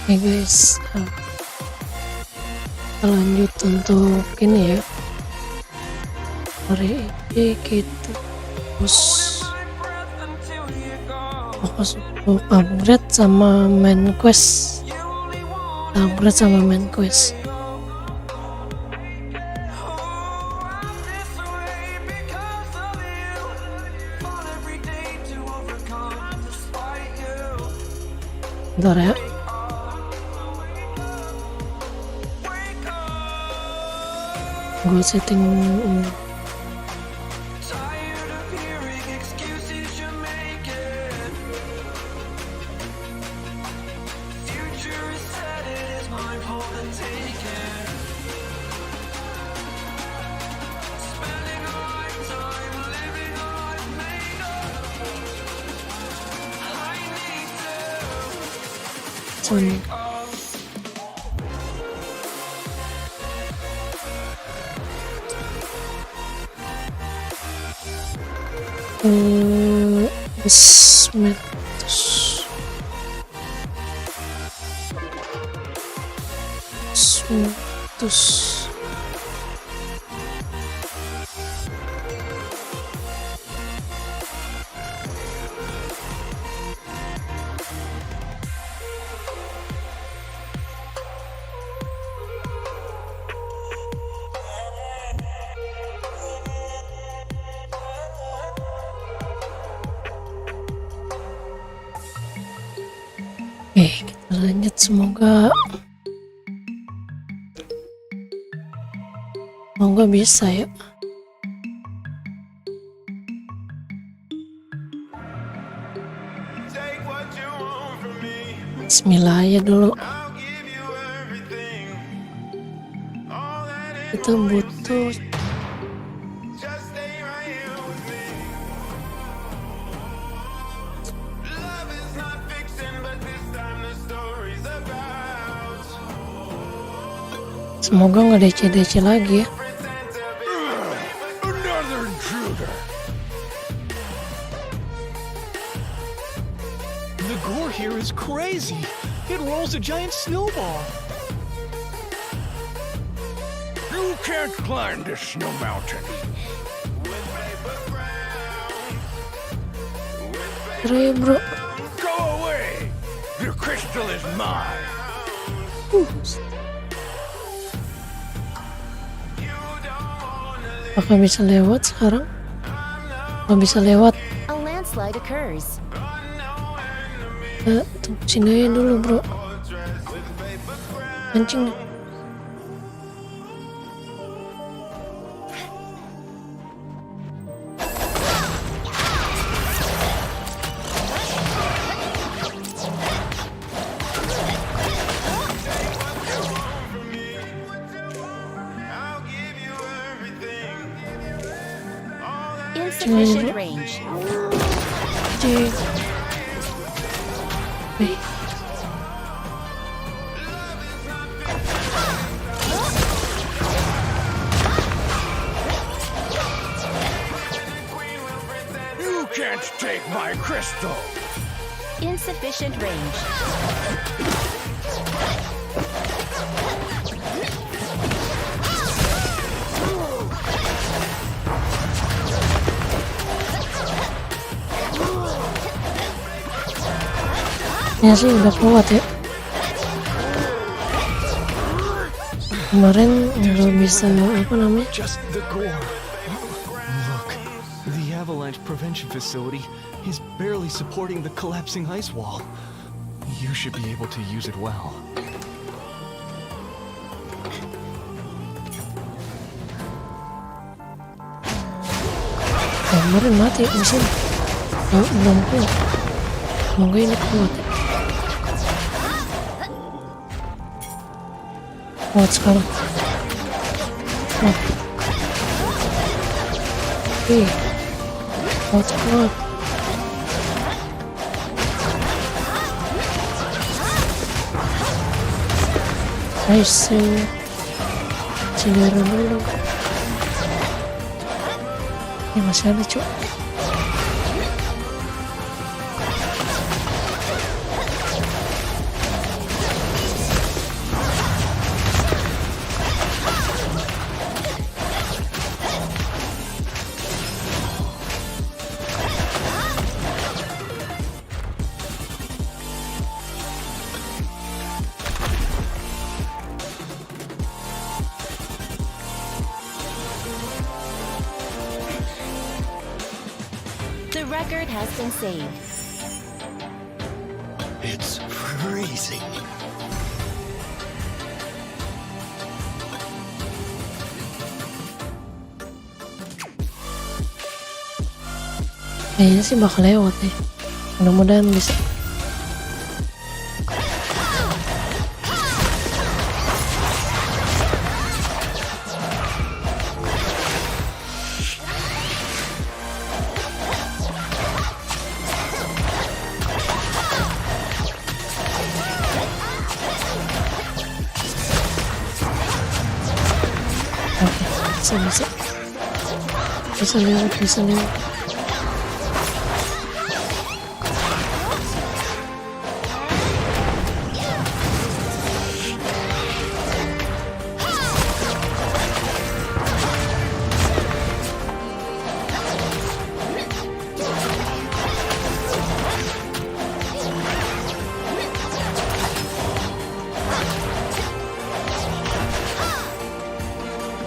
Oke guys, kita lanjut untuk ini ya. Hari ini kita fokus untuk upgrade sama main quest. Bentar ya. Gue setting Sony. Smetus. Oke, kita lanjut, semoga bisa ya. Bismillah ya dulu. Kita butuh semoga nggak DC lagi ya. The gore here is crazy. It rolls a giant snowball. You can't climb this snow mountain. Keren bro. Go away. Your crystal is mine. Apakah bisa lewat sekarang? Nggak bisa lewat. A landslide occurs. Tunggu sini aja dulu bro. Mancing. Insufficient range. You can't take my crystal. Insufficient range. Ya sih udah kuat ya. Kemarin nggak bisa apa namanya. Just the gore. Look, the avalanche prevention facility is barely supporting the collapsing ice wall. You should be able to use it well. Kemarin mati mesin. Oh, belum kuat. Semoga ini kuat ya. Kuat sekarang. Kuat. Kuat. Nice. Cedera dulu. Ini masih ada cuy. record has been saved. It's freezing. Kayaknya sih bakal lewat nih. Mudah-mudahan bisa. Oke, bisa. Bisa lewat.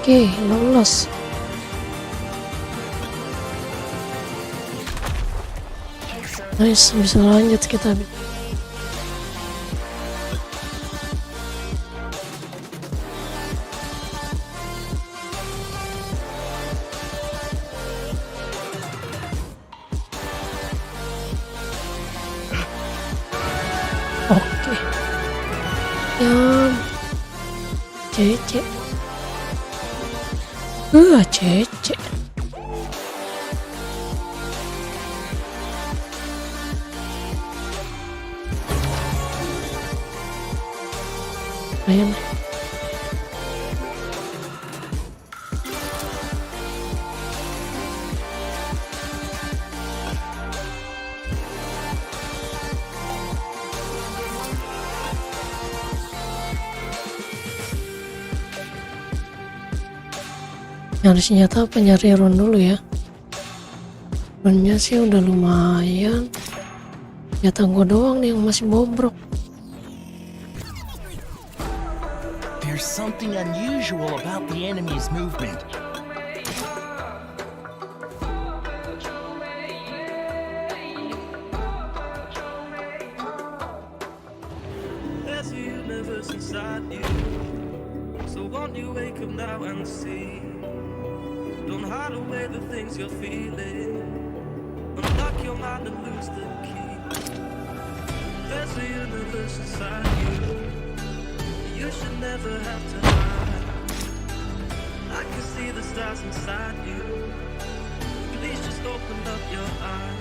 Oke, lolos. Nice, bisa lanjut kita. Oke. Cece. Cece. Ayo. Nyari senjata apa nyari rune dulu ya? Rune-nya sih udah lumayan. Senjata gua doang nih yang masih bobrok. There's something unusual about the enemy's movement. There's a universe inside you. So won't you wake up now and see? Don't hide away the things you're feeling. Unlock your mind and lose the key. There's a universe inside you. You should never have to hide. I can see the stars inside you. Please just open up your eyes.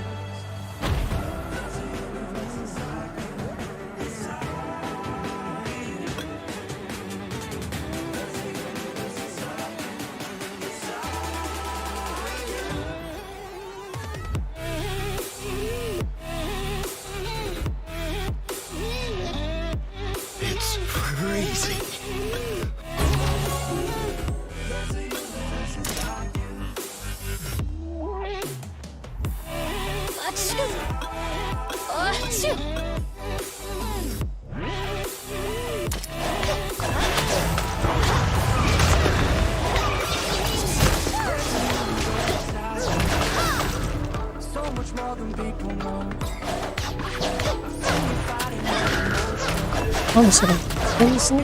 It's freezing. Oh, bisa dong. Ini sini.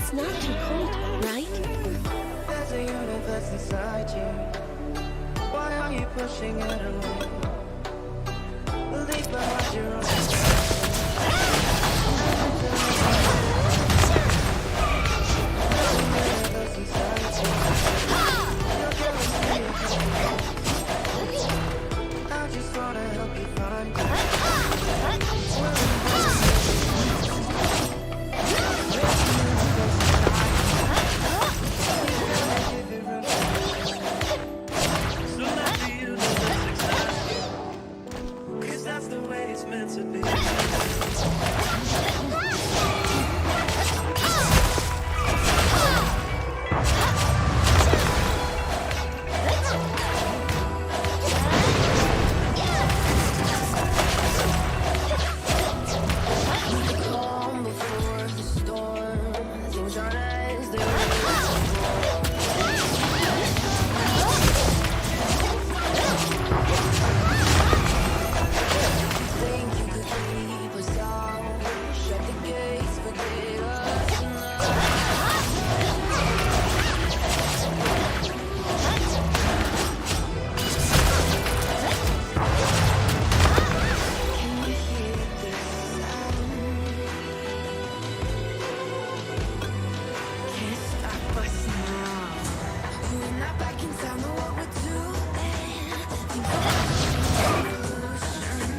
It's not too cold, right? There's a universe inside you. Why are you pushing it away? Leave behind your own. Universe inside you. You're killing me. I just wanna help you find it. So let the universe accept you. 'Cause that's the way it's meant to be. Calm before the storm. Things aren't as they were. Think you could keep us out. Shut the gates, forget us now. Can you hear this sound? Can't stop us now. We're not back in town, know what we're doing. Think about the revolution.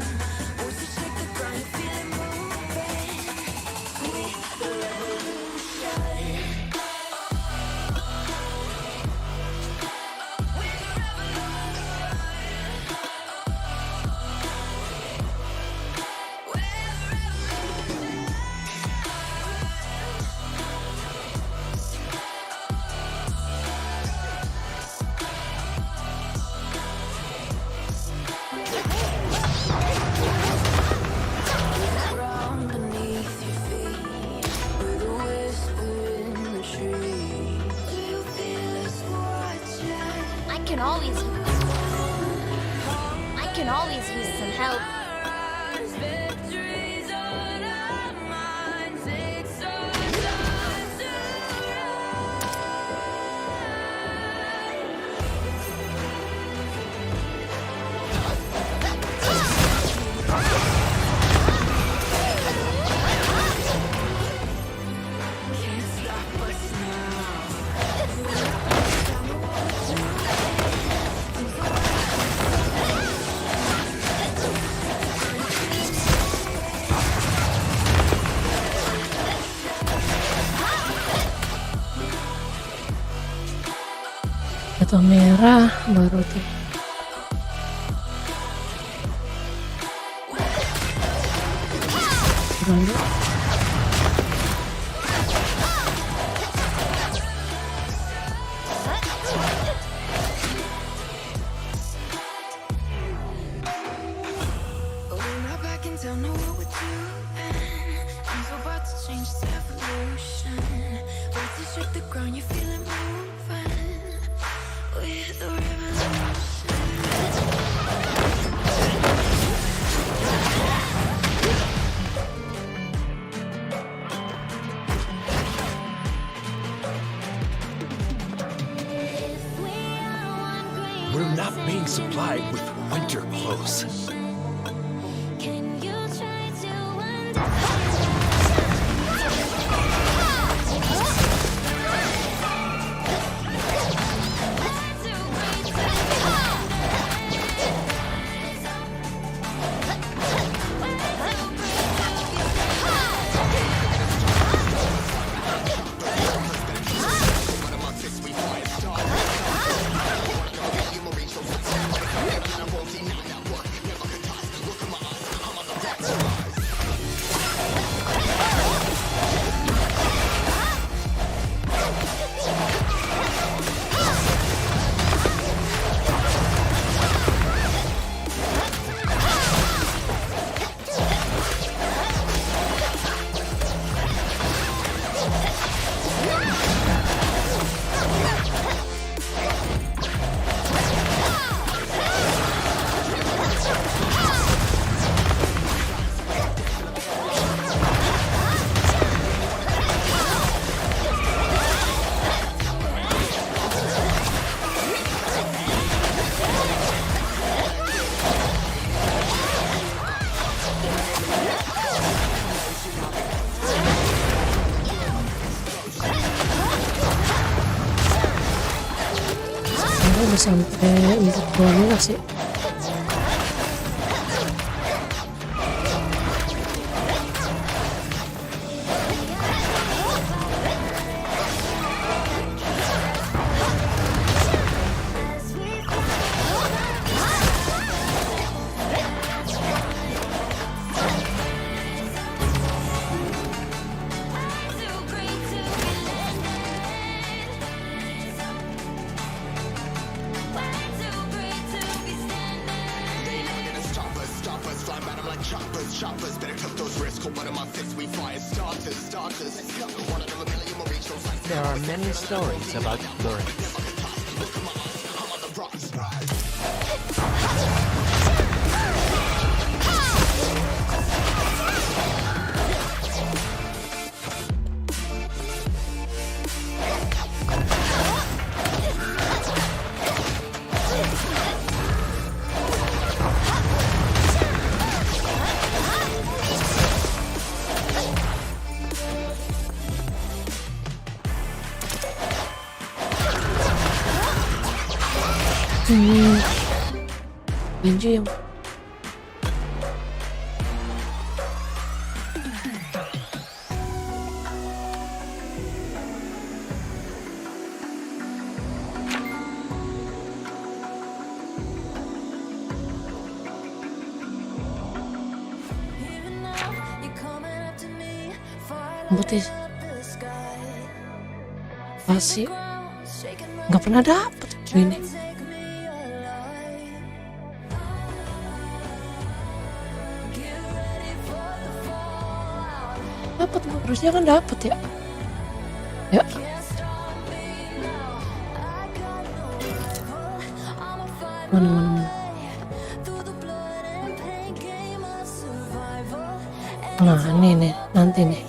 Voices shake the ground, you feel it moving. With the revolution. Ground beneath your feet, with a whisper in the trees. Do you feel us watching? I can always use some help. Victory's on our minds, it's our time to Can't stop us now. Jatuh merah baru tuh. Lalu We're not back in town, know what we're doing. Things are about to change, it's evolution. Voices shake the ground, you feel it moving. With the revolution. We're not being supplied with winter clothes. Can you try to udah sampai 42 sih. There are many stories about Flurry. Baju yang putih pasti nggak pernah dapet ini. Dapat, harusnya kan dapat ya. Ya. Mana. Nah, ini nih, nanti nih.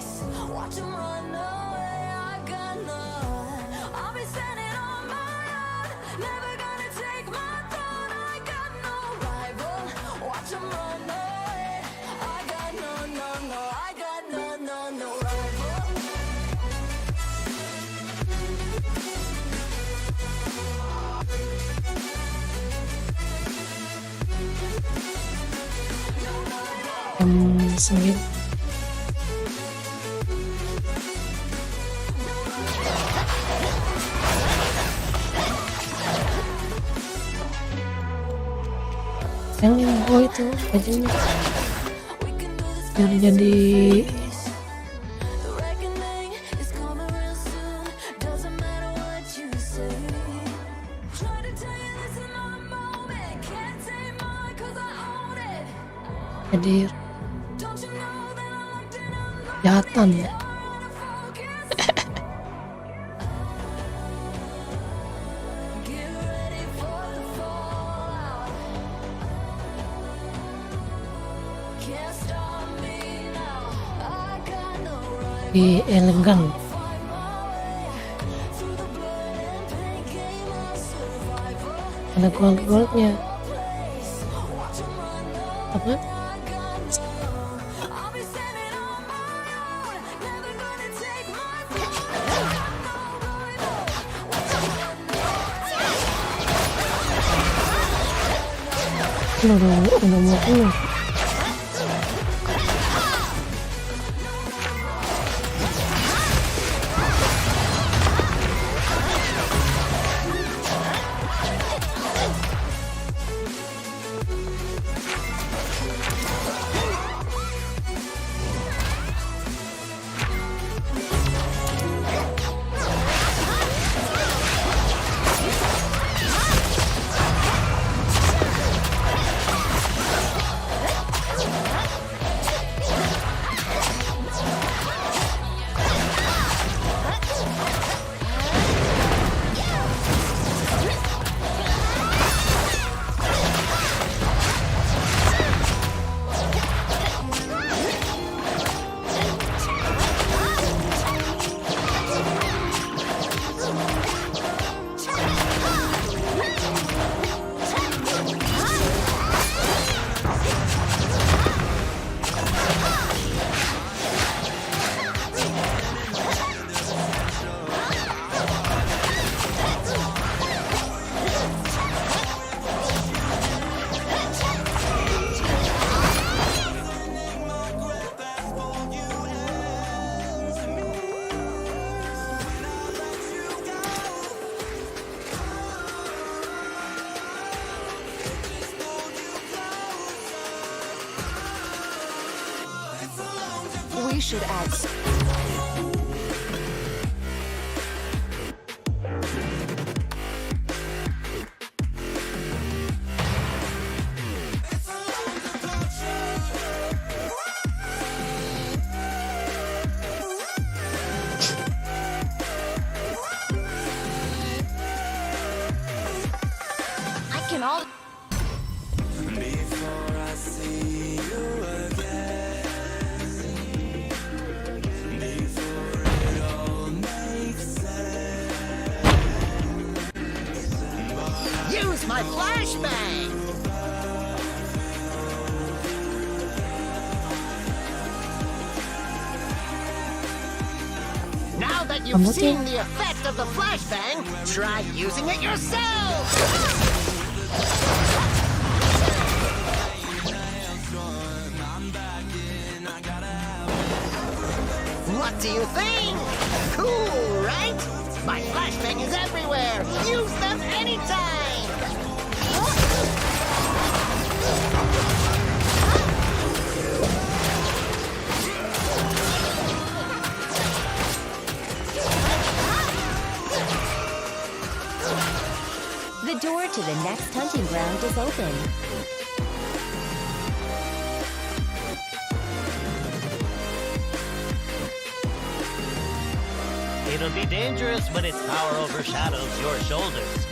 Sengit. Yang gue itu bajunya biar jadi jahatan ya. Elegan. Ada gold-goldnya. Apa? Udah mau keluar. should add. I can all. Use my flashbang! Now that you've Kamu seen the effect of the flashbang, try using it yourself! What do you think? Cool, right? My flashbang is everywhere! Use them anytime! The door to the next hunting ground is open. It'll be dangerous when its power overshadows your shoulders.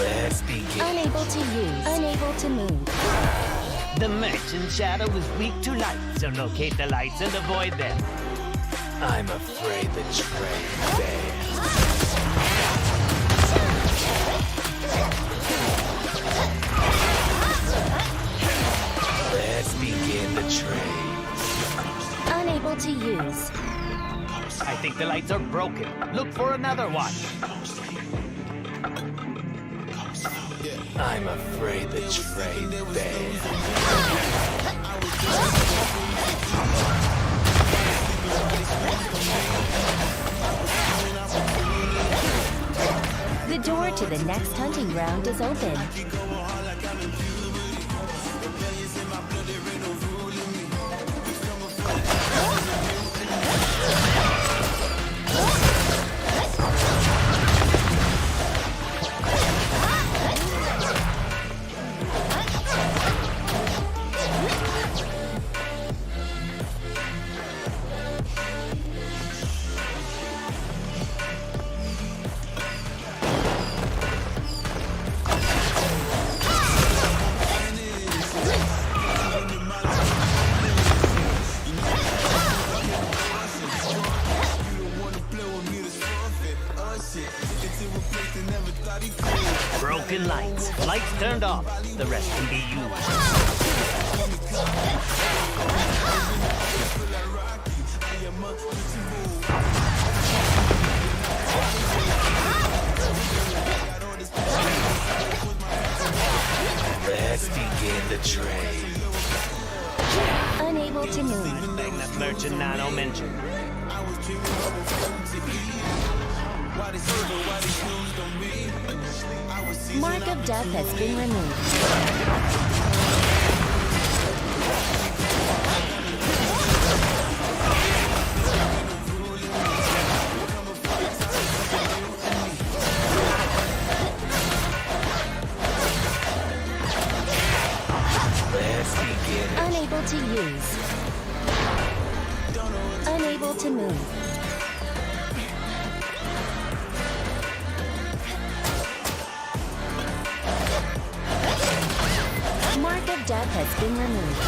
Let's begin. Unable to use. Unable to move. The merchant shadow is weak to light, so locate the lights and avoid them. I'm afraid the train failed. Let's begin the train. Unable to use. I think the lights are broken. Look for another one. I'm afraid the train failed. The door to the next hunting ground is open. Broken lights. Lights turned off. The rest can be used. Let's begin the train. Unable to move. Bang that merchant Nano mentioned. Mark of death has been removed. Let's begin. Unable to use. Unable to move. Mark of death has been removed.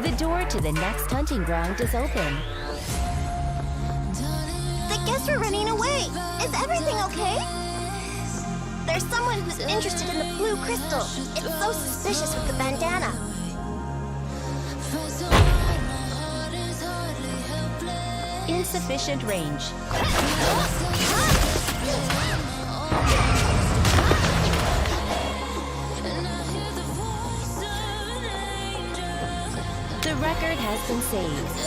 The door to the next hunting ground is open. The guests are running away. Is everything okay? There's someone who's interested in the blue crystal. It's so suspicious with the bandana. insufficient range. The record has been saved.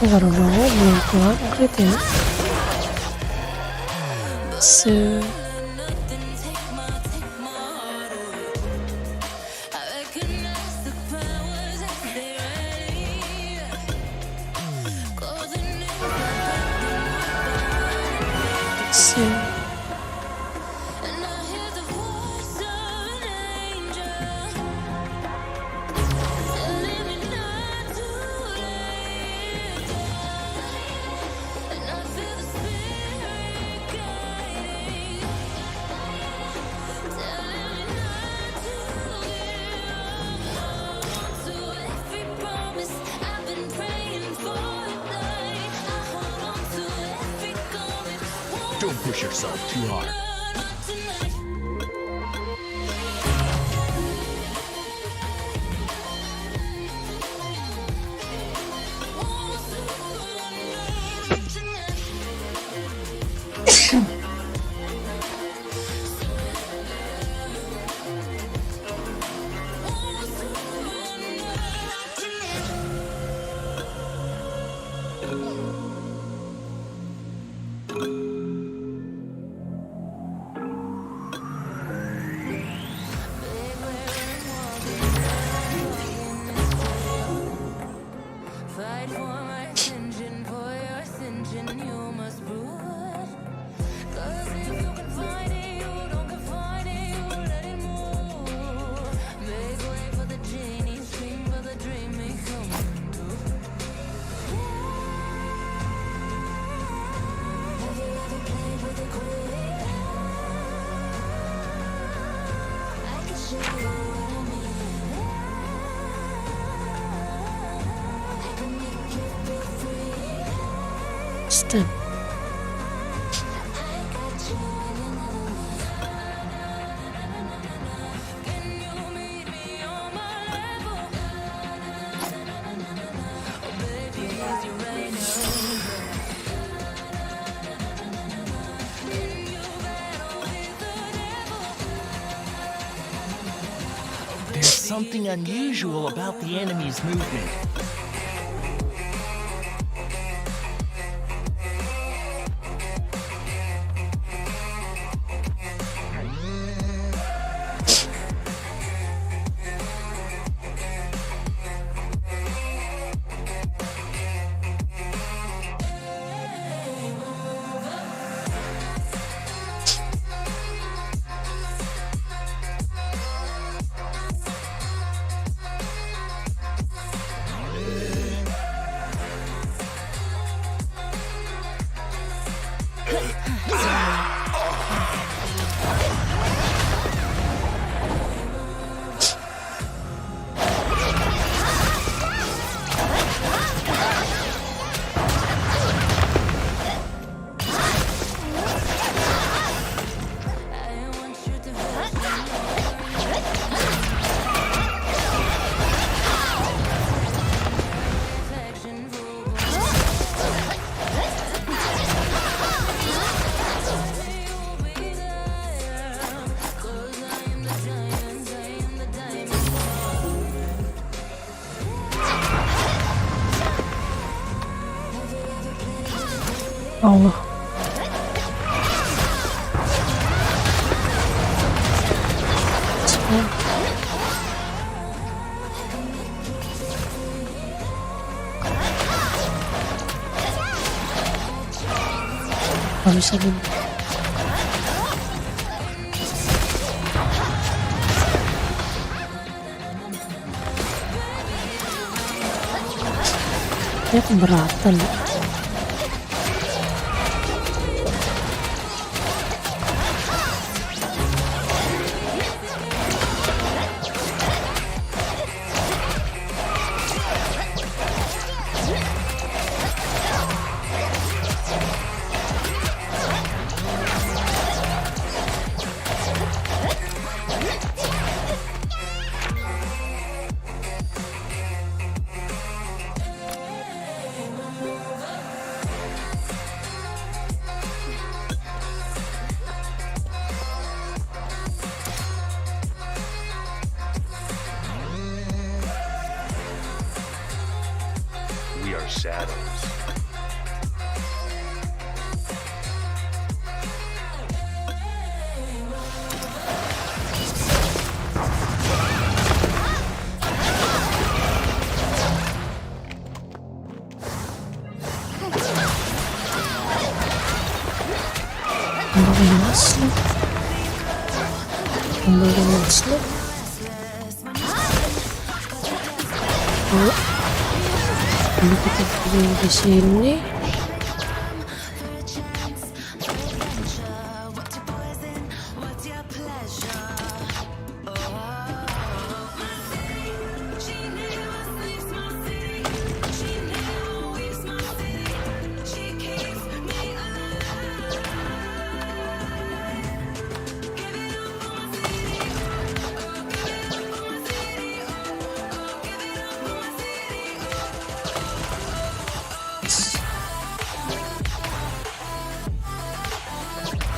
Baru banget belum keluar grid ya. Don't push yourself too hard. Stun. There's something unusual about the enemy's movement. Allah. Gak bisa di dia keberatan. We are shadows. Kembali masuk. Kembali masuk. Oh. Ini kita pilih di sini.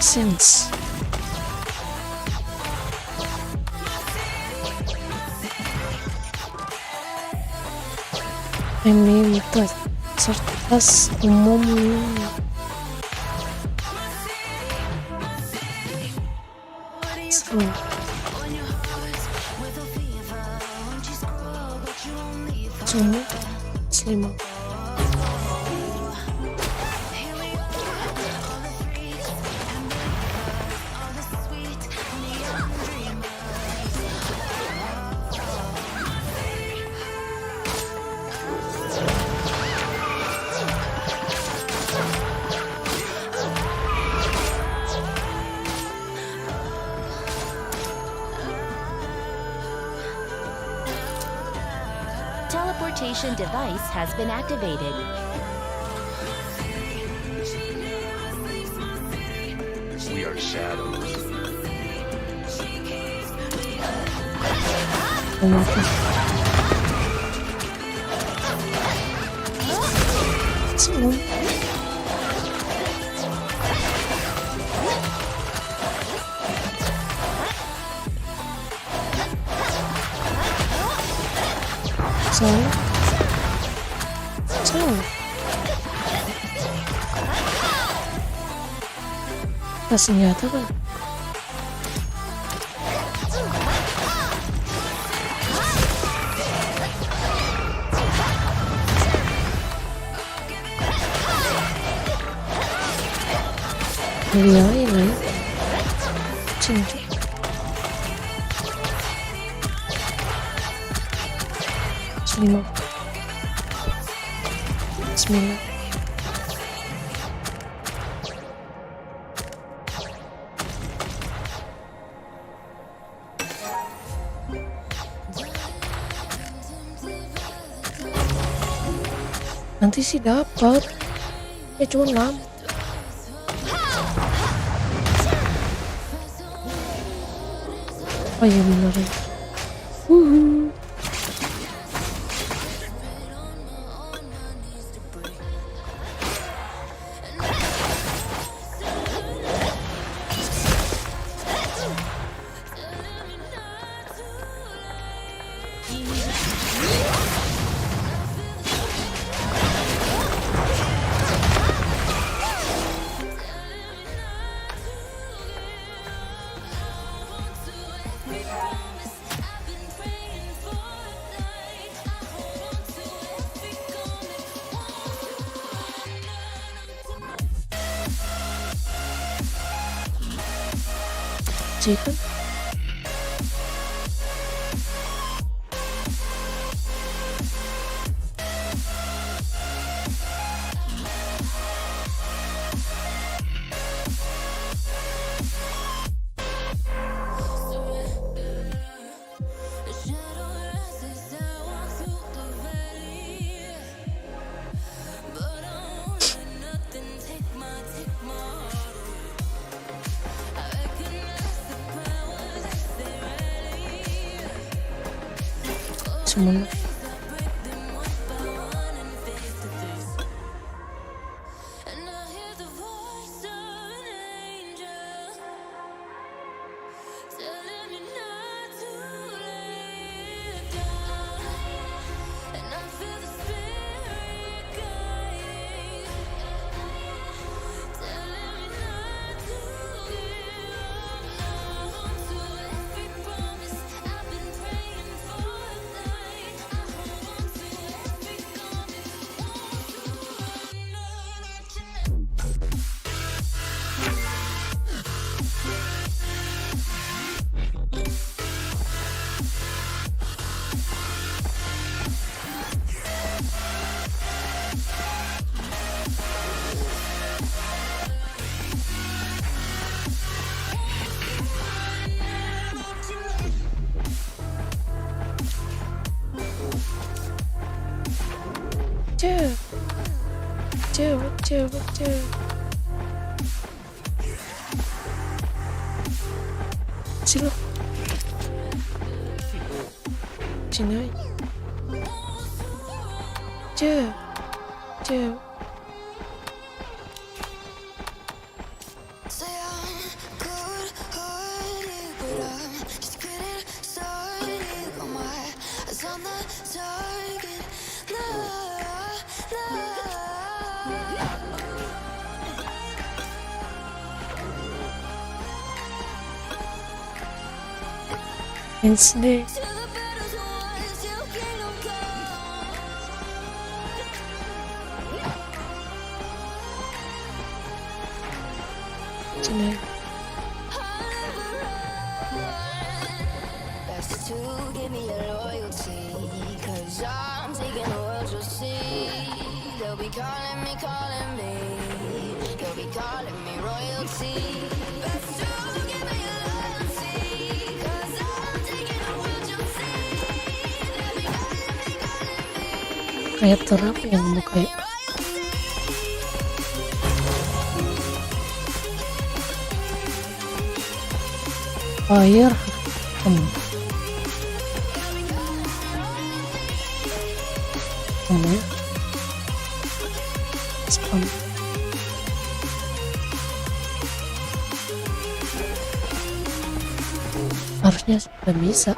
Sense. Ini sertas umum. So. Cuma selima. Teleportation device has been activated. We are shadows. Sebelum tas senjata kan iya ini cinta Bismillah. Bismillah. Nanti sih dapat. Ya cuma 6. Oh iya bener ya. sih kan. Semua Cewek. Sini. Sini aja. Cewek. Wednesday. Sini. Best to give me your loyalty, 'cause I'm taking the world, you'll see. They'll be calling me. They'll be calling me royalty. Best to give me your loyalty, 'cause I'm taking the world, you'll see. They'll be calling me. Kayak terap yang mau kayak fire. Ya. Spam. Harusnya sudah bisa.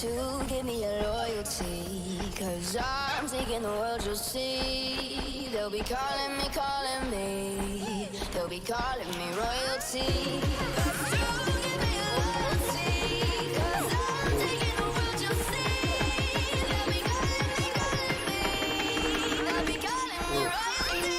To give me your loyalty, 'cause I'm taking the world, you'll see. They'll be calling me. They'll be calling me royalty. Give me your loyalty, 'cause I'm taking the world, you'll see. They'll be calling me. They'll be calling me royalty.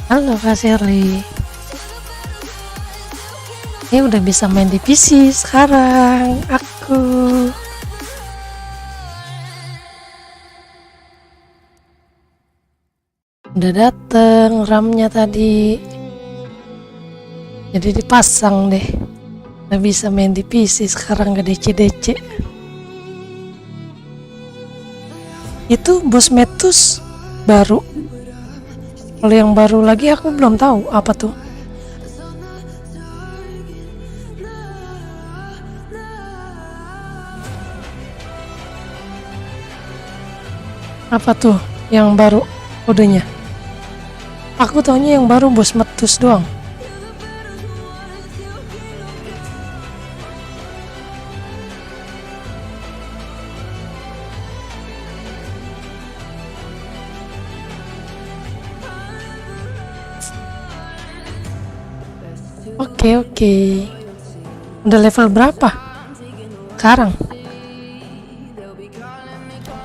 Halo Kak Shirley. Udah bisa main di PC sekarang aku. Udah dateng RAM-nya tadi. Jadi dipasang deh. Udah bisa main di PC sekarang, gak DC-DC. Itu bos Metus baru. Kalau yang baru lagi aku belum tahu apa tuh. Apa tuh yang baru kodenya? Aku taunya yang baru bos Metus doang. Oke. Udah level berapa sekarang?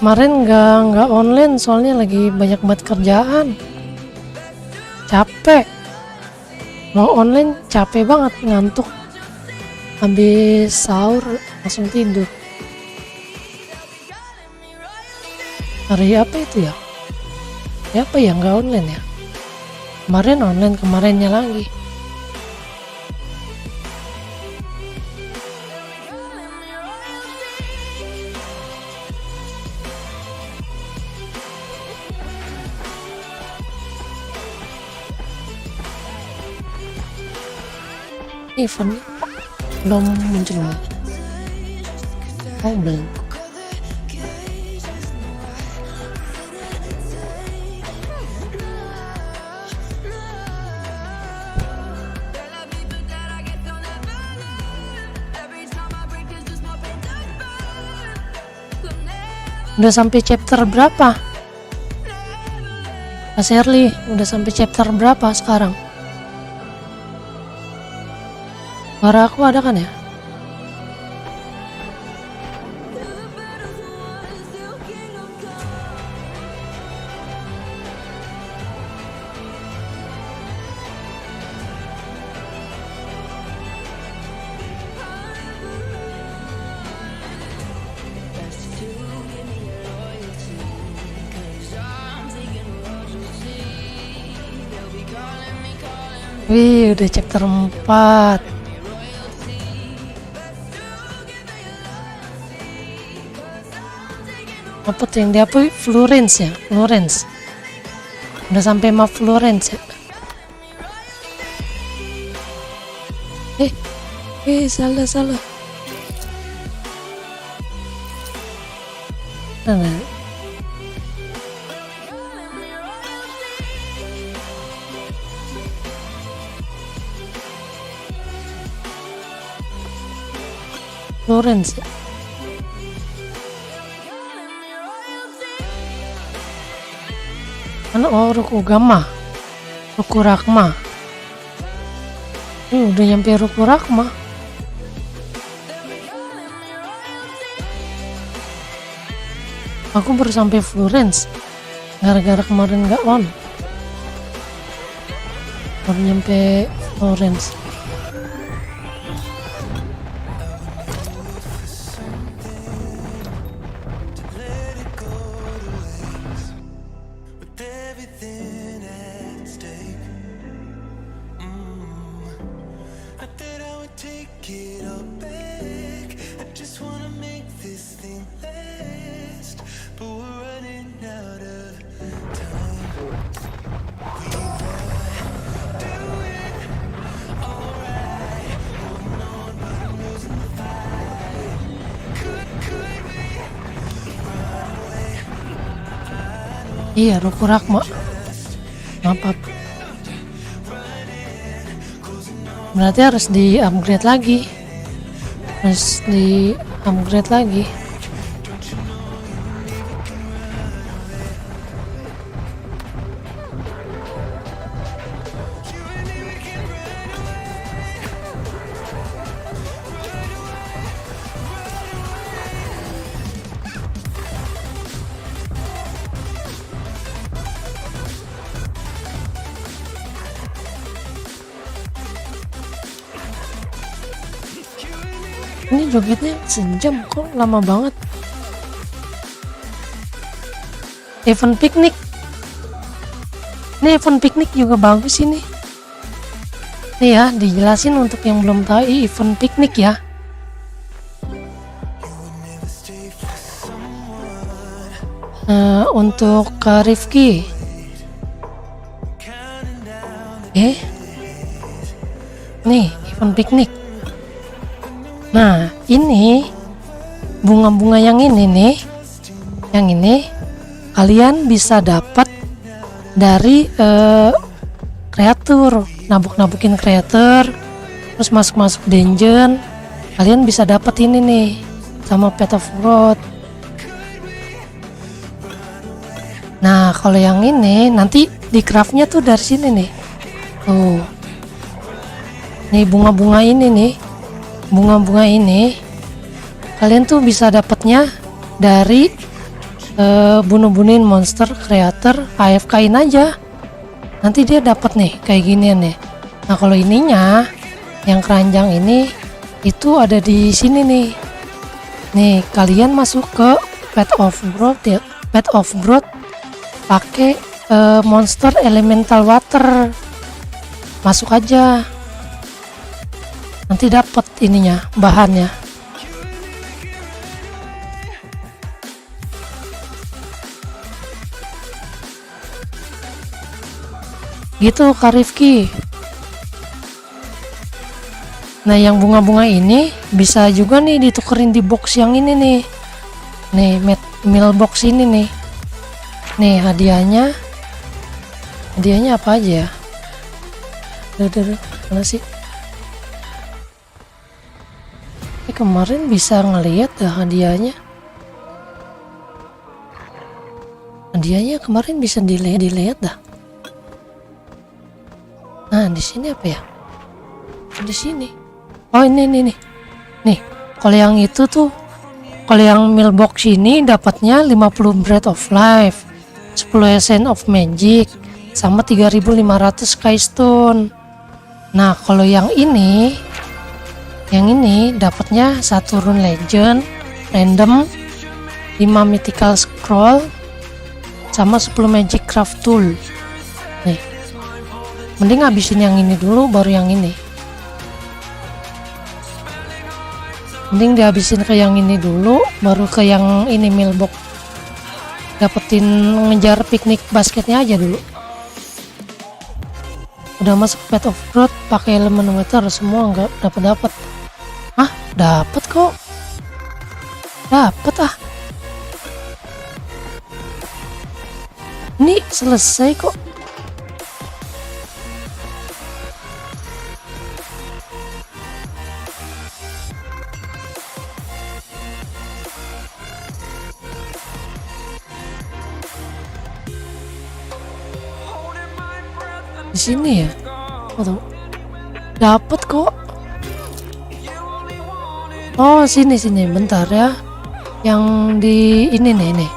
Kemarin nggak online soalnya lagi banyak banget kerjaan. Capek. Mau online capek banget, ngantuk. Habis sahur langsung tidur. Hari apa itu ya? Apa ya nggak online ya? Kemarin online, kemarinnya lagi. Event belum muncul. Oh belum. Udah sampai chapter berapa? Mas Herli, udah sampai chapter berapa sekarang? Suara aku ada kan ya? Wih, udah chapter 4. Apa tuh yang dia apa? Florence ya? Florence. Udah sampai map Florence ya? Salah. Nah. Florence ya? Mana Rokugama, Rokurakma. Udah nyampe Rokurakma. Aku baru sampai Florence, gara-gara kemarin nggak on. Baru nyampe Florence. Iya, Rokurakma. Maaf. Berarti harus di-upgrade lagi. Ini jogetnya sejam kok, lama banget. Event piknik. Ini event piknik juga bagus ini. Nih ya, dijelasin untuk yang belum tahu event piknik ya. Untuk Rifki. Nih, event piknik. Nah, ini bunga-bunga yang ini nih. Yang ini kalian bisa dapat dari kreatur, nabuk-nabukin kreatur, terus masuk-masuk dungeon, kalian bisa dapat ini nih sama Pet of Growth. Nah, kalau yang ini nanti di craftnya tuh dari sini nih. Tuh. Nih bunga-bunga ini nih. Bunga-bunga ini kalian tuh bisa dapatnya dari bunuh-bunuhin monster creator, AFK-in aja. Nanti dia dapat nih kayak ginian nih. Nah, kalau ininya yang keranjang ini itu ada di sini nih. Nih, kalian masuk ke Pet of Growth ya. Pet of Growth pakai monster elemental water. Masuk aja. Nanti dapat ininya, bahannya. Gitu Kak Rifki. Nah, yang bunga-bunga ini bisa juga nih ditukerin di box yang ini nih. Nih, meal box ini nih. Nih, hadiahnya apa aja ya? Mana sih? Ini kemarin bisa ngelihat dah hadiahnya. Hadiahnya kemarin bisa dilihat dah. Nah, di sini apa ya? Di sini. Oh, ini nih. Nih, kalau yang itu tuh, kalau yang meal box ini dapatnya 50 Breath of Life, 10 Essence of Magic, sama 3.500 Sky Stone. Nah, kalau yang ini dapatnya 1 Rune Legend, random, 5 Mythical Scroll, sama 10 Magic Craft Tool. Nih. Mending habisin yang ini dulu baru yang ini. Mending dihabisin ke yang ini dulu baru ke yang ini mailbox. Dapetin ngejar piknik basketnya aja dulu. Udah masuk Pet of Growth pakai elemen water semua nggak dapat. Hah? Dapat kok. Dapat ah. Ini selesai kok. Di sini ya. Dapat kok. Oh, sini bentar ya. Yang di ini nih.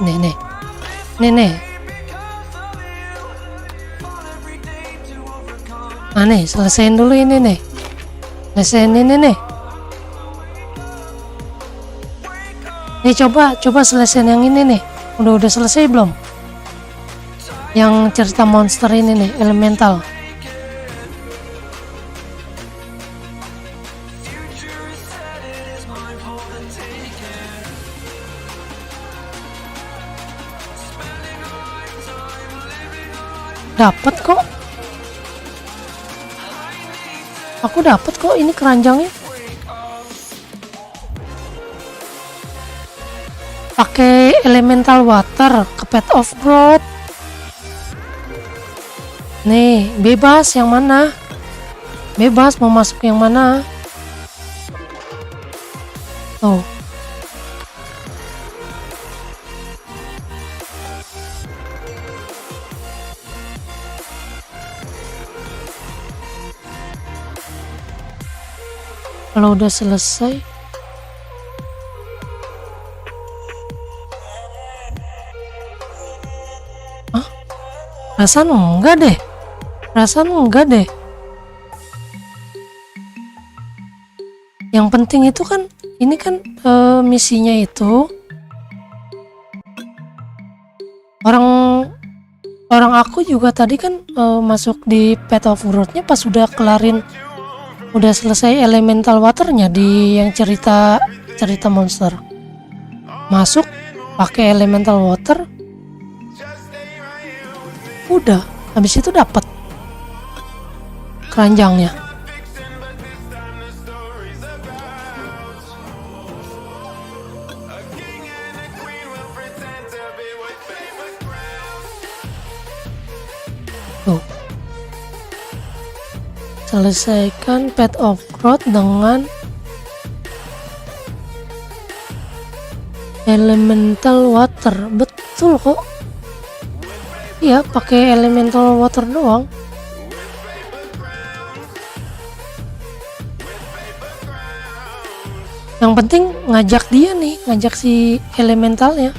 Nah, nih, selesaiin dulu ini nih. Selesaiin ini nih. Nih coba selesaiin yang ini nih. Udah selesai belum? Yang cerita monster ini nih, elemental. Dapat kok. Aku dapat kok ini keranjangnya. Pakai elemental water ke Pet of Growth. Nih, bebas yang mana? Bebas mau masuk yang mana? Tuh. Kalau udah selesai, Perasaan enggak deh. Yang penting itu kan ini kan misinya itu orang aku juga tadi kan masuk di Path of Growth-nya pas udah selesai elemental waternya di yang cerita monster. Masuk pakai elemental water, udah habis itu dapat keranjangnya. Tuh. Selesaikan Path of Growth dengan elemental water. Betul kok. Iya, pakai elemental water doang. Yang penting ngajak dia nih, ngajak si elementalnya.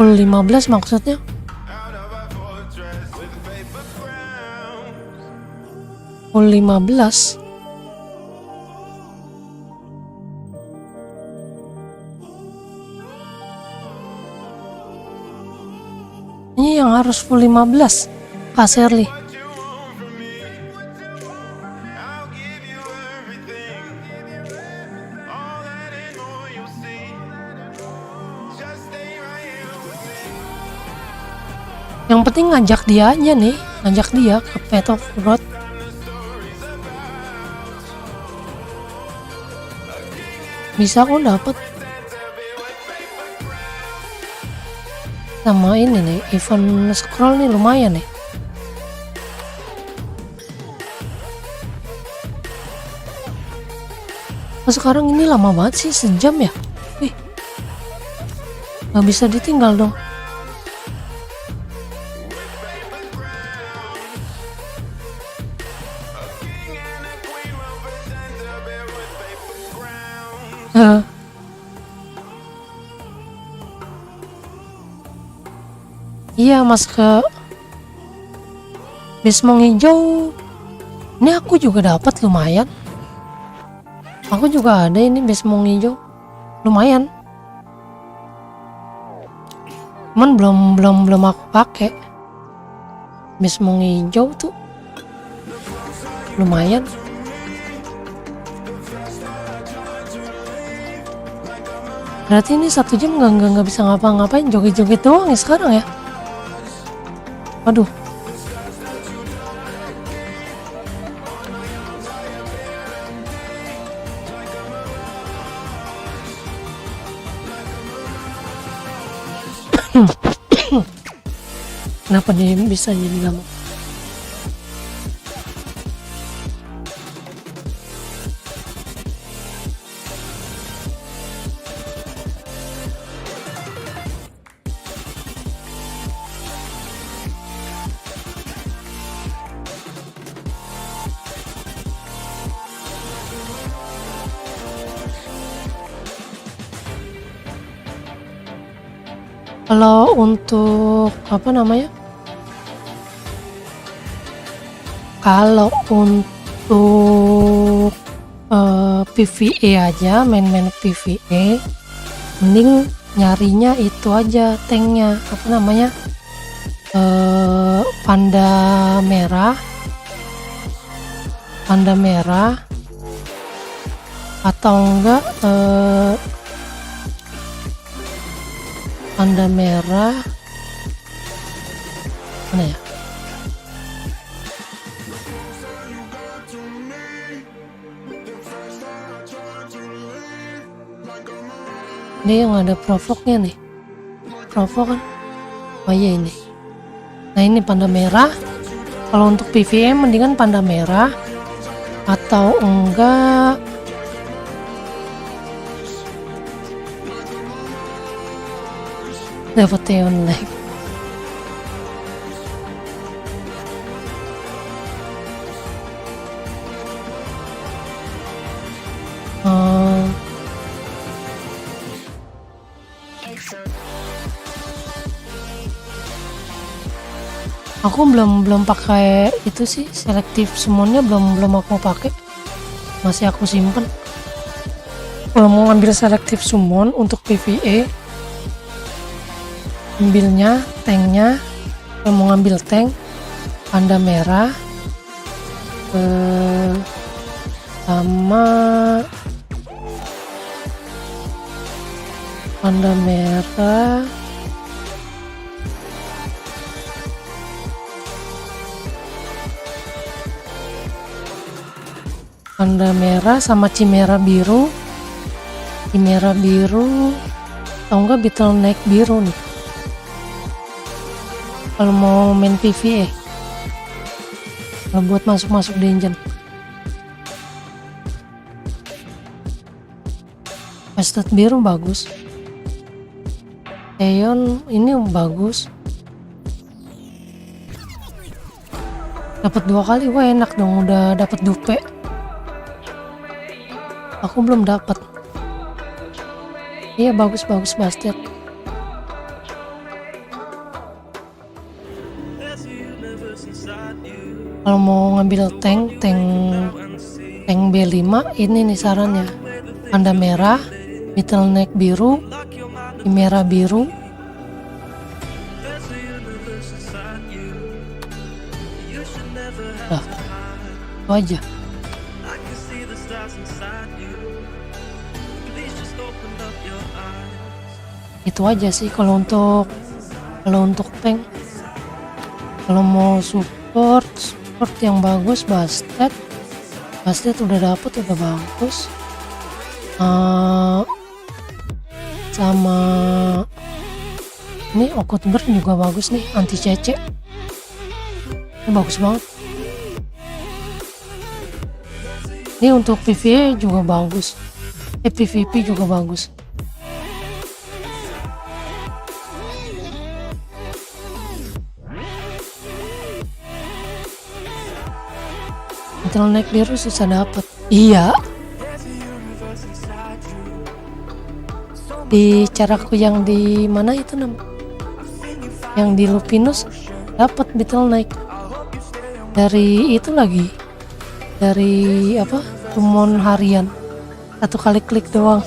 Full 15 maksudnya. Full 15. Ini yang harus full 15, Kak Shirley. Yang penting ngajak dia aja nih, ngajak dia ke Path of Growth. Bisa kok dapet. Sama ini nih, event scroll nih lumayan nih. Oh, sekarang ini lama banget sih, sejam ya. Wih, gak bisa ditinggal dong. Iya, mas ke Bismong hijau. Ini aku juga dapat lumayan. Aku juga ada ini Bismong hijau. Lumayan. Cuman belum aku pakai. Bismong hijau tuh lumayan. Berarti ini 1 jam nggak bisa ngapa-ngapain, joget-joget doang ya sekarang ya. Waduh. Kenapa dia bisa jadi lama? Kalau untuk apa namanya? Kalau untuk PvE aja, main-main PvE, mending nyarinya itu aja tanknya, apa namanya? Panda merah atau enggak panda merah mana ya? Dia yang ada provoknya nih, provok kan? Oh iya ini. Nah ini panda merah. Kalau untuk PvE mendingan panda merah atau enggak dapat Theon leg. Aku belum pakai itu sih, selektif summonnya belum aku pakai, masih aku simpen. Kalau mau ngambil selektif summon untuk PvE, ambilnya tanknya. Kalau mau ngambil tank, panda merah sama panda merah, panda merah sama chimera biru atau enggak bottleneck biru nih kalau mau main PvE, kalau buat masuk dungeon. Pastet biru bagus, Aeon ini bagus, dapat 2 kali. Wah enak dong, udah dapat dupe. Aku belum dapat. Iya bagus Bastet. Kalau mau ngambil tank B5 ini nih sarannya, panda merah, bottleneck biru, chimera biru. Nah, itu aja. Itu aja sih kalau untuk tank. Kalau mau support yang bagus Bastet udah dapet, udah bagus. Sama ini Okut Bird juga bagus nih, anti CC. Ini bagus banget. Ini untuk PvE juga bagus. PvP juga bagus. Bottleneck biru susah dapat. Iya. Di caraku yang di mana itu yang di Lupinus dapat bottleneck. Dari itu lagi. Dari apa? Summon harian. 1 kali klik doang.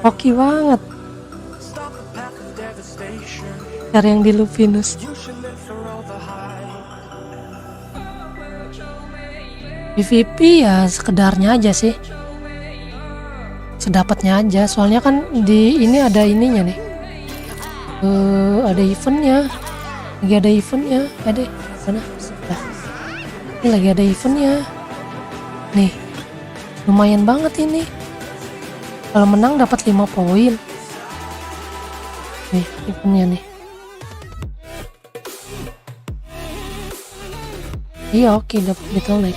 Oke banget. Cara yang di Lupinus. PvP ya sekedarnya aja sih, sedapatnya aja. Soalnya kan di ini ada ininya nih, ada eventnya, mana? Nah, ini lagi ada eventnya, nih, lumayan banget ini. Kalau menang dapat 5 poin. Nih eventnya nih. Iya oke, dapat bottleneck.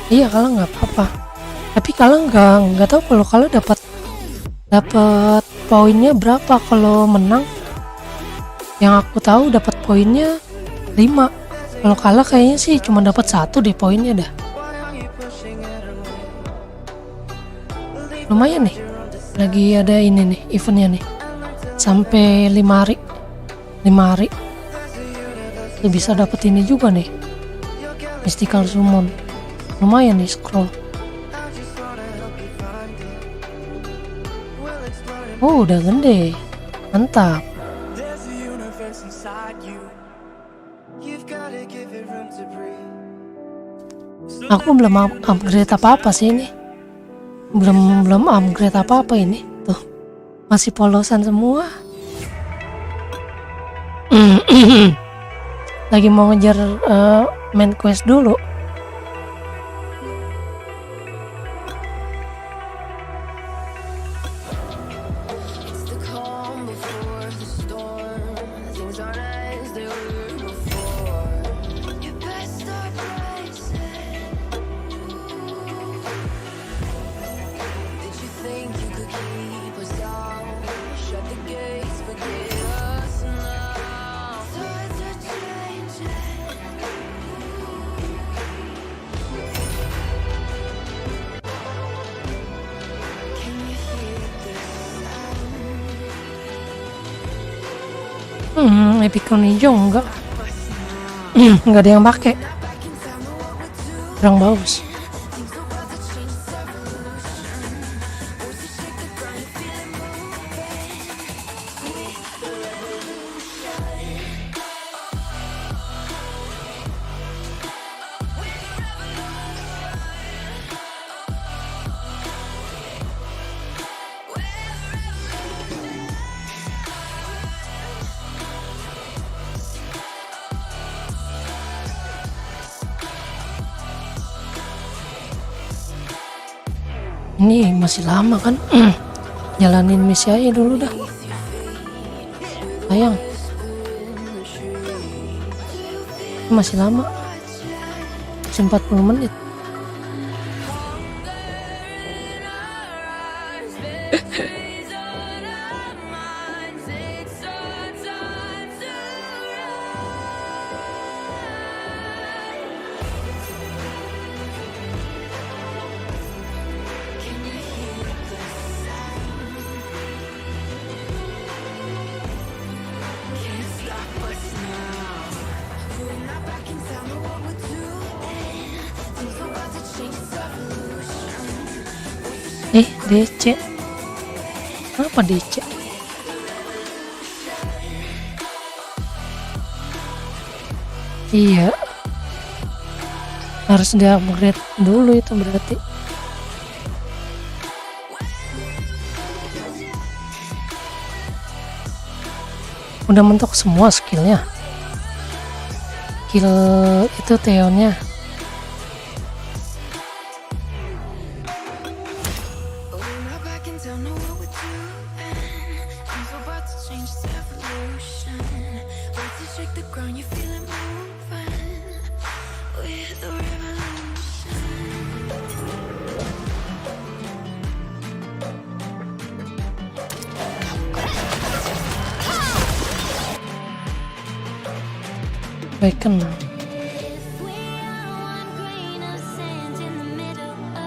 Iya kalau nggak apa-apa, tapi kalau nggak tahu kalau dapat poinnya berapa kalau menang. Yang aku tahu dapat poinnya 5, kalau kalah kayaknya sih cuma dapat 1 deh poinnya dah. Lumayan nih, lagi ada ini nih eventnya nih, sampai 5 hari Lu bisa dapet ini juga nih, mystical summon. Lumayan nih scroll. Oh udah gede, mantap. Aku belum upgrade apa-apa sih ini. Belum upgrade apa-apa ini. Tuh, masih polosan semua. Lagi mau ngejar main quest dulu. Epicon hijau enggak. Enggak ada yang pakai. Kurang bagus. Ini masih lama kan. Jalanin misi aja dulu dah. Sayang. Masih lama. Masih 40 menit. DC. Apa DC? Iya. Harus di-upgrade dulu itu berarti. Udah mentok semua skillnya. Skill itu Theonnya. Bacon.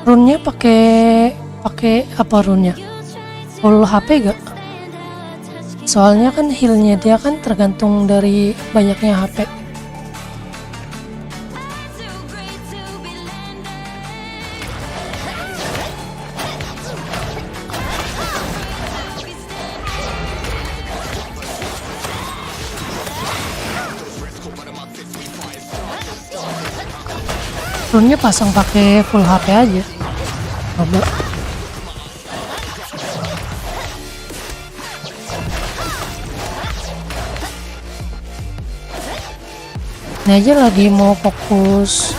Runnya pakai apa runnya? Full HP gak? Soalnya kan healnya dia kan tergantung dari banyaknya HP. Runnya pasang pakai full HP aja. Coba. Ini aja lagi mau fokus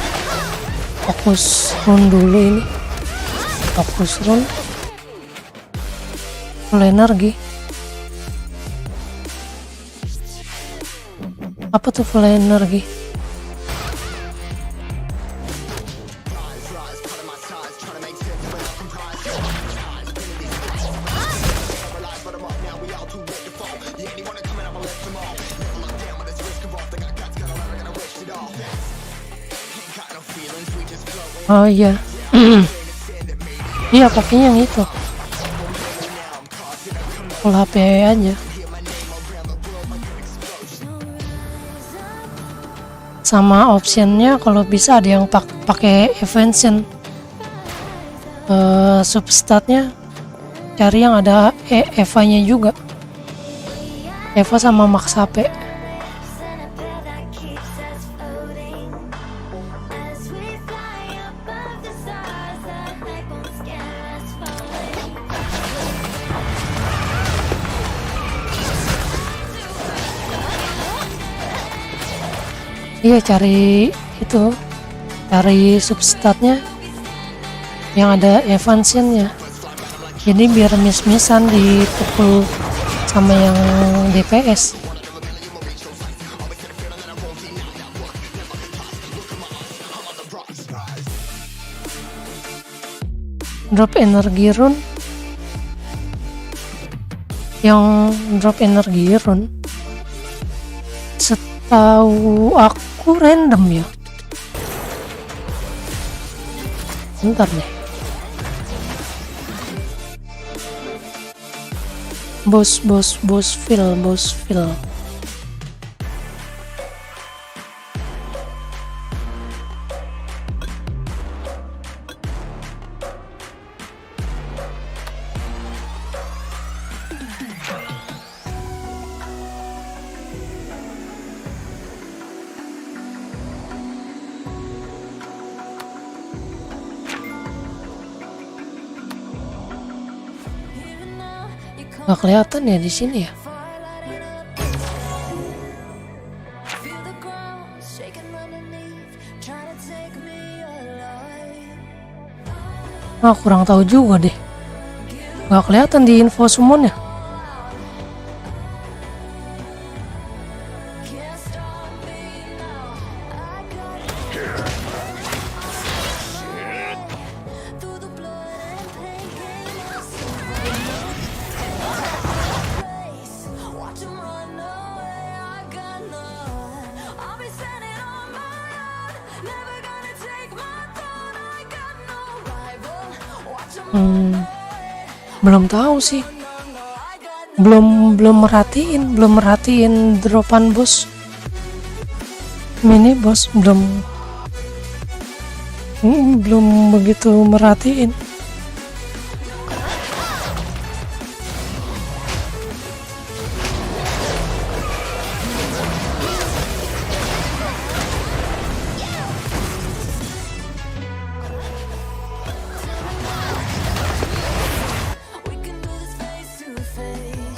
run dulu ini. Fokus run. Full energi. Apa tuh full energi? Oh iya. Iya pakainya yang itu. Full HP aja. Sama optionnya kalau bisa ada yang pakai Evasion. Substatnya cari yang ada Eva-nya juga. Eva sama max HP. Iya cari itu, cari substatnya yang ada Evasionnya. Jadi biar miss-missan dipukul sama yang DPS. Drop energi rune. Yang drop energi rune setahu aku random ya. Bentar deh. Boss fill. Nggak kelihatan ya di sini ya. Feel the ground shaking underneath, trying to take me alive. Ah, kurang tahu juga deh. Nggak kelihatan di info summonnya. Can't stop me now. I got through the blood and pain, gave myself place. Watch 'em run away. I got none. I'll be standing on my own. Never gonna take my throne. I got no rival. Watch 'em Belum tahu sih. Belum merhatiin dropan bos. Mini bos belum begitu merhatiin. We can do this face to face.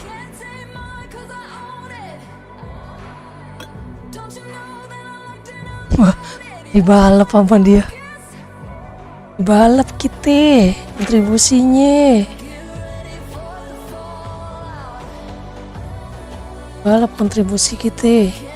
Can't take mine 'cause I own it. Don't you know that I locked it up? Wah, dibalap sama dia. Dibalap kita kontribusinya. Balap kontribusi kita.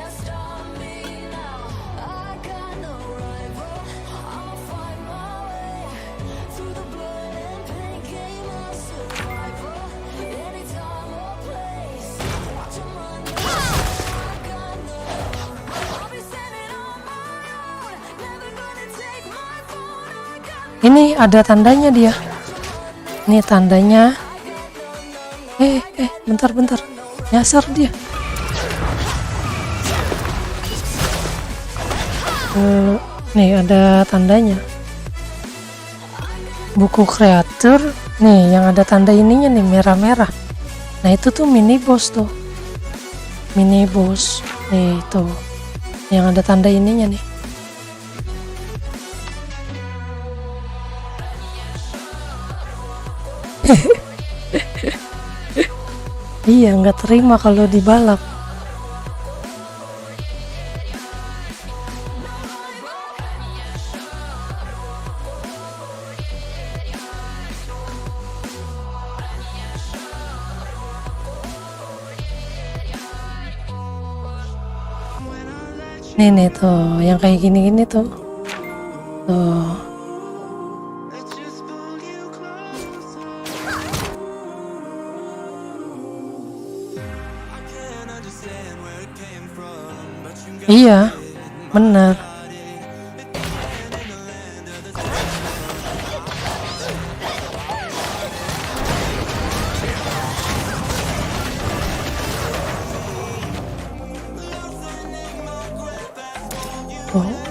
Ini ada tandanya dia. Ini tandanya. Bentar. Nyasar dia. Nih ada tandanya. Buku kreator. Nih yang ada tanda ininya nih merah-merah. Nah itu tuh mini boss tuh. Mini boss. Nih itu. Yang ada tanda ininya nih. Iya nggak terima kalau dibalap. Nih tuh yang kayak gini-gini tuh. Tuh. Iya, bener.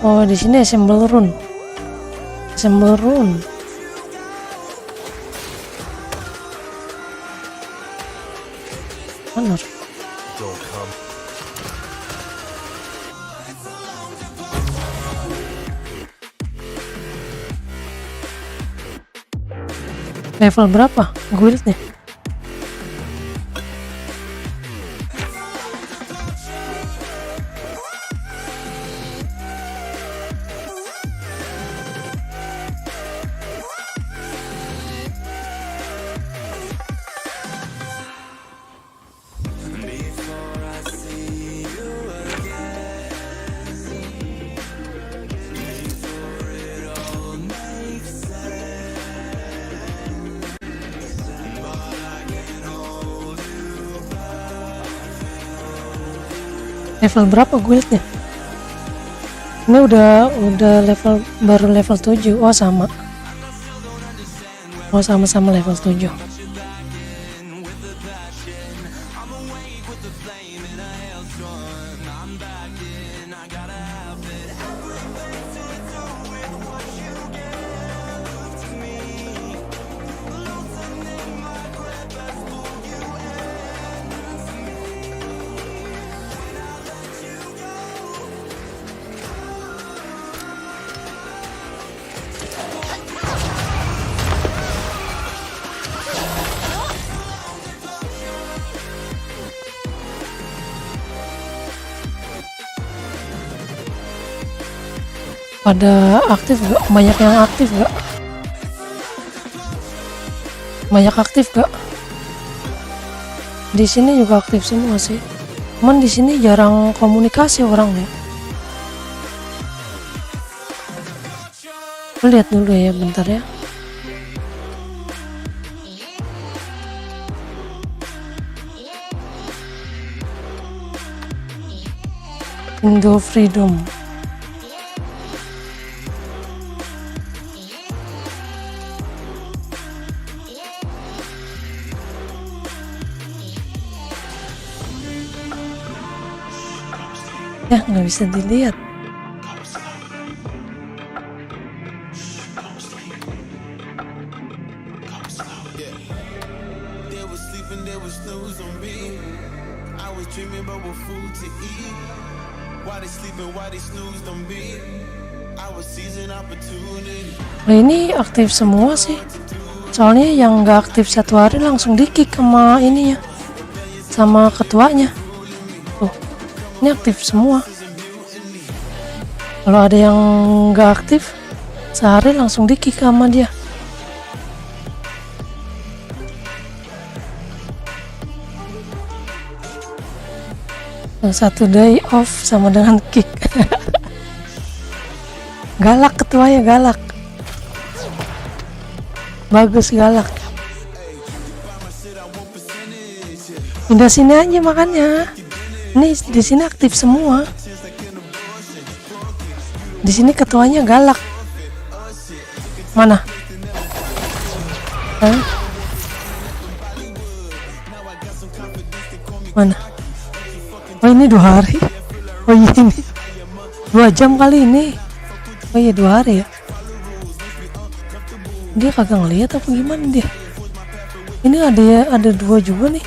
Oh, di sini assemble rune. Assemble rune. Bener. Level berapa guildnya? Level berapa guildnya? Ini udah level baru level 7. Oh sama. Oh sama-sama level 7. pada aktif gak? Banyak yang aktif gak? Banyak aktif gak? Di sini juga aktif semua sih. Cuman di sini jarang komunikasi orangnya. Aku lihat dulu ya, bentar ya. Indo Freedom. Ya, nggak bisa dilihat. Nah, ini aktif semua sih. Soalnya yang nggak aktif 1 hari langsung di-kick sama ininya, sama ketuanya. Tuh, ini aktif semua. Kalau ada yang nggak aktif, sehari langsung di-kick sama dia. Satu day off sama dengan kick. Galak ketuanya, galak. Bagus, galak. Pindah sini aja makanya. Ini di sini aktif semua. Di sini ketuanya galak. Mana? Hah? Mana? Oh ini 2 hari. Oh iya ini 2 jam kali ini. Oh iya 2 hari ya. Dia kagak ngeliat apa gimana dia. Ini ada 2 juga nih.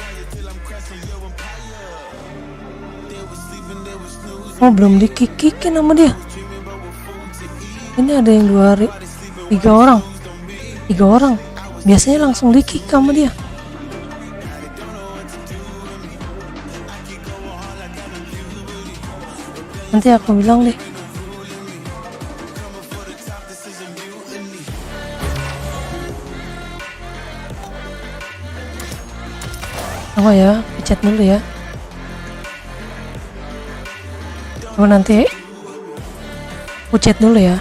Oh belum di-kick-kickin sama dia. Ini ada yang 2 hari. 3 orang. 3 orang. Biasanya langsung di-kick sama dia. Nanti aku bilang deh. Oh ya, pencet dulu ya. Oh nanti pencet dulu ya.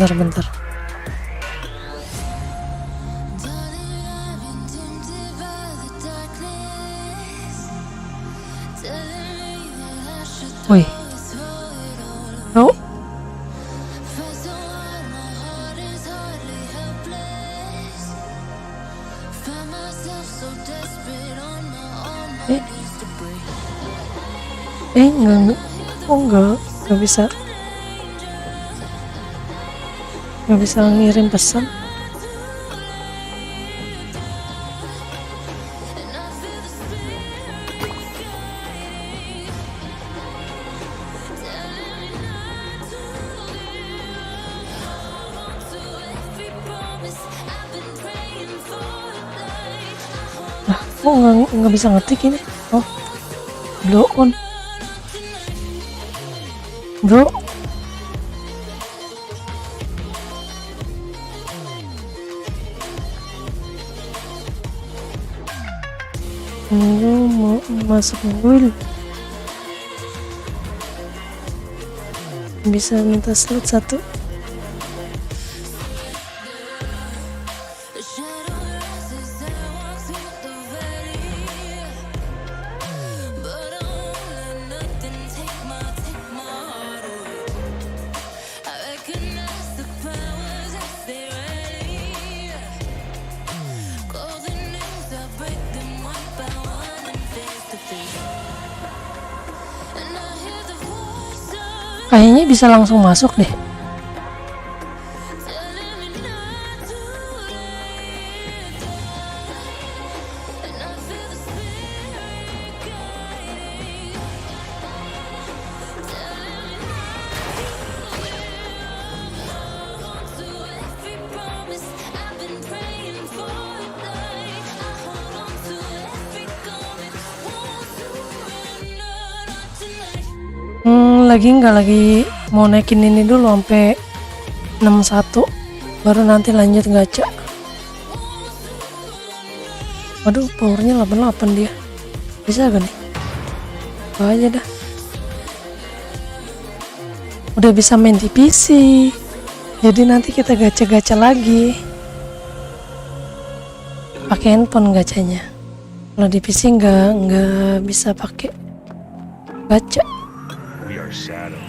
Bentar. Woi. Oh. Enggak bisa. Nggak bisa ngirim pesan. Nah, kok nggak bisa ngetik ini? Oh, blow on, bro. Mau masuk mobil, bisa minta slot 1. Kayaknya bisa langsung masuk deh. lagi mau naikin ini dulu sampai 61 baru nanti lanjut gacha. Waduh, powernya 88 dia. Bisa gak nih? Coba aja dah. Udah bisa main di PC. Jadi nanti kita gacha-gacha lagi. Pakai handphone gacanya. Kalau di PC nggak bisa pakai gacha. We are shadows.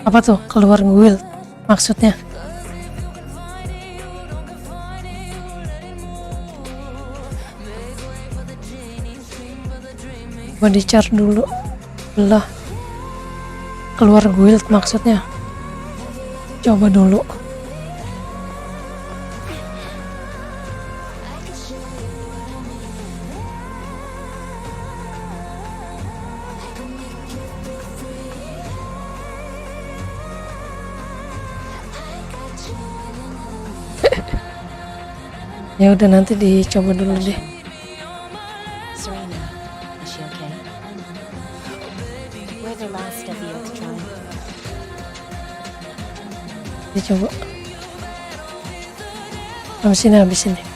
Apa tuh keluar guild maksudnya? Gua di-char dulu lah. Keluar guild maksudnya. Coba dulu. Ya udah, nanti dicoba dulu deh. Serena, is she okay? We're the last of the Oath tribe. Dicoba. Habis ini.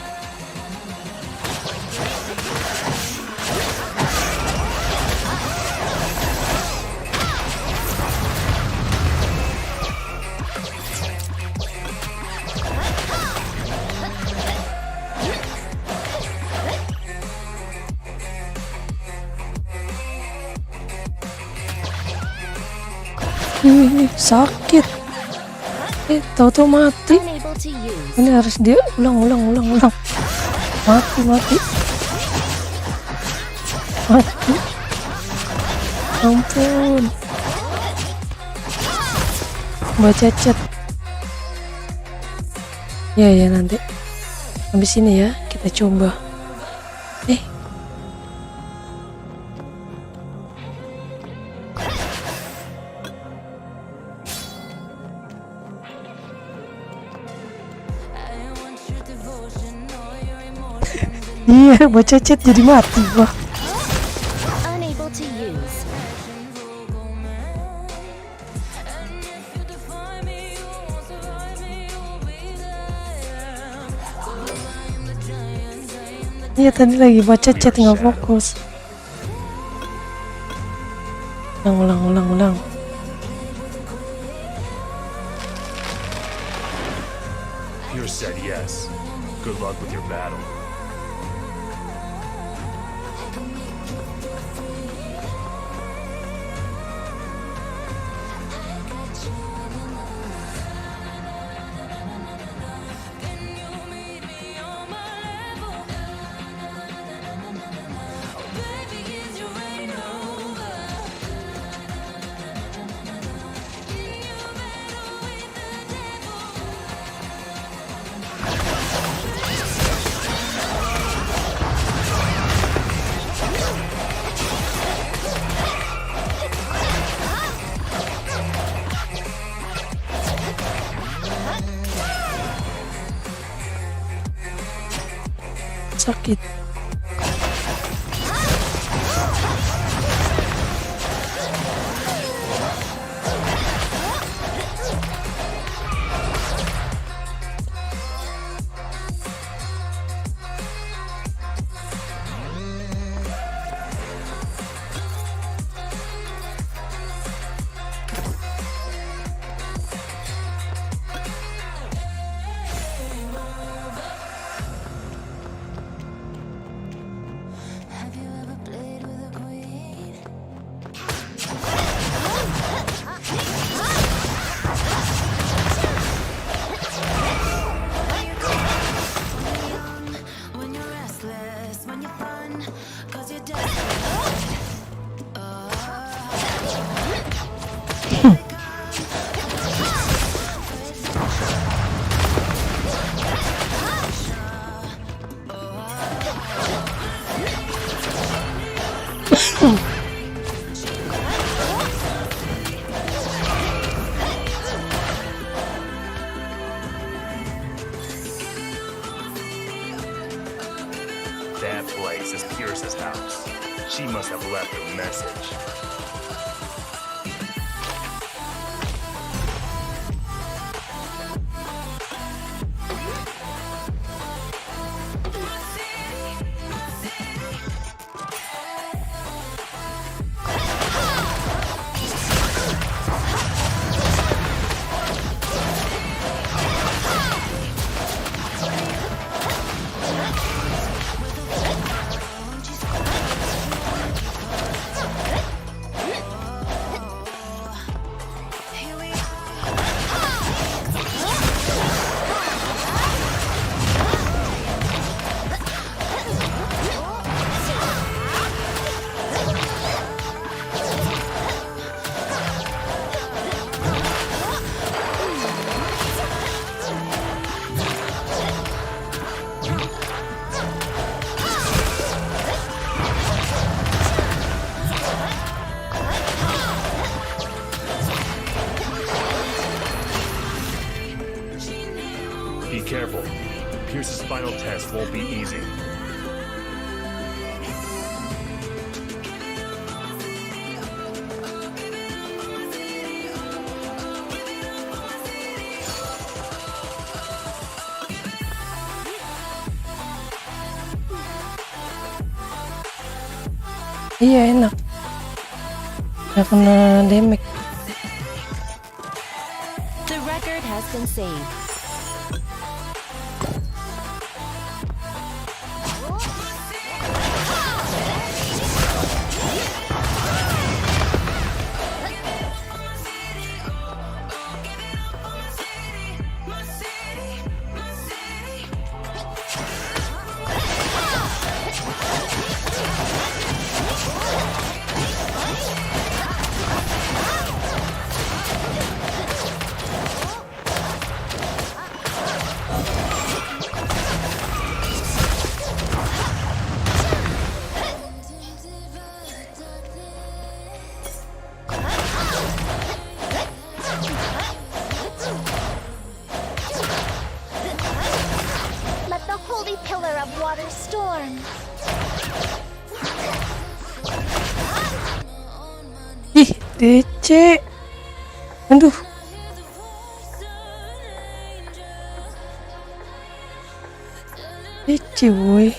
Ini sakit. Tahu-tahu mati. Unable to use. Ini harus dia ulang. Mati. Ampun. Baca chat. Ya nanti. Habis ini ya kita coba. Iya, baca chat jadi mati gua. Unable to use. Iya, tadi lagi baca chat nggak fokus. Ulang. You said yes. Good luck with your battle. Sakit. That place is Pierce's house. She must have left a message. Be careful. Pierce's final test won't be easy. Iya enak. Gak kena damage. The record has been saved. Let the holy pillar of water storm. Ih, DC. Aduh. DC, boy.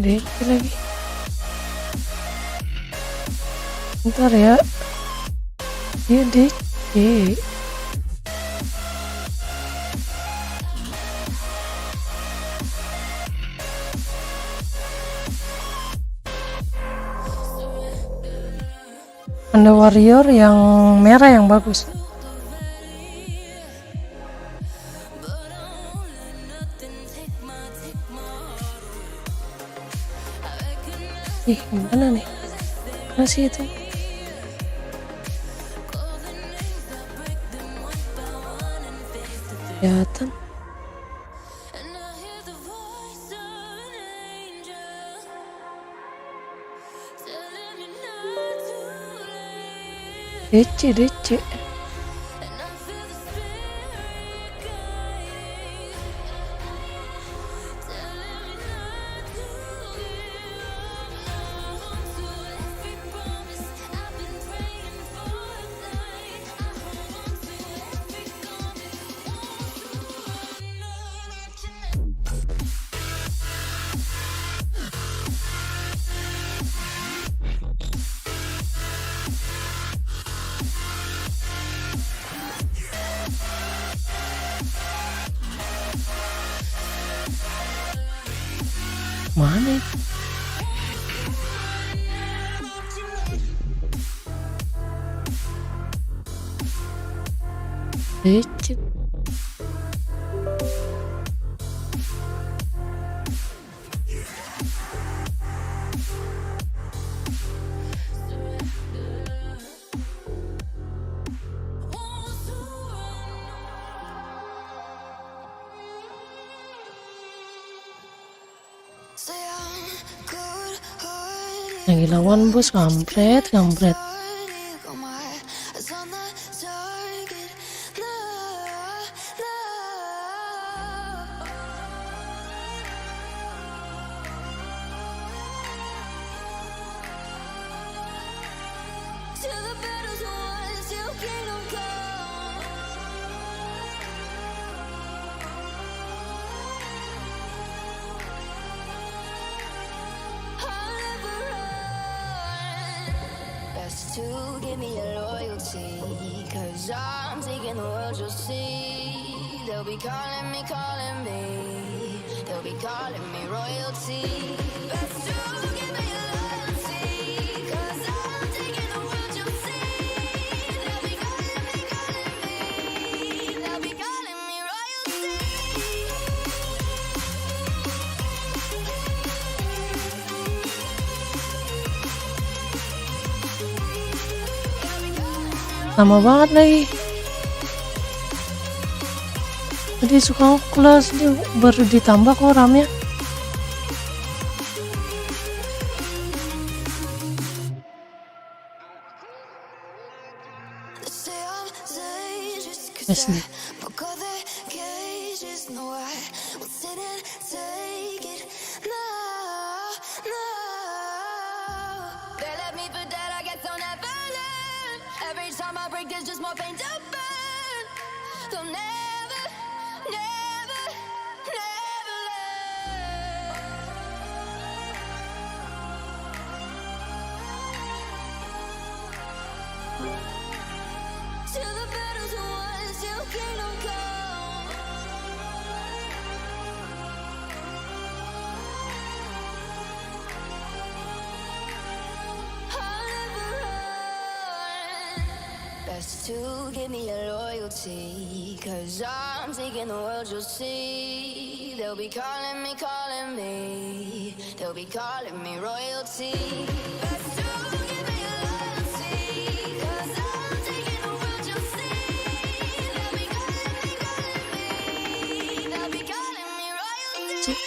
DC lagi. Bentar ya. Dia DC. Ada warrior yang merah yang bagus. Ih, gimana nih? Masih itu. Kelihatan. DC. Mana itu? DC. lagi lawan bos, kampret. To give me your loyalty, 'cause I'm taking the world, you'll see. They'll be calling me, they'll be calling me royalty. Best to give me your loyalty, 'cause I'm taking the world, you'll see. They'll be calling me, they'll be calling me royalty. Lama banget lagi. Jadi suka kelas dia baru ditambah kok RAM-nya. SD. Every time I break, there's just more pain to burn. They'll never, never, never learn. Till the battle's won, till kingdom come. I'll never run. Best to give me your loyalty, 'cause I'm taking the world, you'll see. They'll be calling me, they'll be calling me royalty. Best to give me your loyalty, 'cause I'm taking the world, you'll see. They'll be calling me, they'll be calling me royalty.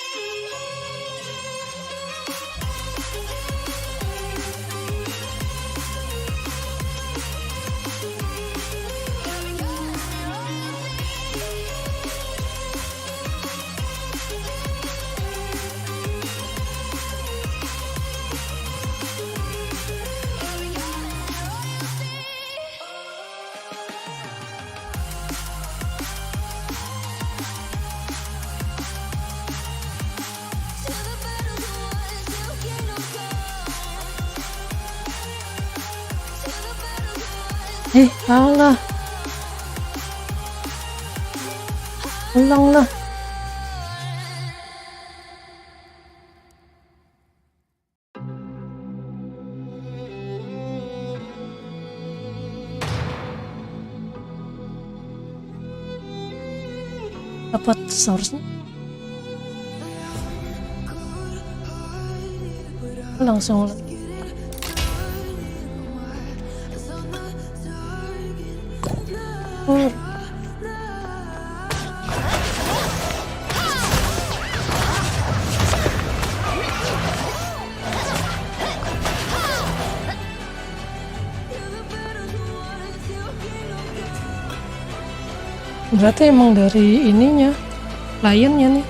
Kalah. Ulang lah. Dapat source-nya. Langsung berarti emang dari ininya lionnya nih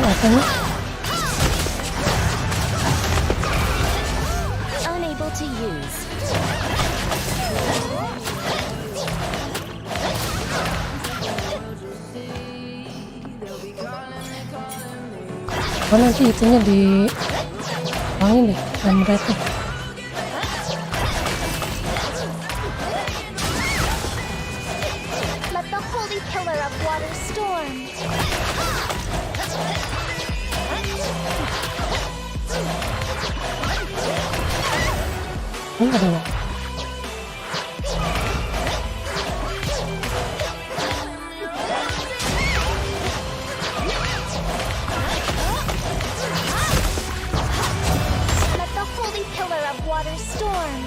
apanya Unable to use. nanti itunya di angin deh mereka. Let the holy pillar of water storm. Enggak dong. Let the holy pillar of water storm.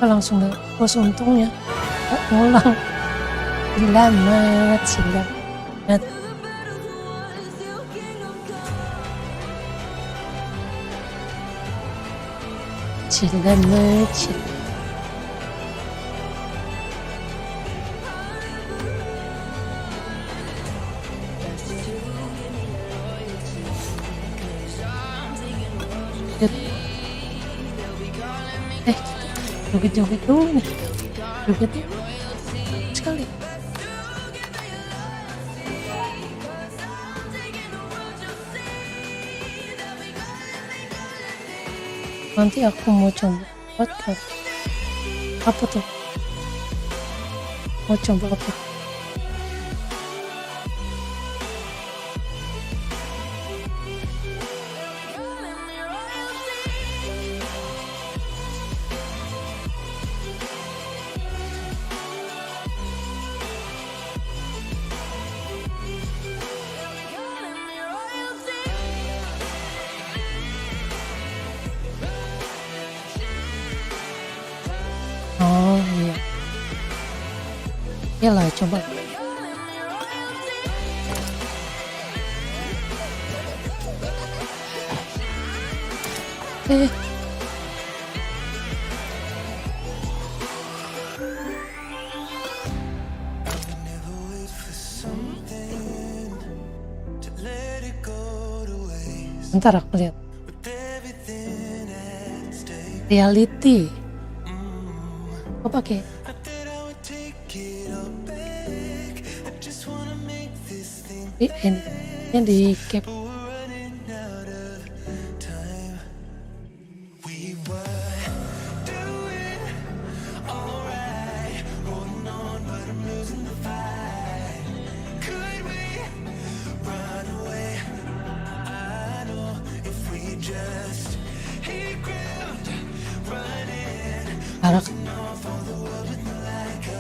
langsung deh bos untungnya ngulang. Selamat joget-joget dulu nih, jogetnya sekali. Nanti aku mau coba podcast. Apa tuh? Mau coba apa? Oh iya. Iyalah coba. Bentar aku lihat. Reality. Kok pakai? Ini di cap.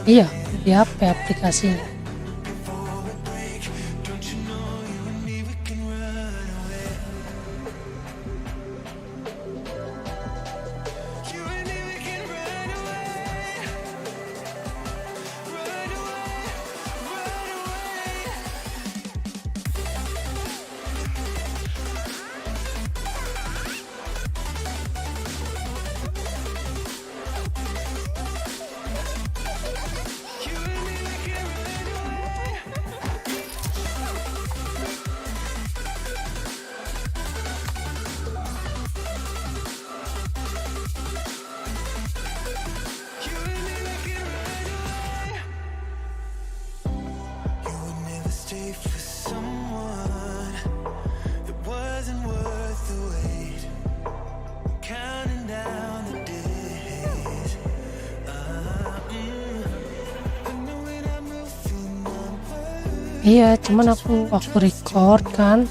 Iya, di HP aplikasinya. Iya, cuman aku record kan,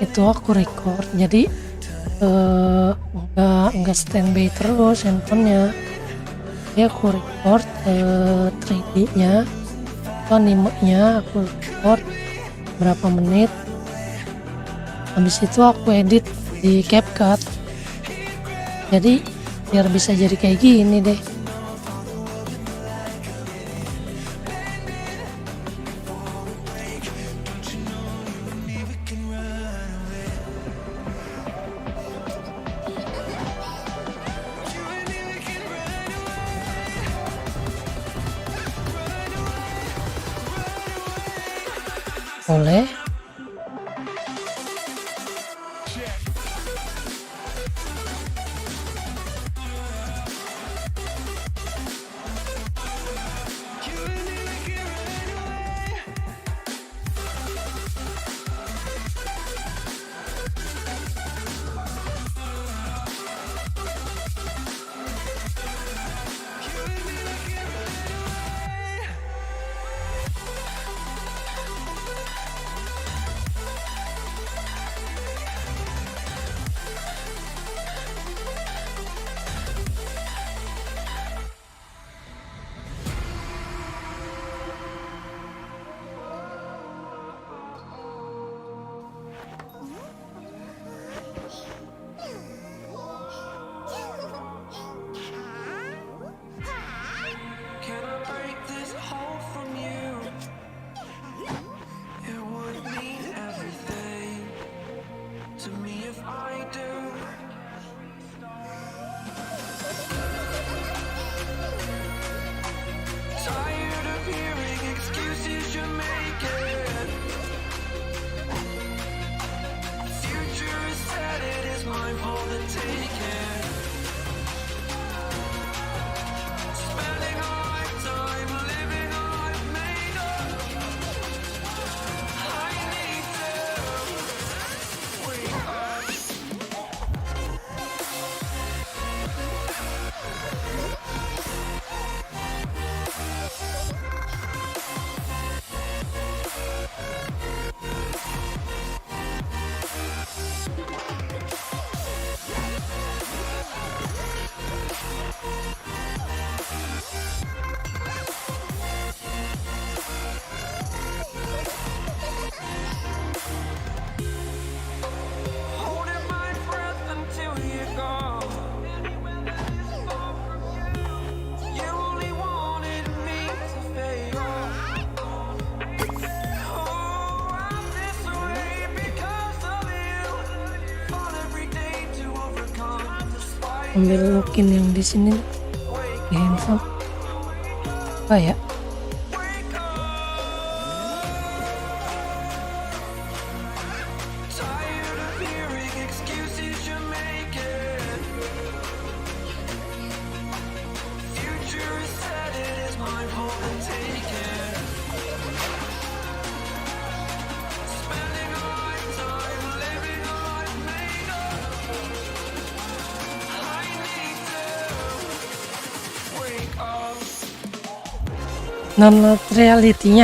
itu aku record, jadi nggak standby terus handphonenya. Jadi aku record 3D-nya, animenya aku record berapa menit, habis itu aku edit di CapCut. Jadi biar bisa jadi kayak gini deh. Boleh. ambil login yang di sini di handphone. Apa ya? Download reality-nya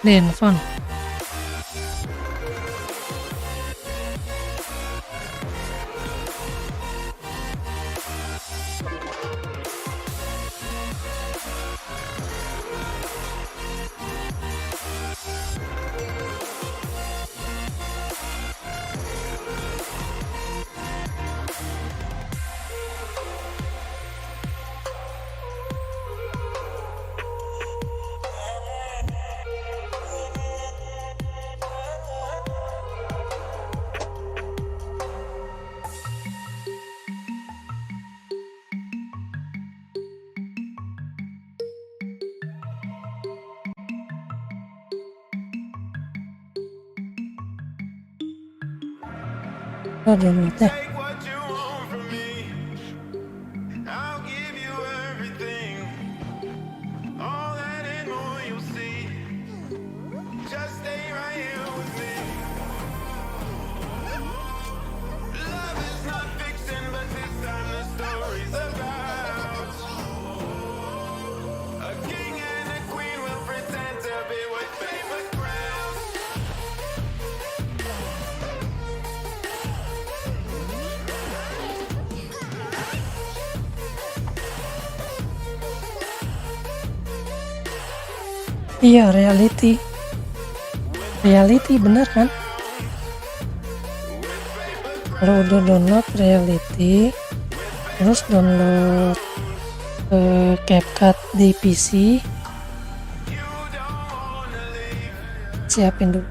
di handphone. Downloadnya. Iya, reality bener kan? Kalau udah download reality, terus download CapCut di PC, siapin dulu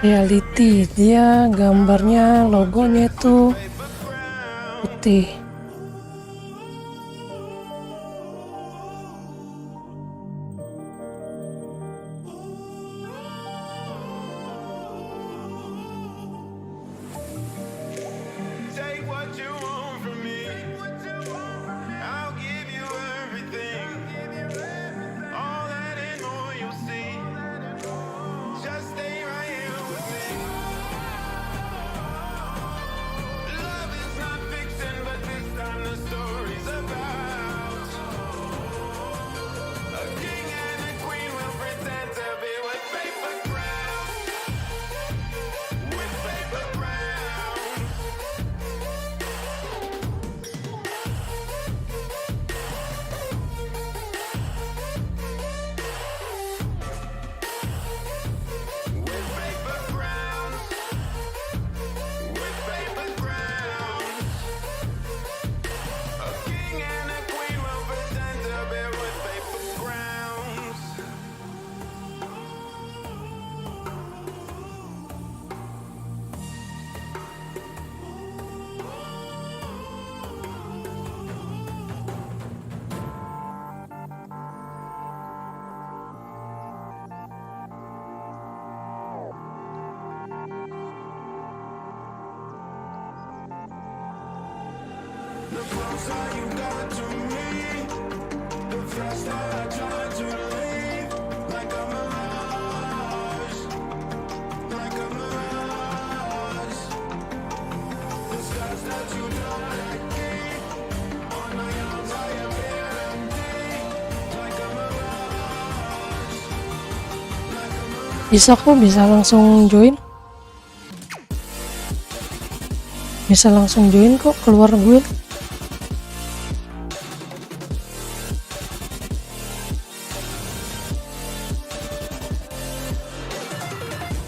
reality. Dia gambarnya, logonya itu putih. Bisa kok, bisa langsung join kok keluar guild.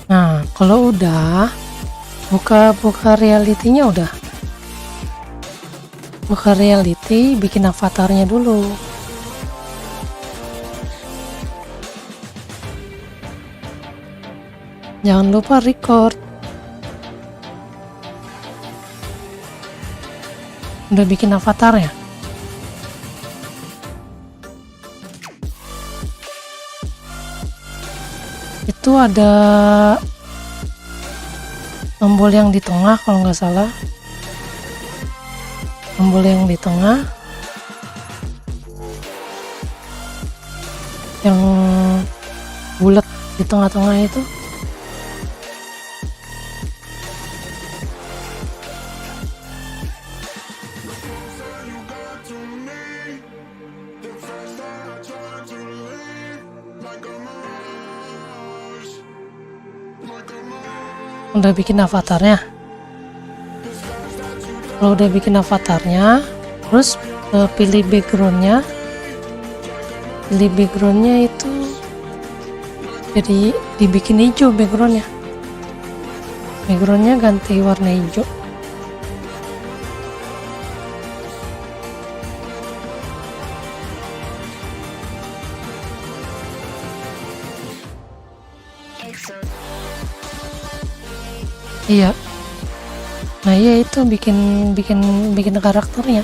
Nah, kalau udah buka reality-nya, buka reality, bikin avatarnya dulu. Jangan lupa record. Udah bikin avatar ya? Itu ada tombol yang di tengah kalau nggak salah. Tombol yang di tengah. Yang bulat di tengah-tengah itu. Udah bikin avatarnya. Kalau udah bikin avatarnya, terus pilih backgroundnya. Pilih backgroundnya itu jadi dibikin hijau backgroundnya. Backgroundnya ganti warna hijau. Iya. Nah iya itu bikin karakternya.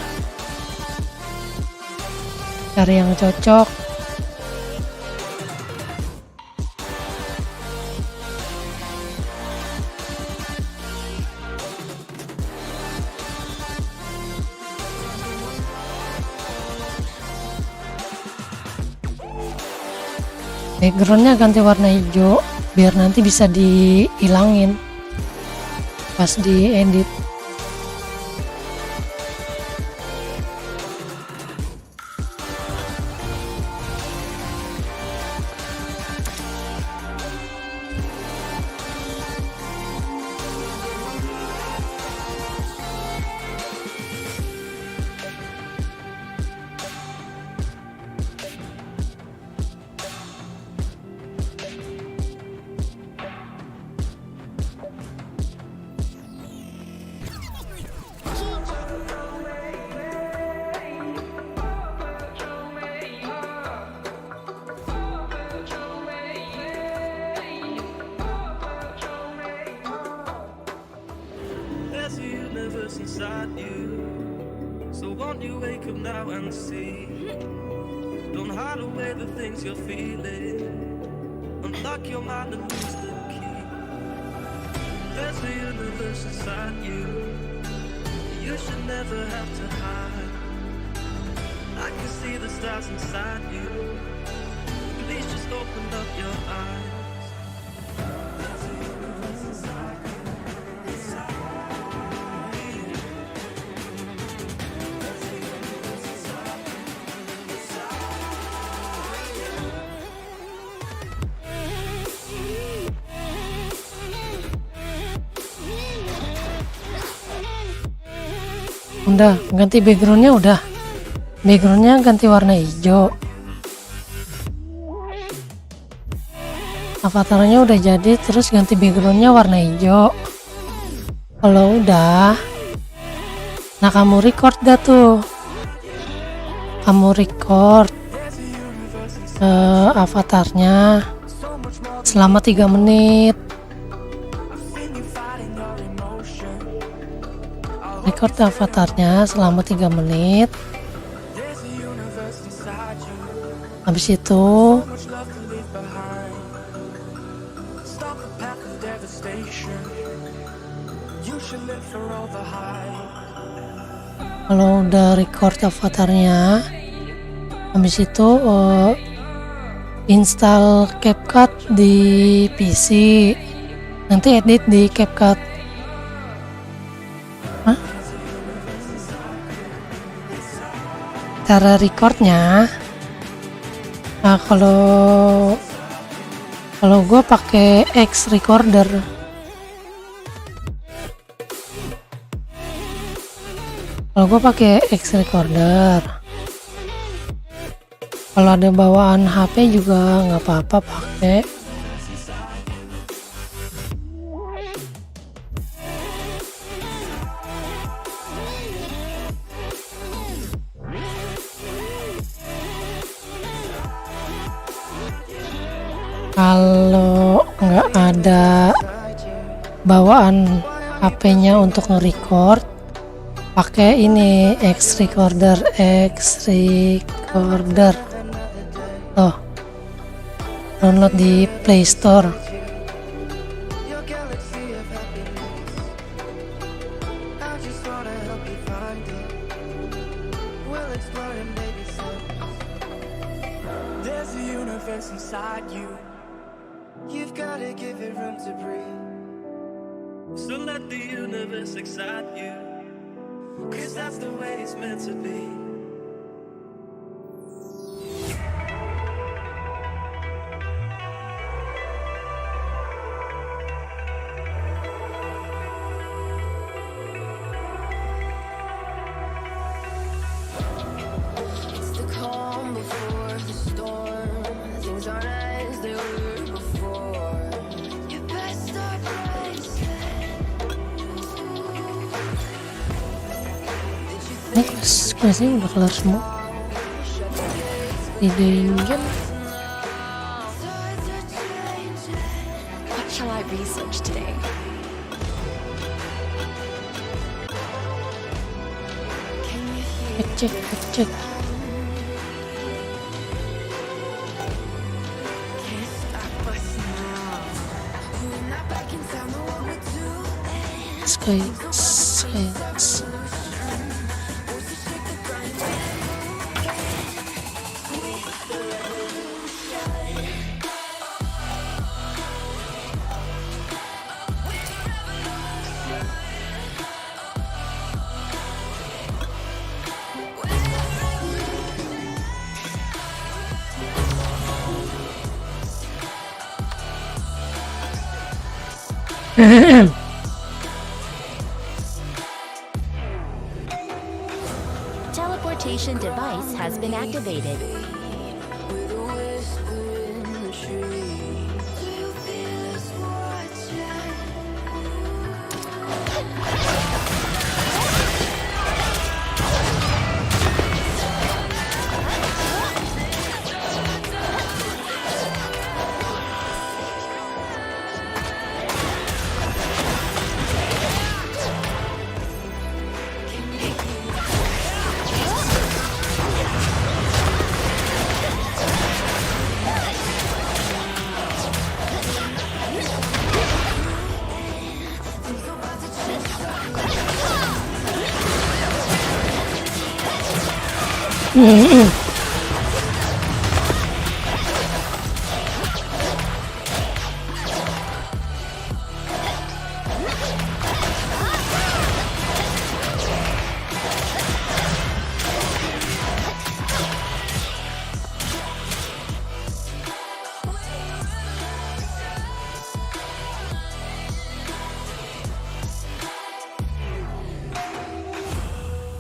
Cari yang cocok. Backgroundnya ganti warna hijau biar nanti bisa dihilangin pas diedit. There's a universe inside you. So won't you wake up now and see? Don't hide away the things you're feeling. Unlock your mind and lose the key. There's a universe inside you. You should never have to hide. I can see the stars inside you. Please just open up your eyes. Udah ganti backgroundnya, udah backgroundnya ganti warna hijau, avatarnya udah jadi, terus ganti backgroundnya warna hijau. Kalau udah, nah kamu record dah tuh, kamu record avatarnya selama 3 menit. Record avatarnya selama 3 menit. Habis itu kalau udah record avatarnya, habis itu install CapCut di PC, nanti edit di CapCut. Cara recordnya, nah kalau gue pakai X recorder. Kalau gue pakai X recorder. Kalau ada bawaan HP juga nggak apa-apa pakai. Kalau nggak ada bawaan HP-nya untuk nge-record pakai ini X recorder. Tuh, download di Play Store. There's a universe inside you. You've got to give it room to breathe. So let the universe excite you. 'Cause that's the way it's meant to be. It's the calm before the storm. Things aren't as they were before. You best start bracing. Ini questnya udah kelar semua di dungeon. What shall I research today? Cek. Sky. Teleportation device has been activated. With a whisper in the tree. Do you feel us watching?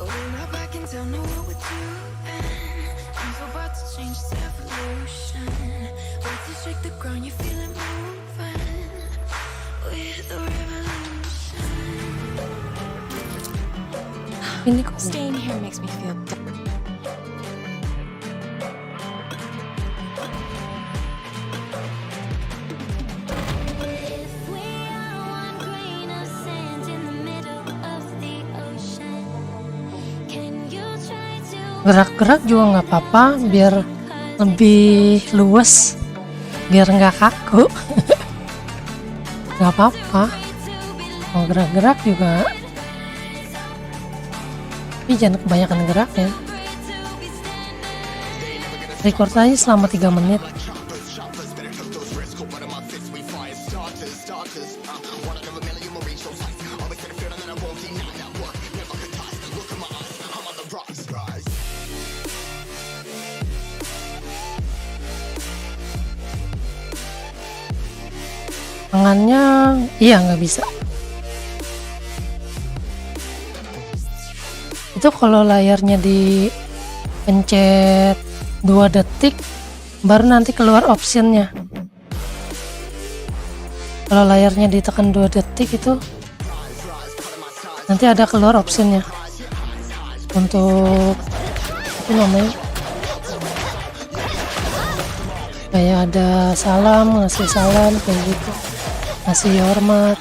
We're not back and don't know what we're doing. Things are about to change, it's evolution. Wait to shake the ground, you feel it moving. With the revolution. Ini kok Staying here makes me feel If we are one grain of sand in the middle of the ocean, can you try to gerak-gerak juga nggak apa-apa biar lebih luas, biar nggak kaku. Nggak apa-apa, mau gerak-gerak juga, tapi jangan kebanyakan gerak ya. Record aja selama 3 menit. Tangannya iya nggak bisa. Itu kalau layarnya dipencet 2 detik baru nanti keluar optionnya. Kalau layarnya ditekan 2 detik itu nanti ada keluar optionnya untuk apa namanya, kayak ada salam, ngasih salam kayak gitu, ngasih hormat.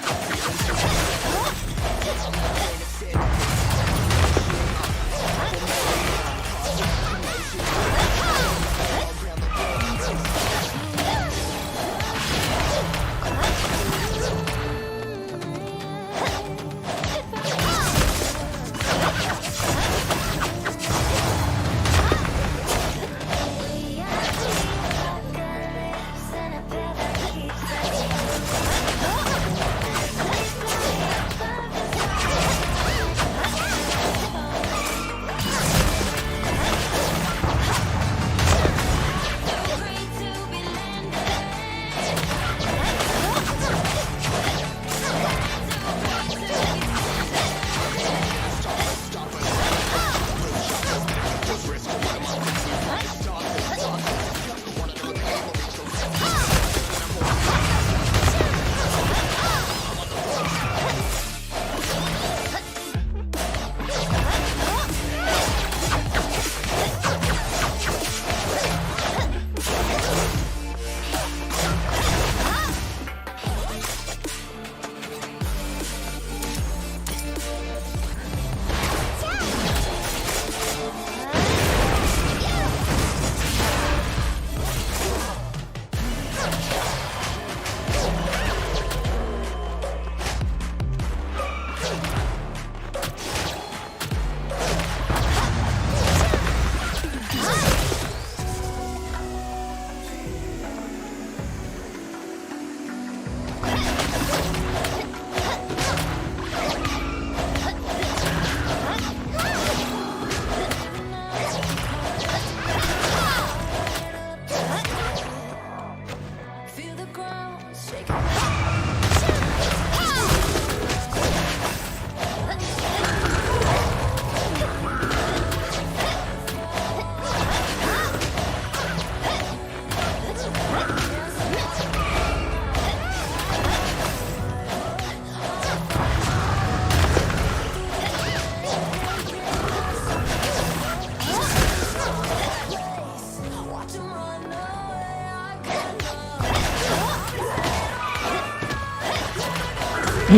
Tell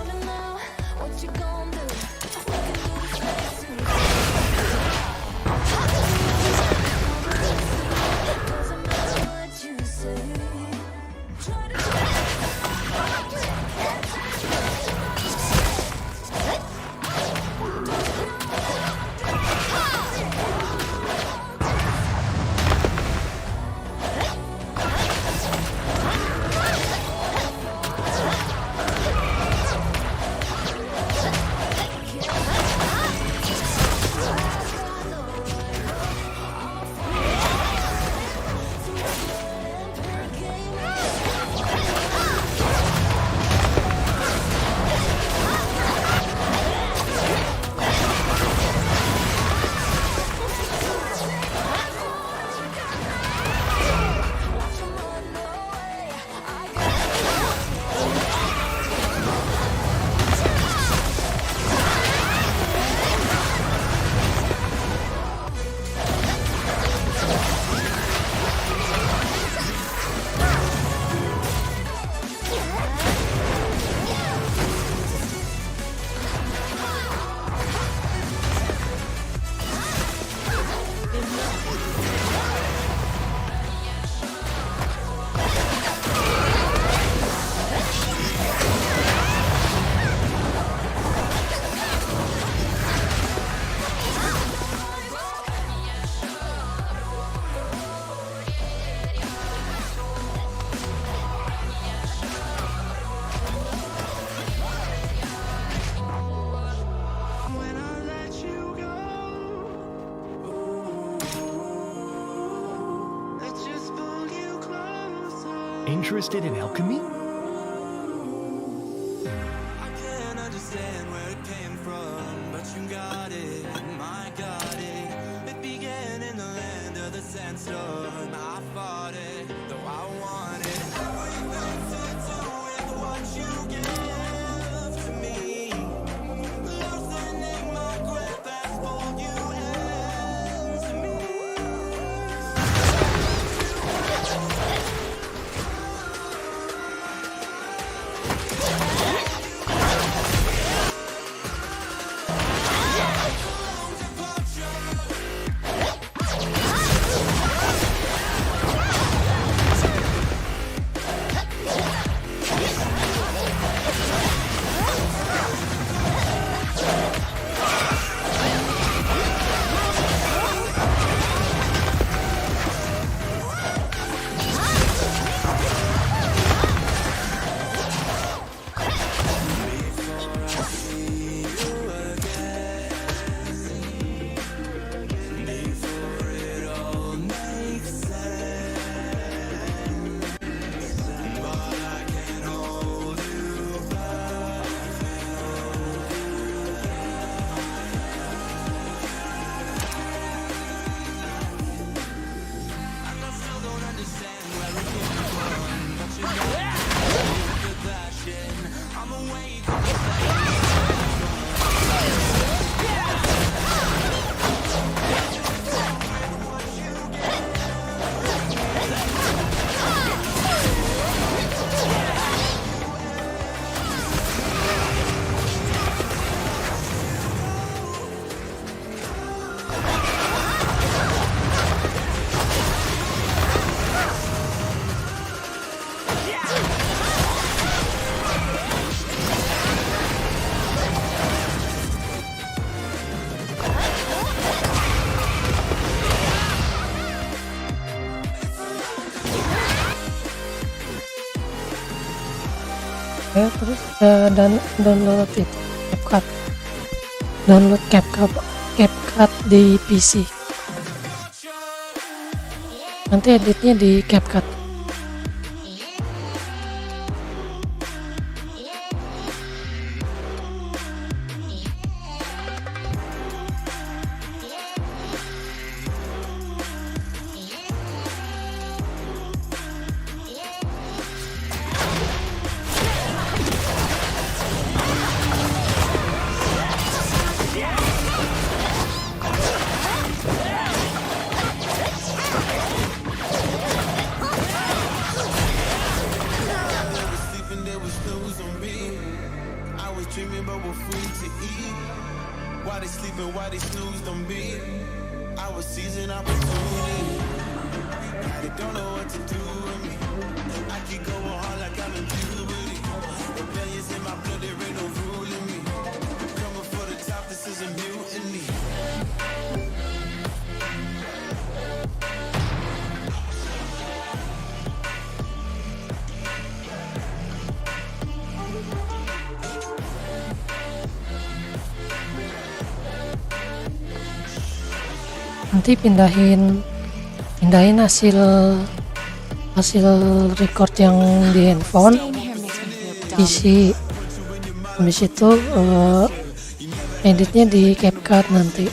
me now, what you gonna do? We can do this fast and doesn't matter what you say. Try to Interested in alchemy? I can't understand where it came from, but you got it, I got it. It began in the land of the sandstorm. I fought it, though I wanted everything to do with what you give to me. Loosening my grip as pulled you into me. Ya, terus download itu CapCut di PC, nanti editnya di CapCut. snooze on me. I was dreaming about what food to eat. Why they sleeping, why they snoozed on me. I was seizing opportunity. They don't know what to do with me. I keep going hard like I'm in puberty. Rebellions in my blood, there ain't no ruling me. Coming for the top, this is a mutiny. Nanti pindahin hasil record yang di handphone, isi habis itu editnya di CapCut nanti.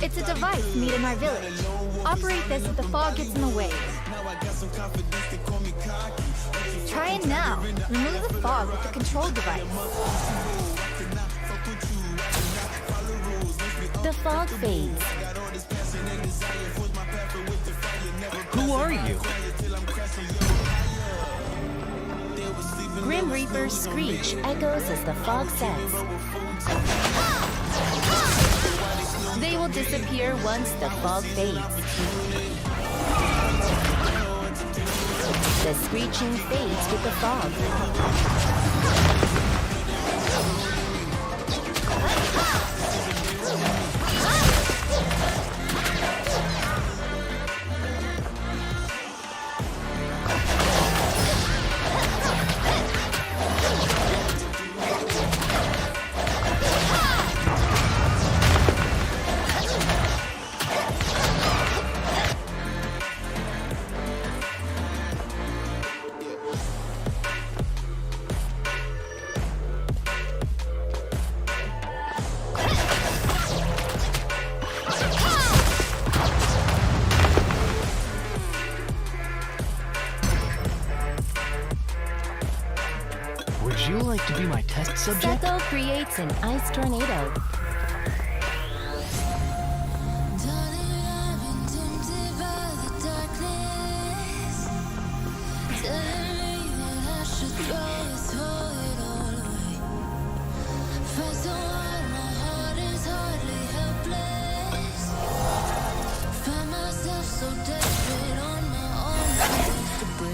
It's a device made in our village. Operate this if the fog gets in the way. Try it now. Remove the fog with the control device. The fog fades. Who are you? Grim Reaper's screech echoes as the fog sets. They will disappear once the fog fades. The screeching fades with the fog. Would you like to be my test subject? Seko creates an ice tornado.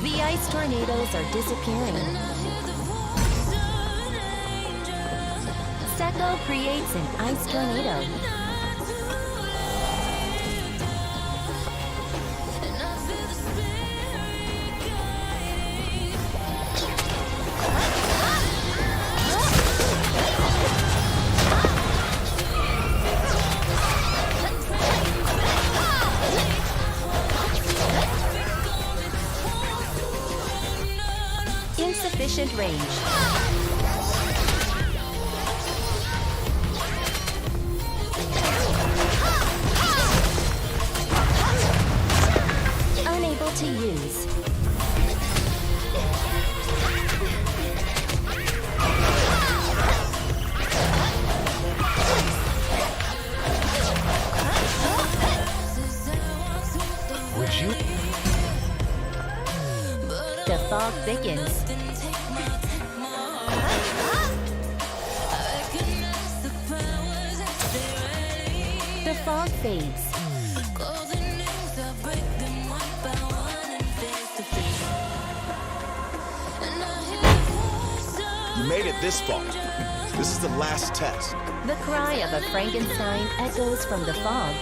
The ice tornadoes are disappearing. Seko creates an ice tornado. Insufficient range. Unable to use. Would you? The fog thickens. The fog fades. You made it this far. This is the last test. The cry of a Frankenstein echoes from the fog.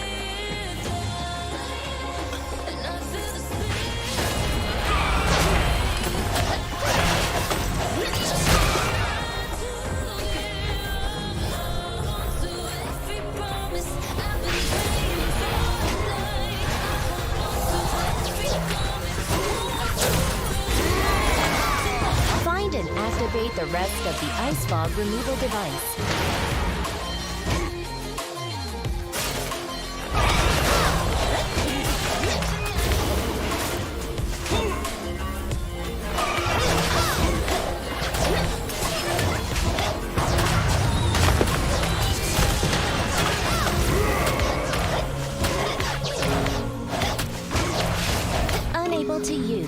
Find and activate the rest of the ice fog removal device. Unable simple to use.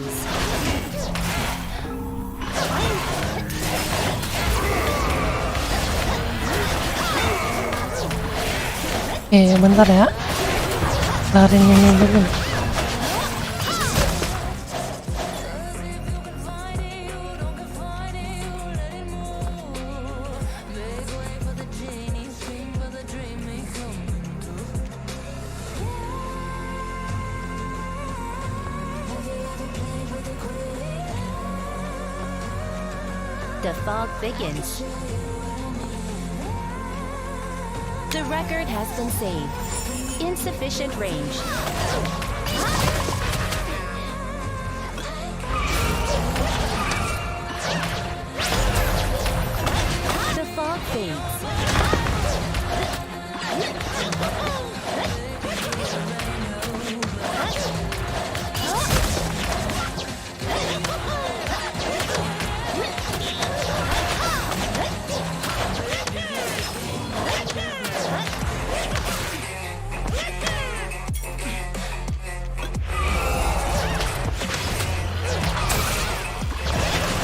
Oke, bentar ya. Larin ini dulu. The fog thickens. The record has been saved. Insufficient range. The fog fades.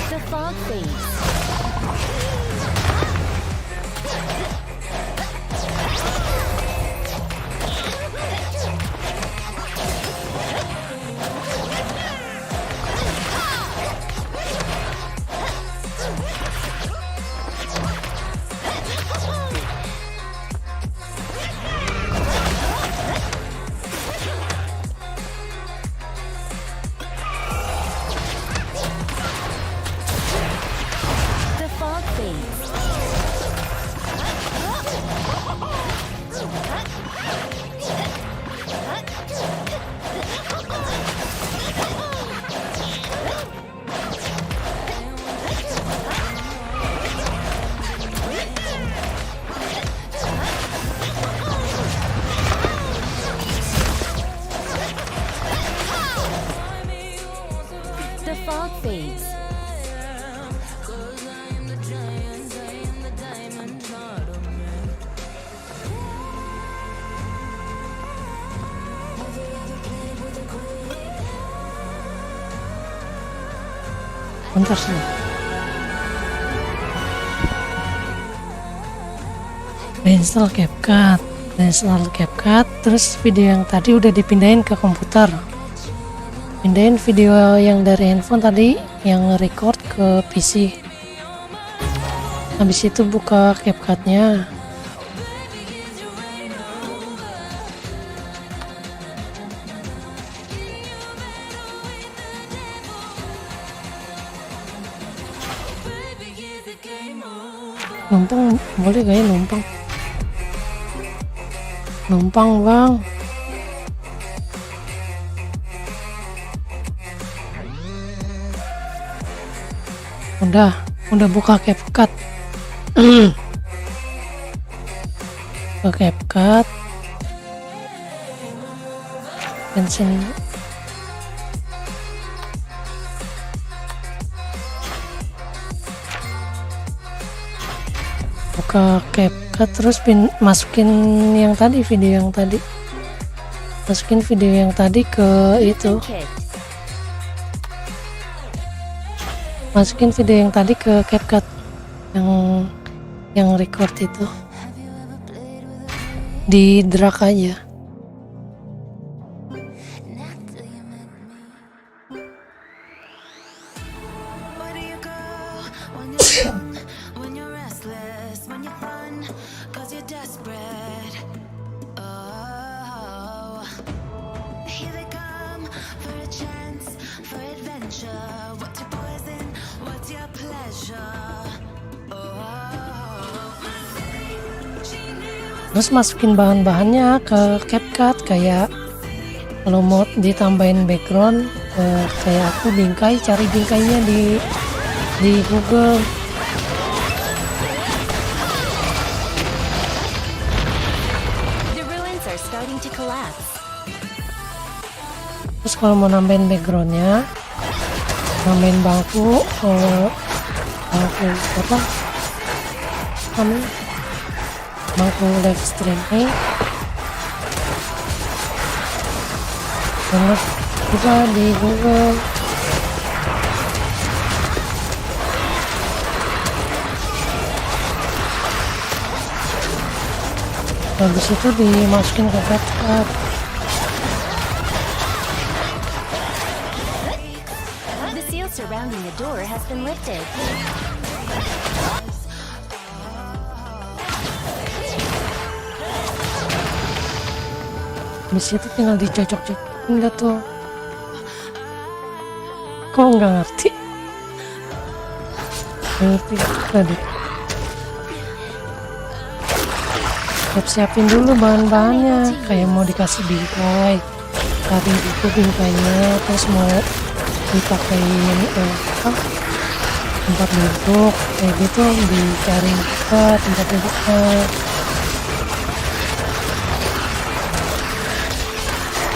The fog fades. The fog fades. The fog fades. Bentar sih. Reinstall CapCut, terus video yang tadi udah dipindahin ke komputer. Pindahin video yang dari handphone tadi yang record ke PC. Habis itu buka CapCut-nya. Numpang boleh gak ya numpang? Numpang bang. Udah buka CapCut. Buka CapCut. Bensin. Buka CapCut terus masukin yang tadi, video yang tadi. Masukin video yang tadi ke itu. Masukin video yang tadi ke CapCut yang record itu. Di drag aja. Terus masukin bahan-bahannya ke CapCut, kayak kalau mau ditambahin background, kayak aku bingkai, cari bingkainya di Google. The ruins are starting to collapse. Terus kalau mau nambahin backgroundnya, nambahin bangku apa namanya, bangku live streaming, Bisa di Google. Habis itu dimasukin ke CapCut. The seal surrounding the door has been lifted. Habis itu tinggal dicocok-cocokin dah tuh. Kok nggak ngerti? Ngerti tadi. Siap-siapin dulu bahan-bahannya, kayak mau dikasih bingkai, tadi itu bingkainya, terus mau dipakein tempat duduk, kayak gitu dicari tempat duduknya.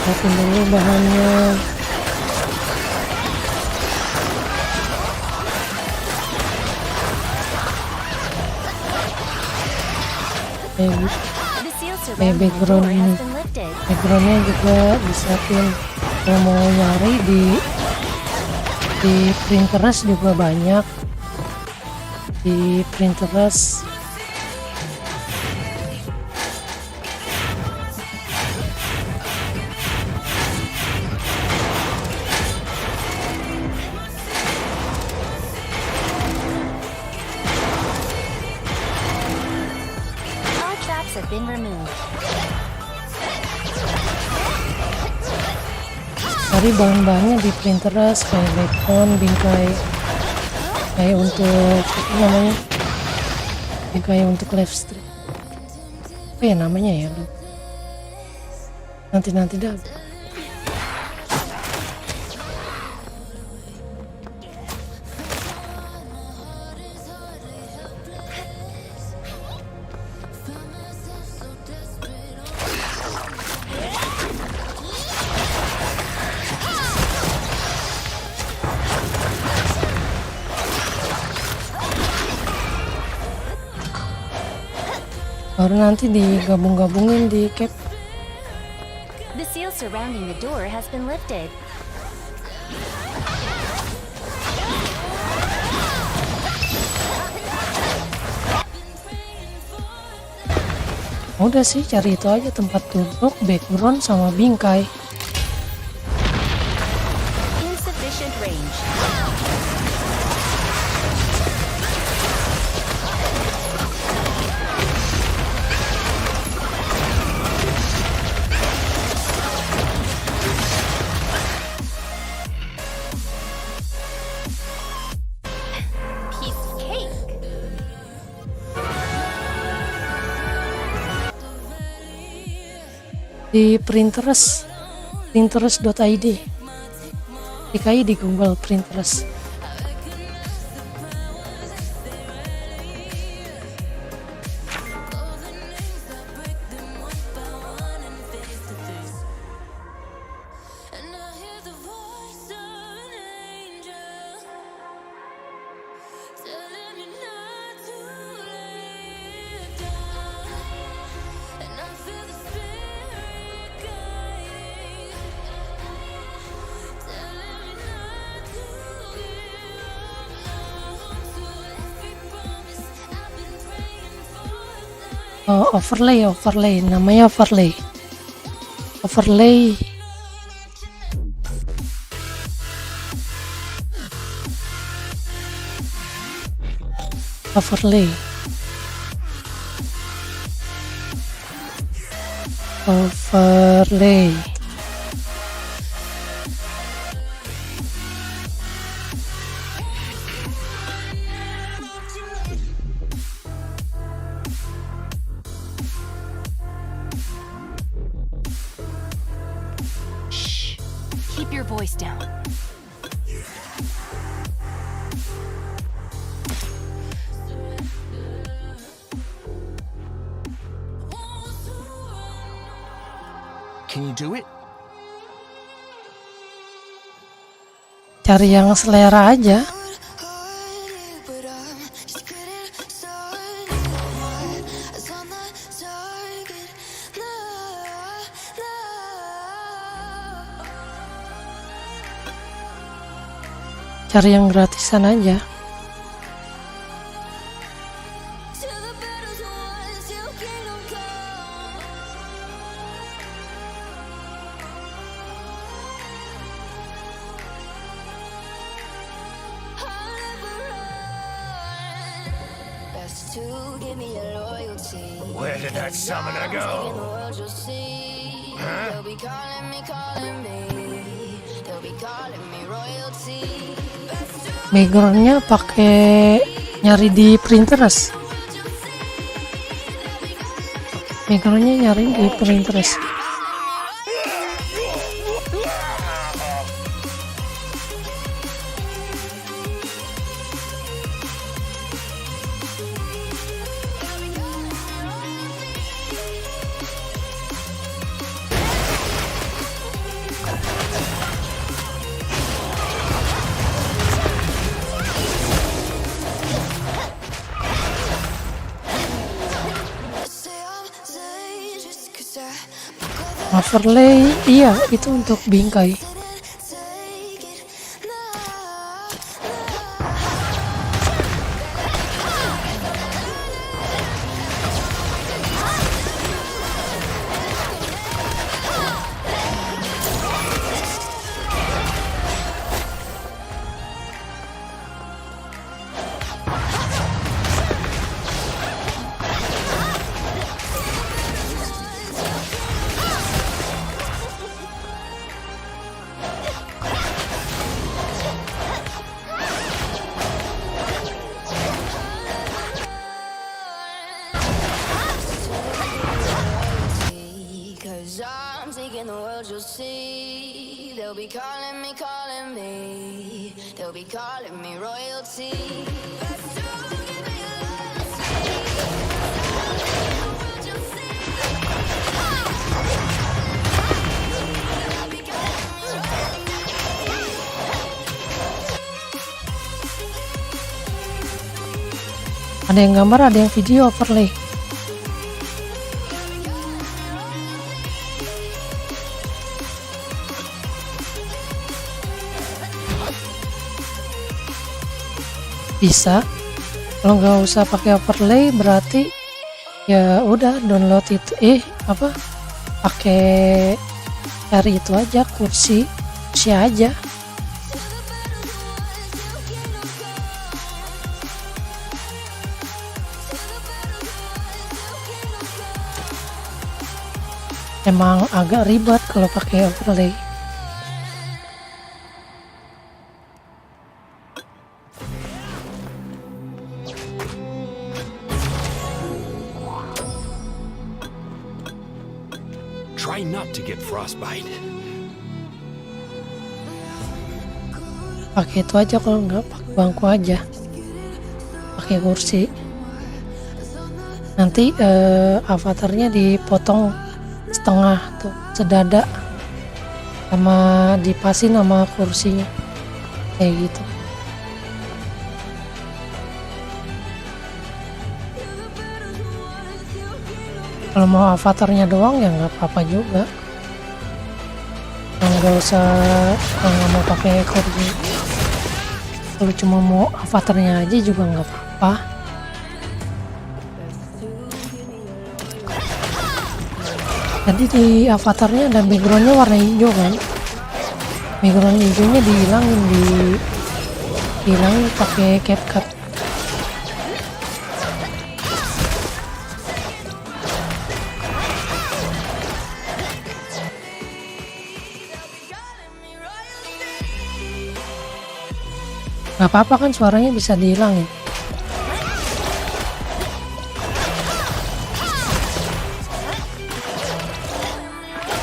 Siapin dulu bahannya. Backgroundnya juga disiapin. Kalau mau nyari di Pinterest juga banyak, di Pinterest. All traps have been removed. Cari bahan-bahannya di Pinterest, kayak background, bingkai, kayak untuk apa namanya, bingkai untuk live stream. Apa ya namanya ya, nanti dah. Baru nanti digabung-gabungin di cap. The seal surrounding the door has been lifted. Udah sih, cari itu aja, tempat duduk, background, sama bingkai. Insufficient range. Piece of cake. Di Pinterest.id, DKI di Google Pinterest. Overlay, namanya overlay. Overlay Keep your voice down. Can you do it? cari yang selera aja. cari yang gratisan aja. Where did that summoner go? Backgroundnya pakai nyari di Pinterest. Backgroundnya nyari di Pinterest. Overlay, iya itu untuk bingkai. They'll be calling me, they'll be calling me royalty. Ada yang gambar, ada yang video overlay. Bisa, kalau nggak usah pakai overlay berarti ya udah download itu pakai cari itu aja, kursi aja. Emang agak ribet kalau pakai overlay. Try not to get frostbite. Pakai itu aja, kalau nggak pakai bangku aja, pakai kursi. Nanti avatarnya dipotong setengah tuh, sedada, sama dipasin sama kursinya kayak gitu. Kalau mau avatarnya doang ya nggak apa-apa juga, nggak usah, nggak mau pakai kursi. Kalau cuma mau avatarnya aja juga nggak apa-apa. Jadi di avatarnya ada backgroundnya warna hijau kan, background hijaunya dihilangin pakai CapCut. Gak apa-apa kan, suaranya bisa dihilangin.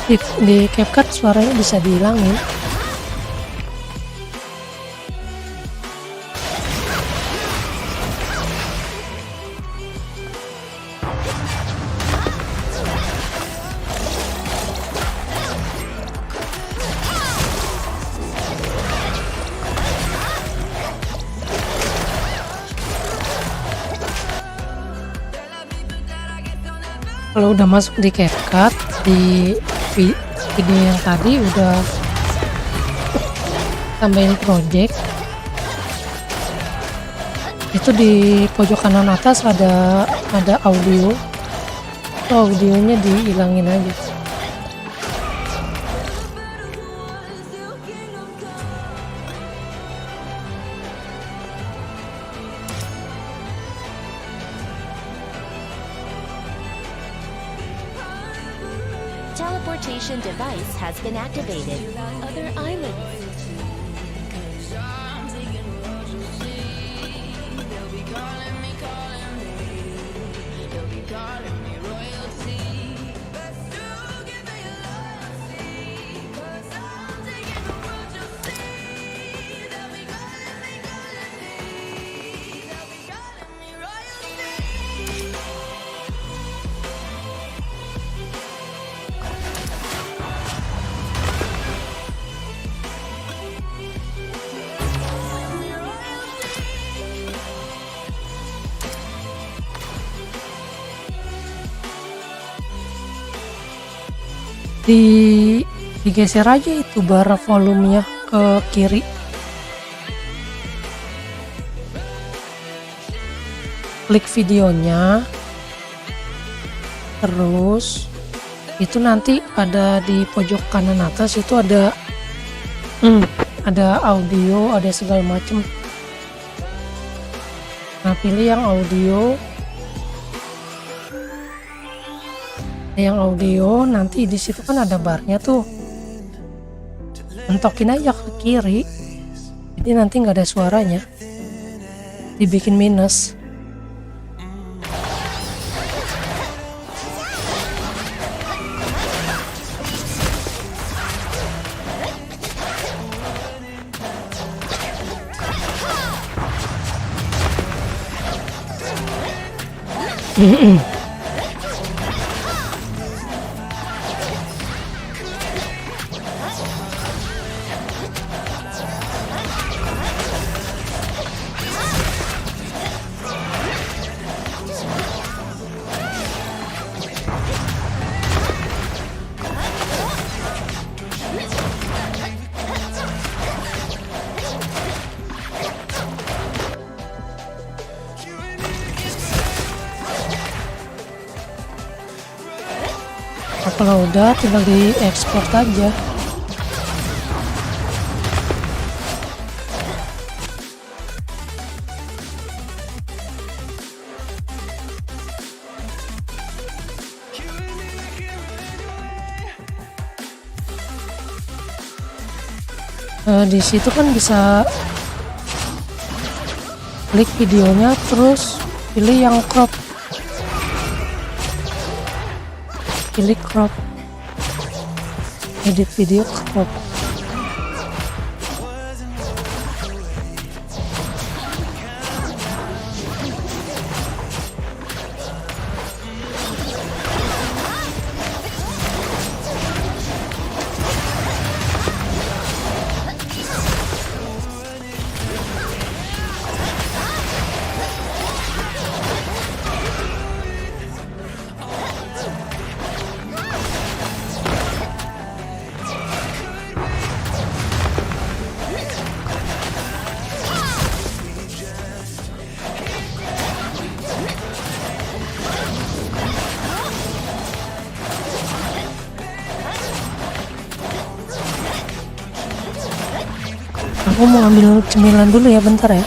Di CapCut suaranya bisa dihilangin. Kalau udah masuk di CapCut, di video yang tadi udah tambahin project, Itu di pojok kanan atas ada audio. Itu audionya dihilangin aja. Teleportation device has been activated. Other islands. Digeser aja itu bar volumenya ke kiri. Klik videonya, terus itu nanti ada di pojok kanan atas itu ada audio, ada segala macem. Nah, pilih yang audio. Nanti di situ kan ada barnya tuh, mentokin aja ke kiri, jadi nanti nggak ada suaranya, dibikin minus. Nah, kalau udah tinggal di ekspor aja. Di situ kan bisa klik videonya, terus pilih yang crop. Pilih crop, edit video crop. Aku mau ambil cemilan dulu ya, bentar ya.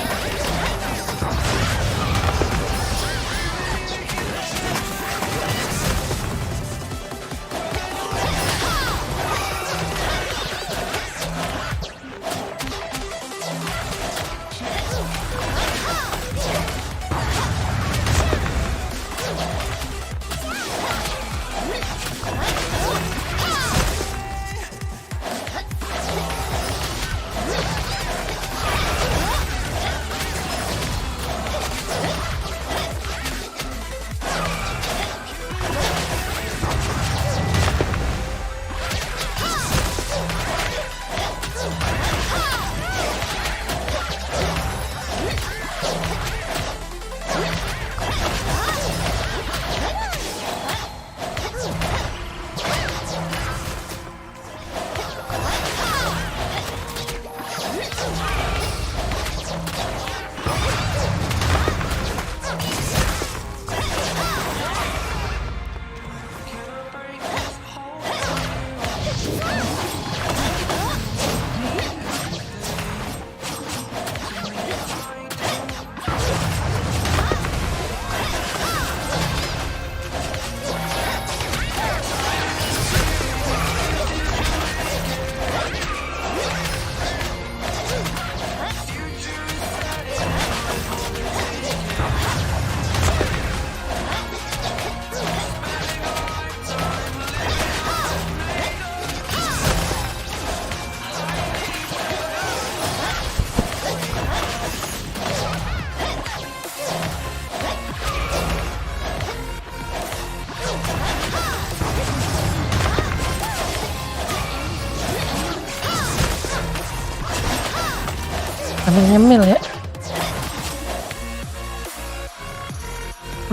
Sambil nyemil ya.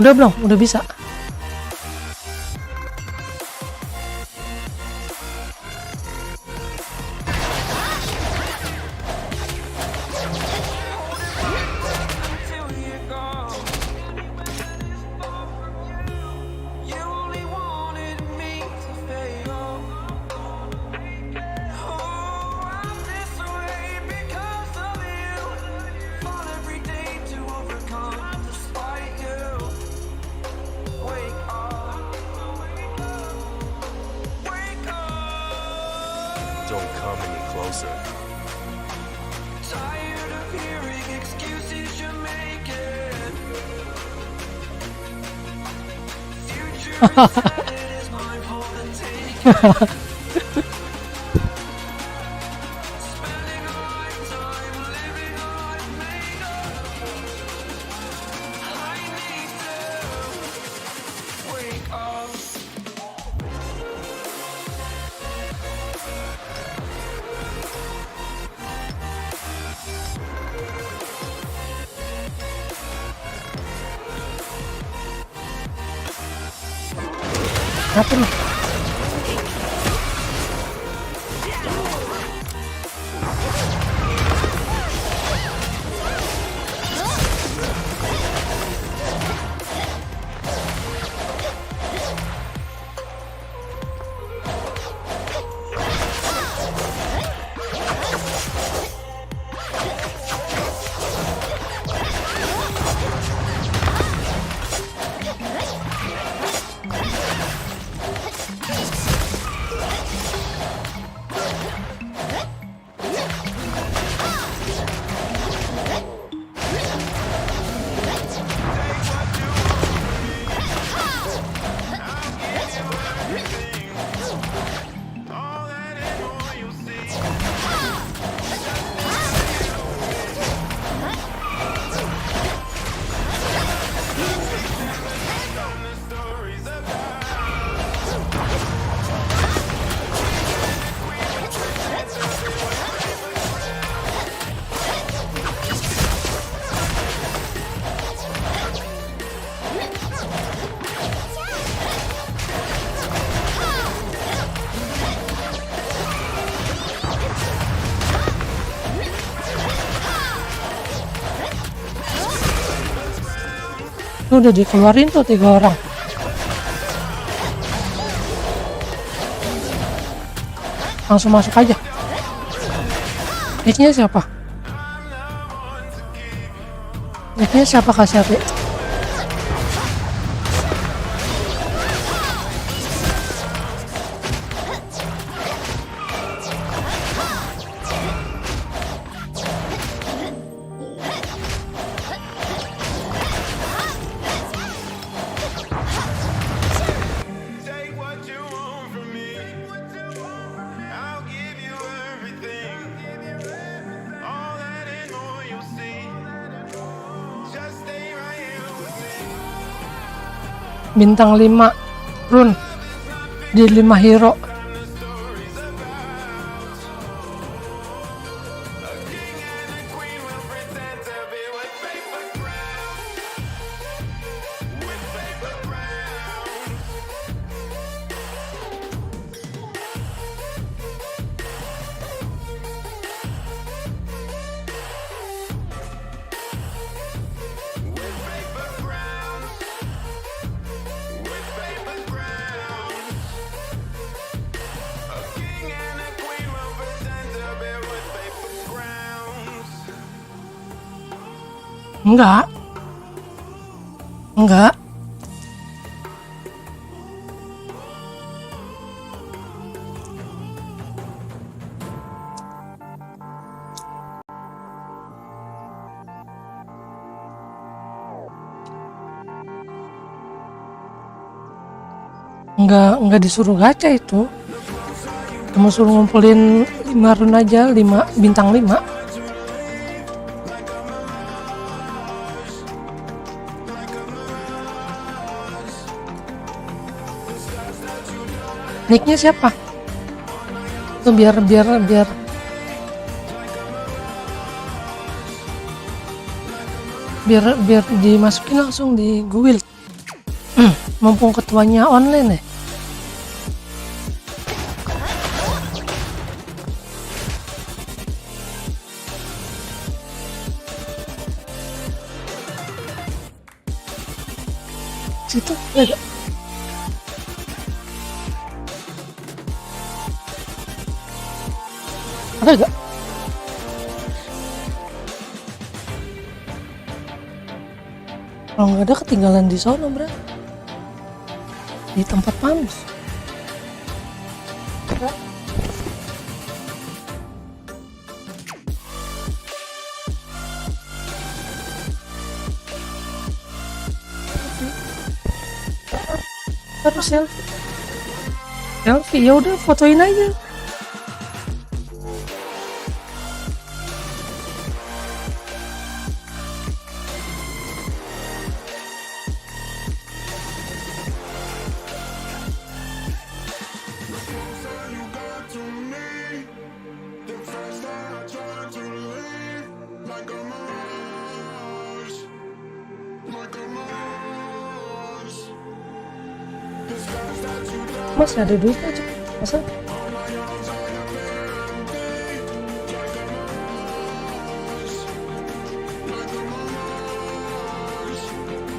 Udah belum? Udah bisa. Don't come any closer. Apa nih? Udah dikeluarin tuh 3 orang. Langsung masuk aja. Nicknya siapa? Nicknya siapa kasih hati? Bintang 5 run di 5 hero. Enggak. Enggak disuruh gacha itu. Cuma suruh ngumpulin 5 run aja, 5 bintang 5. Nicknya siapa? Tuh biar biar dimasukin langsung di guild. Mumpung ketuanya online ya. Situ ada. Ada gak? Kalau nggak ada ketinggalan di sono, bro. Di tempat pamus. Harus selfie. Selfie, ya udah fotoin aja. Mas ada duitnya aja, masa?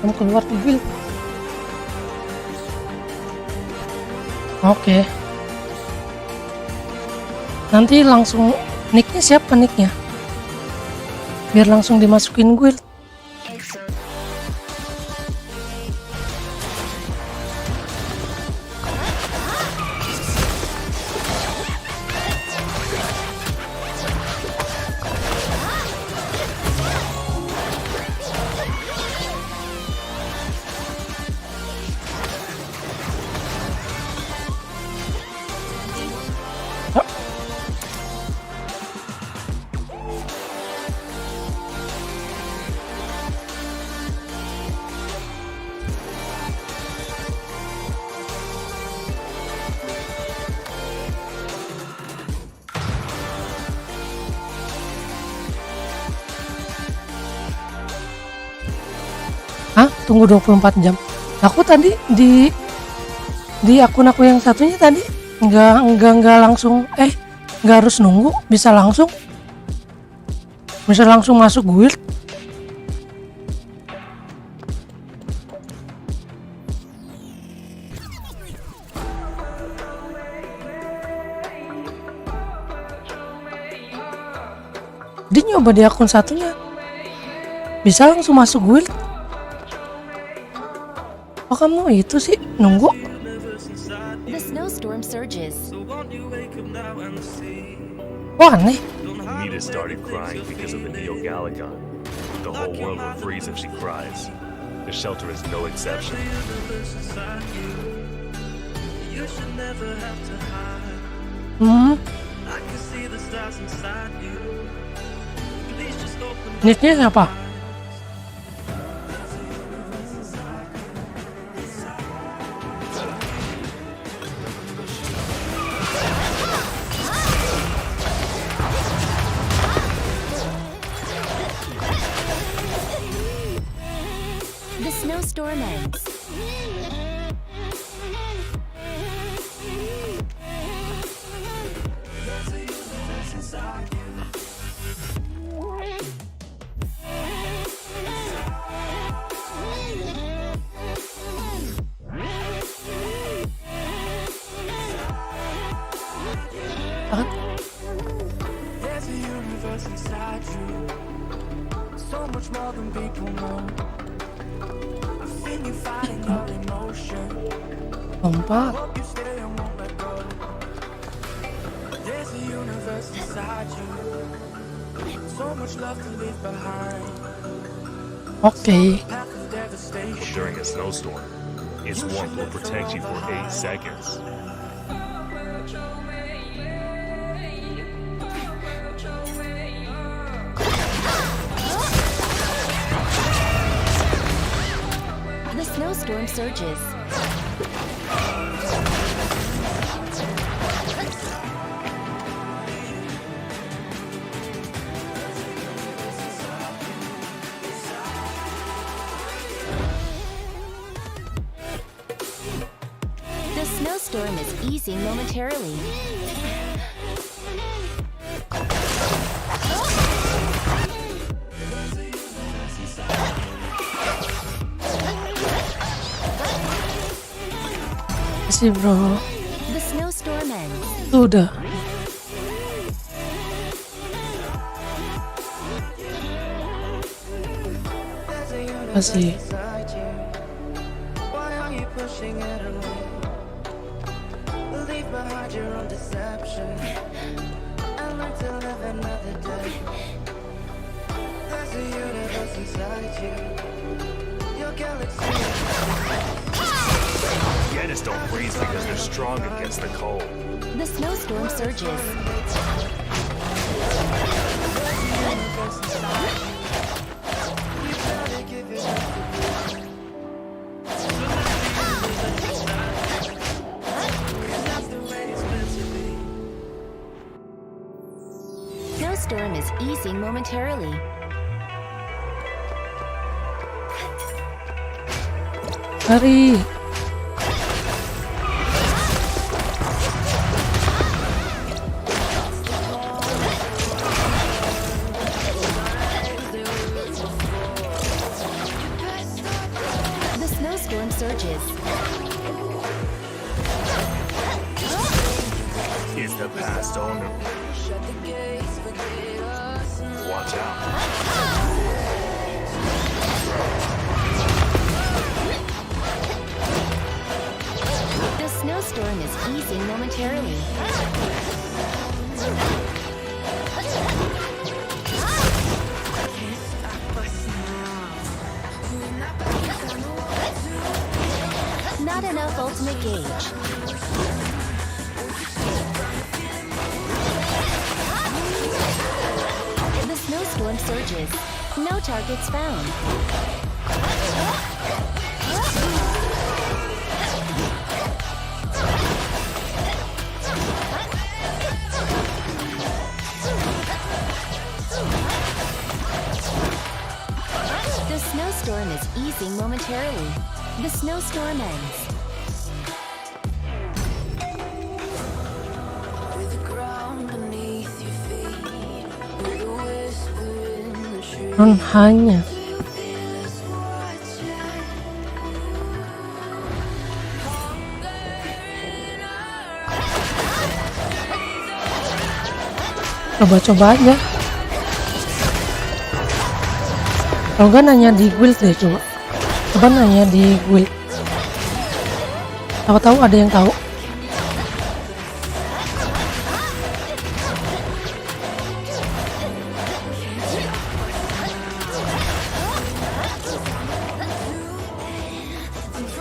Kamu keluar ke guild. Oke. Nanti langsung nicknya siapa nicknya? Biar langsung dimasukin guild. Hah? Tunggu 24 jam. Aku tadi di akun aku yang satunya tadi nggak langsung nggak harus nunggu, bisa langsung masuk guild. Dia nyoba di akun satunya bisa langsung masuk guild. Oh kamu itu sih nunggu? The snowstorm surges. Wah aneh. Nita started crying because of the Neo Galagon. The whole world will freeze if she cries. The shelter is no exception. Nicknya siapa? The snowstorm ends. Lompat. Oke. During a snowstorm, its warmth will protect you for 8 seconds. The snowstorm surges. snowstorm is easing momentarily. Masih bro. The snowstorm ends. Udah. Masih. Why are you pushing it away? Leave behind your own deception and learn to live another day. There's a universe inside you. Your galaxy. Yetis don't freeze because they're strong against the cold. The snowstorm surges. Snowstorm is easing momentarily. Lari. The snowstorm surges. Is the past owner? Watch out. The snowstorm is easing momentarily. Not enough ultimate gauge. The snowstorm surges. No targets found. The snowstorm is easing momentarily. The snowstorm ends. With the ground beneath your feet, with a whisper in the tree. Non hanya. Coba-coba aja. Kalau nggak nanya di guild deh, coba nanya di guild. Siapa tahu ada yang tahu.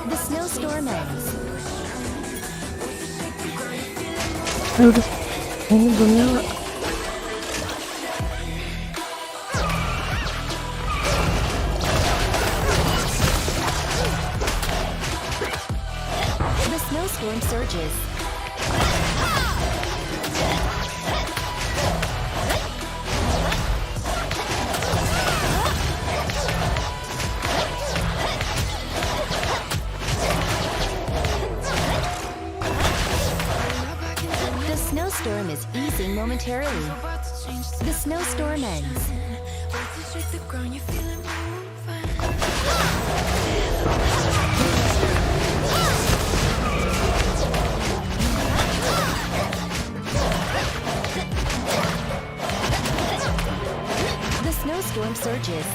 The snowstorm ends. Aduh, ini belum nyala. The snowstorm surges. The snowstorm is easing momentarily. The snowstorm ends. The snowstorm surges.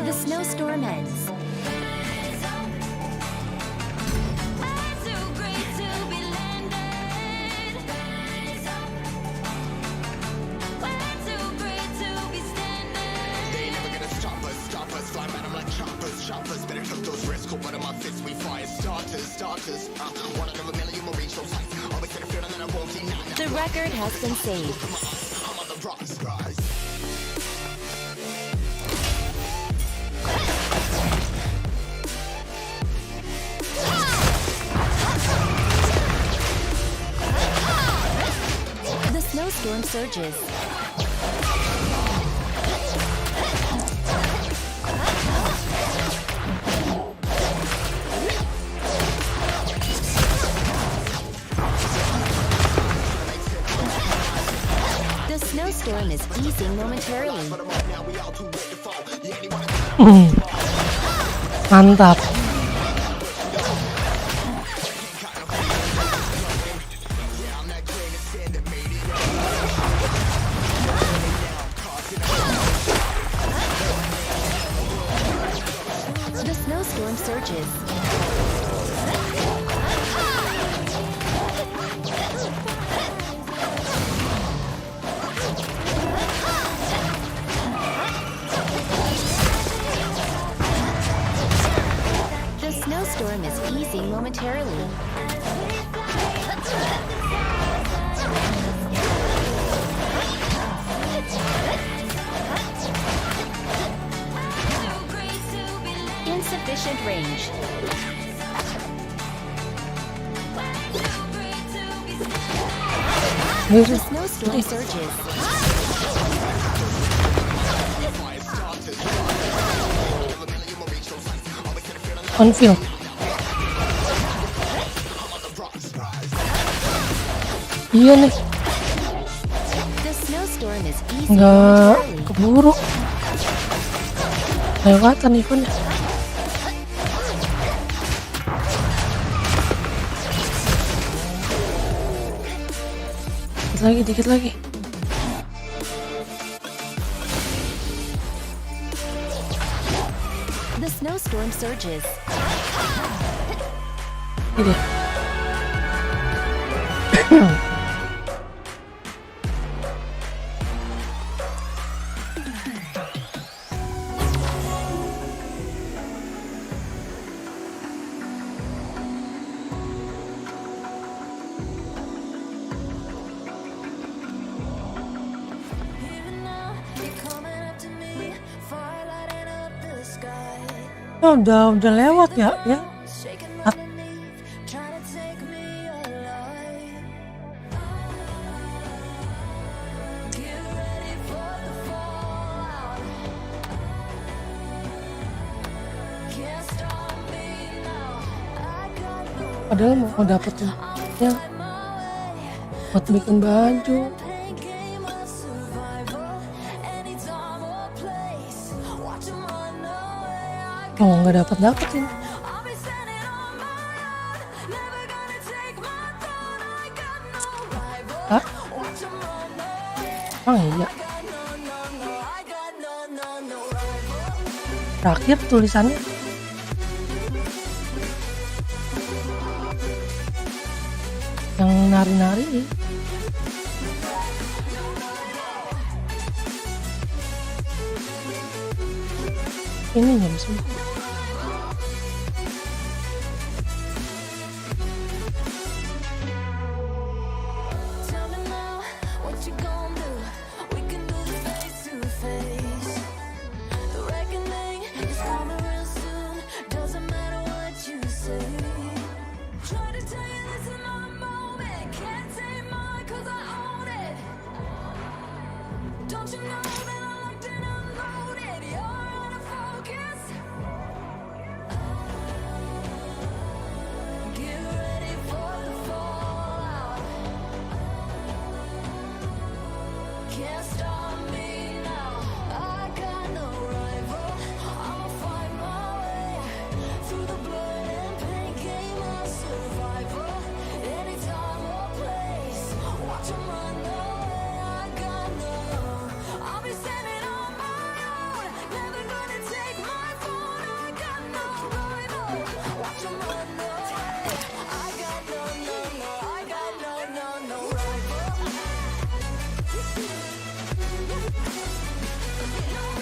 The snowstorm ends. The record has been saved. The surges. The snowstorm is easing momentarily. Mantap. The snowstorm surges. The snowstorm is easing momentarily. Insufficient range. The snowstorm surges. On film. Iya nih, The snowstorm is easing nggak momentarily. keburu. Lewatan eventnya. Dikit lagi. The snowstorm surges. Ini. Oh, udah lewat ya. Padahal mau dapetin ya buat bikin baju. Oh, nggak dapetin. Hah? Oh iya. Terakhir tulisannya. Yang nari-nari. Ini jam 9.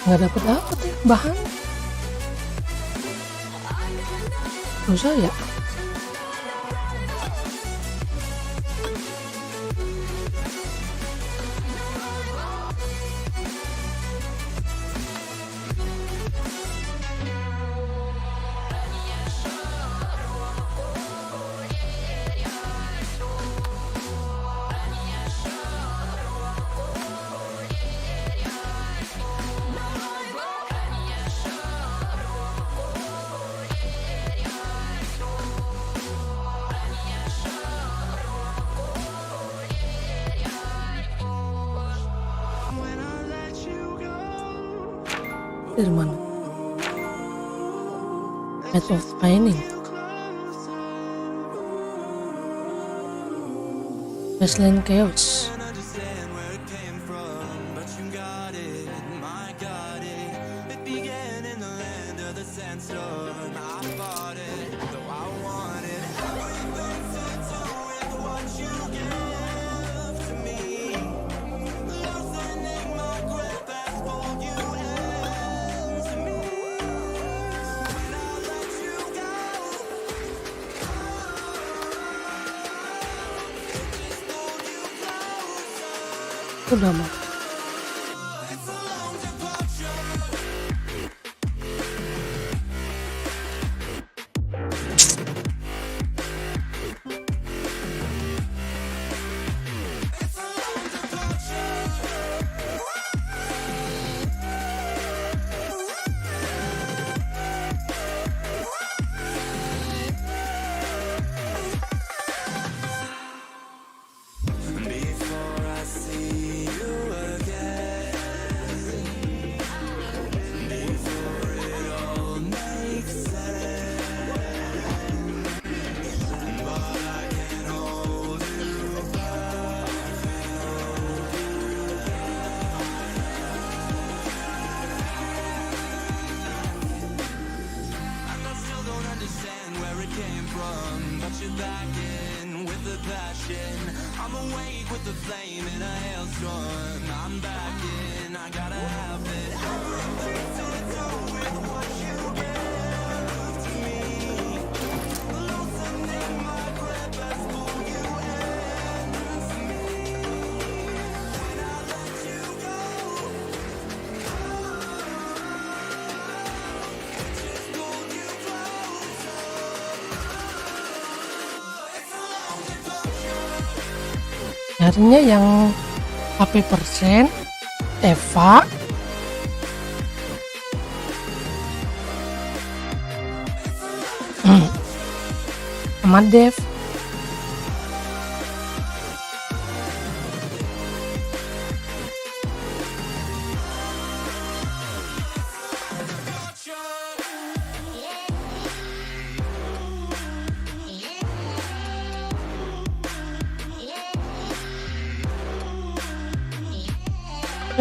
Nggak dapet ya bahan. Susah ya. dari mana? Head of Mining. Wasteland Chaos. Udah mah. Nyarinya yang HP persen, Eva, sama Dev.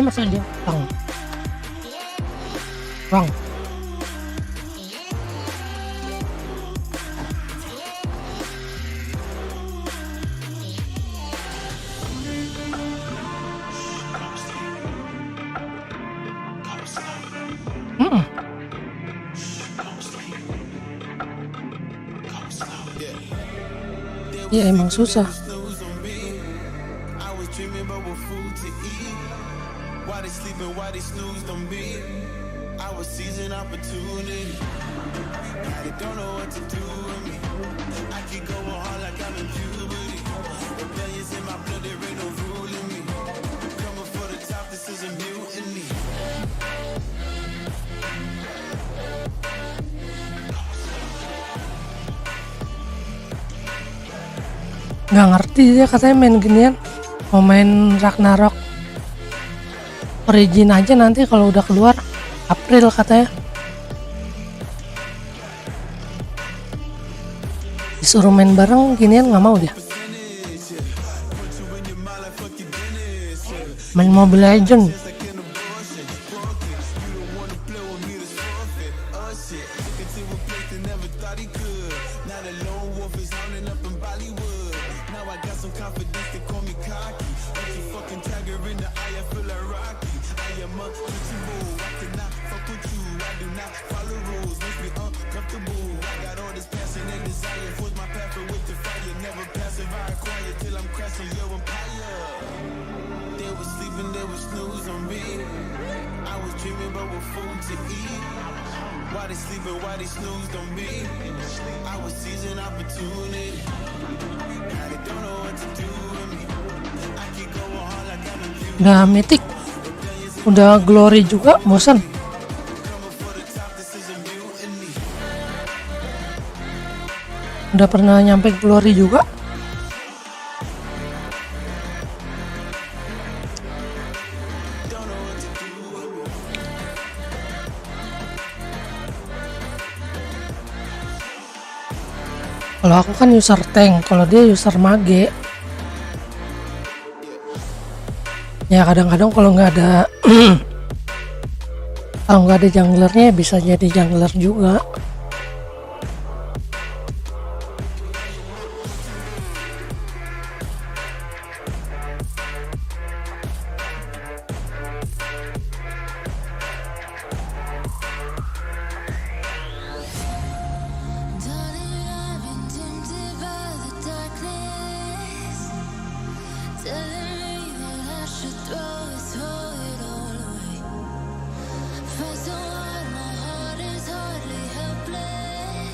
Ini masa dia bang. Ya emang susah. Why they sleeping, why they snoozed on me? I was seizing opportunity. Now they don't know what to do with me. I keep going hard like I'm in puberty. Rebellions in my blood, there ain't no ruling me. Coming for the top, this is a mutiny. Nggak ngerti dia, katanya main ginian, mau main Ragnarok Origin aja nanti kalau udah keluar April katanya. Disuruh main bareng ginian nggak mau dia. Main Mobile Legends. Why they sleeping, why they snoozed on me? I was seizing opportunity. Now they don't know what to do with me. I keep going hard like I'm in puberty. Udah mythic, udah glory juga, bosan. Udah pernah nyampe glory juga. Kalau aku kan user tank, kalau dia user mage. Ya kadang-kadang kalau nggak ada kalau nggak ada junglernya bisa jadi jungler juga.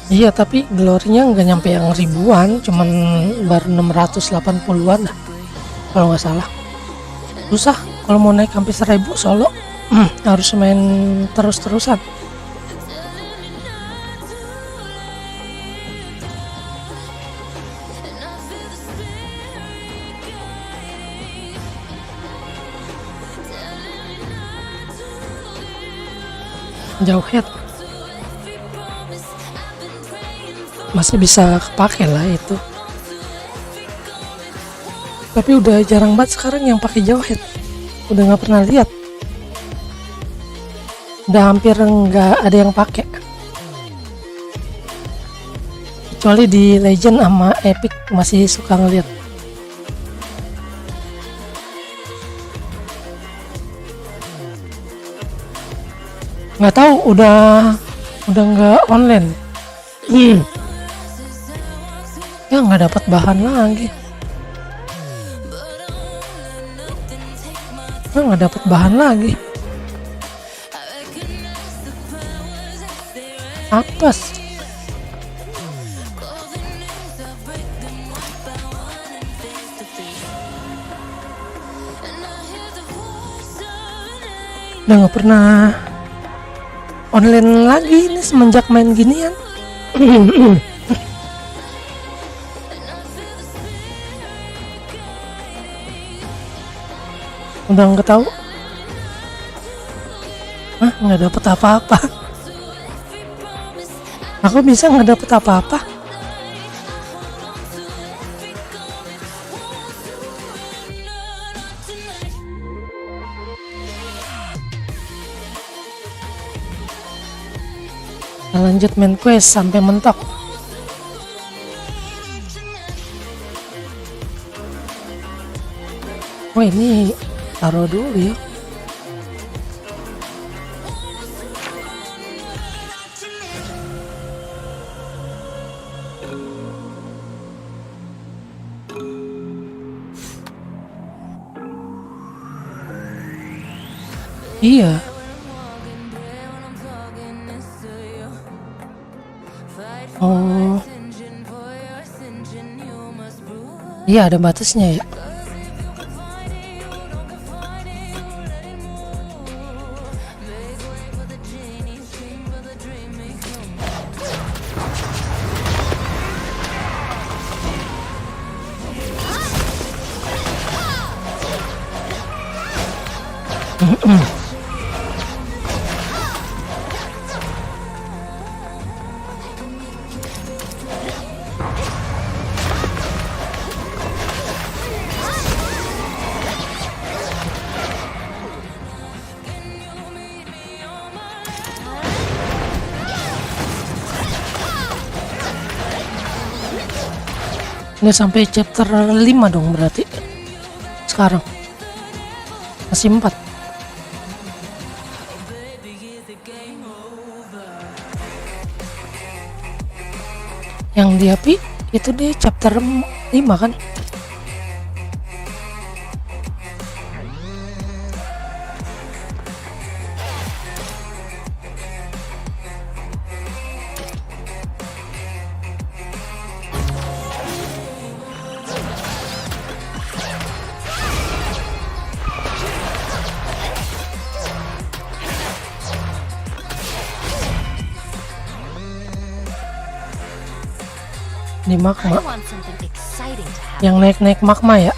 Iya, tapi glorinya nggak nyampe yang ribuan, cuman baru 680-an lah kalau nggak salah. Susah kalau mau naik sampai 1000 solo. Harus main terus-terusan. Jauh head masih bisa kepake lah itu, tapi udah jarang banget sekarang yang pakai jauh head, udah nggak pernah lihat, udah hampir nggak ada yang pakai, kecuali di Legend sama Epic masih suka ngeliat. Nggak tahu udah nggak online. Ya nggak dapat bahan lagi. Ya nggak dapat bahan lagi. Apes. Udah nggak pernah online lagi ini semenjak main ginian. Udah nggak tahu. Nggak dapet apa-apa. Aku bisa nggak dapet apa-apa. Lanjut main quest sampai mentok. Oh ini taruh dulu ya. Iya. Oh. Iya ada batasnya ya. Udah sampai chapter 5 dong berarti. Sekarang masih 4. Yang di api itu deh chapter 5 kan. Di magma yang naik magma ya.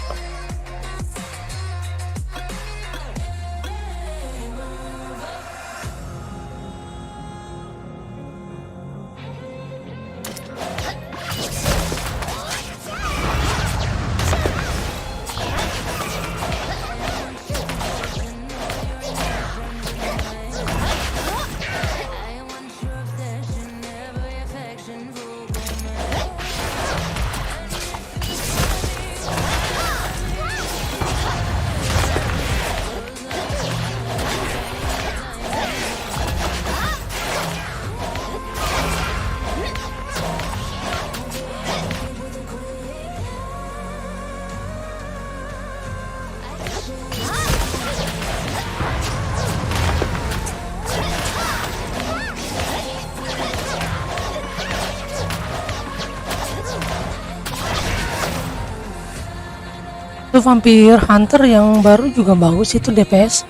Itu Vampire Hunter yang baru juga bagus itu DPS.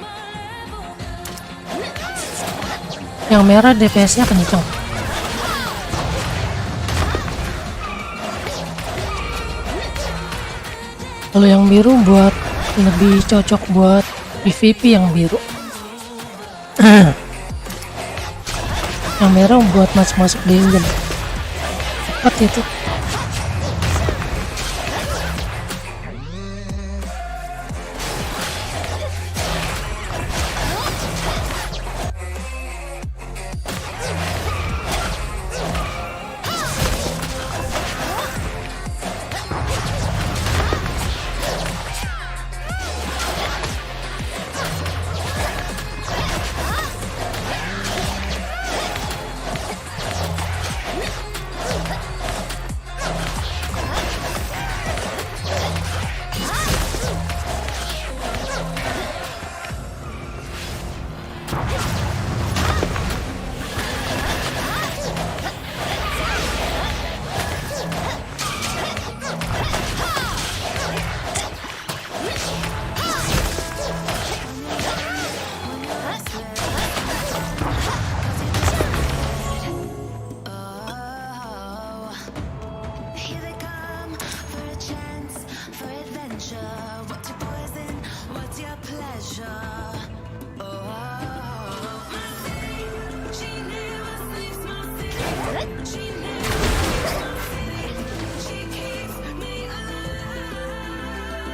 Yang merah DPS-nya kenceng. Kalau yang biru buat lebih cocok buat PvP yang biru. Yang merah buat masuk-masuk dungeon. Cepat itu.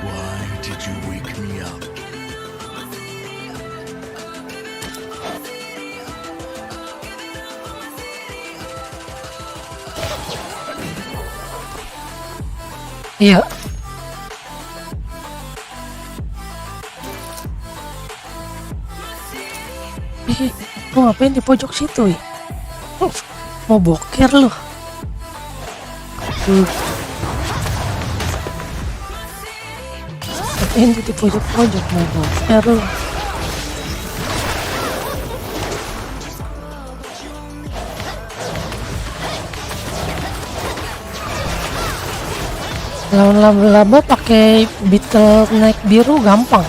Why did you wake me up? Iya. Lu ngapain di pojok situ ya? Mau boker lu. Ngapain di pojok-pojok mau boker lu. Lawan laba-laba pakai beetle naik biru gampang.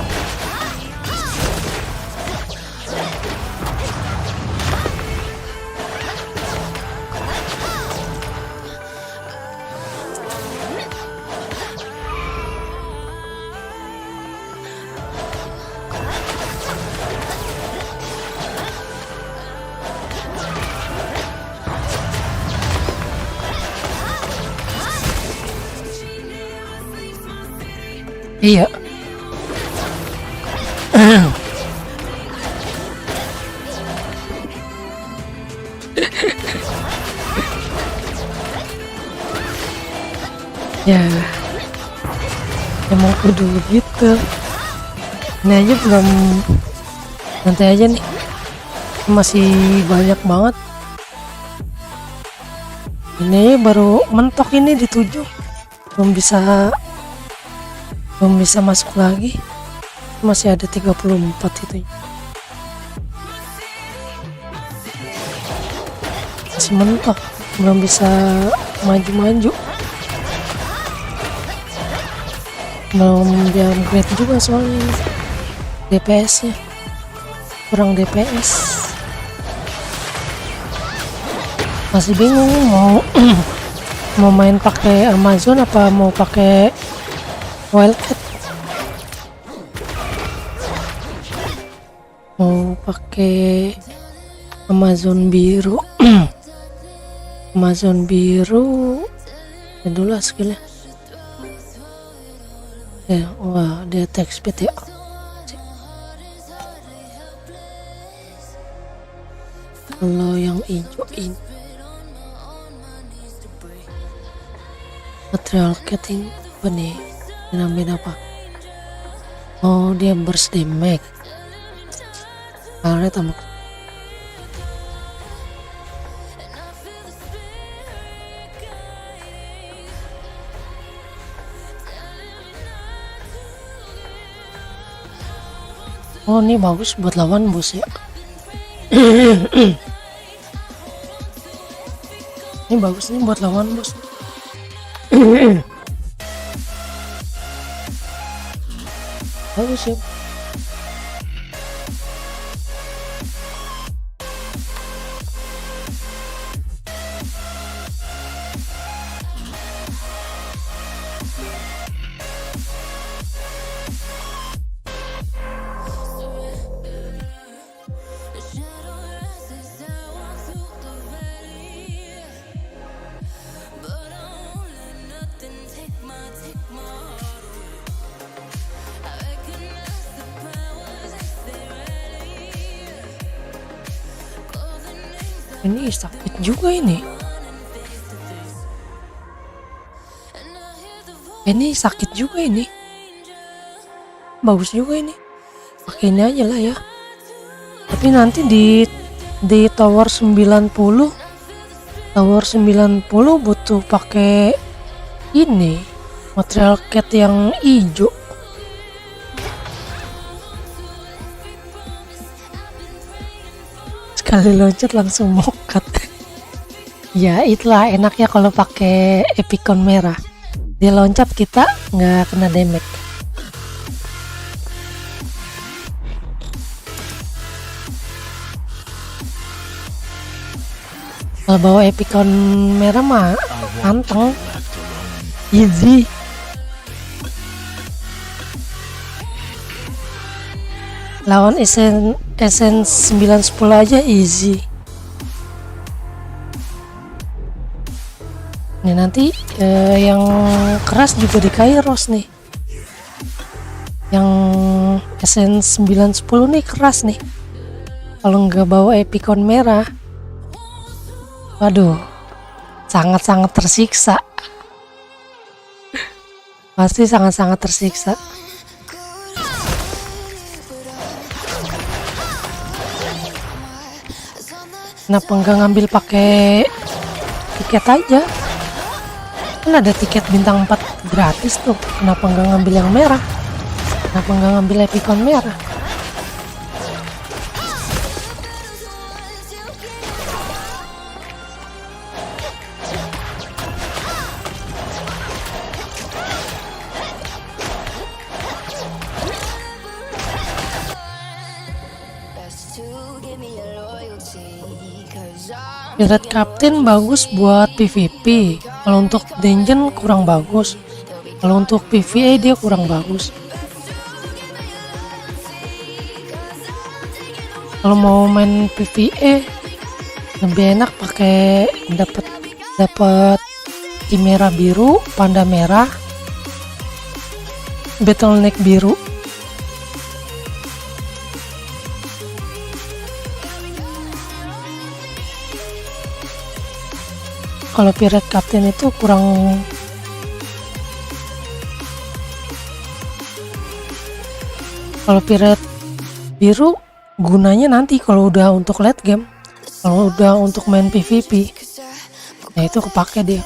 Iya. Ya, emang kudu gitu. Ini aja belum, nanti aja nih, masih banyak banget. Ini baru mentok ini di 7, belum bisa masuk lagi, masih ada 34 itu, masih mentok, belum bisa maju-maju, belum di upgrade juga soalnya DPS nya kurang DPS. Masih bingung mau main pakai Amazon apa mau pakai Wildcat. Mau pakai Amazon biru. Amazon biru dulu lah skillnya ya. Wah, dia attack speed ya. Kalau yang hijau ini material cutting apa nih, dinamain apa? Oh, dia burst damage. Karet sama oh, ini bagus buat lawan bos ya. Ini bagus nih buat lawan bos. Bagus ya. Ini sakit juga ini. Ini sakit juga ini. Bagus juga ini. Pakai ini aja lah ya. Tapi nanti di tower 90 butuh pakai ini material cat yang hijau. Sekali loncat langsung mokat. Ya itulah enaknya kalau pakai epicon merah. Dia loncat kita nggak kena damage. Kalau bawa epicon merah mah anteng, easy. Lawan Essence 910 aja easy. Ini nanti yang keras juga di Kairos nih. Yang Essence 910 nih keras nih. Kalau nggak bawa epicon merah, waduh, sangat-sangat tersiksa. Pasti sangat-sangat tersiksa. Kenapa nggak ngambil pakai tiket aja? Kan ada tiket bintang 4 gratis tuh. Kenapa nggak ngambil yang merah? Kenapa nggak ngambil epicon merah? Pirate Captain bagus buat PvP. Kalau untuk dungeon kurang bagus. Kalau untuk PvE dia kurang bagus. Kalau mau main PvE lebih enak pakai dapat Chimera biru, panda merah, bottleneck biru. Kalau Pirate Captain itu kurang kalau Pirate biru gunanya nanti kalau udah untuk late game, kalau udah untuk main PvP, ya itu kepake dia.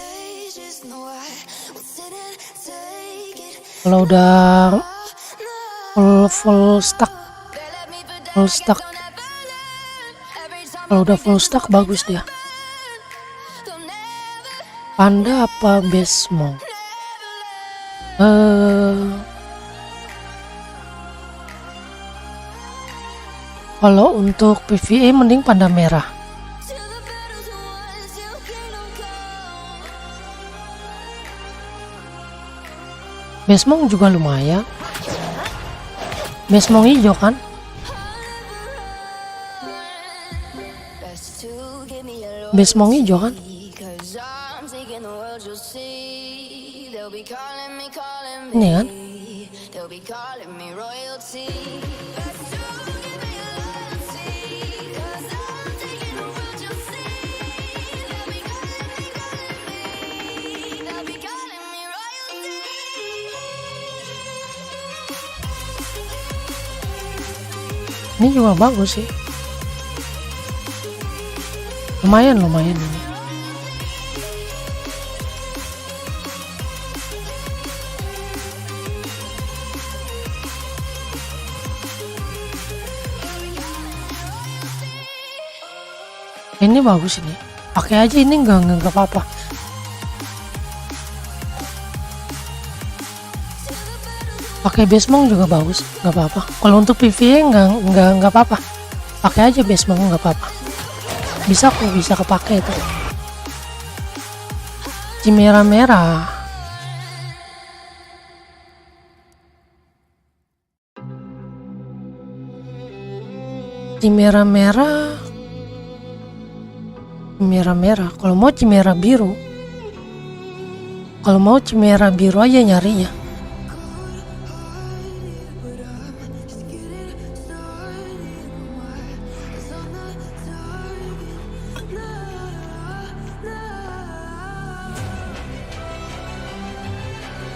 Kalau udah full stack, kalau udah full stack bagus dia. Panda apa Besmong? Kalau untuk PvE mending panda merah. Besmong juga lumayan. Besmong hijau kan? Besmong hijau kan? Ini kan? Ini juga bagus sih. Lumayan ini. Ini bagus ini. Pakai aja ini enggak apa-apa. Pakai Basement juga bagus, nggak apa-apa. Kalau untuk PvE nggak apa-apa. Pakai aja Basement, nggak apa-apa. Bisa kok, bisa kepake itu. Chimera merah. Chimera merah. Chimera merah. Kalau mau Chimera biru. Kalau mau Chimera biru aja nyarinya.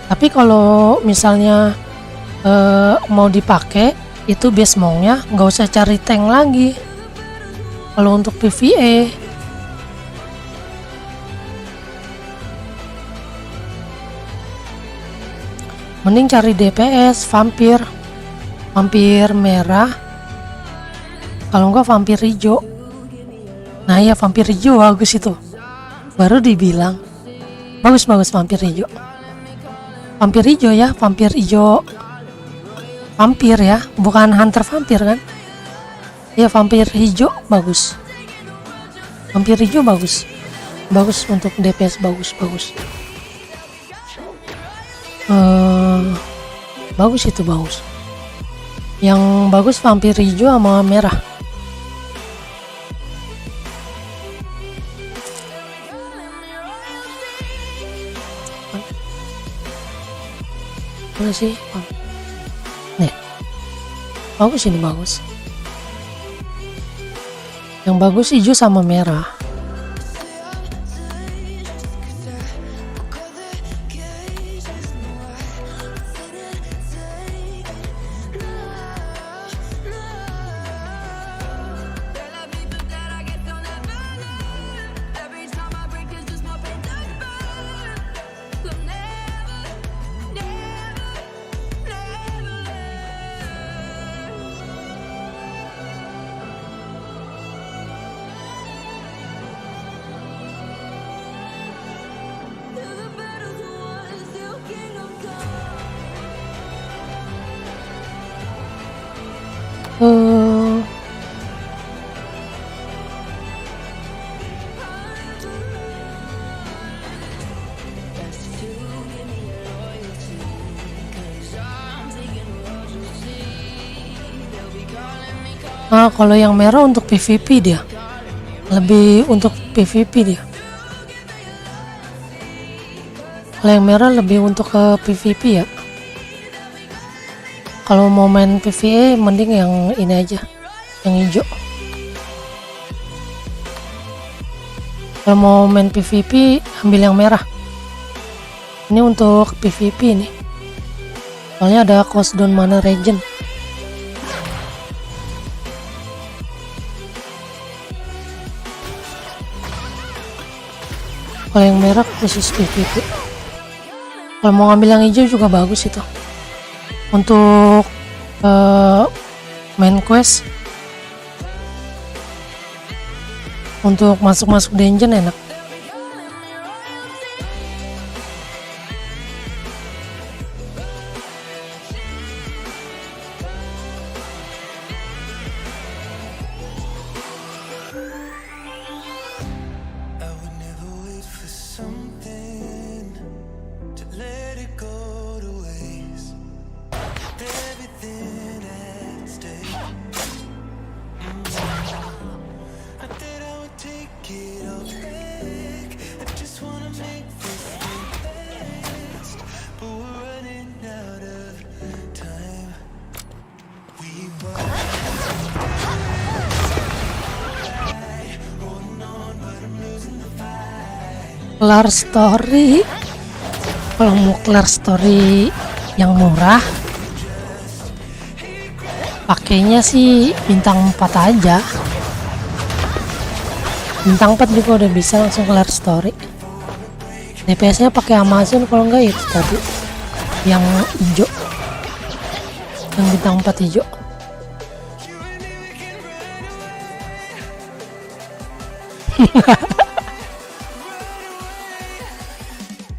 Tapi kalau misalnya mau dipakai itu Basemontnya nggak usah cari tank lagi. Kalau untuk PvE mending cari DPS vampir merah, kalau enggak vampir hijau. Nah ya, vampir hijau bagus itu, baru dibilang bagus vampir hijau. Vampir hijau ya, vampir hijau, vampir ya, bukan hunter vampir kan ya. Vampir hijau bagus, vampir hijau bagus untuk DPS, bagus bagus itu bagus. Yang bagus vampir hijau sama merah. Mana sih? Nih, bagus ini bagus. Yang bagus hijau sama merah. Nah, kalau yang merah untuk PvP dia, lebih untuk PvP dia. Kalau yang merah lebih untuk ke PvP ya. Kalau mau main PvE mending yang ini aja, yang hijau. Kalau mau main PvP ambil yang merah. Ini untuk PvP nih. Soalnya ada cost down mana regen. Kalau yang merah khusus PvP. Kalau mau ngambil yang hijau juga bagus itu. Untuk main quest, untuk masuk dungeon enak. Kelar story, kalau mau kelar story yang murah pakainya sih bintang 4 aja. Bintang 4 juga udah bisa langsung kelar story. DPS nya pakai Amazon, kalau enggak itu tadi yang hijau, yang bintang 4 hijau.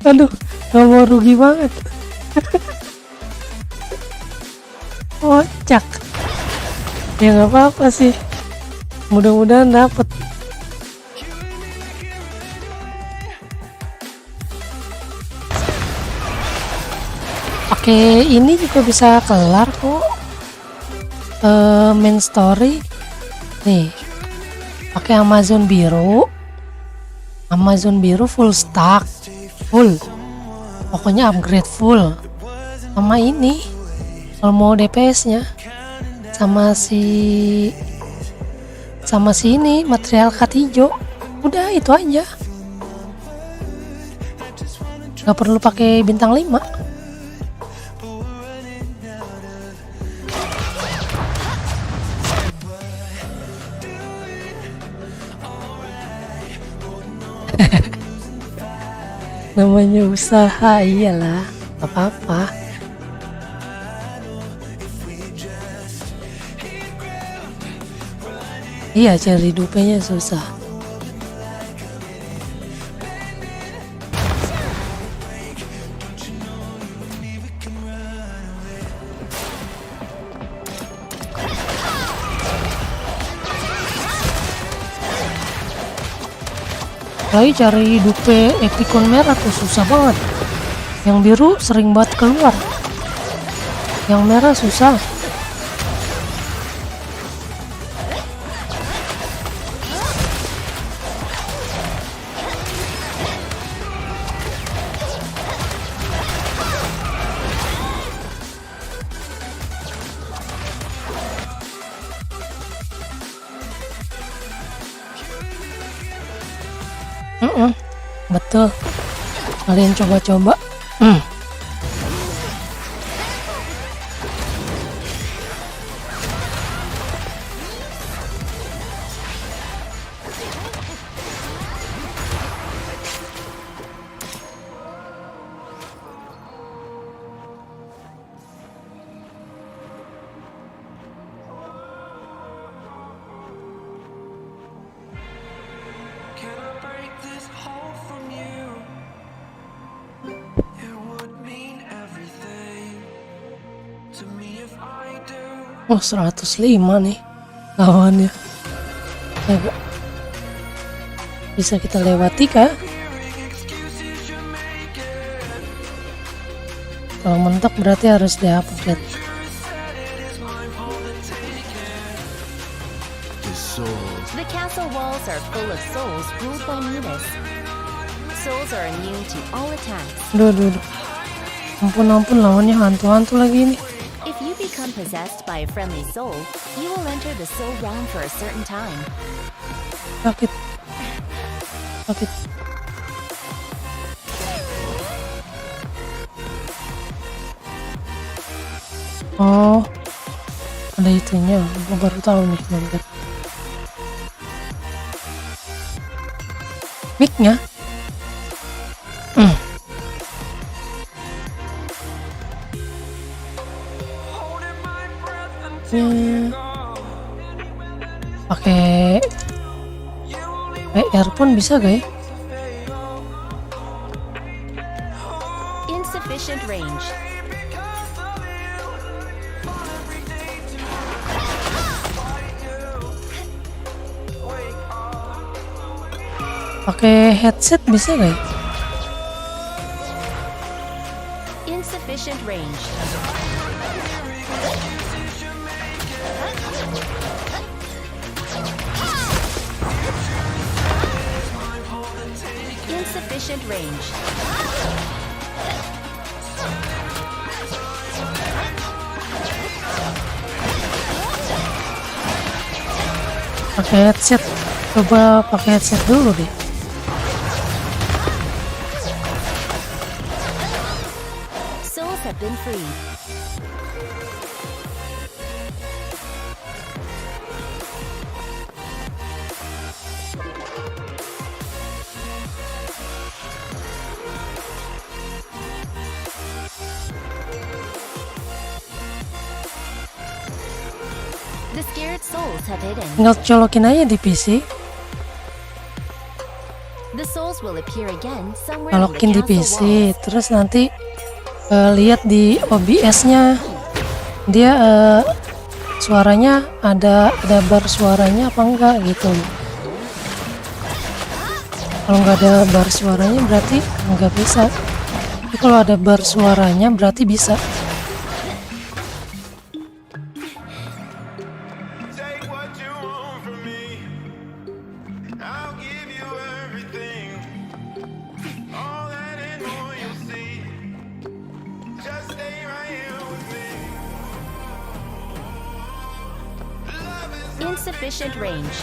Aduh, gak mau rugi banget. kocak. Ya nggak apa-apa sih, mudah-mudahan dapet. Oke, ini juga bisa kelar kok. Main story nih pakai Amazon biru full stack, full, pokoknya upgrade full. Sama ini kalau mau DPS nya sama si ini material cut hijau, udah itu aja, nggak perlu pakai bintang 5. Namanya usaha, iyalah, gak apa-apa. Iya, cari dupenya susah. Cari dupe epicon merah tuh susah banget. Yang biru sering banget keluar, yang merah susah. Betul, kalian coba-coba. Oh, 105 nih lawannya. Ya, bisa kita lewati kah? Kalau mentok berarti harus di-upgrade. The castle walls are full of souls ruled by Midas. Souls are immune to all attacks. Duh. Ampun, lawannya hantu-hantu lagi nih. If you become possessed by a friendly soul, you will enter the soul realm for a certain time. Sakit. Oh, ada itunya. Gue baru tahu nih, bentar. Mic-nya. Pakai earphone bisa gak ya? Insufficient range. Pakai headset bisa gak ya? Insufficient range. Insufficient range. Pakai headset, coba pakai headset dulu deh. Souls have been freed. The scared souls have hidden. Tinggal colokin aja di PC. The souls will appear again somewhere in Colokin the di castle PC, walls. terus nanti lihat di OBS-nya. dia suaranya ada bar suaranya apa enggak gitu. Kalau nggak ada bar suaranya berarti nggak bisa. Tapi kalau ada bar suaranya berarti bisa. Take what you want from me. I'll give you everything. All that and more you'll see. Just stay right here with me. Insufficient range.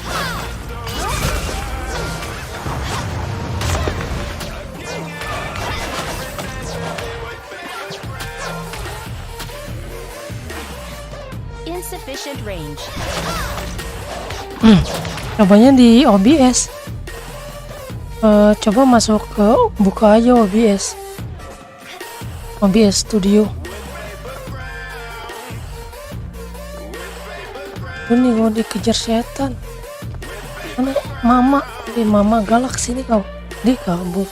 Insufficient range. Cobanya di OBS. Coba masuk ke buka aja OBS Studio. Ini mau dikejar setan. Mana mama galak sini kau. Dia kabur.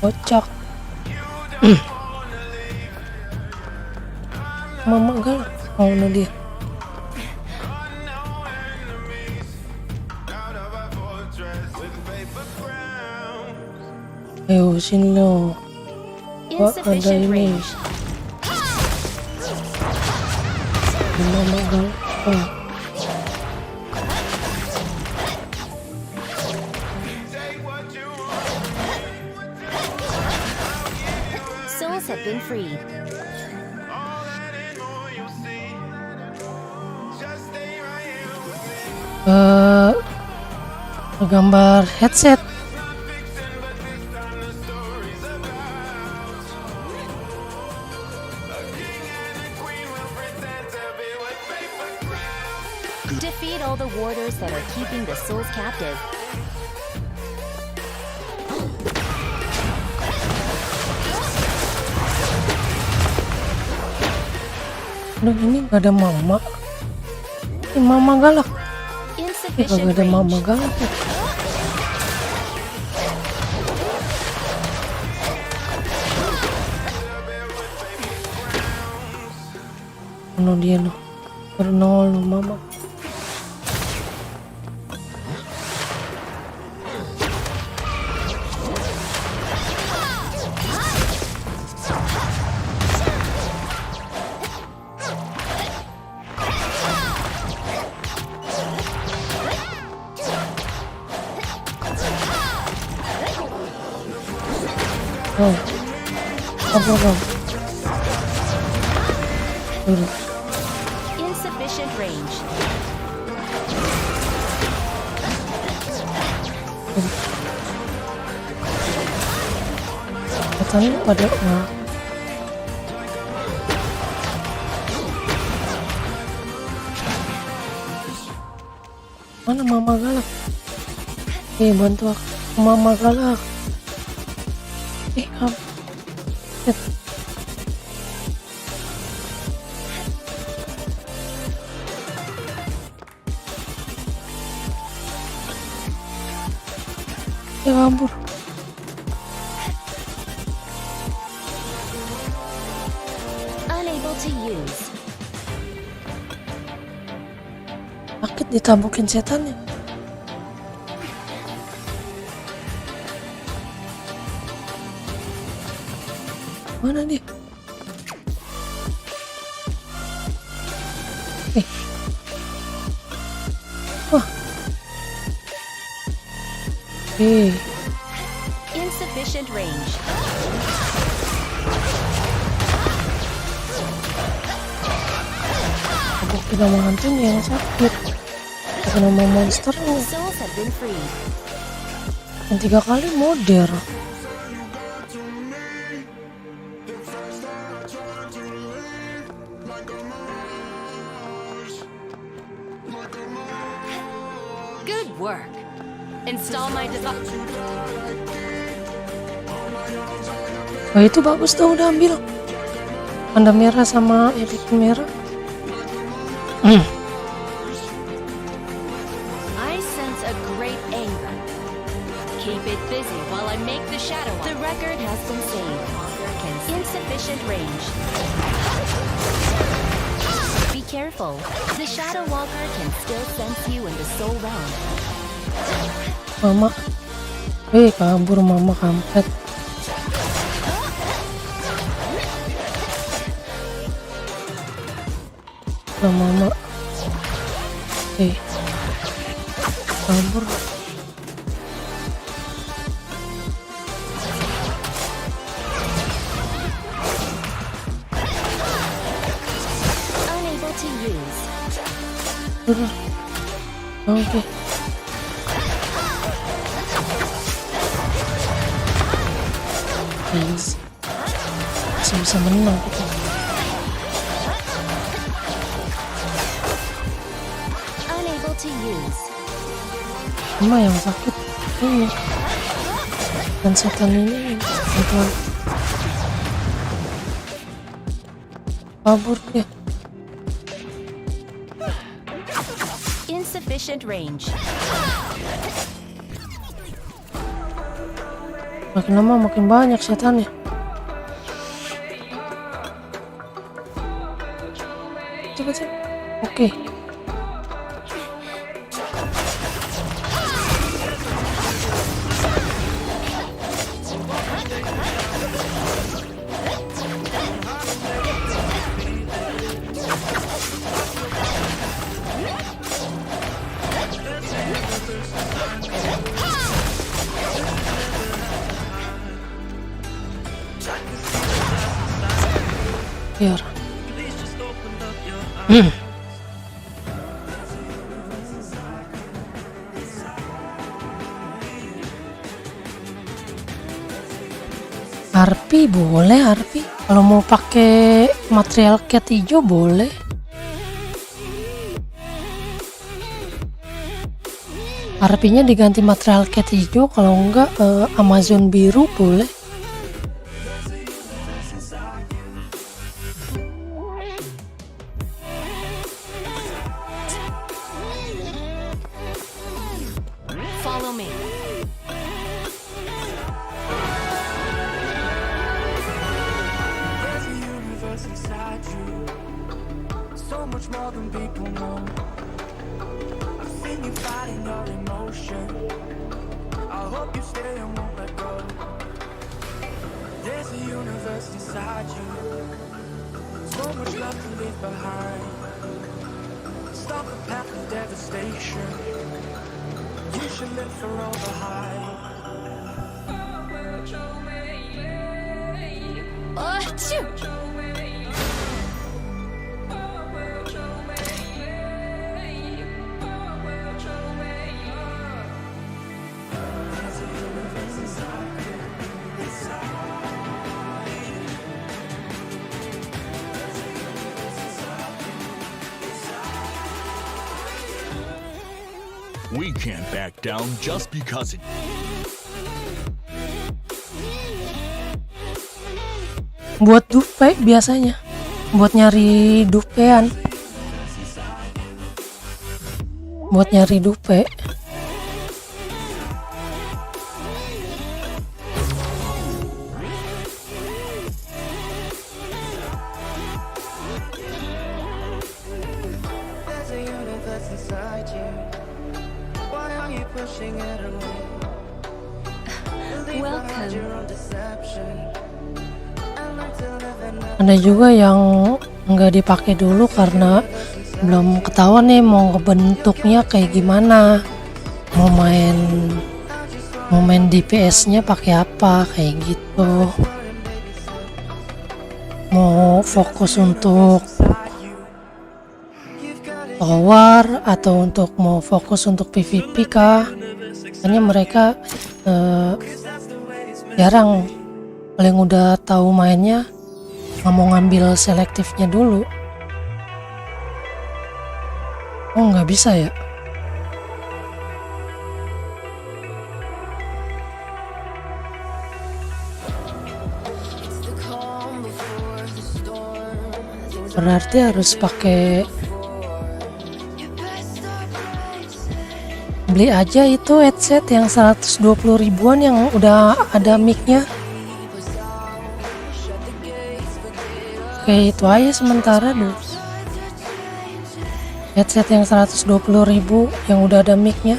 Kocak. Mama galak. Oh, dia. Ayo sini lo. Wah, ada Insufficient ini. range. Mama galak. Oh. Souls have been freed. Gambar headset. Defeat all the warders that are keeping the souls captive. Aduh, ini gak ada mama. Ini mama galak. Gak Insufficient ada mama range. galak. Ano dia no? Bernol mama. Oh, apa kau? Turun. Insufficient range. Katanya pada mana mama galak? Bantu aku, mama galak. Apa? Kabur. Unable to use. Sakit ditabukin setannya. Mana dia? Wah. Insufficient range. Aku kira mau hantunya yang sakit. Bukan sama monsternya. Souls have been freed. Yang 3 kali modern. Good work. Install my device. Oh, itu bagus tuh, udah ambil. Panda merah sama edik merah. I sense a great anger. Keep it busy while I make the shadow. The record has been saved. Insufficient range. careful. The Shadow Walker can still sense you in the soul realm. Mama. Kabur mama kampret. Mama. Kabur. Unable to use. Oke. Please. Masih bisa menang kita. Unable to use. Cuma yang sakit ini. Dan setan ini betul. Kabur dia. Insufficient range. Makin lama makin banyak setannya. Coba. Oke. Biar. Harpi boleh, harpi. Kalau mau pakai material cat hijau boleh. Harpinya diganti material cat hijau, kalau enggak Amazon biru boleh. Follow me. There's a universe inside you, so much more than people know. I've seen you fighting your emotion. I hope you stay and won't let go. There's a universe inside you, so much love to leave behind. Stop the path of devastation. You should live for all the hype. We can't back down just because it. Buat dupe biasanya. Buat nyari dupean. Buat nyari dupe. There's a universe inside you. Why are you pushing it away? Leave behind your own deception. And learn to live in a Ada juga yang nggak dipakai dulu karena belum ketahuan nih mau bentuknya kayak gimana, mau main DPS-nya pakai apa kayak gitu, mau fokus untuk tower atau mau fokus untuk PvP kah. Hanya mereka jarang, paling udah tahu mainnya nggak mau ngambil selektifnya dulu. Oh, nggak bisa ya? Berarti harus pakai, beli aja itu headset yang 120 ribuan yang udah ada mic-nya. Oke, itu aja sementara dulu. Headset yang 120.000 yang udah ada mic-nya.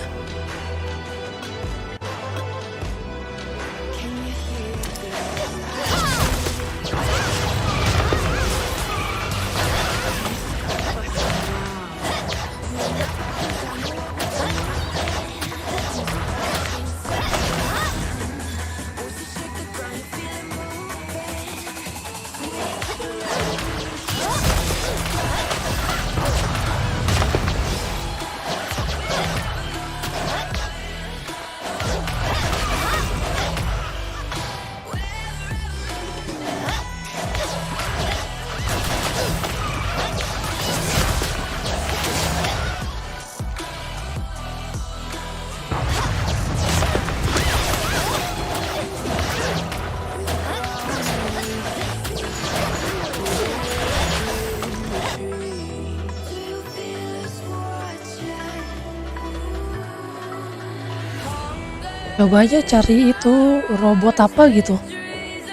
Coba aja cari itu robot apa gitu,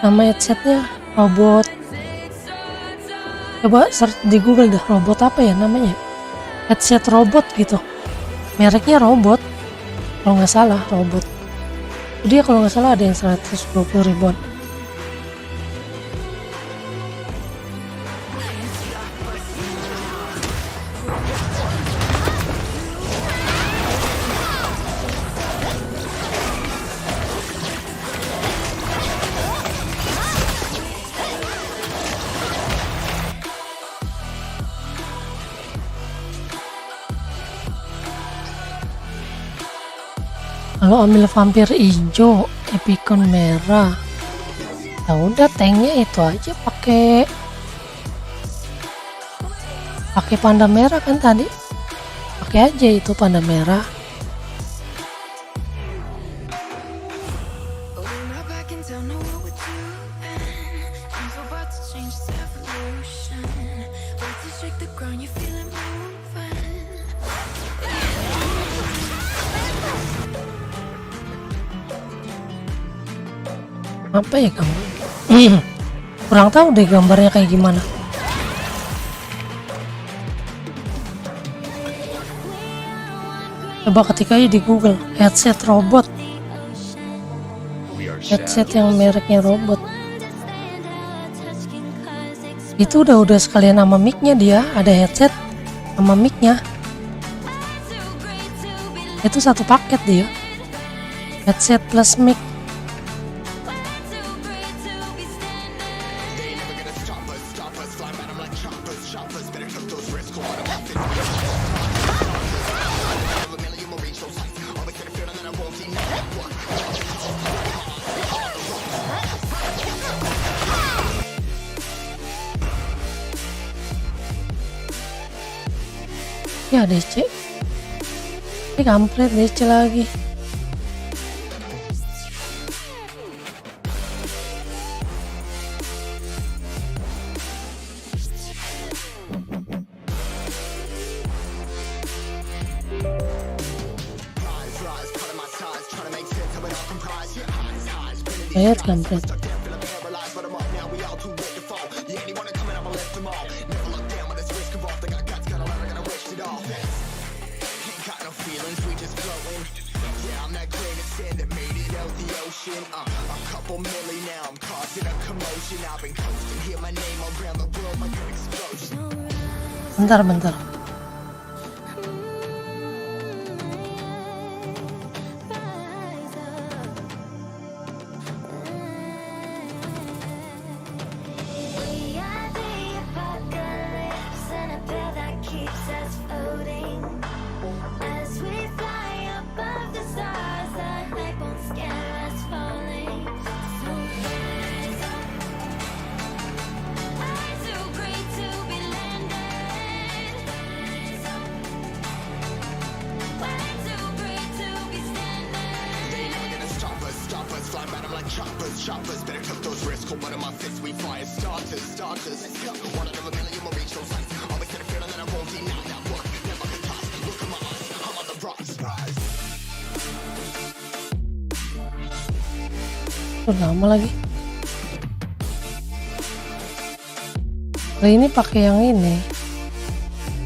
nama headsetnya robot. Coba search di Google dah, robot apa ya namanya, headset robot gitu, mereknya robot kalau nggak salah, robot. Jadi kalau nggak salah ada yang 120 ribuan. Kalau ambil vampir hijau, epicon merah, ya udah tanknya itu aja, pakai panda merah kan tadi, pakai aja itu panda merah. Apa ya gambar? Kurang tahu deh gambarnya kayak gimana. Coba ketik aja di Google headset robot, headset yang mereknya robot. Itu udah sekalian nama mic-nya, dia ada headset sama mic-nya. Itu satu paket dia, headset plus mic. Ya DC, ini kampret DC lagi. Lihat kampret. Bentar. Choppers, better took those risks. Hold one of my fists, we fire starters. Let's go. One out of a million, we'll reach those heights. Always had a feeling that I won't deny that work. Never could toss. Look at my eyes, I'm on the rise. Lama lagi. Kali ini pakai yang ini,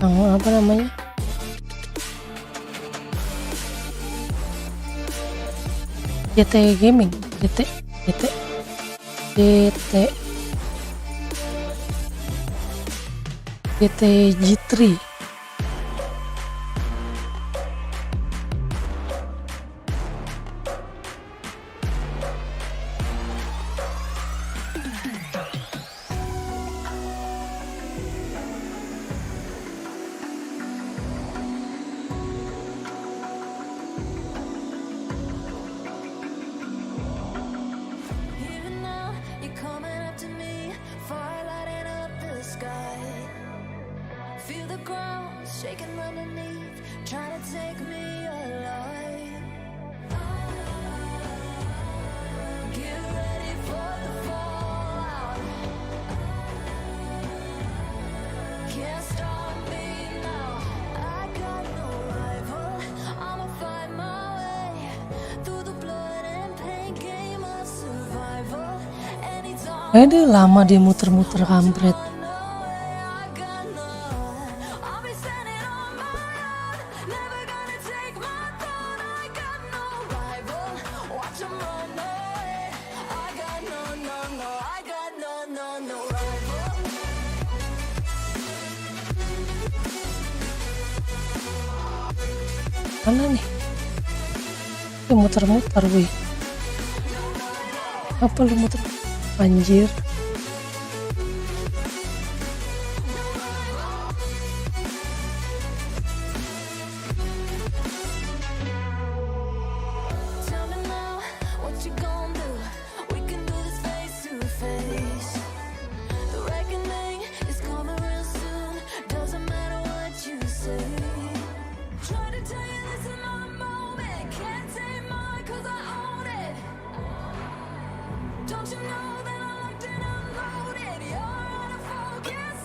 yang apa namanya? GT Gaming, GT G3. Even now, you're coming up to me, fire lighting up the sky. Feel the ground shaking underneath, trying to take me alive. Get ready for the fallout. Can't stop me now. I got no rival. I'ma fight my way through the blood and pain, game of survival. Anytime. Aduh, lama dia muter-muter kampret. Mana nih? Dia muter-muter, wih. Apa lu muter? Anjir. Tell me now, what you gon' do? We can do this face to face. The reckoning is coming real soon. Doesn't matter what you say. Try to tell you this is my moment. Can't take mine 'cause I own it. Don't you know that I'm locked and unloaded? You're out of focus.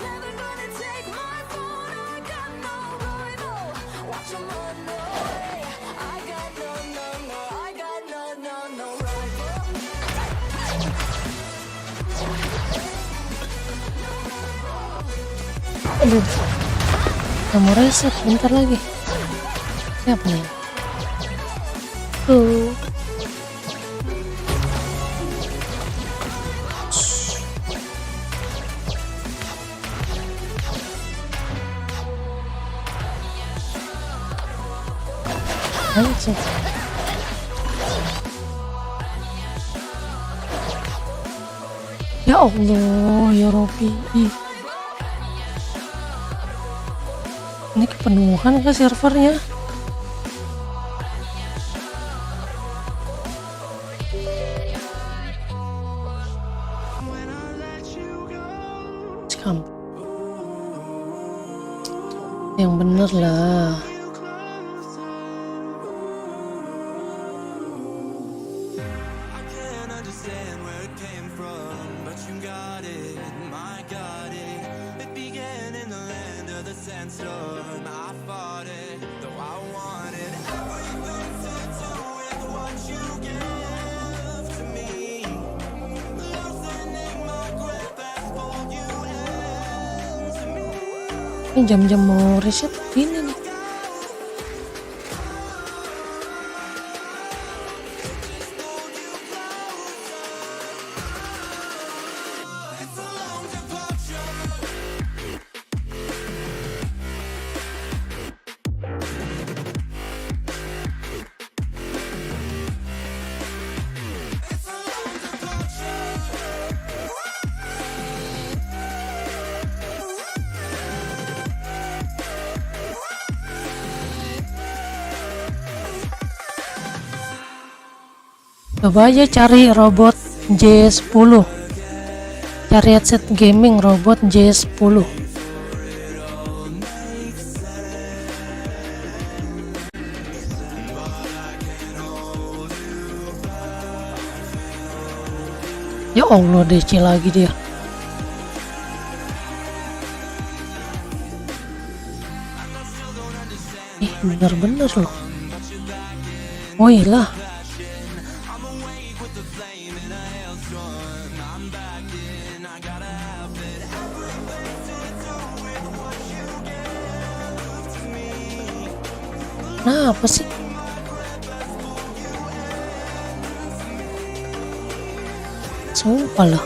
Never gonna take my phone. I got no rival. Watch 'em run away. I got no rival. Aduh. Udah mau reset bentar lagi. Siapa nih? Tuh. Langsung. Ya Allah, ya Robbi. Ini kepenuhan ke servernya? Scam. Yang bener lah. Ini jam-jam mau reset gini nih. Coba aja cari robot J10, cari headset gaming robot J10. Allah, DC lagi dia. Ih, bener-bener loh. Oh iyalah. Nah, apa sih? Sumpah lah.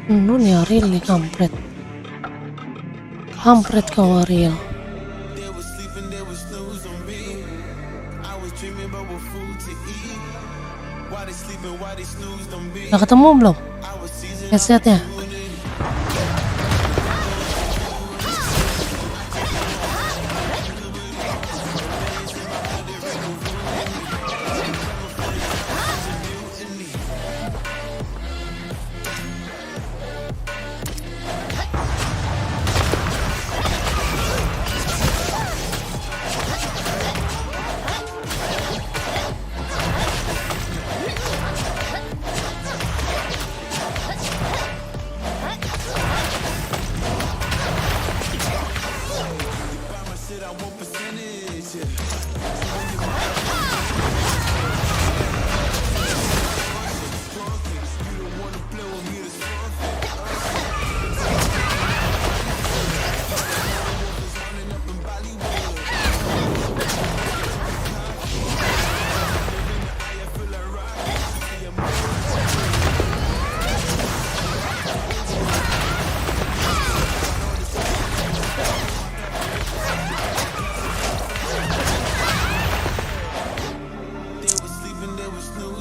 Nun ya Ariel nih, kampret kau Ariel. Udah ketemu belum headsetnya?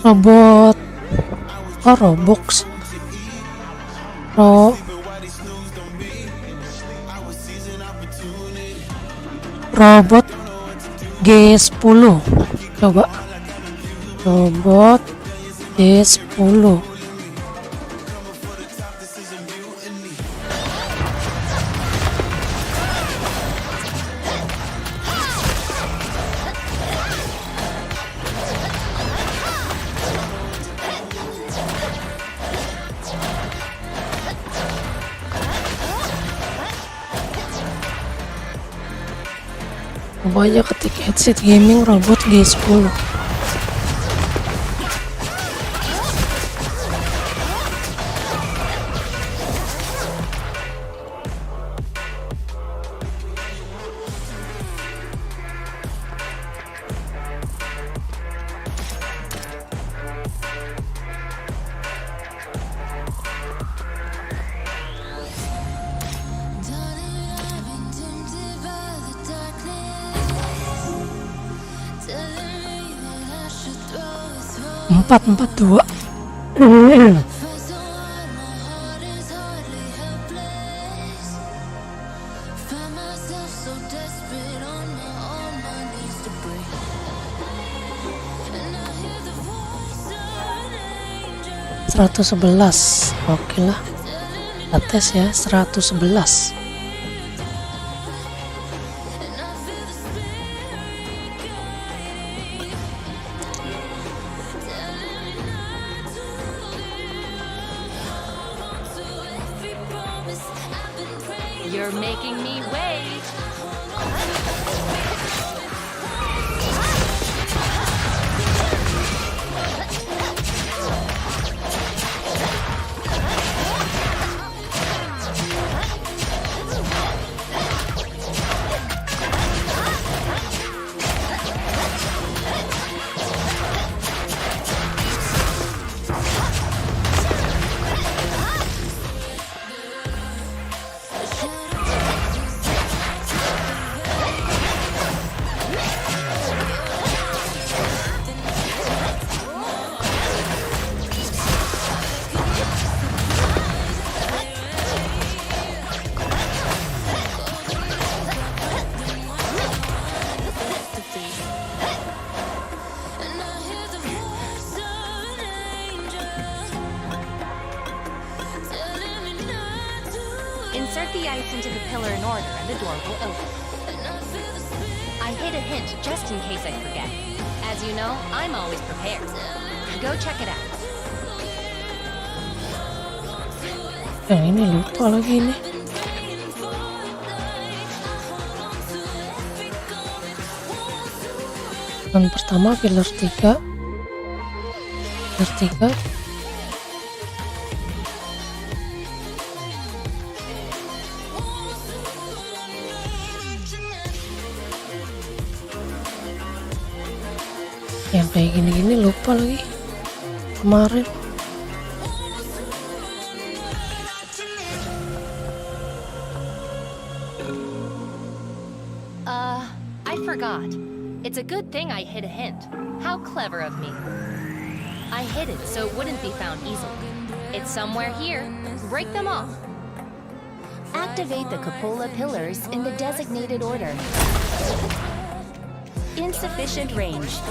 Robot Roblox robot G10. Coba robot G10. Coba aja ketik headset gaming robot G10. Empat dua. $111. Oke lah, kita tes ya. 111. You're making me wait. Insert the ice into the pillar in order and the door will open. I hid a hint just in case I forget. As you know, I'm always prepared. Go check it out. Yang ini lupa lagi nih. Dan pertama pilar 3. Pilar 3. Yang kayak gini-gini lupa lagi kemarin. I forgot. It's a good thing I hid a hint. How clever of me. I hid it so it wouldn't be found easily. It's somewhere here. Break them off. Activate the cupola pillars in the designated order. Insufficient range.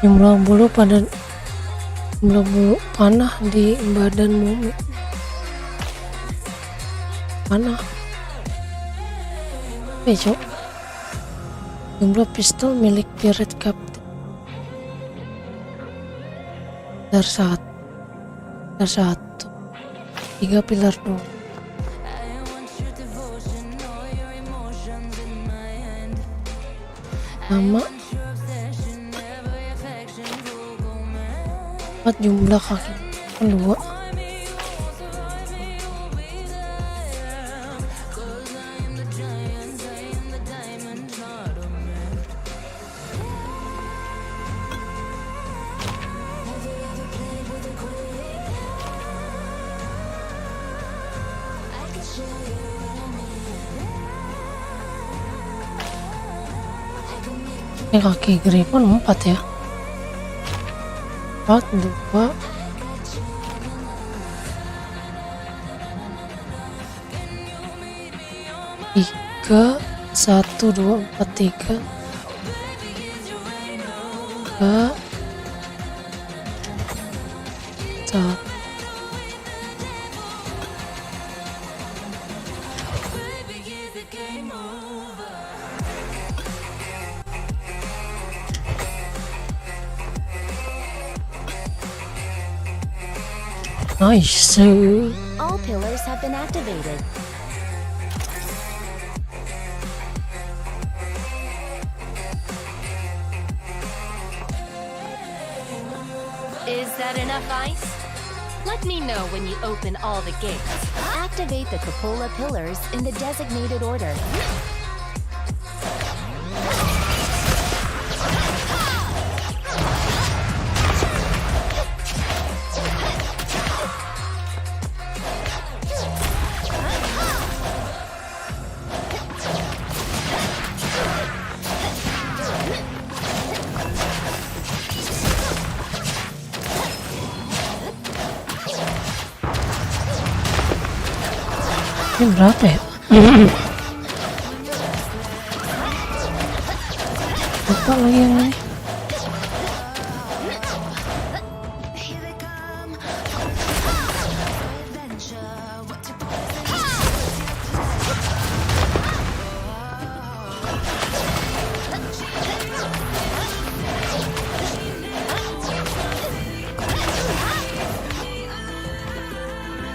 Jumlah bulu panah di badan Mumi. Panah. Besok. Jumlah pistol milik Pirate Captain. Pilar 1. Pilar 1. 3 pilar 2. Nama 4 jumlah kaki kedua. Ini kaki Griffon 4 ya. 4, 2 3 1 2 4 3 2 1. Nice. All pillars have been activated. Is that enough ice? Let me know when you open all the gates. Activate the cupola pillars in the designated order. Ini berapa ya? Lupa lagi yang ini.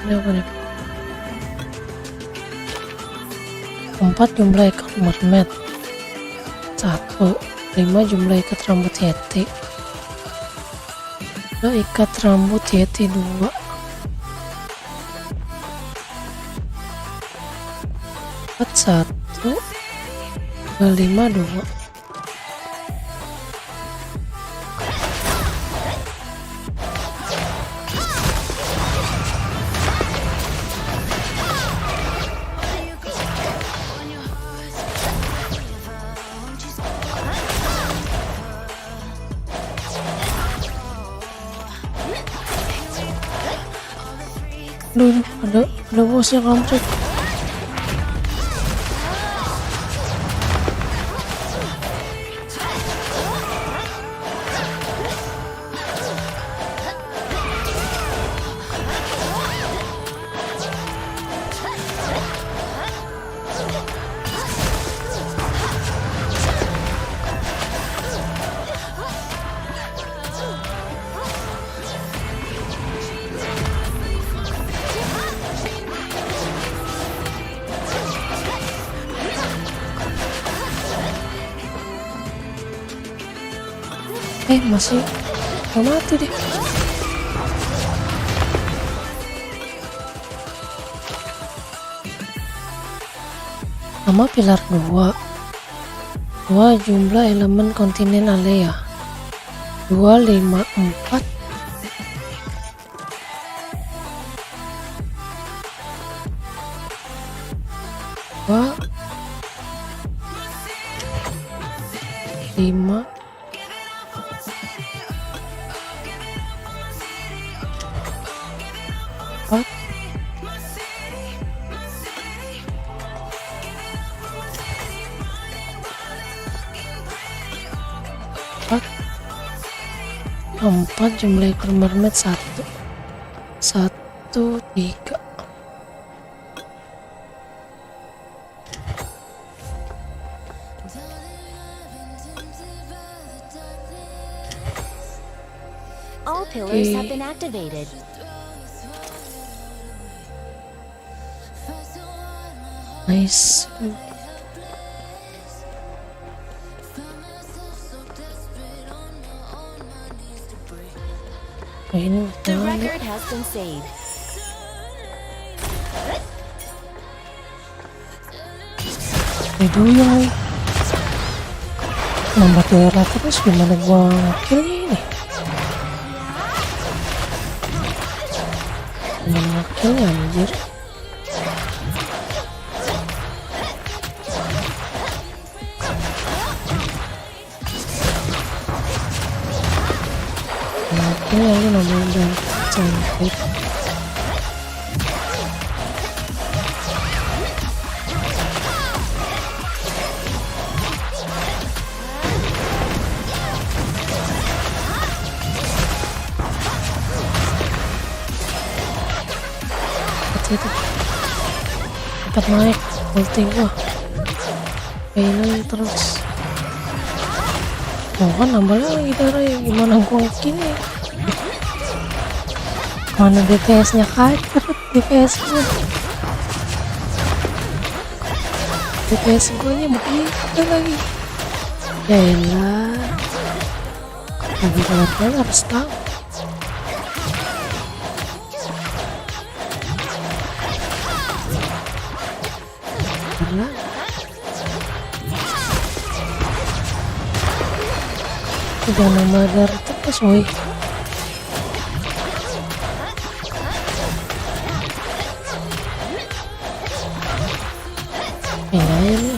Ini apa nih? 4 jumlah ikat mermaid. 1. 5 jumlah ikat rambut yeti. 2 ikat rambut yeti 2. 4 1 5 2. Aduh, ada bos yang kampret. Masih mau mati deh. Sama pilar 2. 2 jumlah elemen kontinen Alea. 2 5 4. 2 5 4 jumlah ekor mermaid 1 1 3. All pillars have been activated. Nice. Ini The record has been saved. Duyung nambah daerah terus, gimana gua ngakilnya ini? Gimana ngakilnya anjir? Ngakilnya ini namanya dan cantik. Itu dapat naik ulti gua, ini terus kan nambah lagi darah ya. Gimana gua gini, mana DPS nya kaget, DPS gua nya begitu lagi ya. Elah, lagi keluarga harus tahu. Udah nama darah terus woy. Ini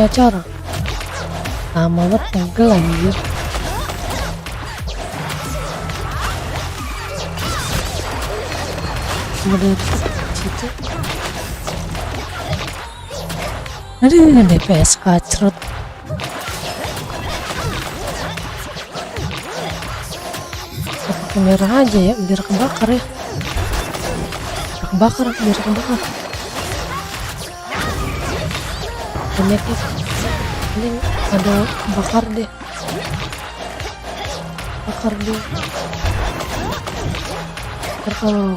gacor. Lama banget tenggelam anjir. Cuma dari situ. Aduh, DPS kacrut. Pakai merah aja ya, biar kebakar ya. Biar kebakar. Banyak ya. Ini ada bakar deh. Ntar kalau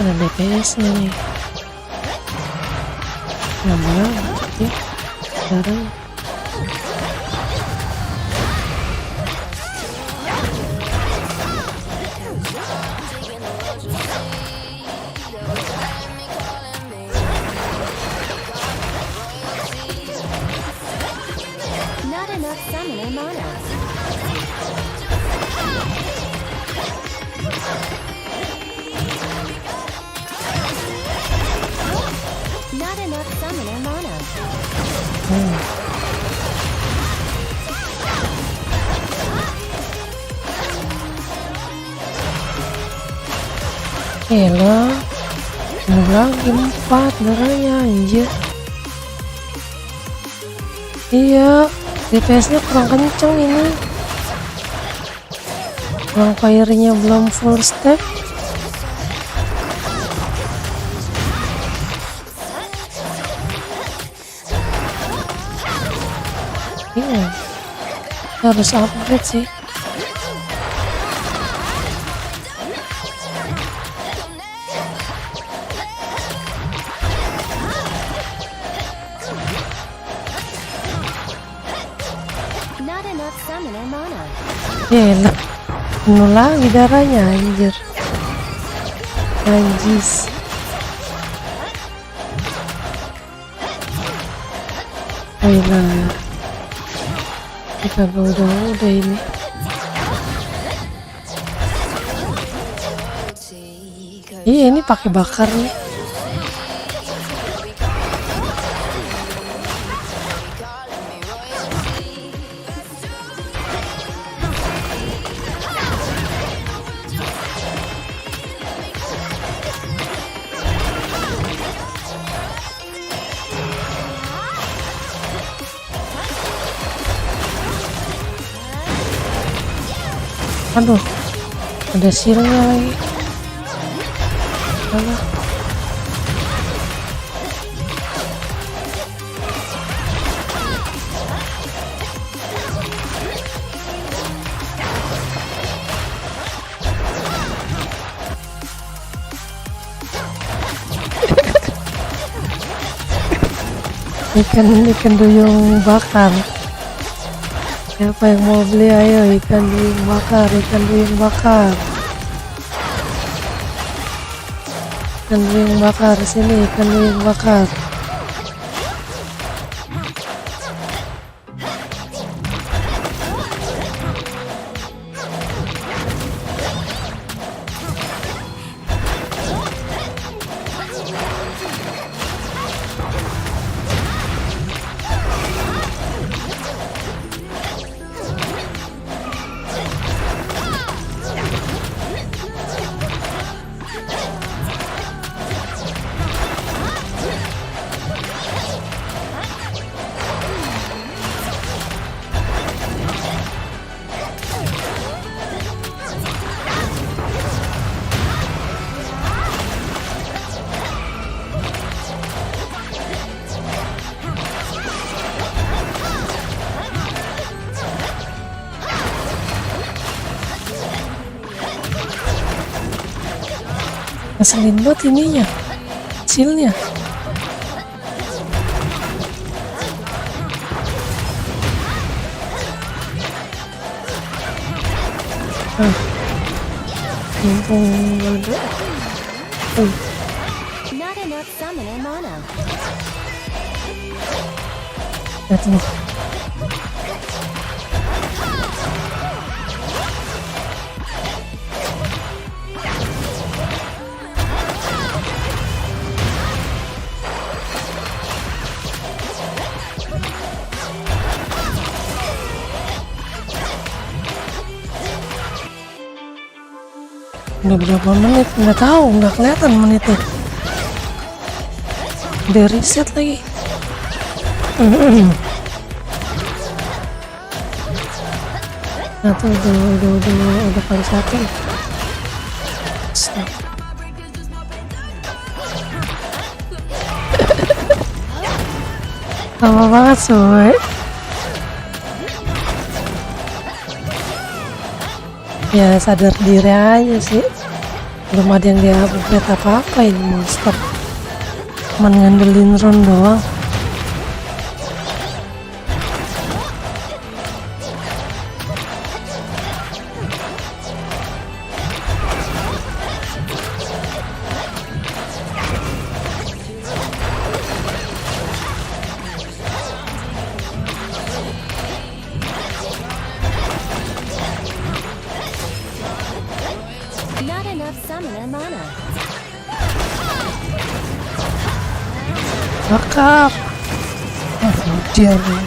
ada DPS nya nih. Nambah ya. Sekarang Not enough summoner mana. Not enough summoner mana. Elah, lagi 4 darahnya anjir. Iya, DPS nya kurang kenceng ini. Vampire-nya belum full stack. Iya, harus upgrade sih. Not enough summoner mana. Elah, penuh lagi darahnya anjir. Anjis. Elah, kita udah ini. Iya, ini pakai bakar nih. Aduh, ada sirnya lagi. Alah. Ikan duyung bakar. Siapa yang mau beli? Ayo, ikan duyung bakar. Ikan duyung bakar, sini ikan duyung bakar. Ngeselin banget ininya, kecilnya. Mumpung ada. Not enough summoner mana. Lihat nih. Udah berapa menit? Nggak tahu, nggak kelihatan menitnya. Udah reset lagi. Nah tuh udah kali 1. Stop. Lama banget soy. Ya sadar diri aja sih. Belum ada yang dia upgrade apa-apa ini monster. Cuman ngandelin run doang. Not enough summoner mana. Bakap. Dia nih.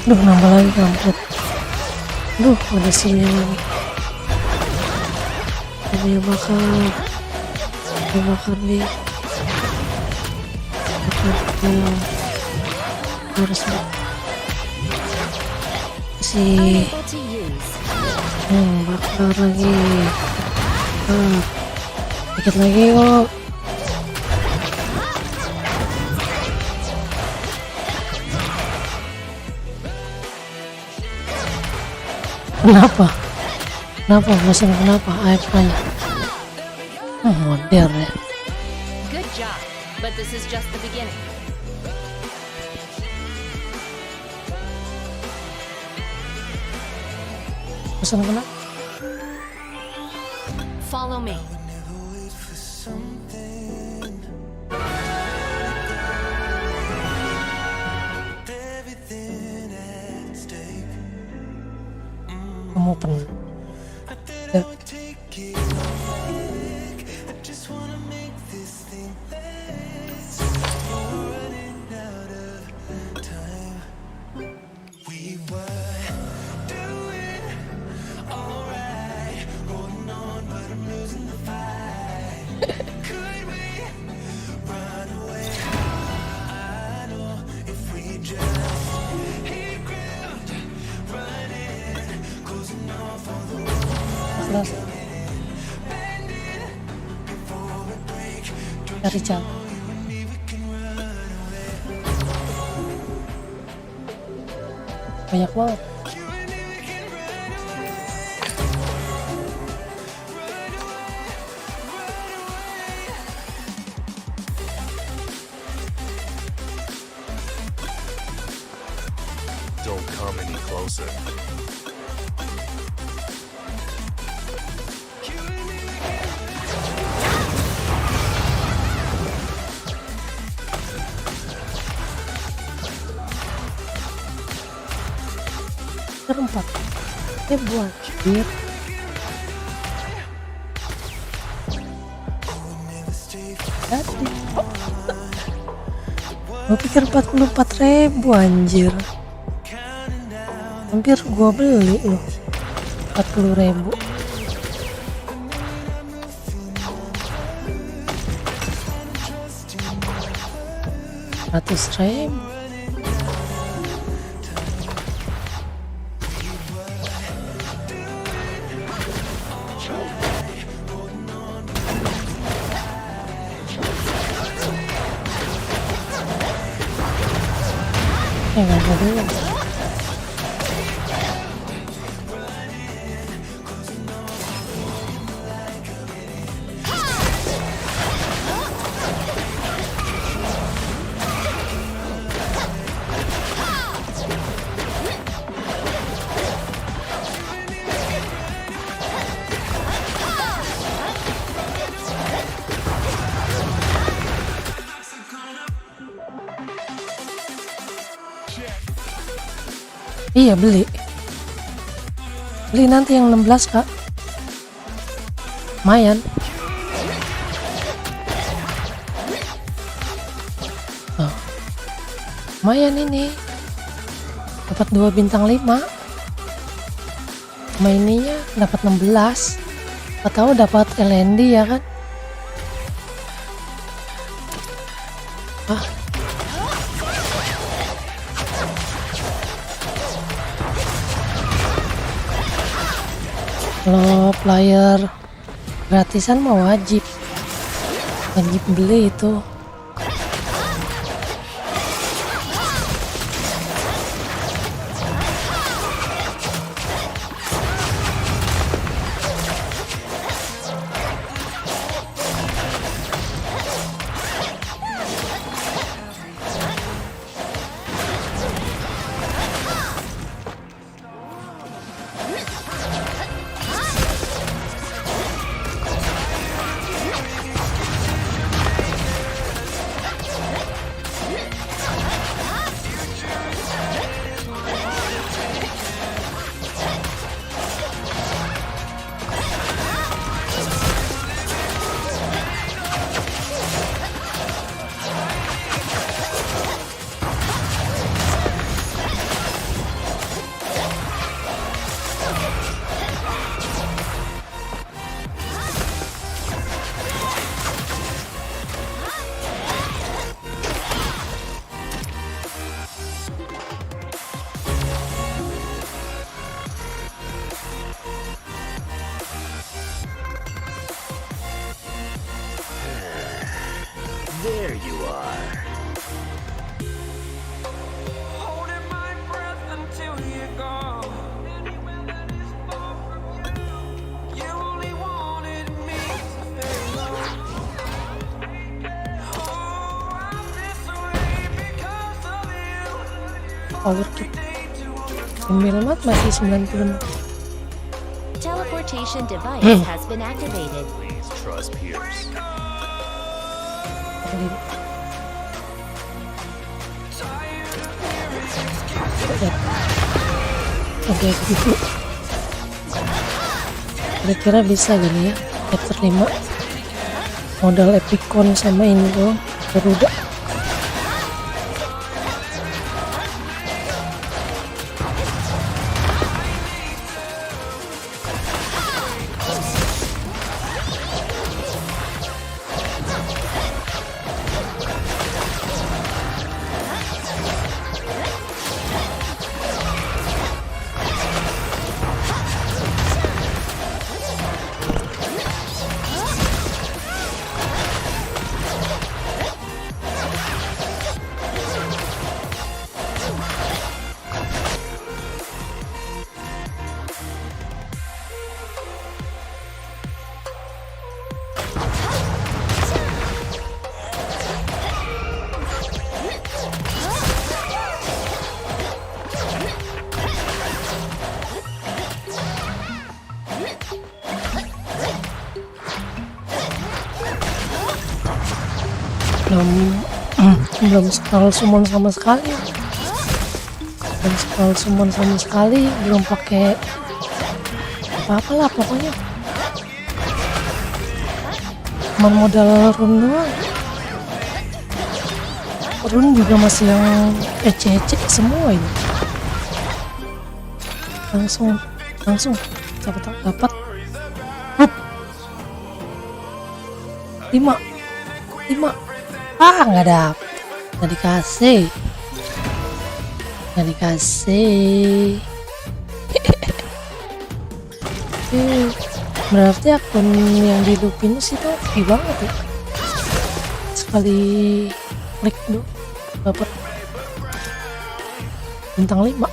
Duh, nambah lagi kampret. Duh, ada sini lagi. Dia bakar. Dia bakar nih. Bakar tuh. Harus si bakar lagi. Dikit lagi kok. Kenapa? Kenapa? Mesin kenapa? AFK-nya modern ya. Good job, but this is just the beginning. Mesin kenapa? Follow me. Kamu pen. Ya. Terus cari cara. Banyak banget. Don't come any closer. Terempat. Buat biar tadi. Gue pikir 44.000 anjir. Hampir gua beli loh. 40.000. $100.000. Nggak ada dulu. Iya beli nanti yang 16 kak, lumayan. Oh. Lumayan ini dapat 2 bintang 5, sama ininya dapat 16. tahu dapat LND ya kan. Kalau player gratisan mah wajib beli itu. There you are. Holding my breath until you're gone. Anywhere that is far from you. You only wanted me to stay alone. Oh, I'm this way because of you. Power kit Milmat masih 90. Teleportation device has been activated. Please trust Pierce. Oke, gitu. Kira-kira bisa gini ya, chapter 5 modal Epicon sama ini doang, Garuda. belum scroll summon sama sekali, belum pakai apa-apa lah pokoknya, cuman modal rune doang. Rune juga masih yang ecek semua ini. Langsung siapa tahu dapat. 5 nggak dapet, nggak dikasih. Berarti akun yang di Lupin sih tuh oke banget ya, sekali klik tuh dapat bintang 5.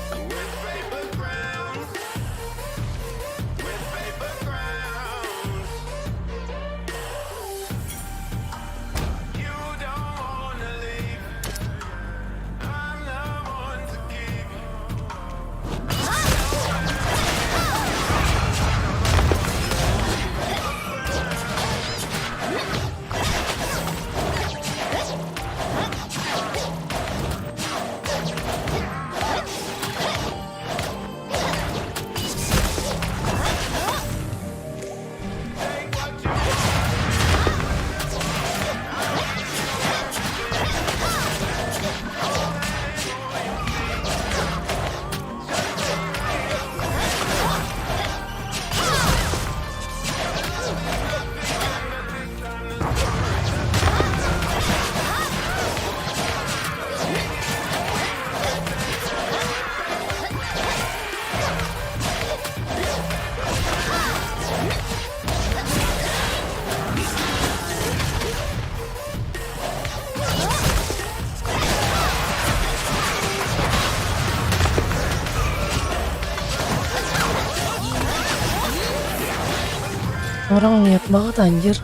Orang niat banget anjir.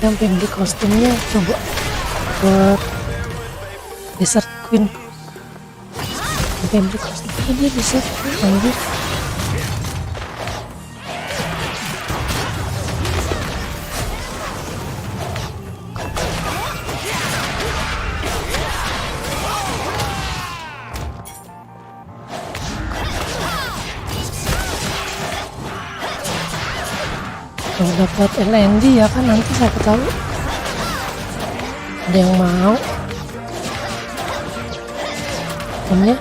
Sampai beli kostumnya coba buat Desert Queen. Sampai beli kostumnya dia Desert Queen anjir. Kalau dapat LND ya kan nanti siapa tahu ada yang mau namanya.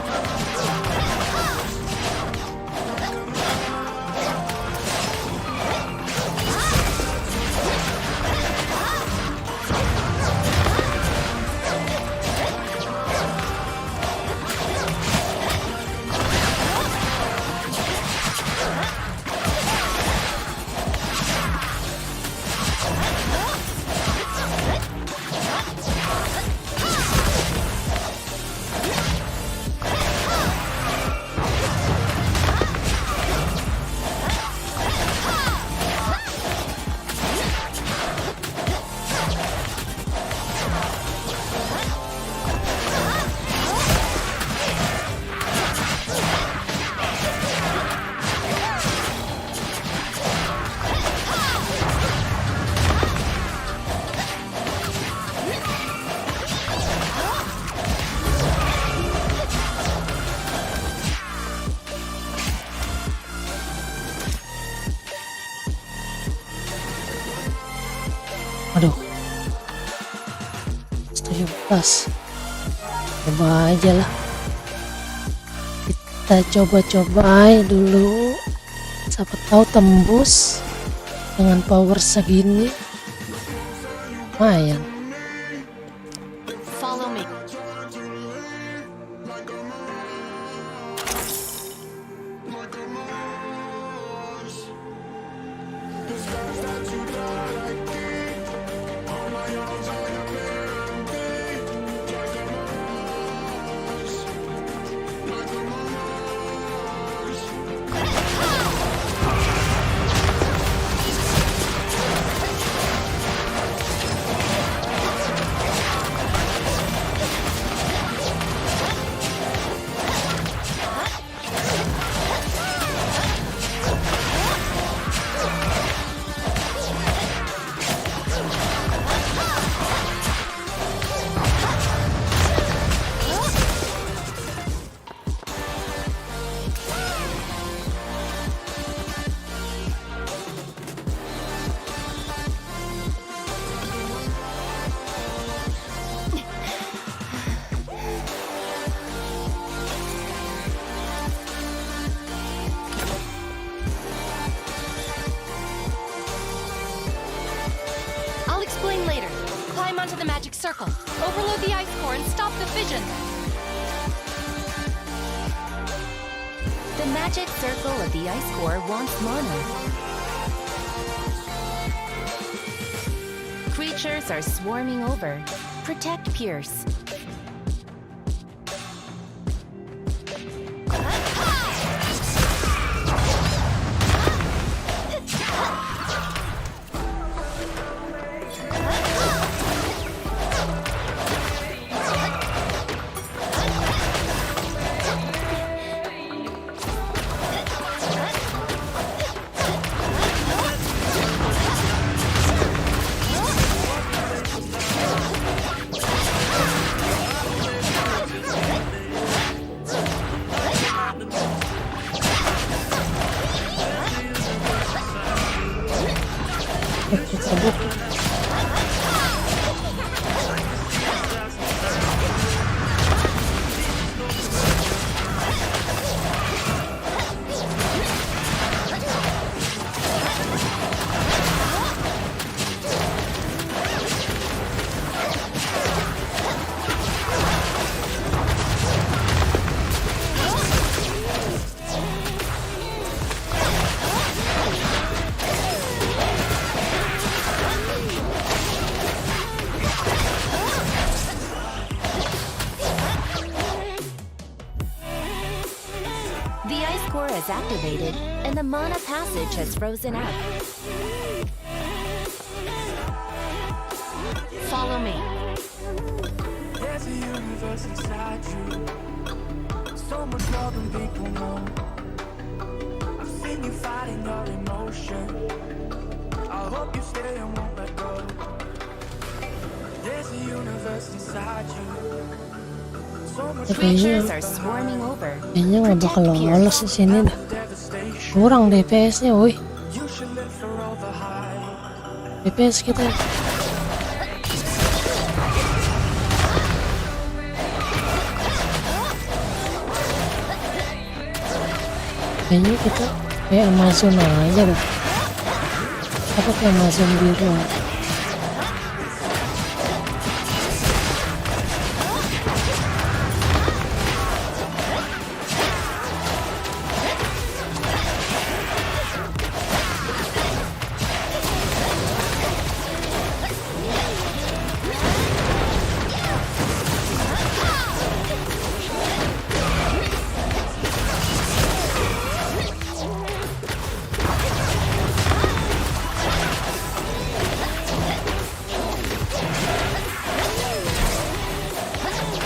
Aduh, 17. Coba aja lah. Kita coba-coba dulu. Siapa tahu tembus dengan power segini. Lumayan. Follow me. I'll explain later. Climb onto the magic circle. Overload the ice core and stop the fission. The magic circle of the ice core wants mana. Creatures are swarming over. Protect Pierce. The ice core is activated, and the mana passage has frozen out. much more than people know. I've seen you fighting your emotion. I hope you stay and won't let go. There's a universe inside you. So much Creatures are swarming over. Kayaknya nggak bakal lolos di sini dah. Kurang DPS-nya, woi. you should live for all the hype. DPS kita. Kayaknya kita kayak Amazon aja dah. Apa kayak Amazon biru?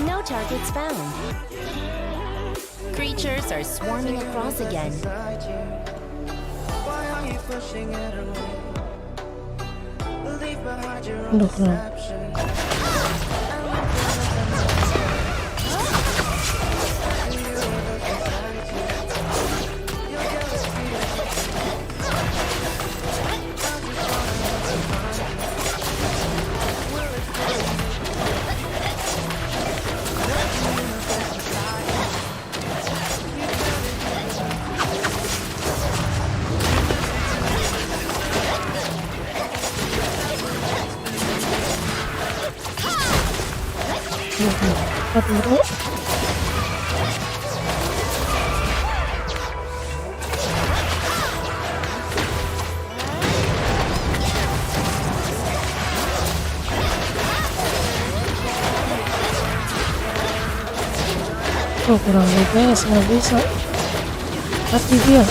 No targets found. Creatures are swarming across again. Why are you pushing it away? Leave behind your own Aduh, kenapa? deception. Cepat bro. Oh, kurang DPS, nggak bisa. Mati dia.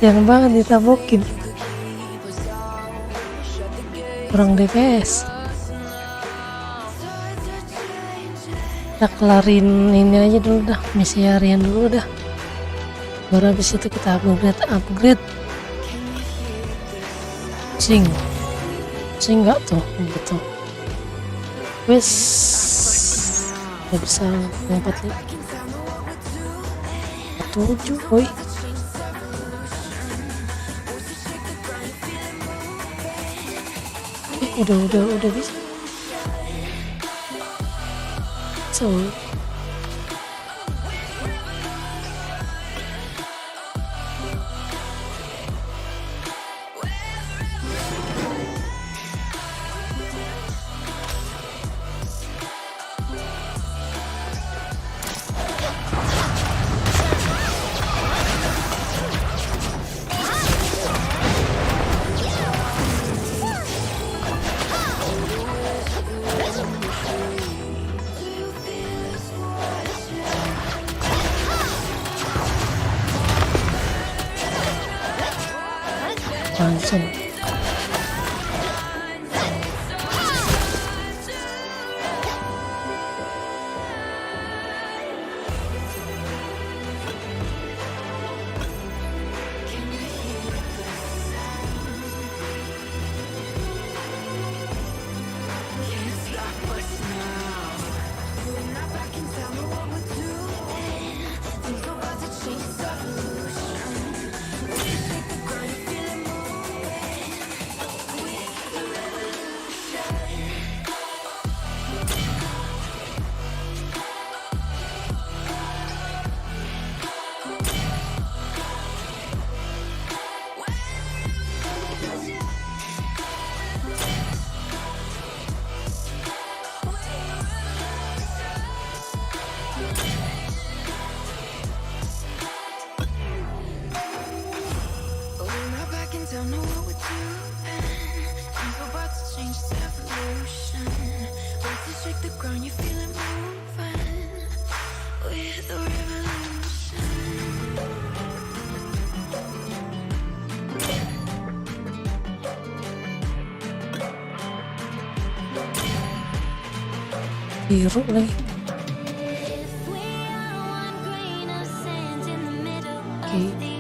Yang banget ditabokin. Kurang DPS. Kita kelarin ini aja dulu dah, misi harian dulu dah. Baru habis itu kita upgrade. Sing nggak tuh gitu. Wes nggak bisa lompat lagi. 7, woi. Udah bisa. So langsung. Don't know what we're doing. Things are about to change, it's evolution. Wait to shake the ground, you feel it moving with the revolution. biru lagi. Oke.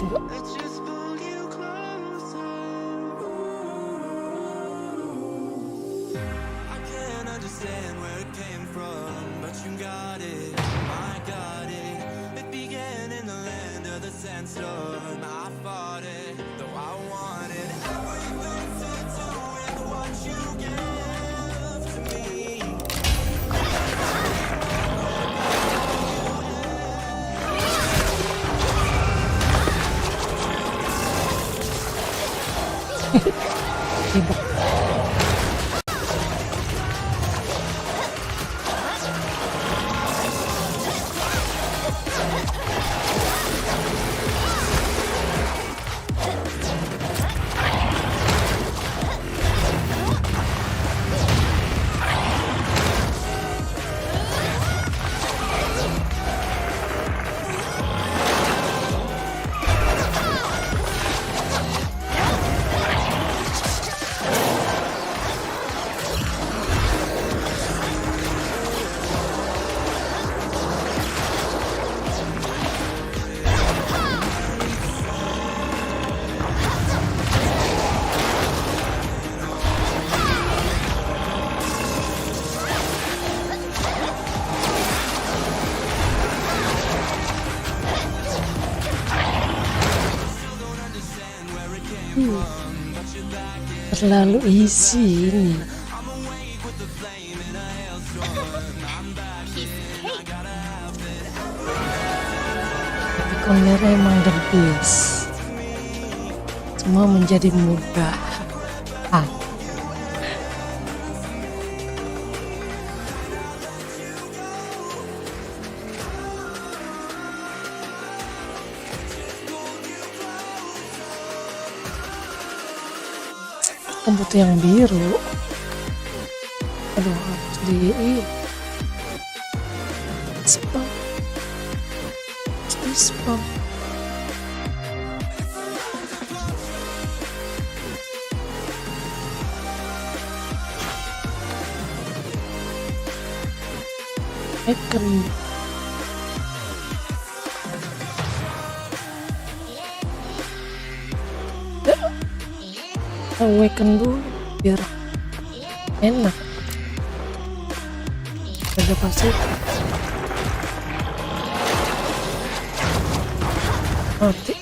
coba. I can't understand where it came from, but you got it, I got it. It began in the land of the sandstorm. I fought it, though I wanted everything to do with what you give to me. Terlalu easy ini. Tapi Conner emang the best. Semua menjadi mudah. Butuh yang biru. Aduh, harus di spam. Di spam. Icon. Awaken dulu biar enak. Udah pasti mati.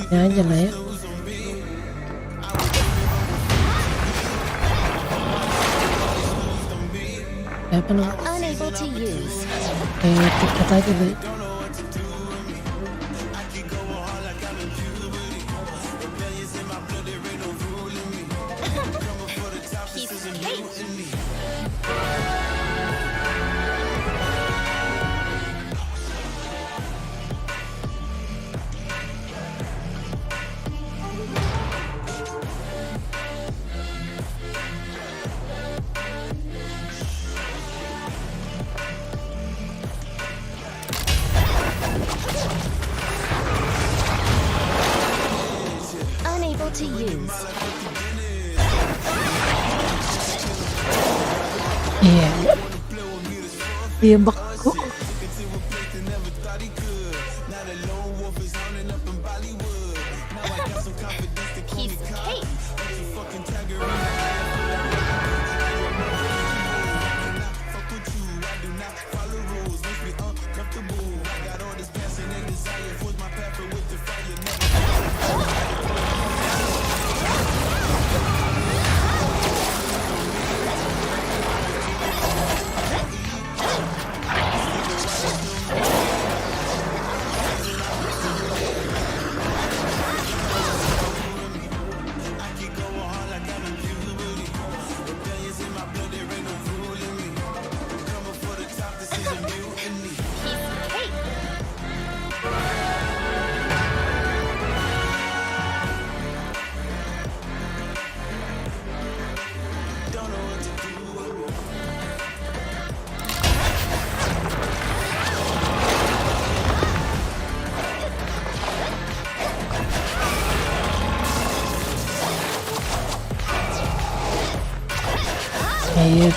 Ini aja lah ya. Apa nih? Unable to use. Tiket aja deh. Unable to use. Iya. Dia beku. Iya.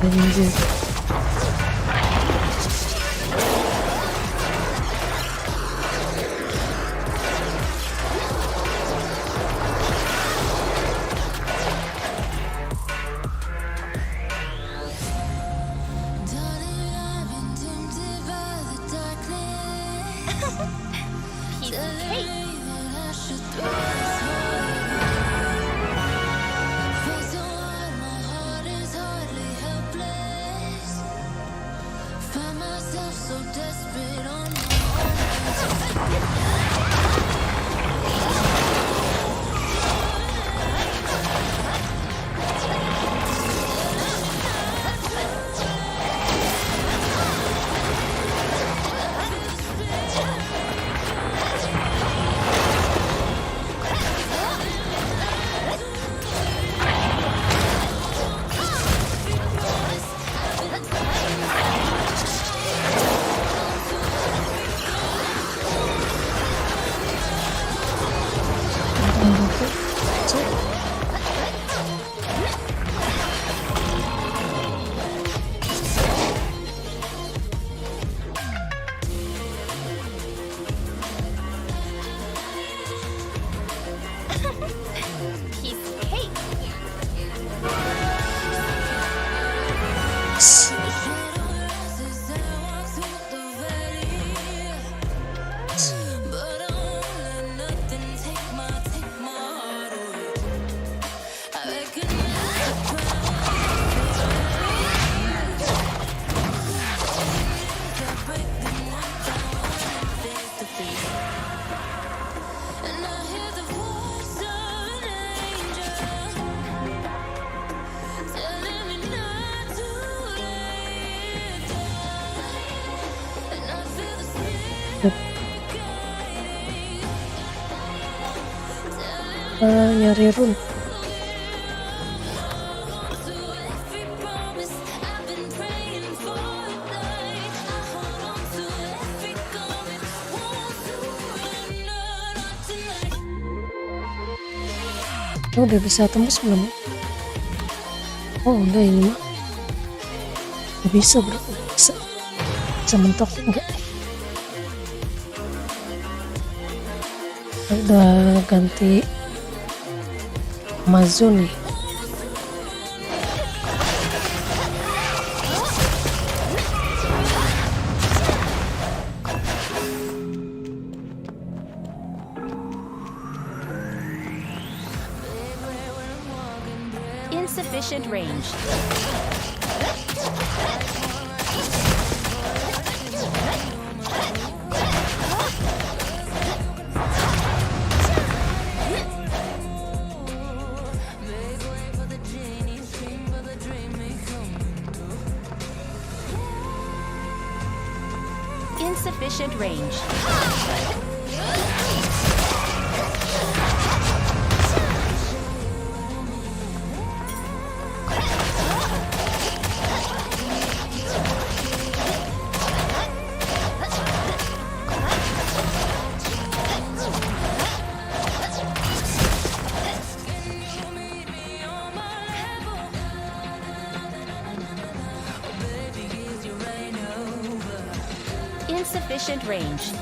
Anjir. Piece of cake. Piece of cake. Nyari rune. Oh, udah bisa tembus belum? Oh, udah ini mah. Udah bisa bro, bisa mentok enggak? Udah ganti Amazon nih. Insufficient range. Insufficient range. Insufficient range.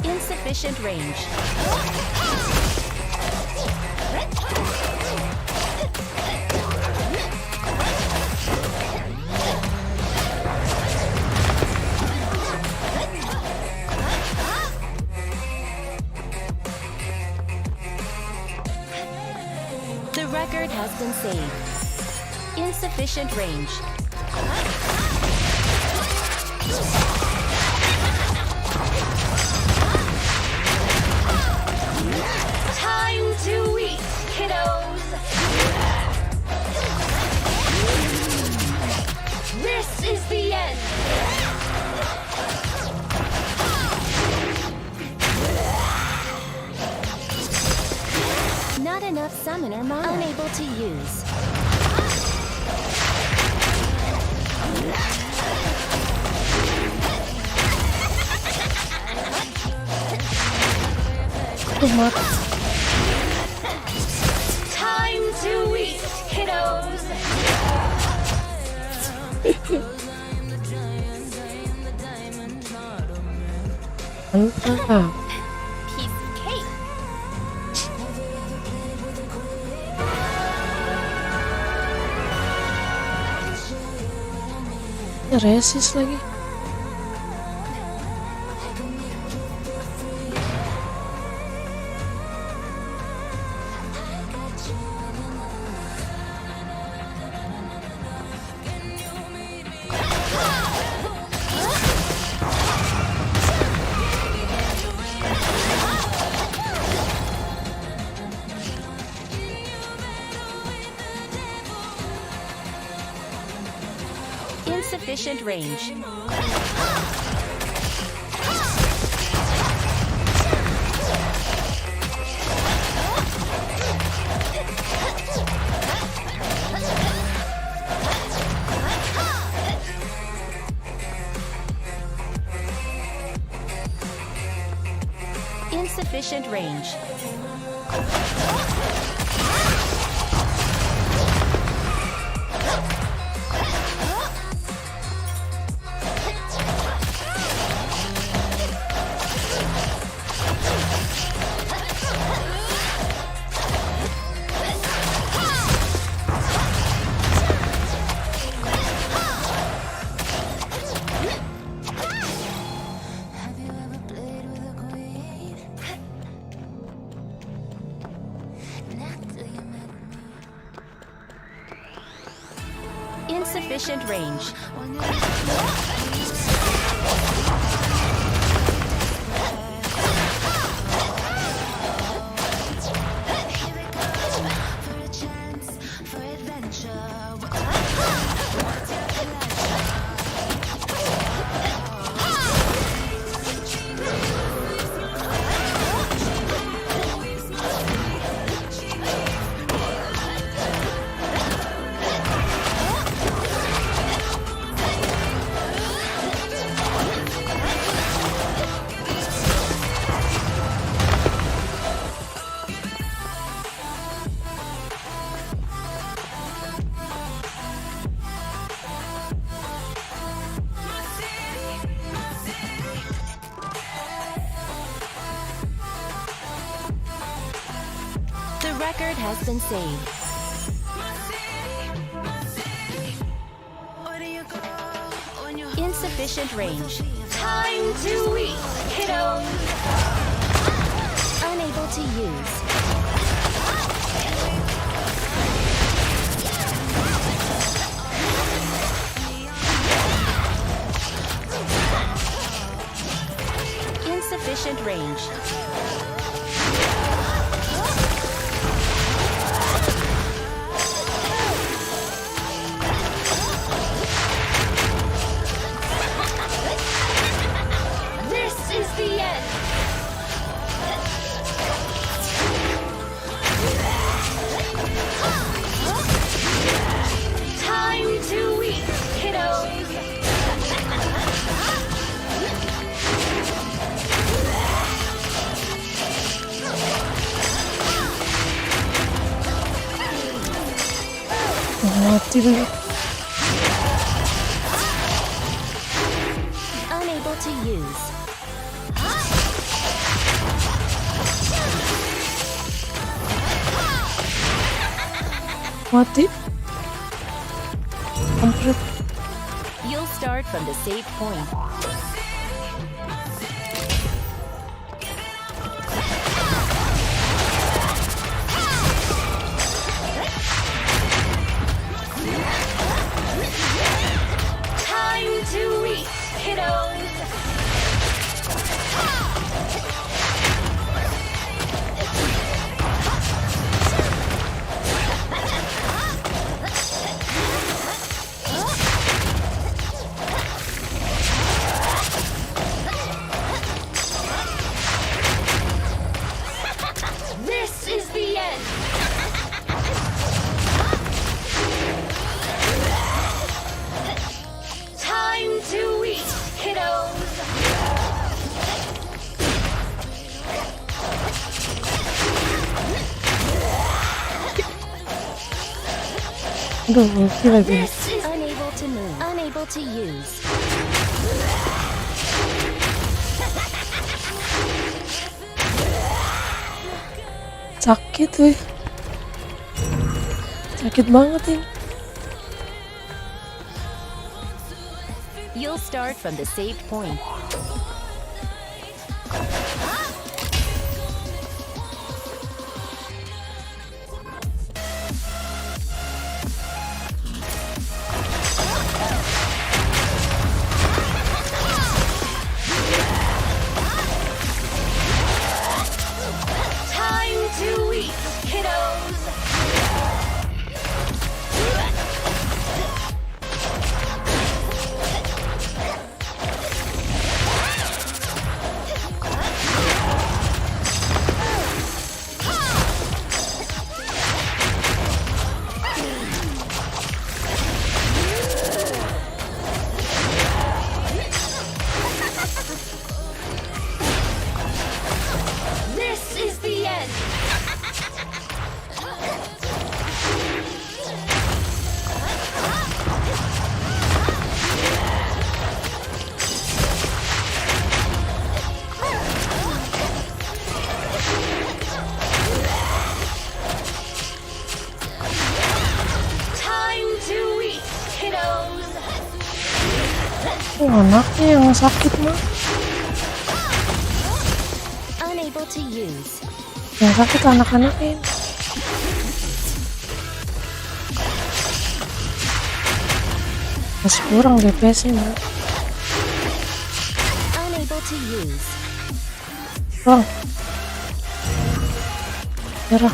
Insufficient range. The record has been saved. Insufficient range. Time to eat, kiddos! This is the end! Not enough summoner mana. Unable to use. Tuh mati. Time to eat, kiddos. Mantap. Piece of cake. Ya, resist lagi. Insufficient range. Insufficient range. Insufficient range. The record has been saved. Insufficient range. Time to eat, kiddos. Unable to use. Insufficient range. Mati dulu. Unable to use. Mati. Komplit. You'll start from the save point. Time to eat, kiddos. Aduh, ulti lagi. Unable to move. Unable to use. Sakit weh. Sakit banget ini. You'll start from the saved point. Time to eat, kiddos! This is the end! Time to eat, kiddos! Oh, anaknya yang sakit mah. Unable to use. Yang sakit anak-anaknya. Masih kurang DPS-nya. Unable to use. Bang. Merah.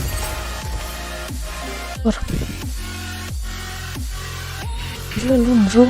Gila lu, bro.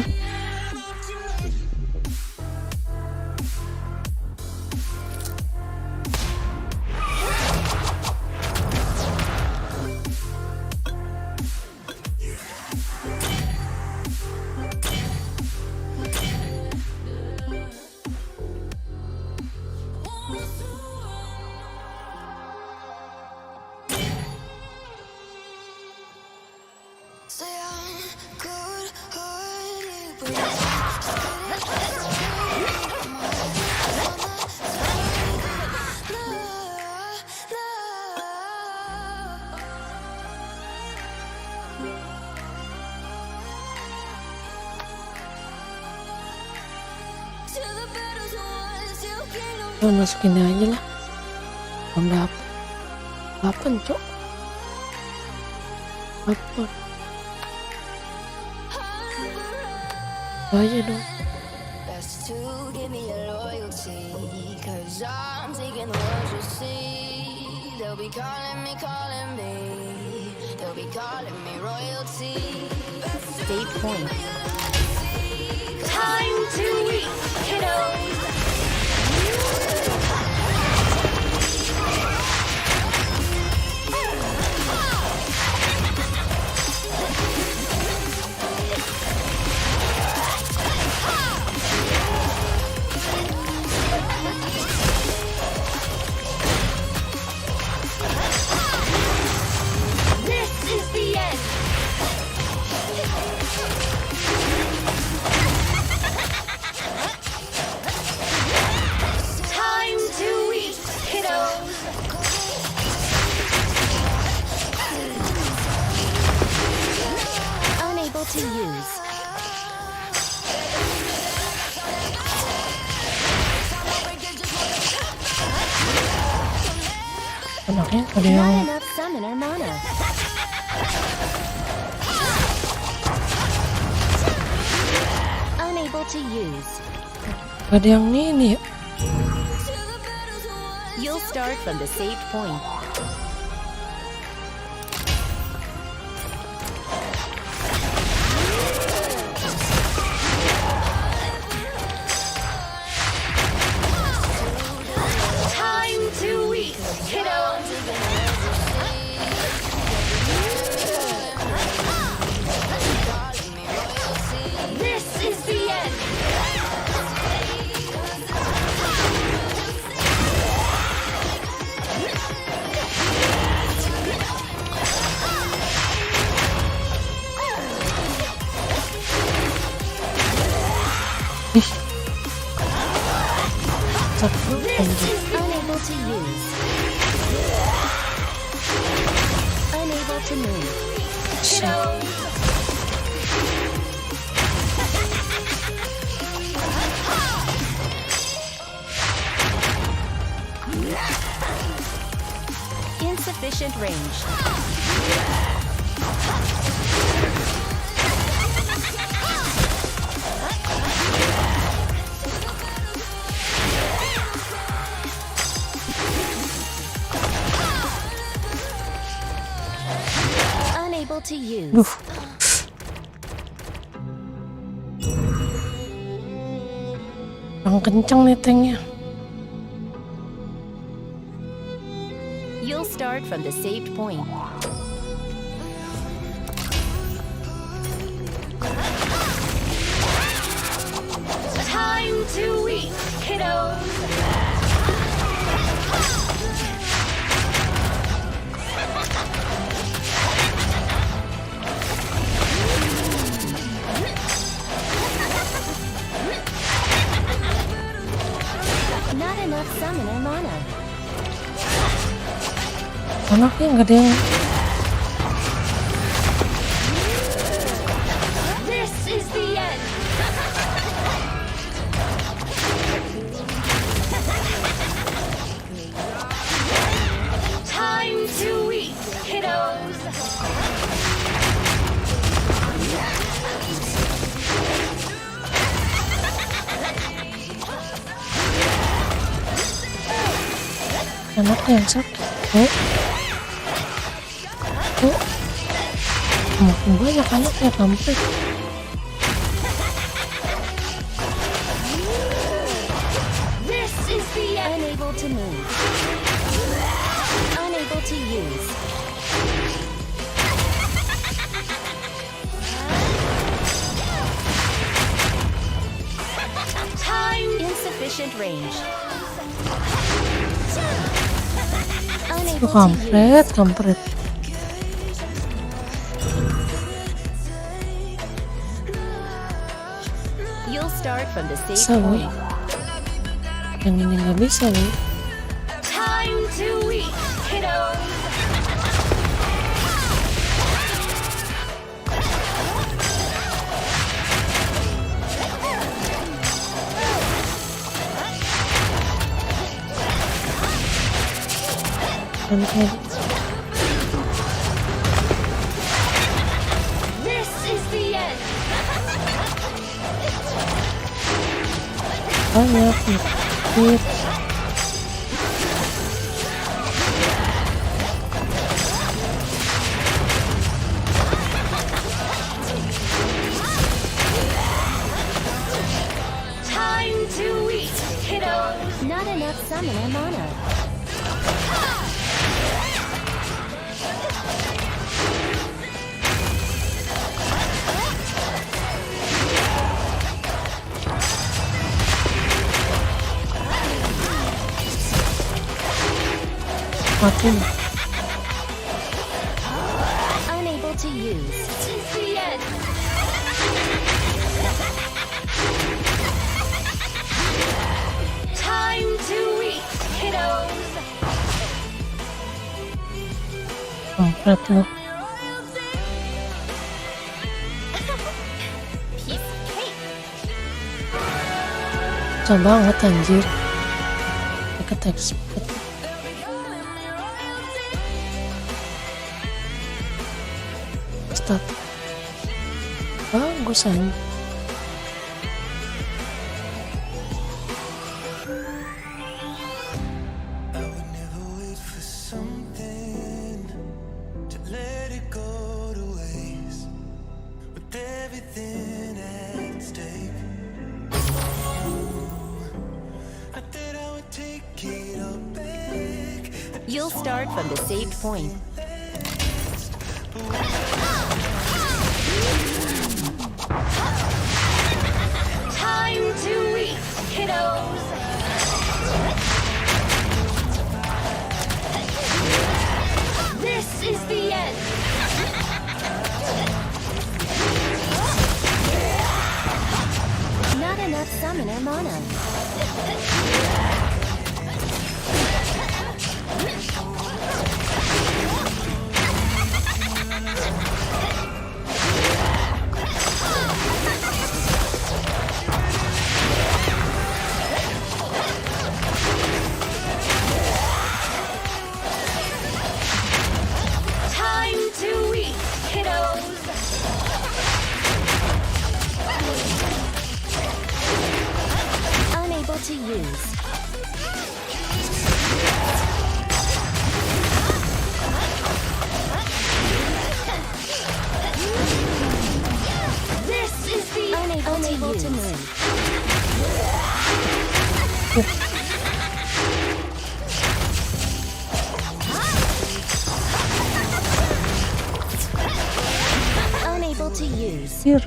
Say I'm good-hearted, but Masukin aja lah. Belum dapet. 8 cok. 8. Aja dong. best to give me your loyalty, 'cause I'm taking the world you'll see. They'll be calling me, they'll be calling me royalty. Save point. Time to eat, kiddos! This is the end! Time to eat, kiddos! Unable to use. Anaknya ada yang Not enough summoner mana. Unable to use. ada yang ini ya. You'll start from the saved point. Time to eat, kiddos! This is the end! Ih. Satu anjir. Unable to use. Unable to move. Insufficient range. Unable to use. Duh. Kurang kenceng nih tanknya. You'll start from the saved point. Time to eat, kiddos. Not enough summoner mana. Anaknya nggak ada yang This is the end. Time to eat, kiddos. anaknya yang sakit. Makin banyak anaknya kampret. This is the unable to move. Unable to use. Time Insufficient range. Tuh Unable to kampret, use. kampret. You'll start from the save Bisa weh. point. Yang ini nggak bisa weh. Time to eat, kiddos. Anaknya This is the end. banyak dikit. Time to eat, kiddos. Not enough summoner mana. Mati. Unable to use. This is the end. Time to eat, kiddos. Kampret lu. Piece of cake. Susah banget anjir. Pakai expert. Start. Bagus anjir. Something to let it go to waste with everything at stake. I thought I would take it all back. You'll start from the saved point. Time to eat, kiddos. This is the end. Not enough summoner mana. Time to eat, kiddos. Unable to use. This is the Unable to move. Unable to use. Anjir,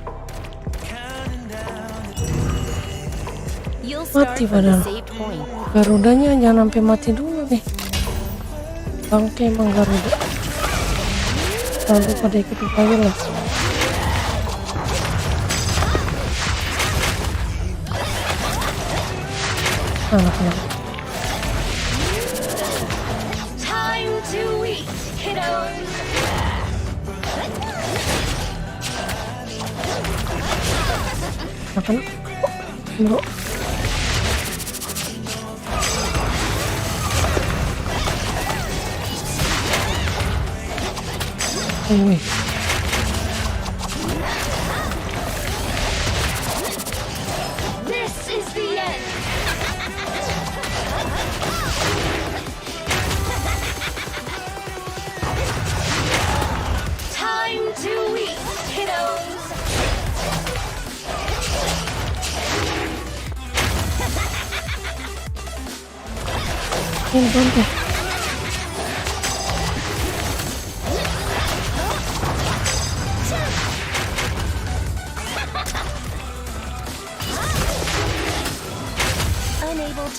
You'll start mati from the padahal. saved point. Garudanya jangan sampai mati dulu nih. Bangke emang Garuda. Lalu pada ikut aja lah. Anak-anak. time to eat, kiddos. Makan. Bro. Wih. This is the end. Time to eat, kiddos. Ini bantu.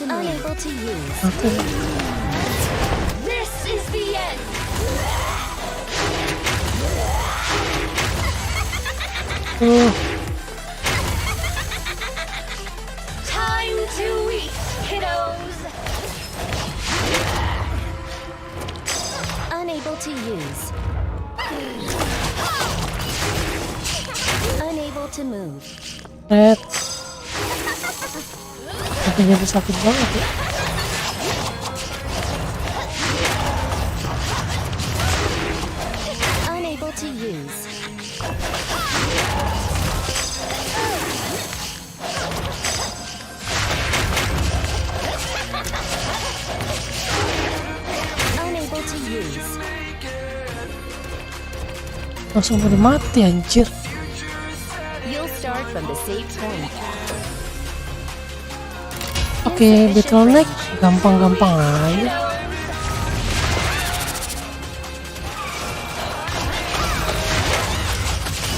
Unable to use. Oke. This is the end. Time to eat, kiddos. Unable to use. Unable to move. Red. Tapi jadi sakit banget ya. Unable to use. Unable to use. Langsung pada mati anjir. You'll start from the saved point. Oke, bottleneck gampang-gampang aja.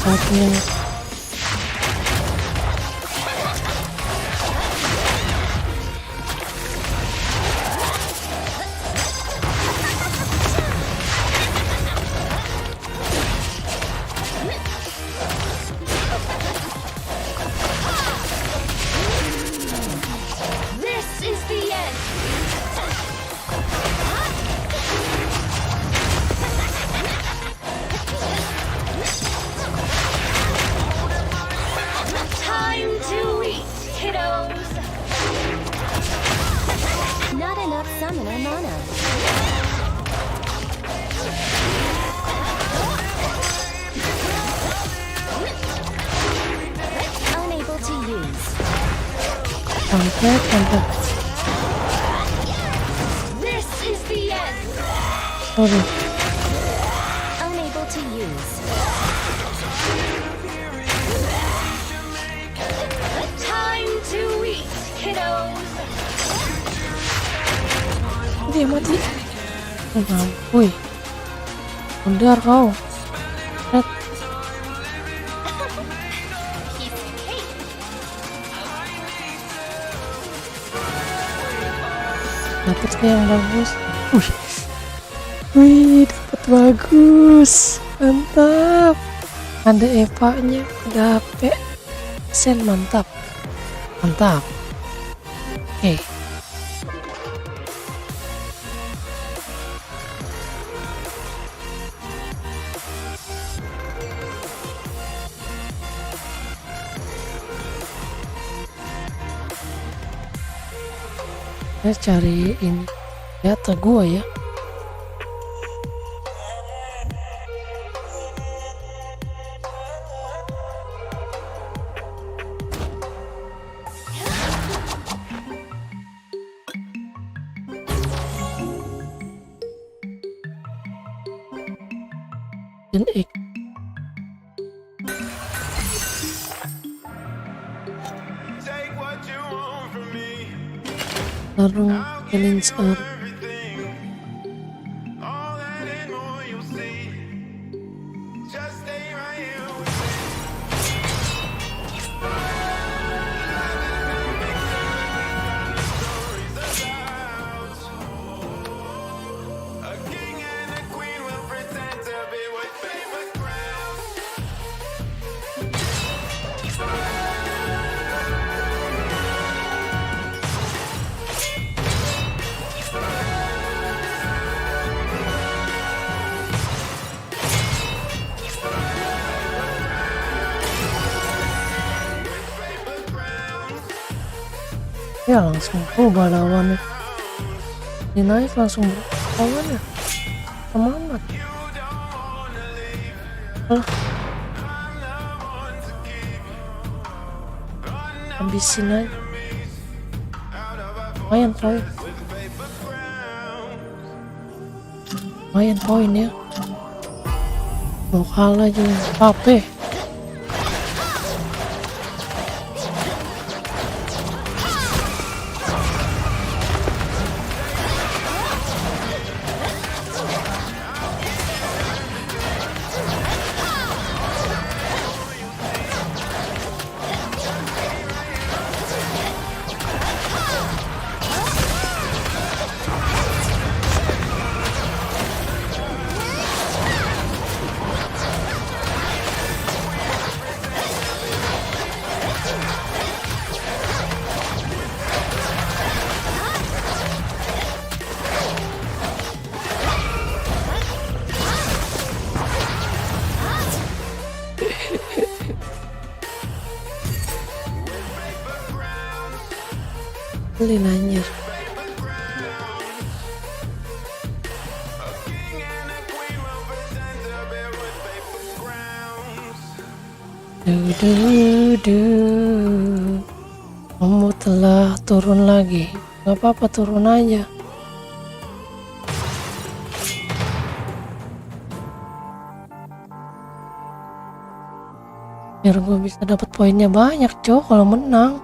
Oke. This is the end. Time to eat, kiddos. Not enough summoner mana. Unable to use. Sampai. This is the end. Sorry. Unable to use. Time to eat, kiddos. Dia mati. Oh, ampun. Bundar kau. Red. Piece of cake. Dapat yang bagus. Wih, dapat bagus. Mantap. Ada Eva-nya, ada HP. Sen mantap. Mantap. Oke. Saya cari ini data gua ya. Dan X. Tarung challenge R. Ya langsung berubah lawannya. Dia naik langsung berubah lawannya. Semangat. Habisin aja. Lumayan poin. Lumayan poin ya. Mau kalah aja. Pape. Beli anjir. Kamu telah turun lagi. Gak apa-apa, turun aja. Biar gue bisa dapat poinnya banyak, Cok, kalau menang.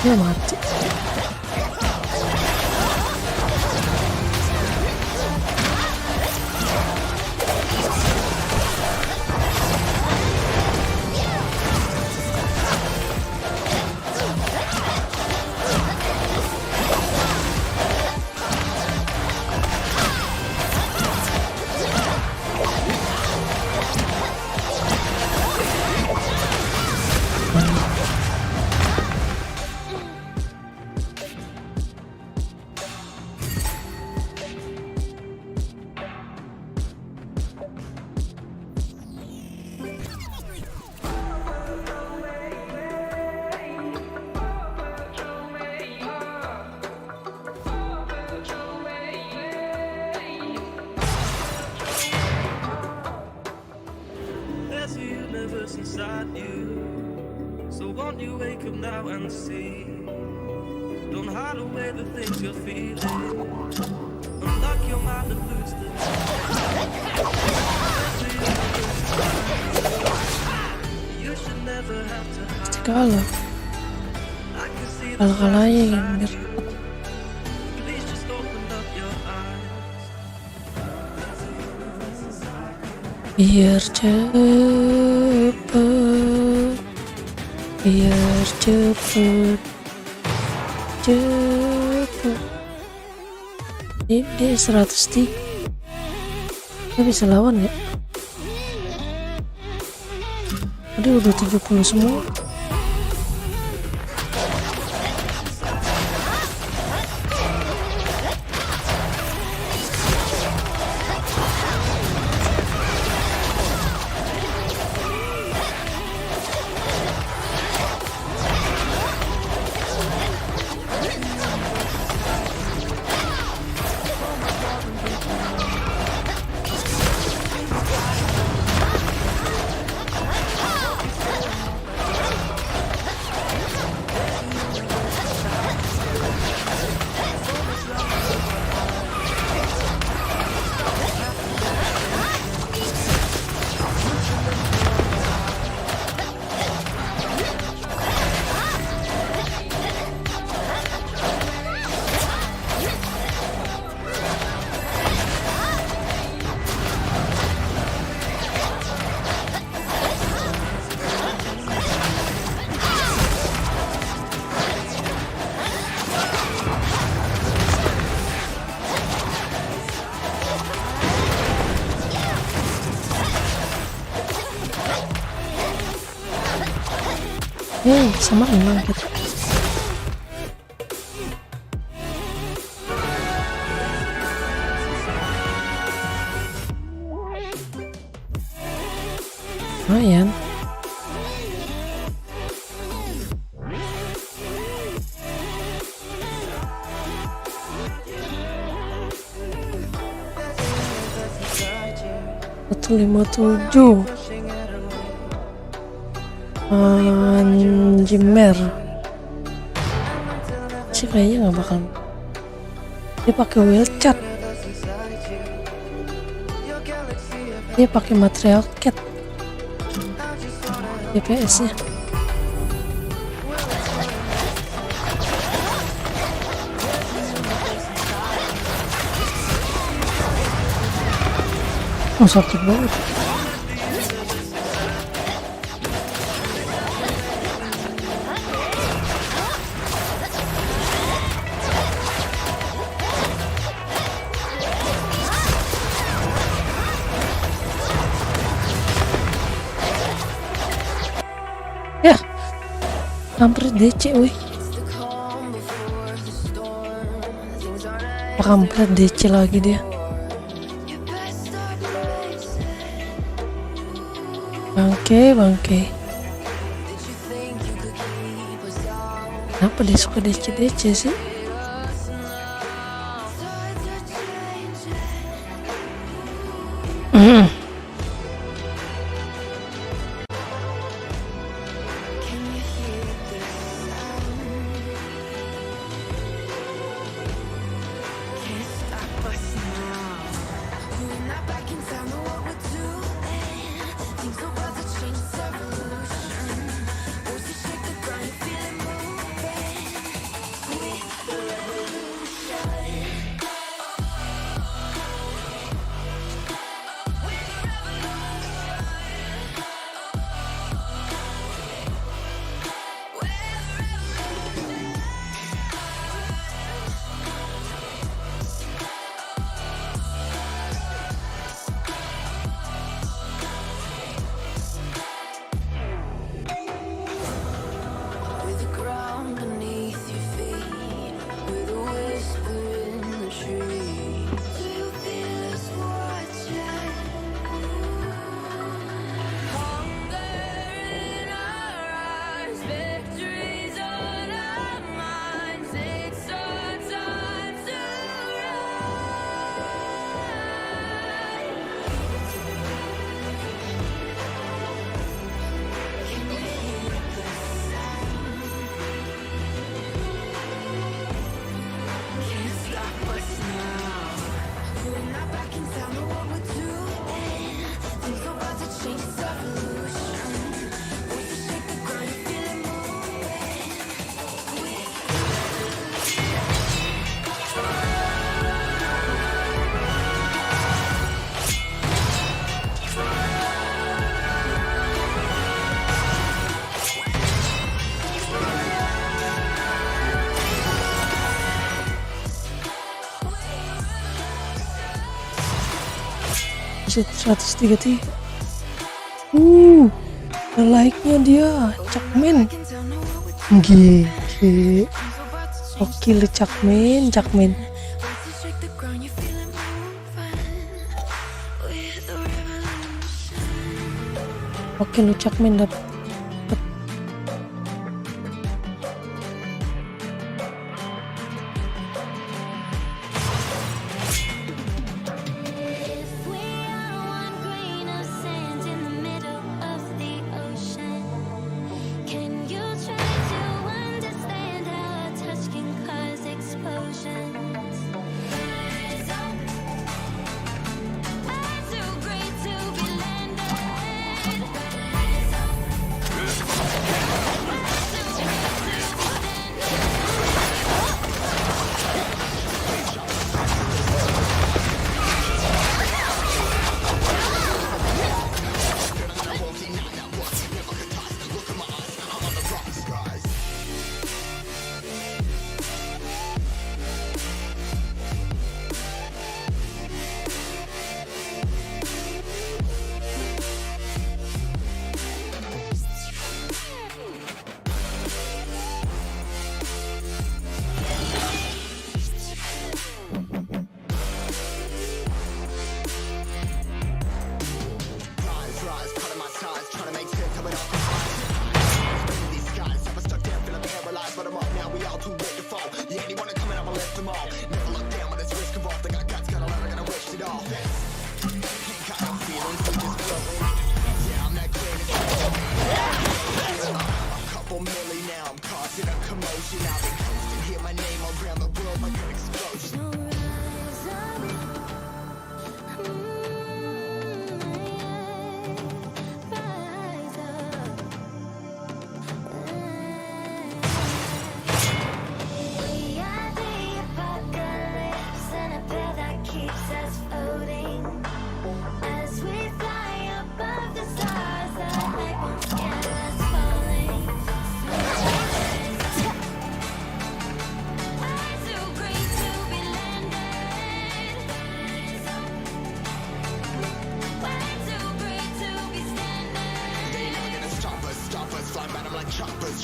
Dia mati. There's a universe inside you. So won't you wake up now and see? Don't hide away the things you're feeling. Unlock your mind and lose the you should never have to hide. Kalau I can see the kalau-kalanya signs yang inside you. Please just open up your eyes. biar cepet, biar cepet. Dia 103. Dia bisa lawan ya? Dia udah 70 semua. Sama menang kita. Lumayan. Satu 57. Anjimer sih kayaknya nggak bakal. Dia pakai wheelchair, dia pakai material cat DPS nya. Oh, sakit banget. Ya, hampir DC, wih. Hampir DC lagi dia. Bangke. Kenapa dia suka DC sih? 133. Like-nya dia Cakmin. Gile. Oke lu Cakmin. Oke lu Cakmin dapat.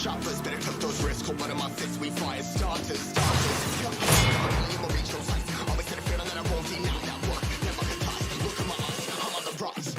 Choppers, better cut those wrists. Cold blood in my fists, we fire starters. Always had a feeling that I won't deny that work. Never could toss. Look at my eyes, I'm on the rocks.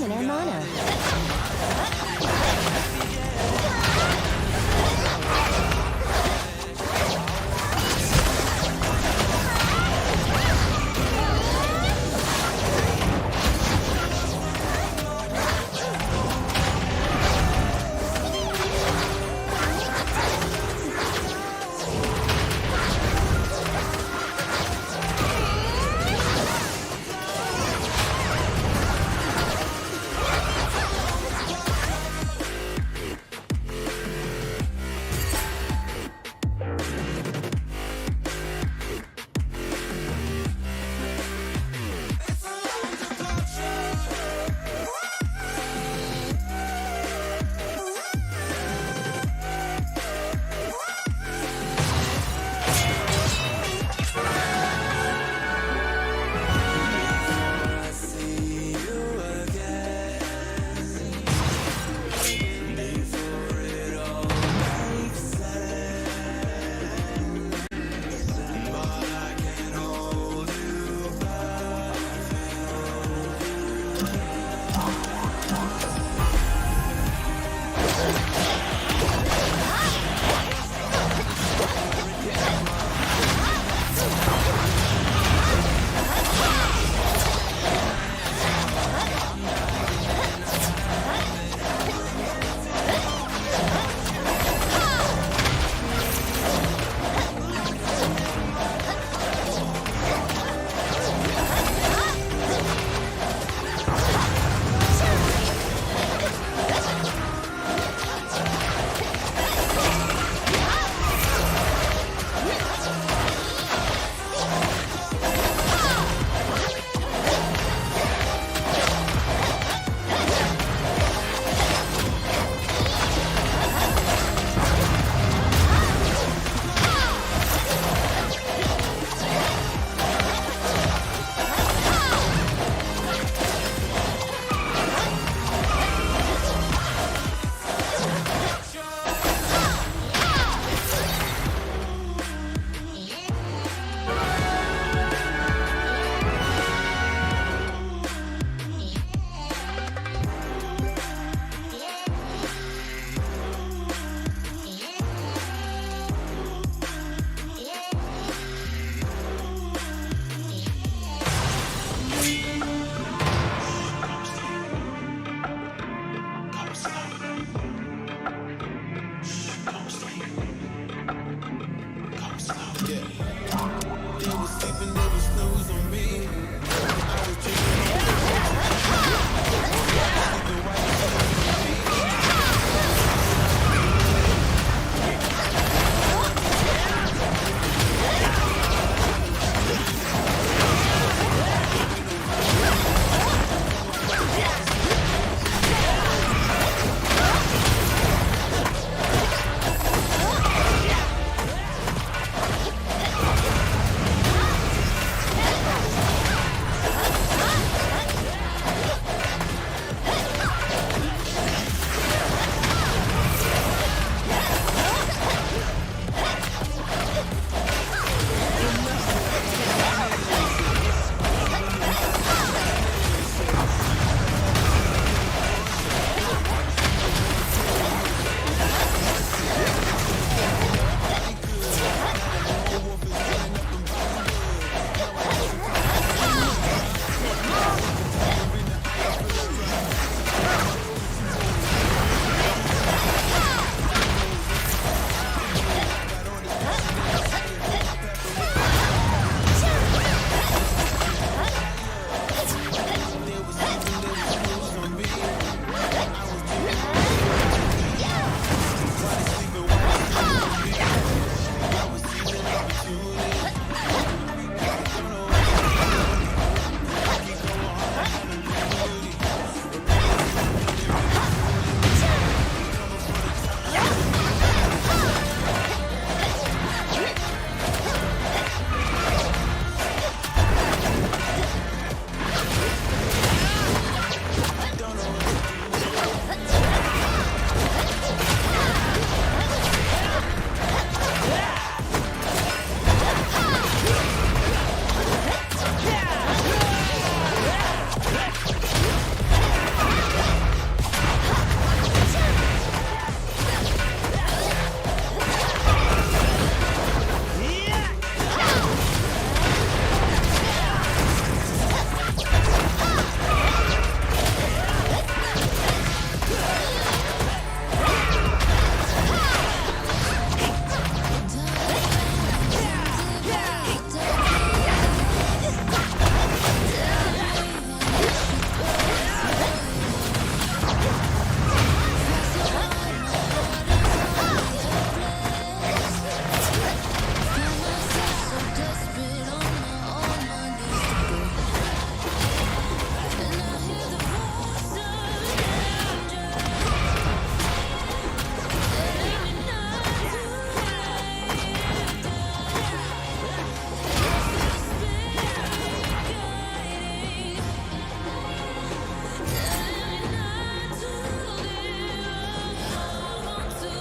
an hermano.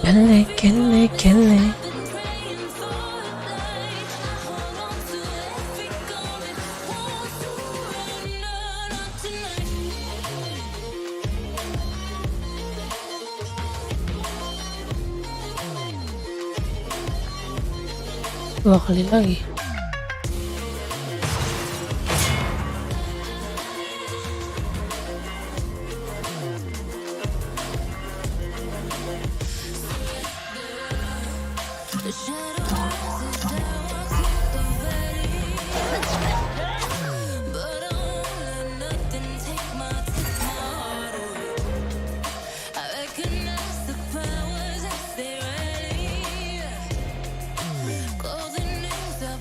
Kele, kele, kele. Dua kali lagi. Golden rings are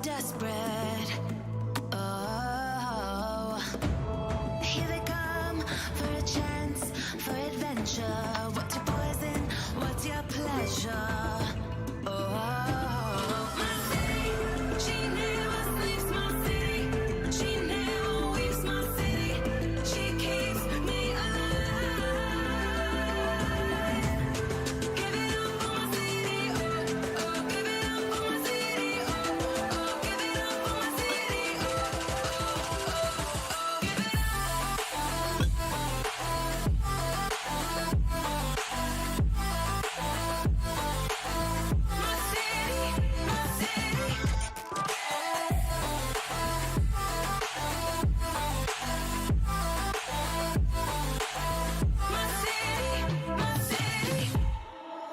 desperate. Oh, here they come for a chance, for adventure. What's your poison? What's your pleasure? Oh, my city, she never sleeps. My city, she never weeps. My city, she keeps me alive. Give it up for my city, oh, oh, give it up for my city, oh, oh, give it up for my city, oh, oh, oh, give it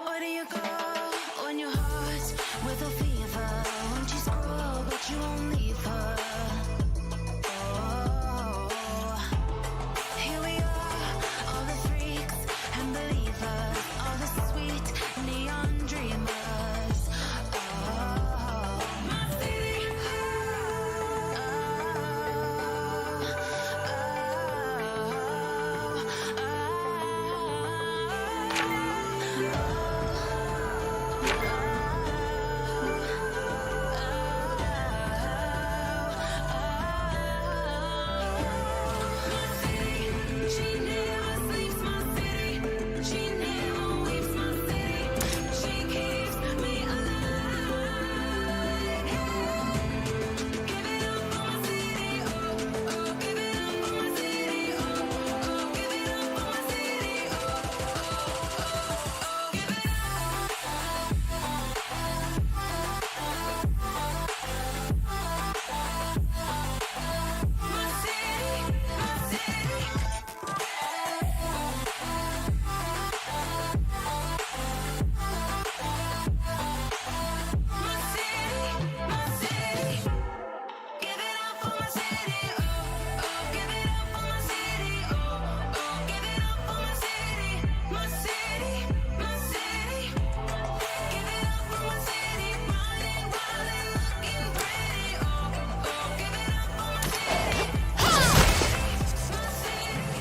where do you go when your heart's with a fever? Won't you scroll, but you won't leave her? Oh, here we are, all the freaks and believers, all the sweet neon dreamers. Oh, my city. She never sleeps, my city. She never weeps, my city. She keeps me alive. Give it up for my city, oh, oh, give it up for my city, oh, oh, give it up for my city, oh, oh, oh, give it my city, my city. My city, my city. Give it up for my city, oh, oh, give it up for my city, oh, oh, give it up for my city, my city, my city. Give it up for my city, running wild and looking pretty, oh, oh, give it up for my city, my city.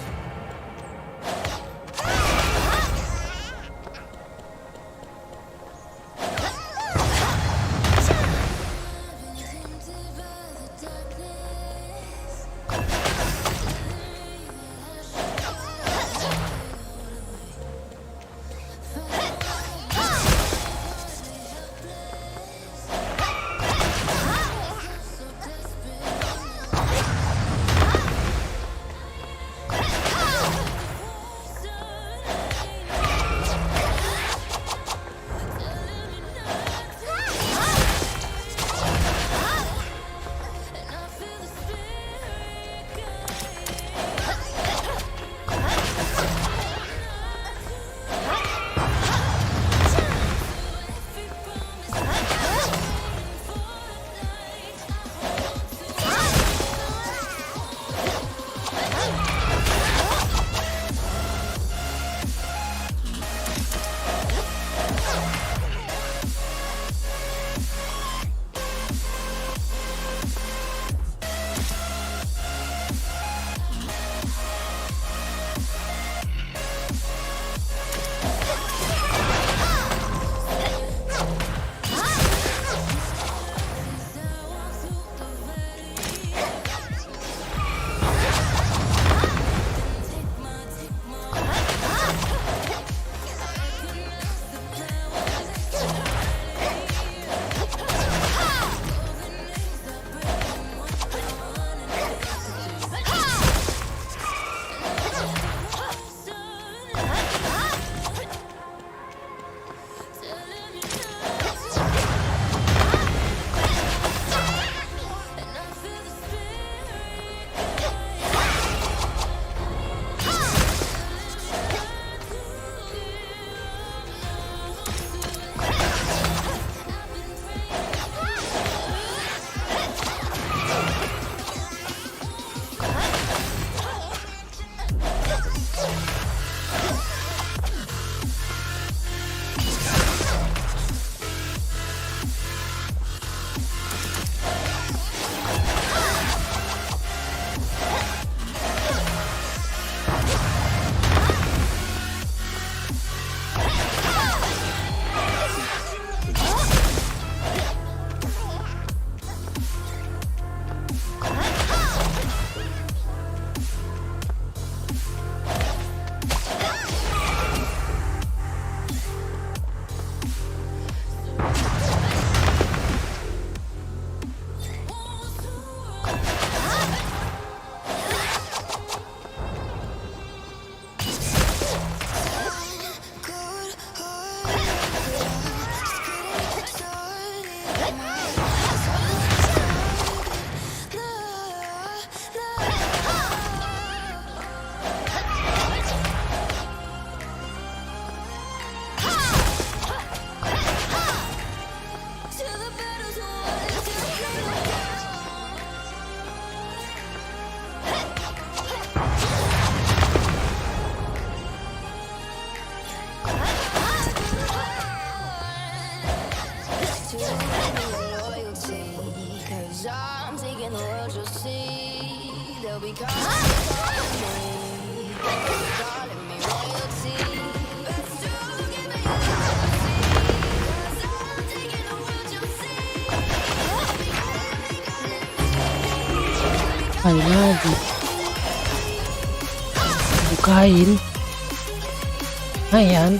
bukain lagi. Bukain. Lumayan.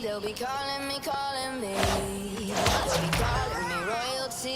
They'll be calling me, calling me. They'll be calling me royalty.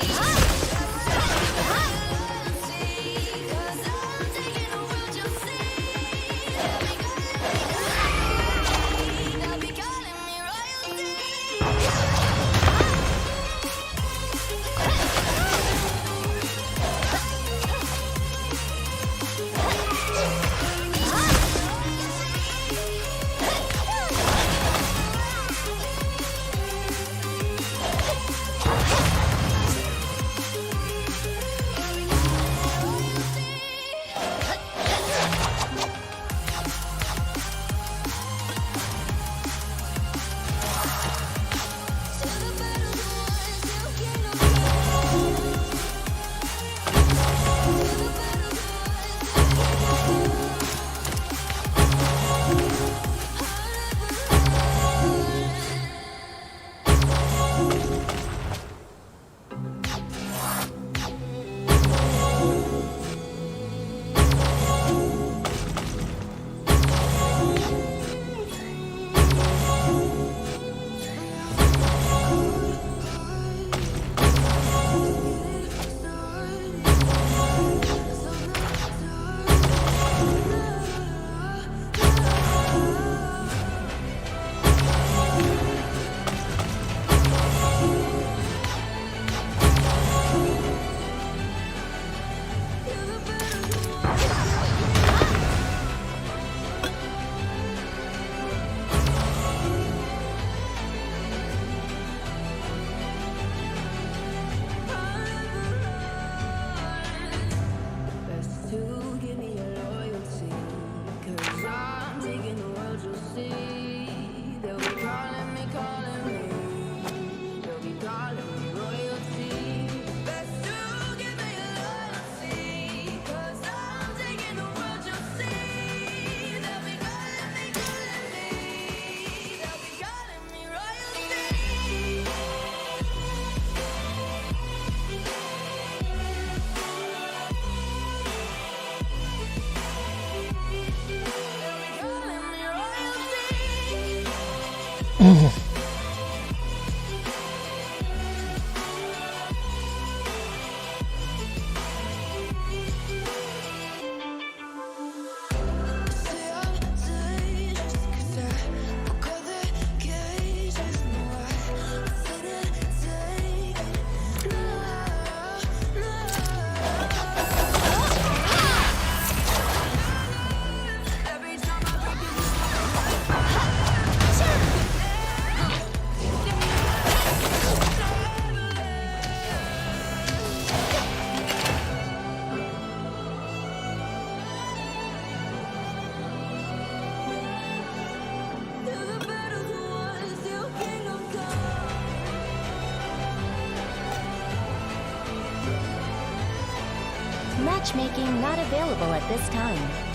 Matchmaking not available at this time.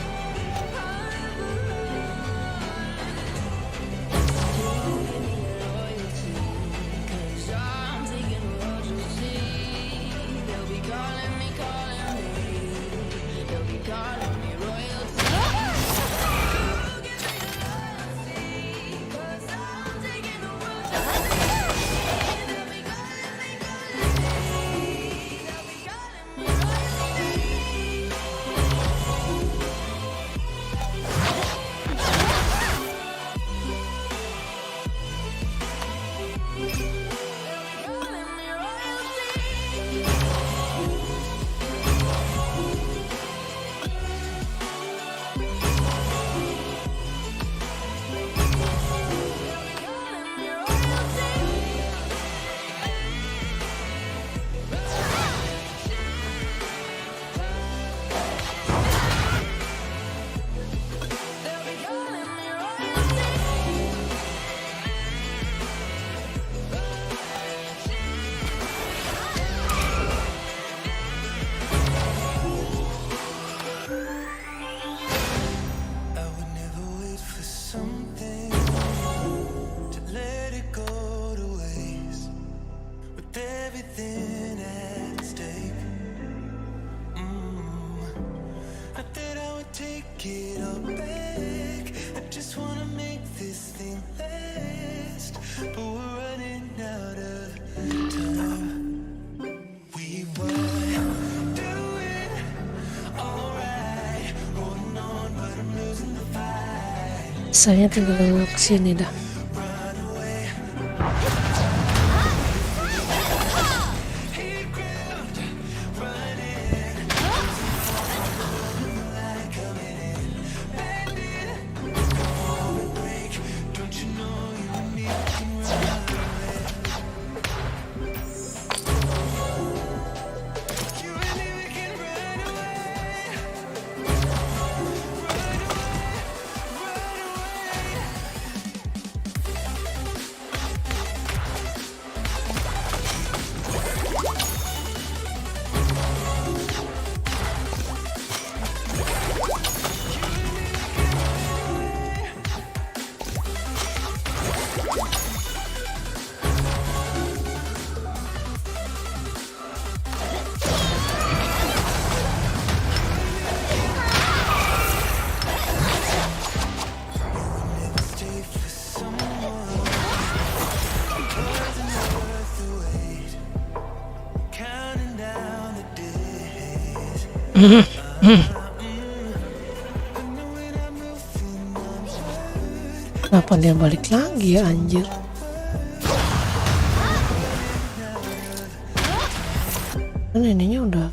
Misalnya tinggal kesini dah. Kenapa dia balik lagi ya anjir? Kan ininya udah.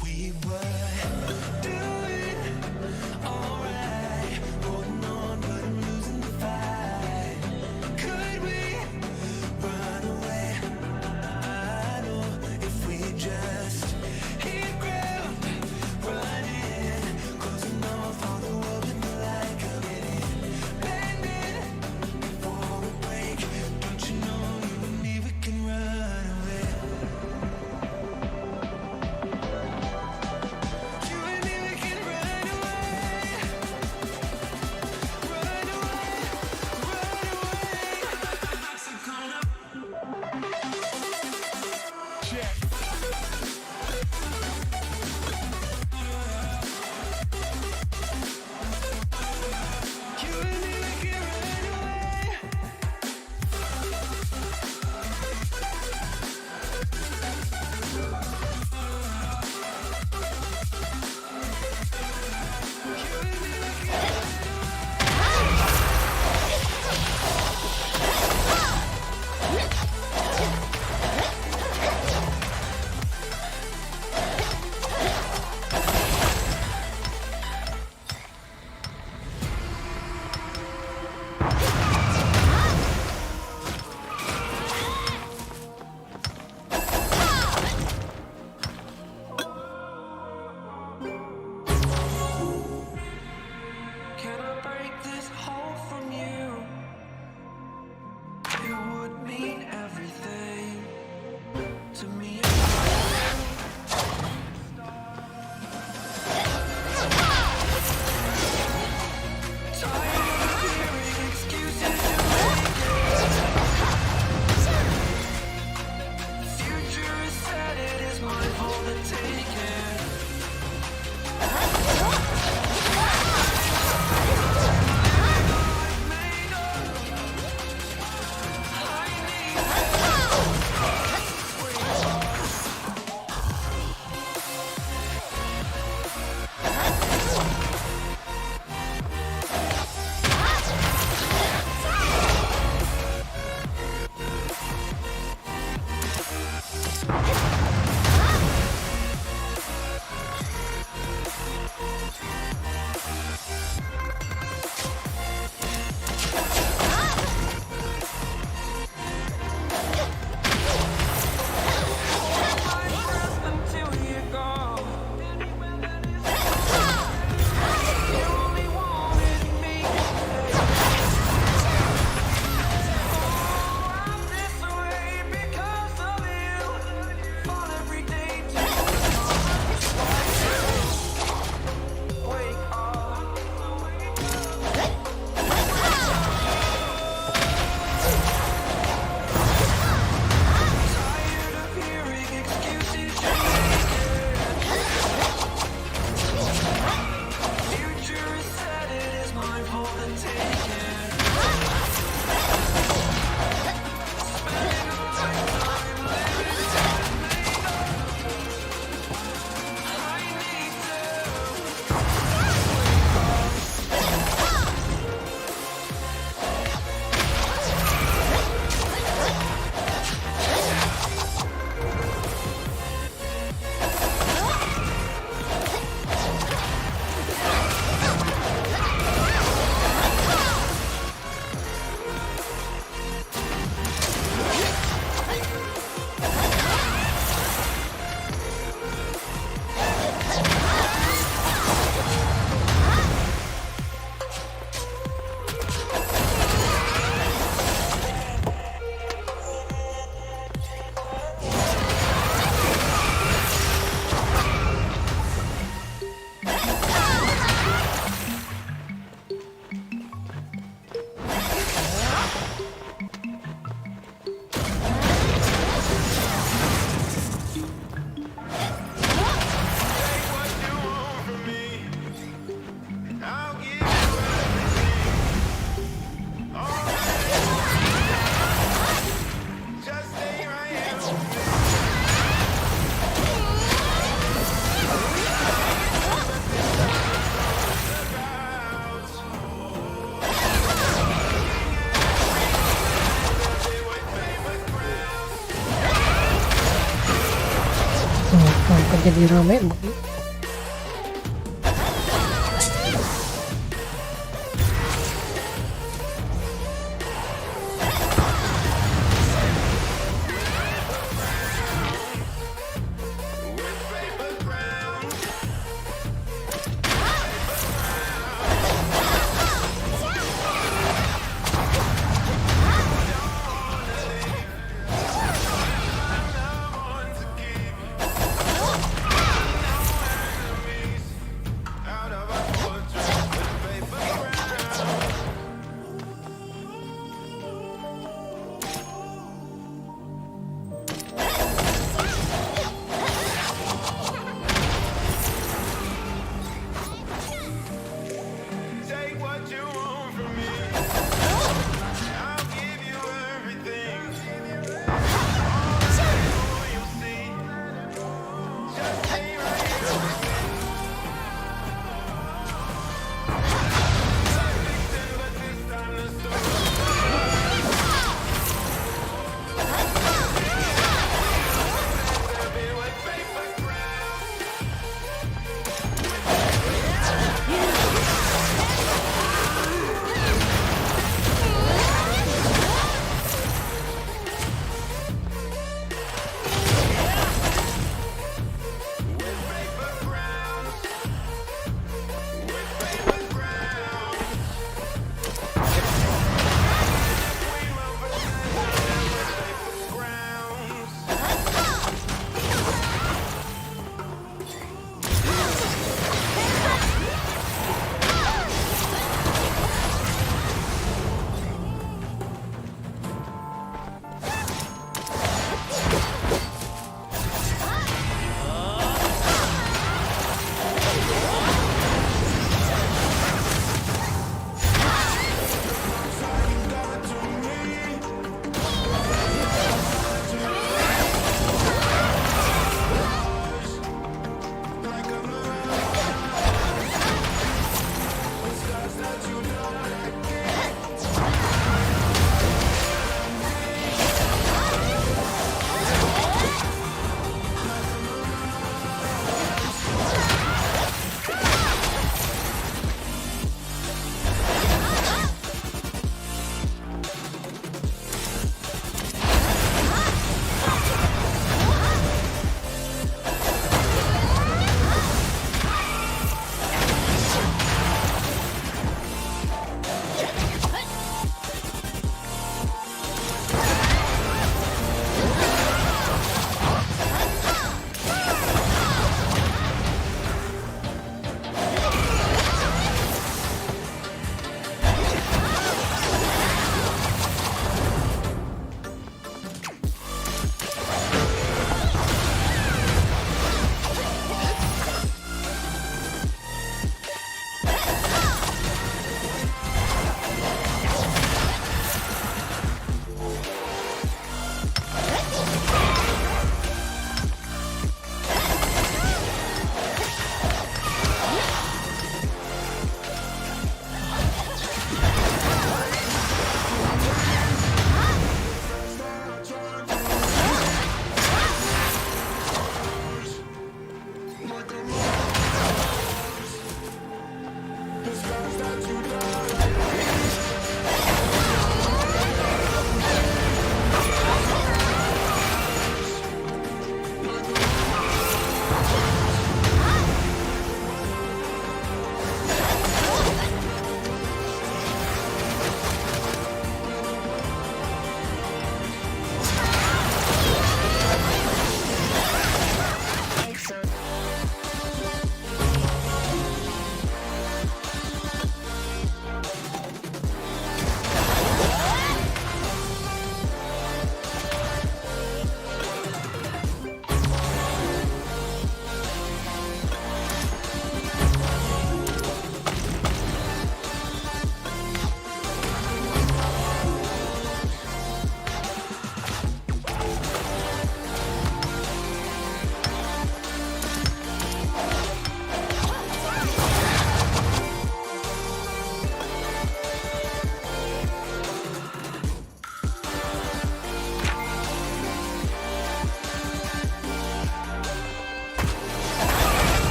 Kenapa jadi rame begini?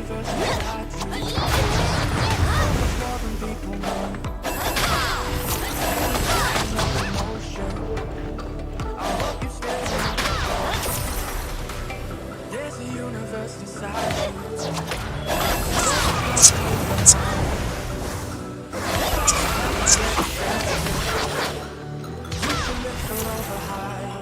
universe inside you. Much more than people know. Emotion. I hope you stay. There's a universe inside you. You should lift her over high.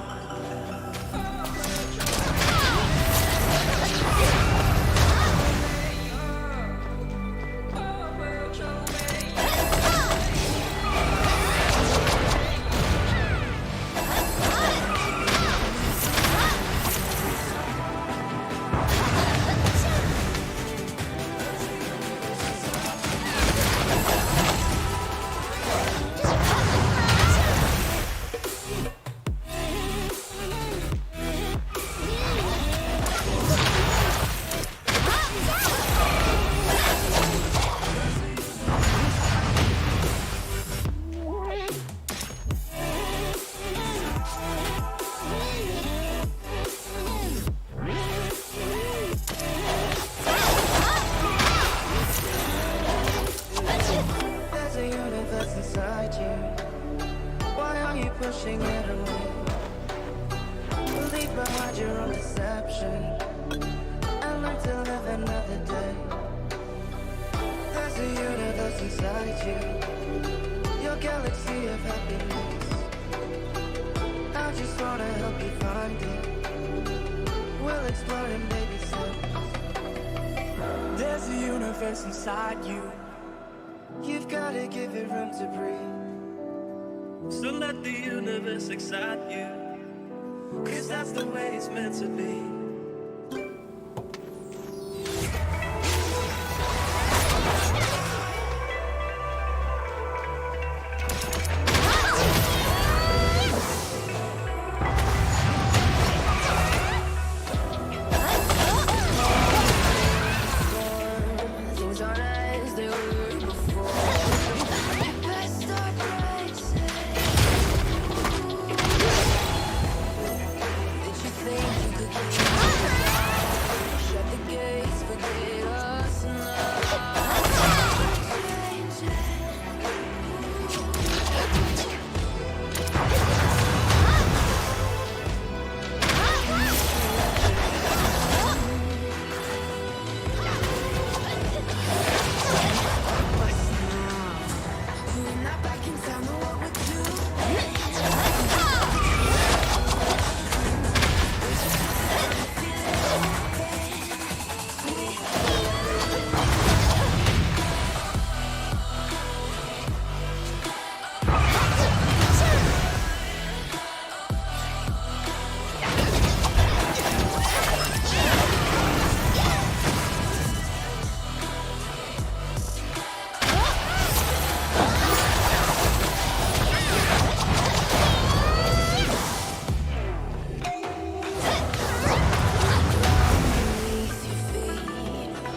There's a universe inside you. Why are you pushing it away? Leave behind your own deception and learn to live another day. There's a universe inside you, your galaxy of happiness. I just wanna help you find it. We'll explore in baby steps. There's a universe inside you. You've gotta give it room to breathe. So let the universe excite you, 'cause that's the way it's meant to be. Things aren't as they were before. Best of rights. Did you think you could keep shut the gates, forget us now? We're not back in town, know what we do. Beneath your feet,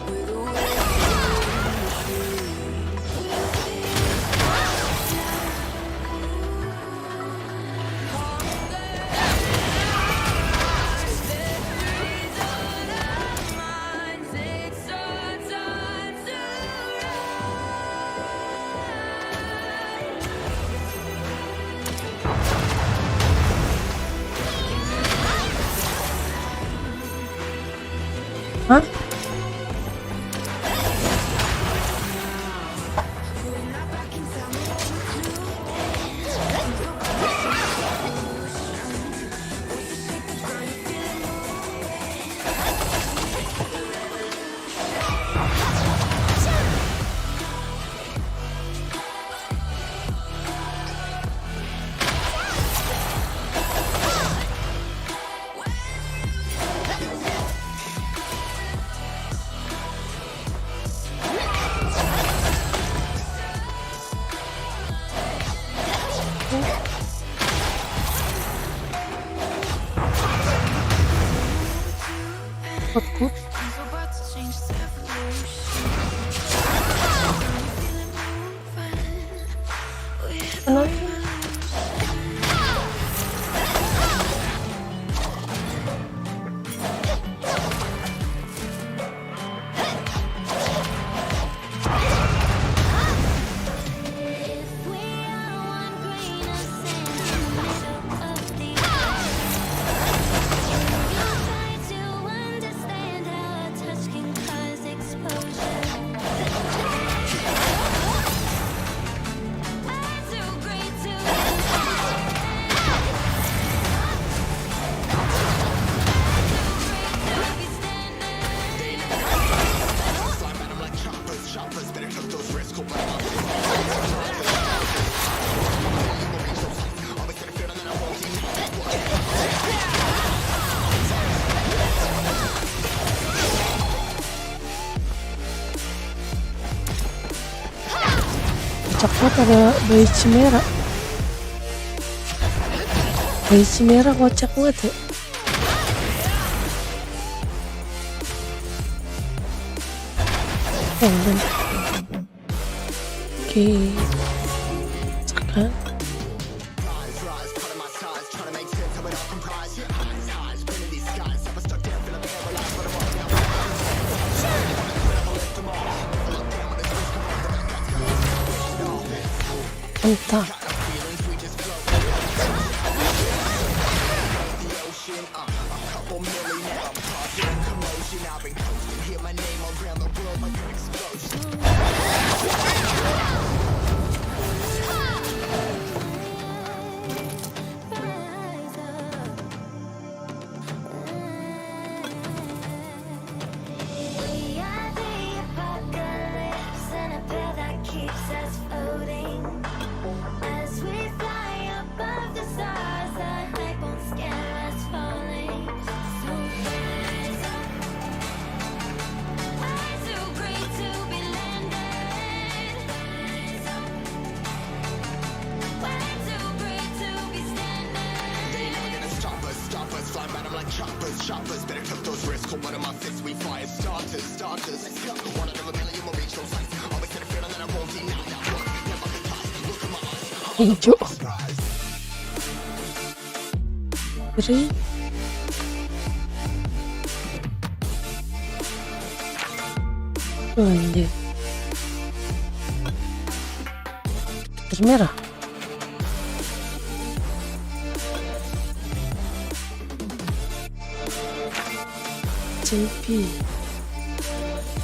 with a Hah? Kotku. I'm about to change this evolution. kocak banget, ada bayi Chimera. Bayi Chimera kocak banget ya. Oke. Sekarang mantap. We are the apocalypse and a path that keeps us floating. As we fly above the stars, the hype won't scare us falling. So rise up. I'm too great to be landed. Rise up. Way too great to be standing. They never gonna stop us, fly by them like choppers, better took those risks, hold one of my fists, we fire starters, let's go, one out of a million will reach those heights, always had a feeling that I won't deny, never been tired, look at my eyes, Hijau. Kiri. Oh, anjir. Terus merah. JP.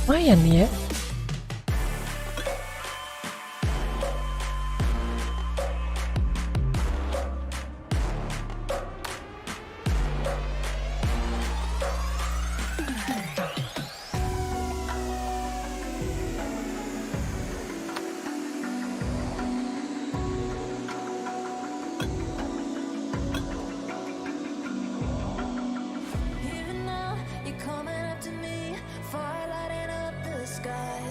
Lumayan ya. Even now, you're coming up to me, fire lighting up the sky.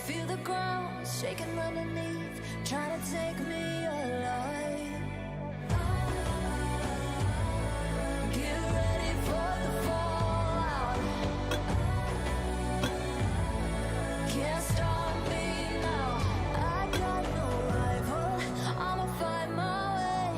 Feel the ground shaking underneath, trying to take me alive. Get ready for the fallout. Can't stop me now. I got no rival. I'ma fight my way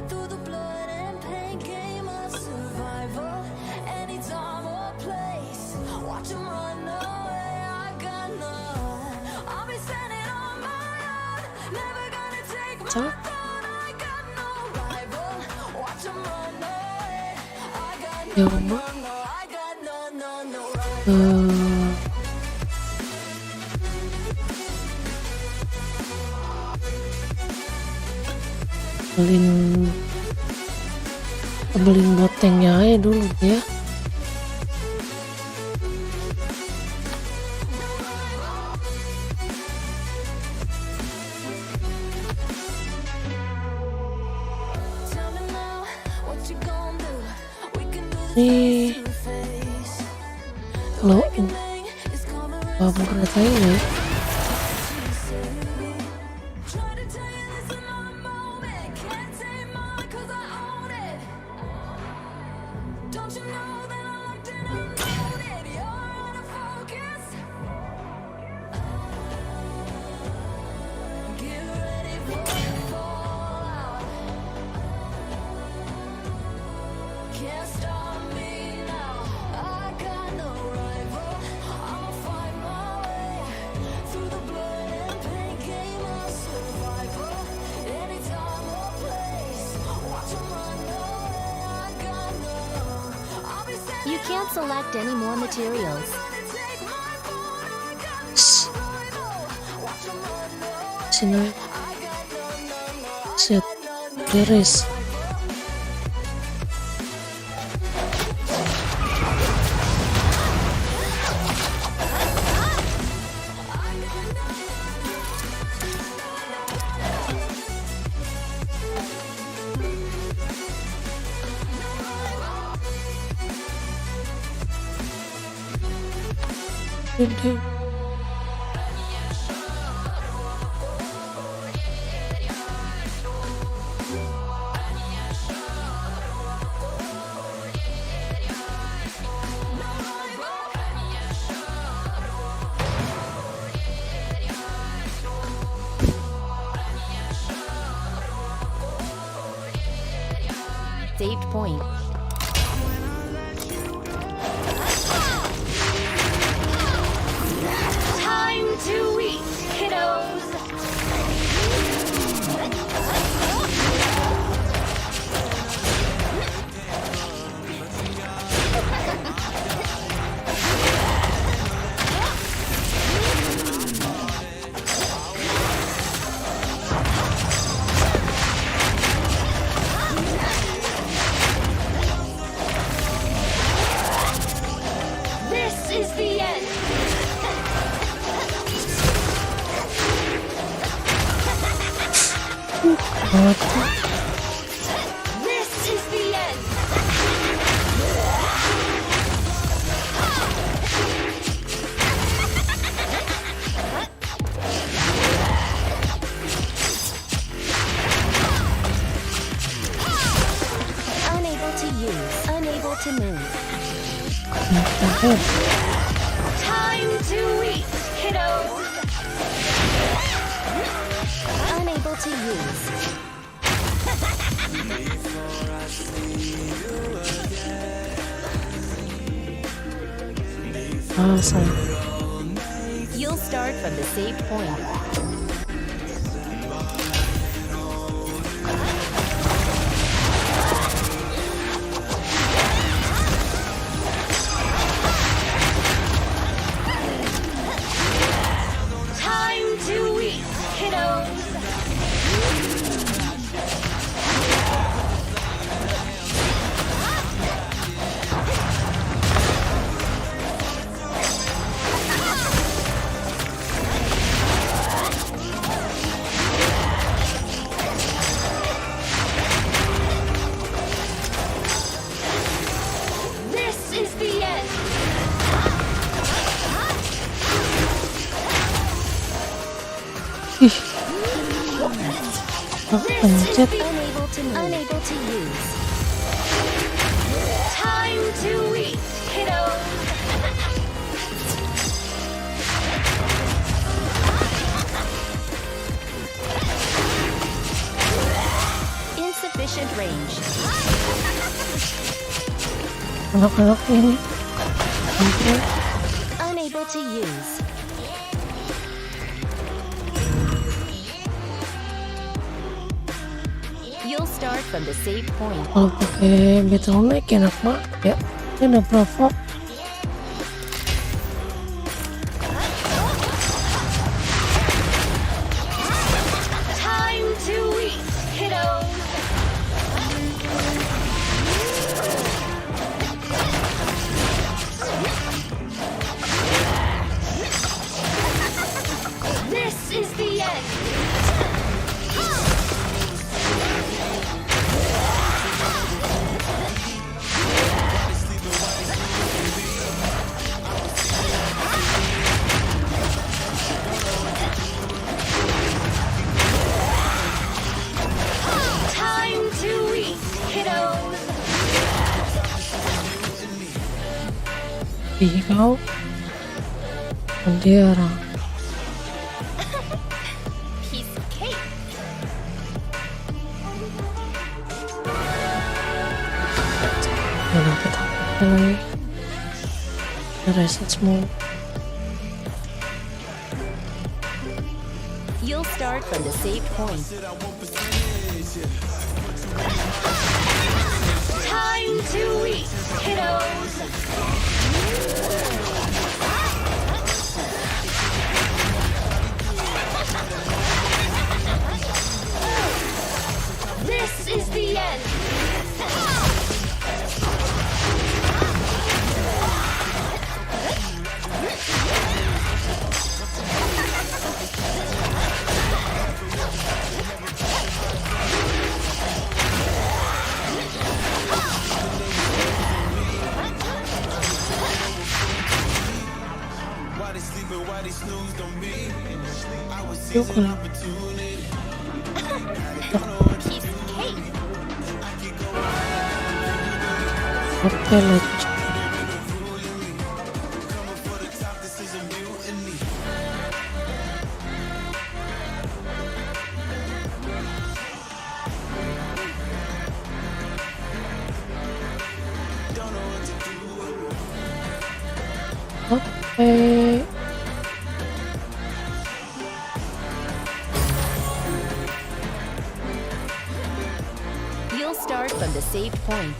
through the blood and pain game of survival. Anytime or place, watch 'em run away. I got none. I'll be standing on my own. Never gonna take my So? throne. I got no rival. Watch 'em run away. I got Ya no, Allah. no, I got no rival. Beliin botengnya aja dulu ya. Tell me now, what you gonna do? We can do this Nih, face to face. lo Thing is coming bawa kereta ini. Try to tell you this in my moment. Can't take mine 'cause I own it. Don't you know that I'm locked and unloaded? You're out of focus. Get ready for the fallout. Can't stop me now. I got no rival. I'ma fight my way through the blood and pain game of survival. Anytime or place, watch 'em run away. I got no. I'll be standing. You can't select any more materials. Take my phone. I got Shh, no rival. Watch 'em run away. sini I got no. set beres. Gede. point. Time to eat, kiddos! This is the end! This is the end! Unable to use, unable to move. Time to eat, kiddos! Unable to use. Awesome. You'll start from the save point. Time to eat, kiddos! This is the end! Pencet. Unable to move. Unable to use. Time to eat, kiddos! Insufficient range. Anak-anak ini. Oke. Unable to use. You'll start from the save point. Kalau pakai Battle.net enak banget ya. Ini ada Bravo. Time to eat, kiddos! This is the end! Time to eat, kiddos! Ikaw. Bandera. Piece of cake! Mana kita lagi. Reset semua. You'll start from the save point. Time to eat, kiddos! This is the end! Why they sleeping, why they snoozed on me? I was Yuk seizing lah. opportunity. Piece of cake! Oke lanjut. Coming for the top, this is a mutiny. You'll start from the saved point.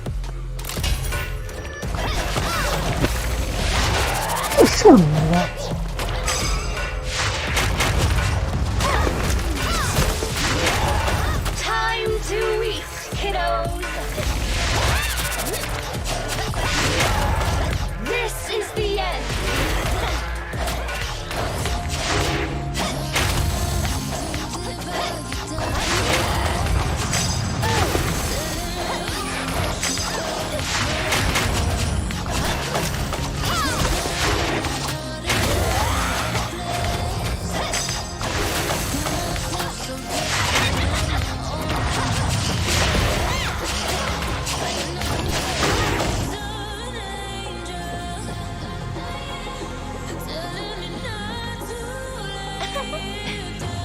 Time to eat, kiddos. This is the end.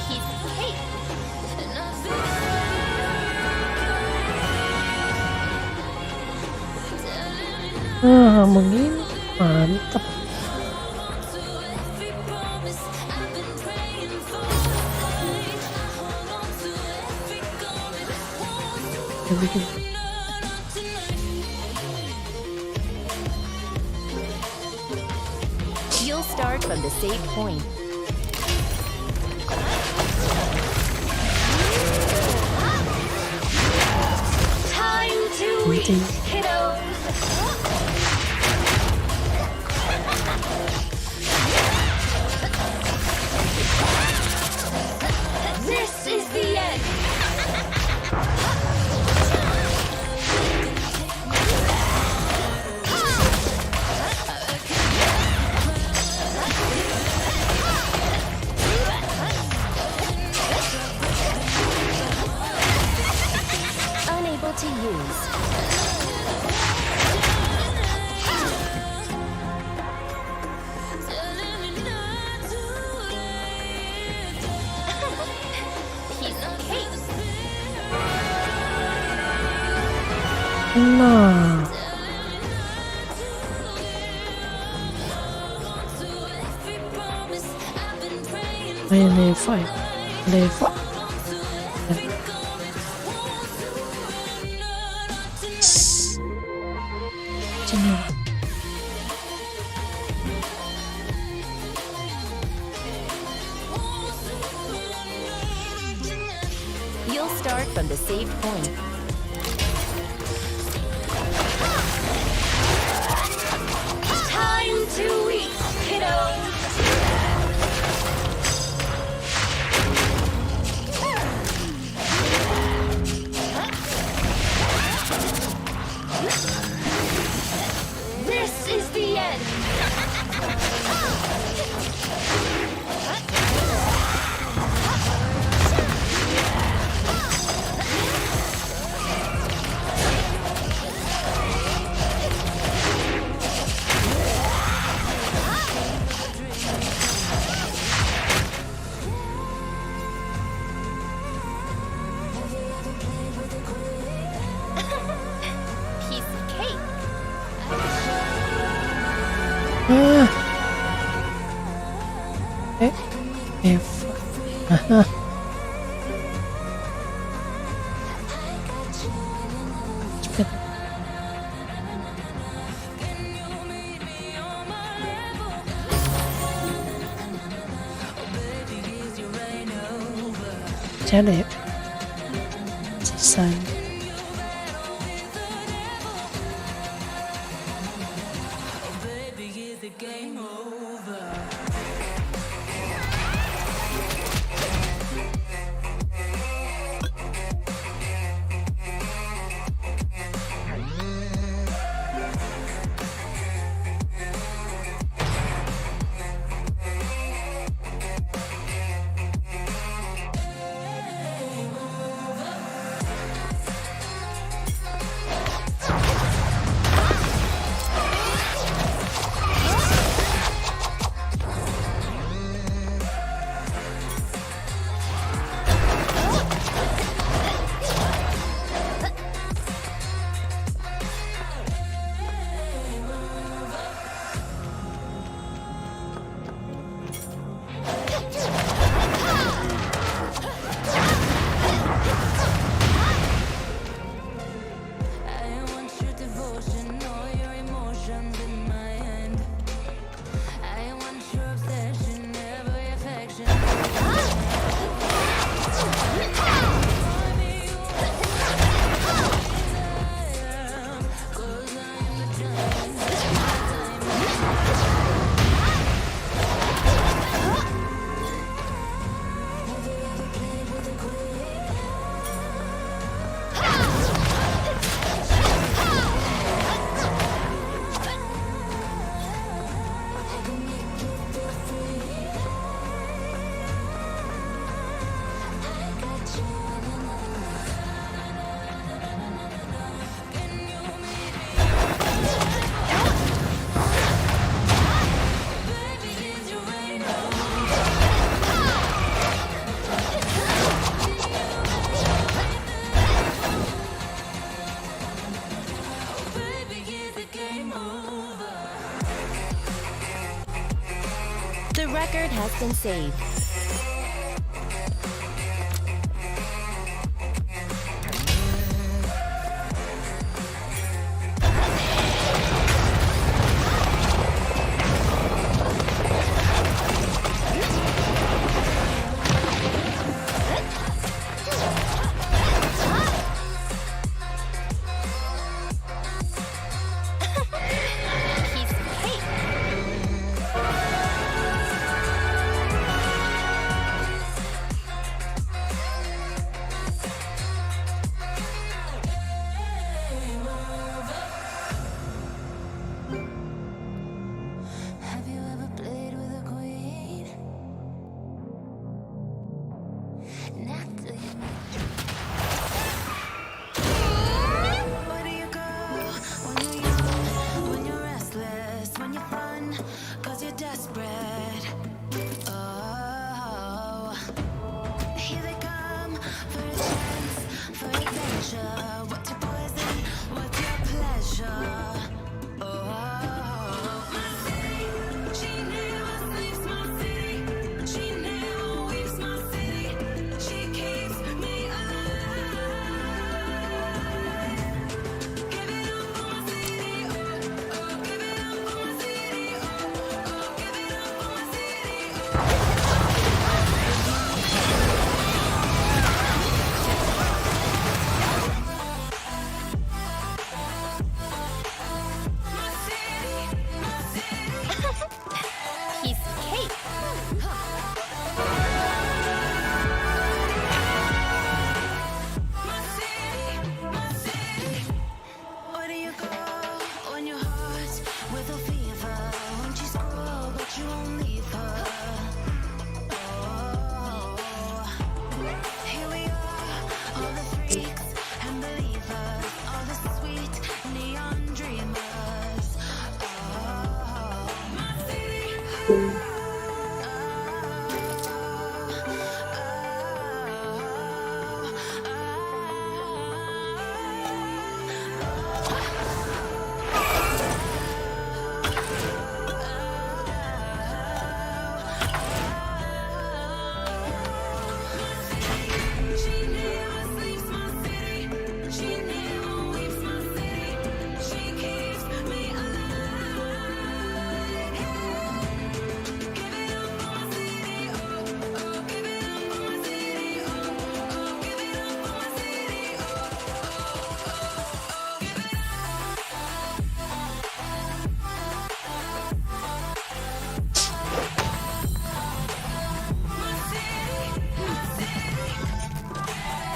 Piece of cake. Begini mantap. Kita bikin You'll start from the saved point. Time to eat, kiddos. This is the end. Unable to use. Piece of cake. nah. Main Leva ya. Leva. Sini. You'll start from the saved point. Time to eat, kiddos. This is the end. Piece of cake. Eva. Cepet. Ada ya? Selesai. The record has been saved. Have you ever played with a queen? Natalie. Where do you go when you're young, when you're restless, when you're fun, 'cause you're desperate? Oh, here they come for a chance, for adventure. What's your poison? What's your pleasure? Piece of cake. Where do you go when your heart with a fever? Won't you scroll, but you won't leave her? Oh, here we are, all the freaks and believers, all the sweet neon dreamers. Oh, my city. She never sleeps, my city. She never weeps, my city. She keeps me alive. Give it up for my city, oh, oh. Give it up for my city, oh, oh. Give it up for my city, oh, oh, oh, oh. Give it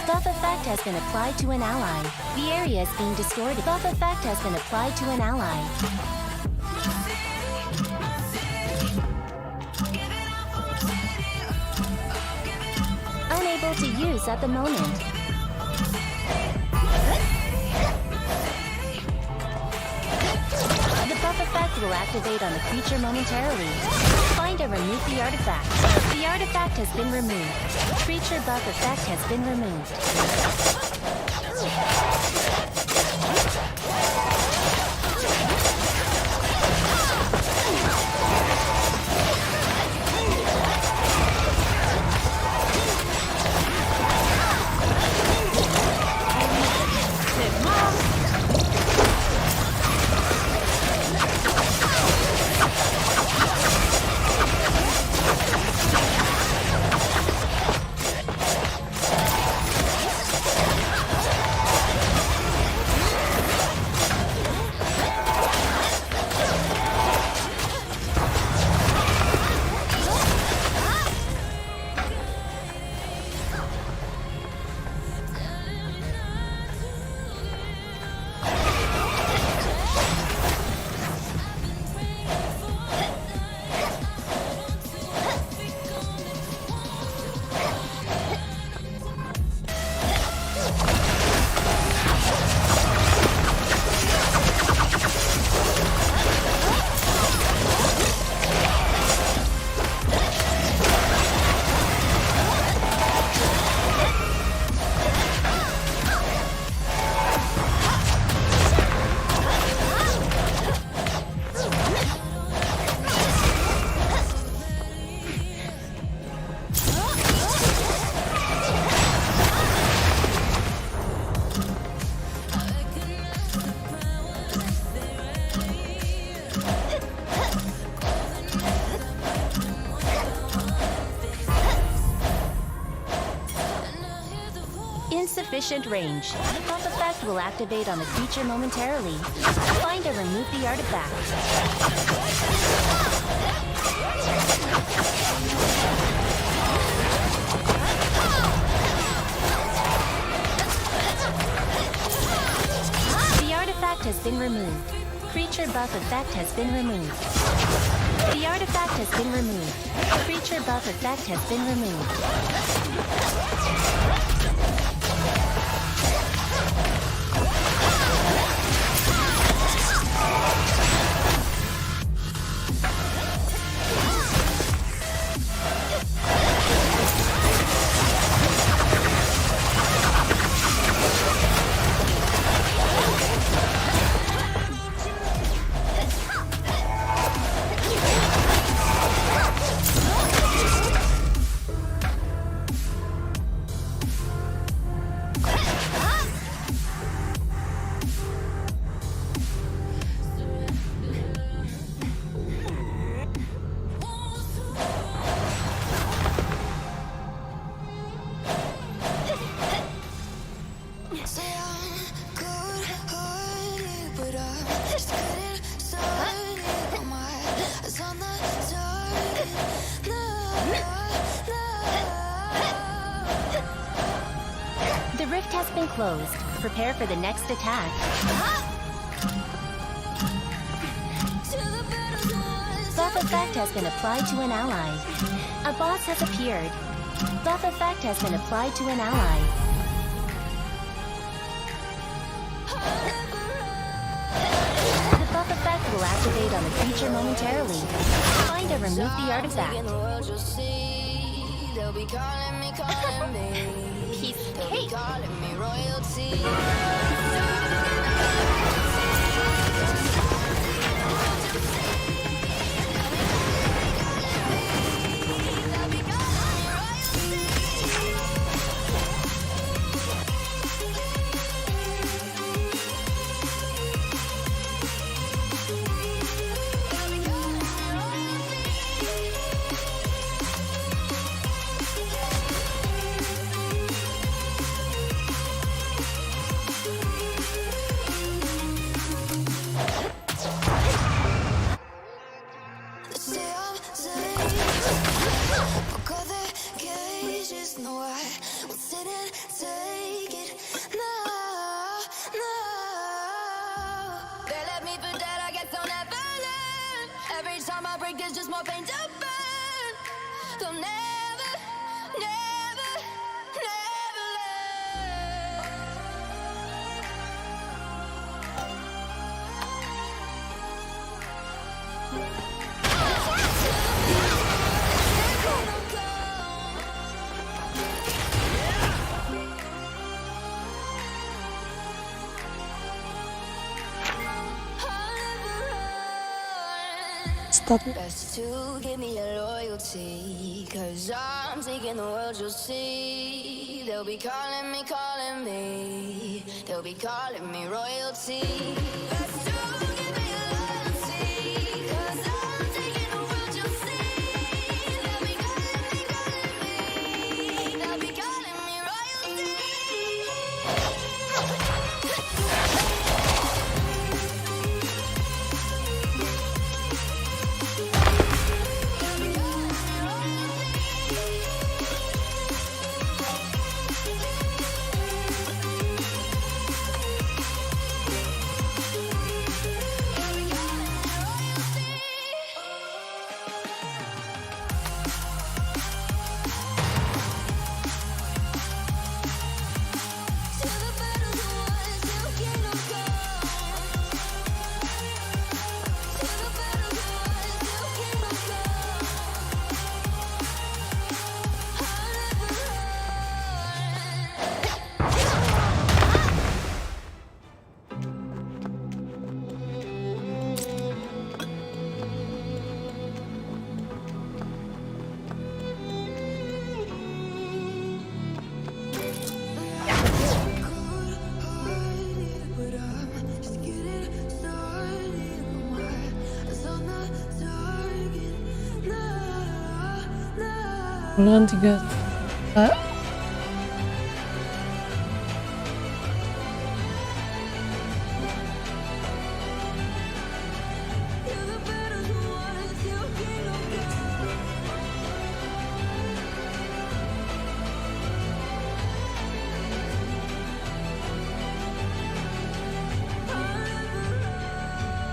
Buff effect has been applied to an ally. The area is being distorted. Buff effect has been applied to an ally. Unable to use at the moment. The buff effect will activate on the creature momentarily. Find and remove the artifact. The artifact has been removed. Creature buff effect has been removed. sufficient range. The buff effect will activate on the creature momentarily. Find and remove the artifact. The artifact has been removed. Creature buff effect has been removed. The artifact has been removed. Creature buff effect has been removed. The rift has been closed. Prepare for the next attack. Buff effect has been applied to an ally. A boss has appeared. Buff effect has been applied to an ally. The buff effect will activate on the creature momentarily. Find and remove the artifact. They'll be calling me. Piece of They'll be cake. calling me royalty. Every time I break, there's just more pain to burn. They'll never, never, never Stop. Best to give me your loyalty, 'cause I'm taking the world, you'll see. They'll be calling me. They'll be calling me royalty. Best to give me your loyalty, 'cause I'm taking the world, you'll see. They'll be calling me. They'll be calling me royalty. Bulan 3.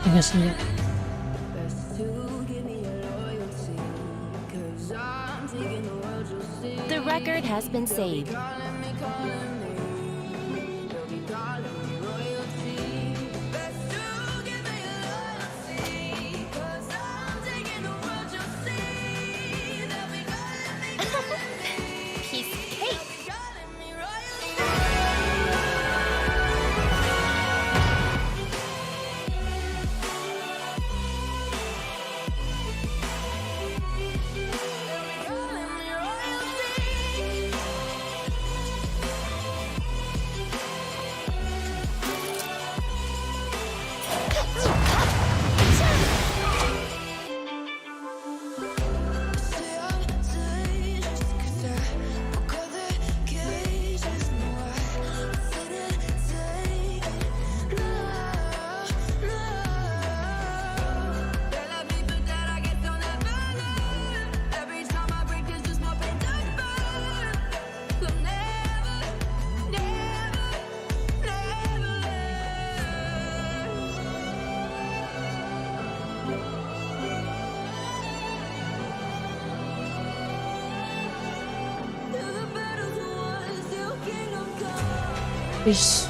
juga senyum. The record has been saved. Piece of cake. Wis.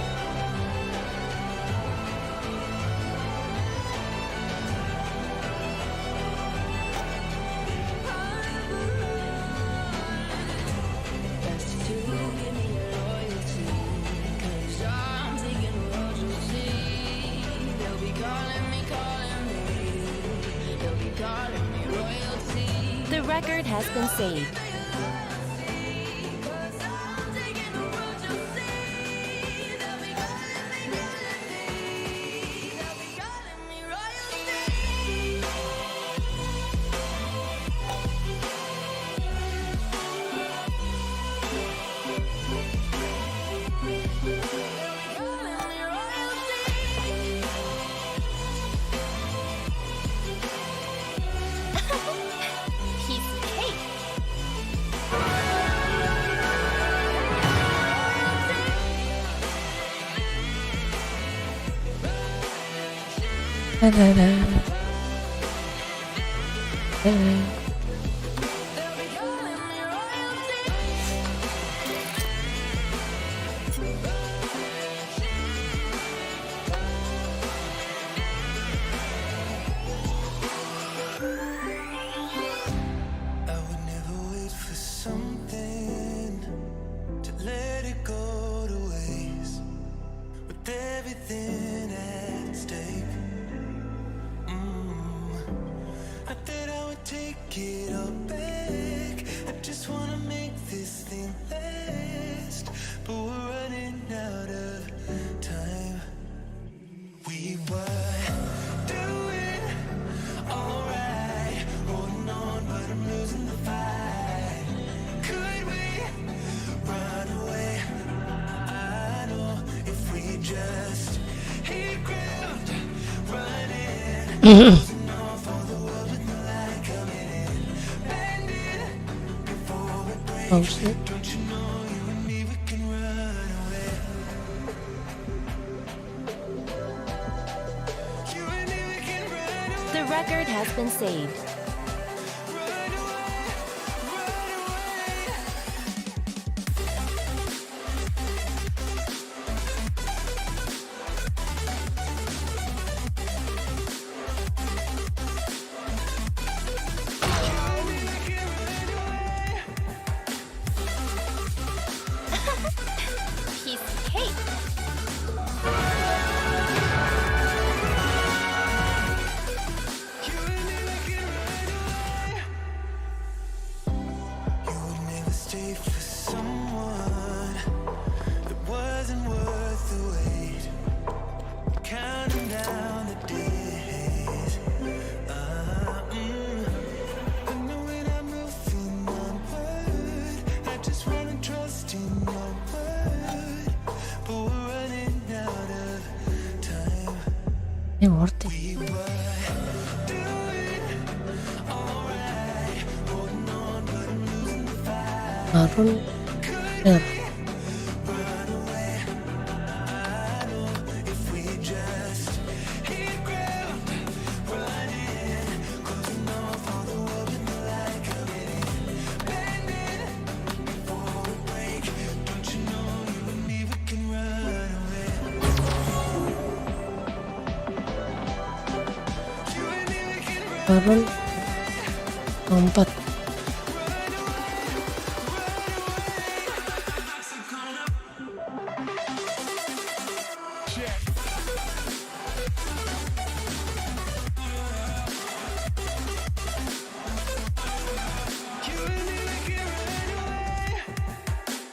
The record has been saved. Piece of cake. I would never wait for something to let it go to waste. With everything at stake, I thought I would take it all back. I just wanna make this thing last, but we're running out of time. We were doing alright, holding on, but I'm losing the fight. Could we run away? I know if we just hit ground running, losing off all the world with the light coming in, bending before we break. Oh shit. Don't you know you and me, we can run away. You and me, we can run away. The record has been saved. Piece of cake. You would never stay for someone that wasn't worth the wait. Counting down the days. I know when I'm moving onward, I just wanna trust in your word, but we're running out of time. Ini worth it. We were doing alright, holding on, but I'm losing the fight. Harun. Run away. I know if we just hit ground turun, lompat.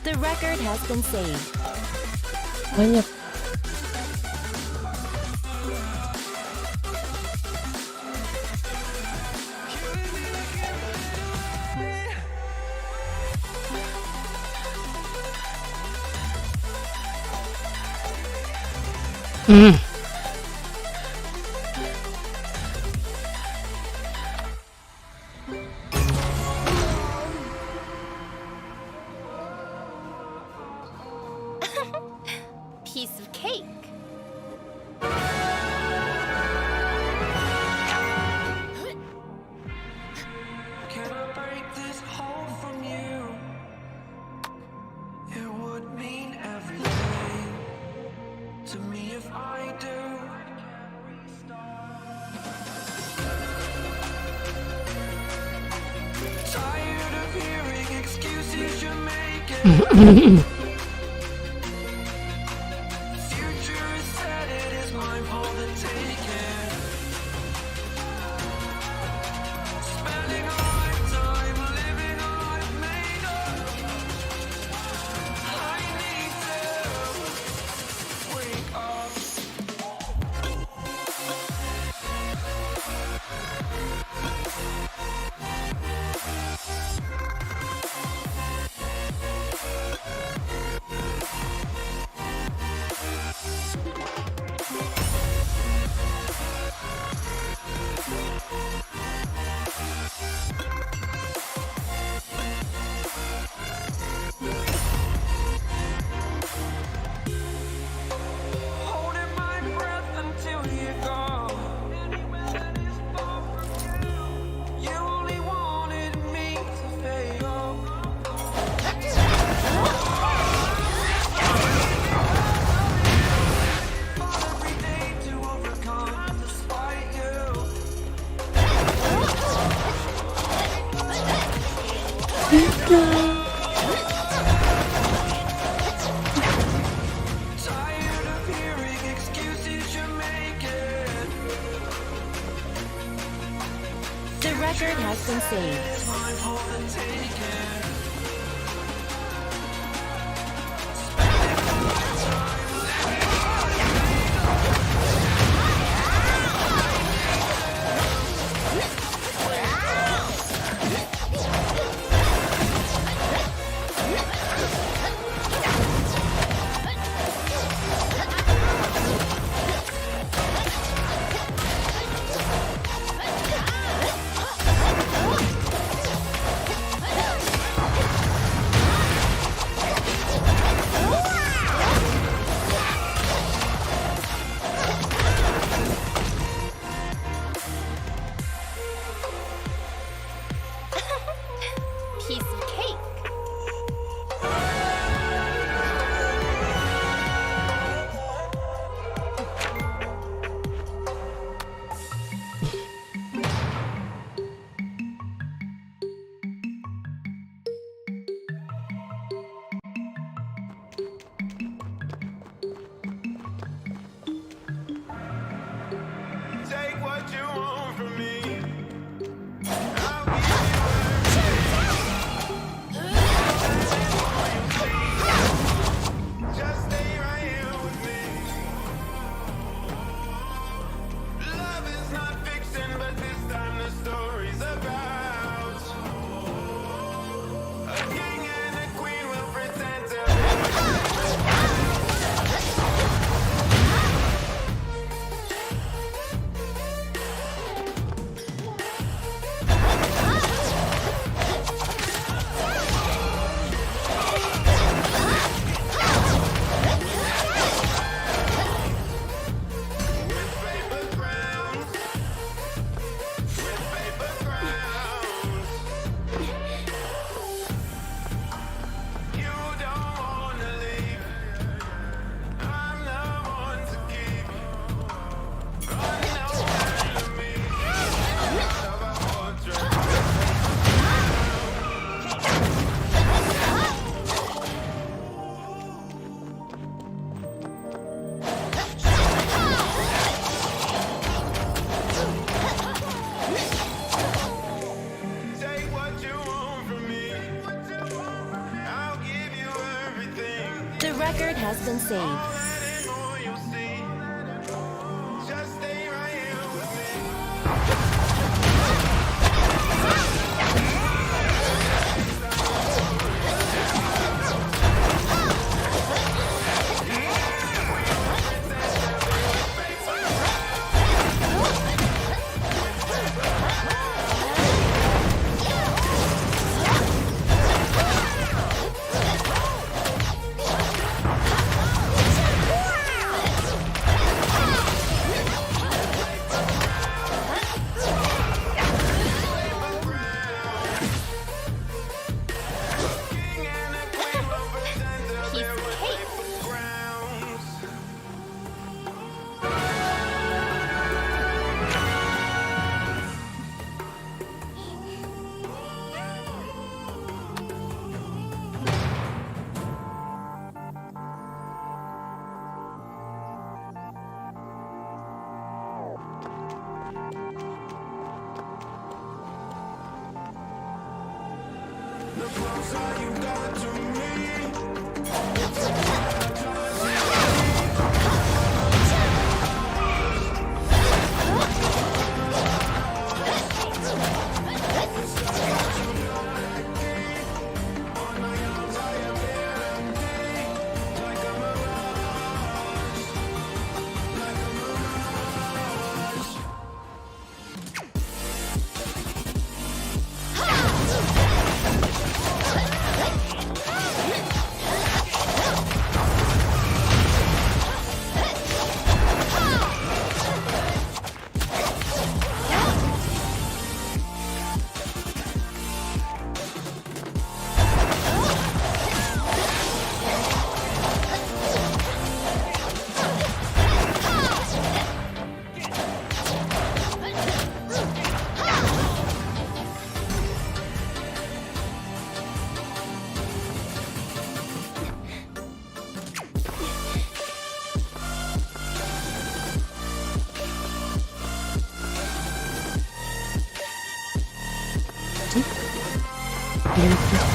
The record has been saved. Banyak. Piece of cake. Can I break this hold from you? It would mean everything to me if I do. Tired of hearing excuses you're making. Future is set, it is mine for the taking. Spending a lifetime living a life made up. I need to wake up. Holding my breath until you go. You only wanted me to fail. Fought every day to overcome despite you. Tired of hearing excuses you're making. The record has been saved. It's mine for the taking. Piece of cake. Take what you want from me. I'll give you record has been saved. Piece of cake.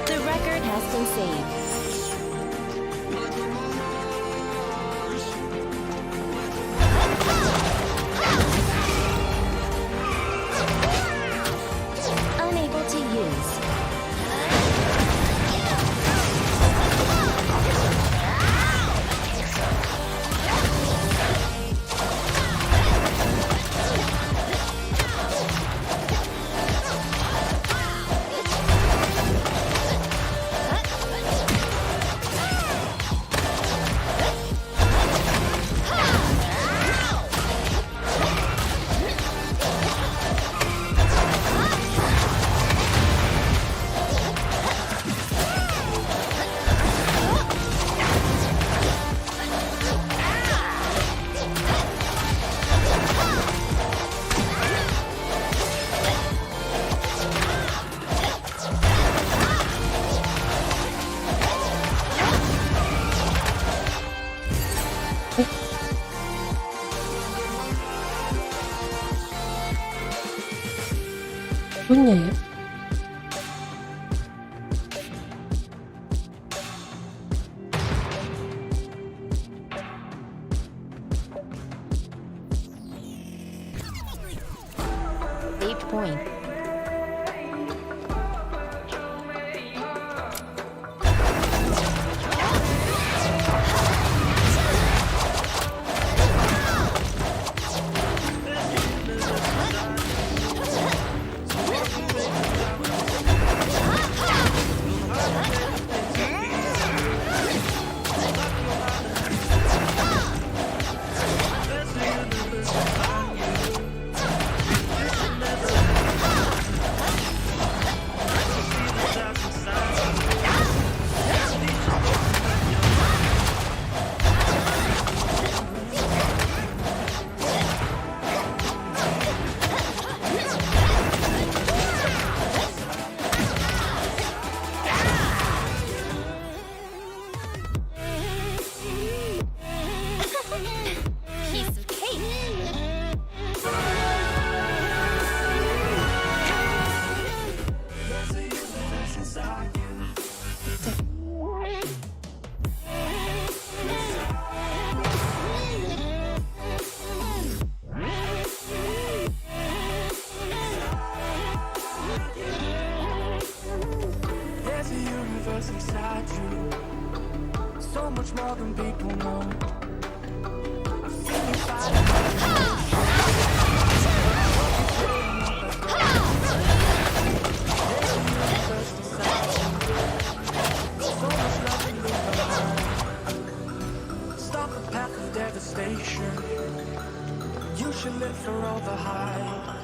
The record has been saved. Unable to use. Punya ya. Saved point. so much more than people know. Stop the path of devastation. You should live for all the hype.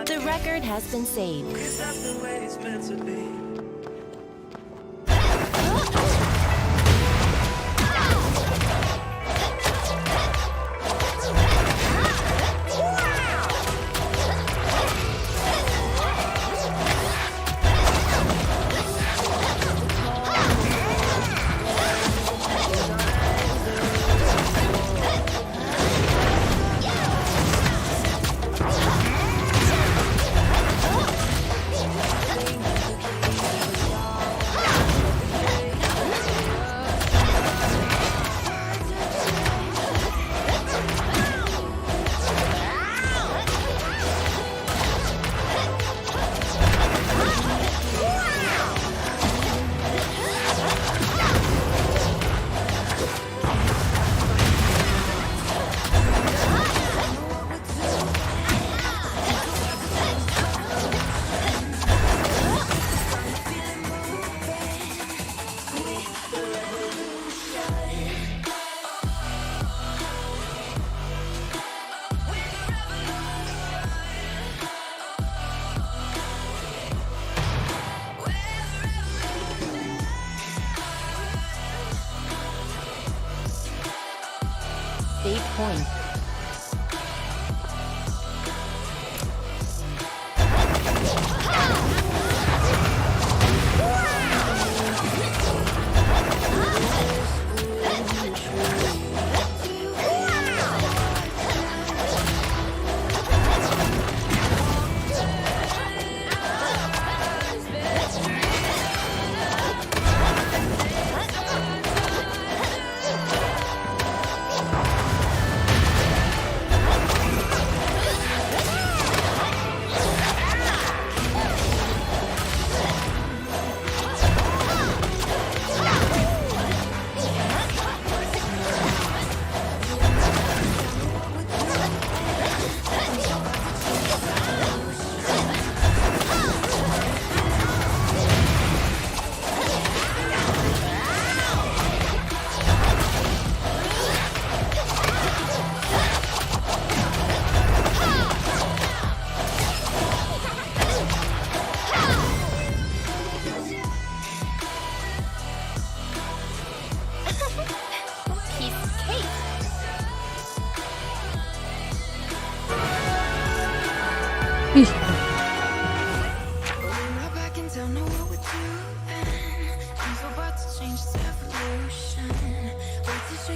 The record has been saved. Save point.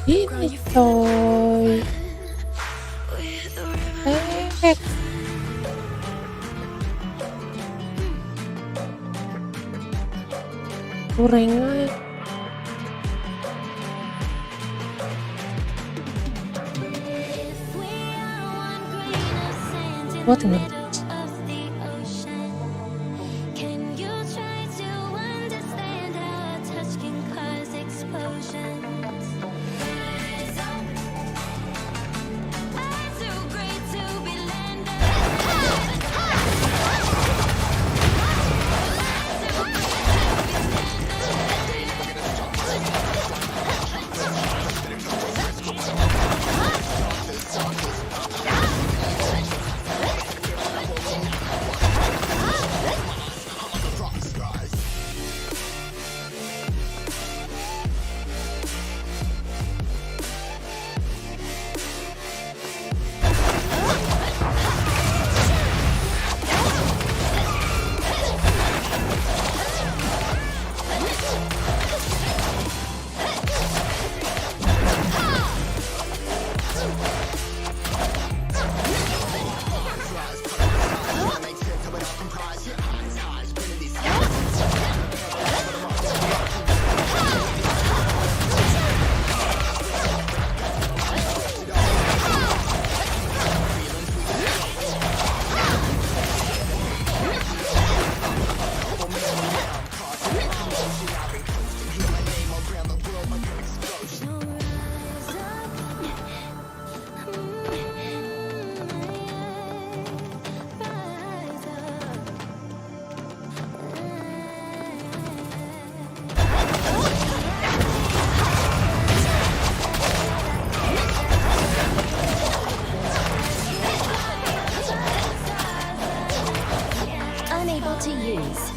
Ih, ini coy. Kurangnya What in the Can you try to understand how a touch can cause explosions? I'm too great to be unable to use.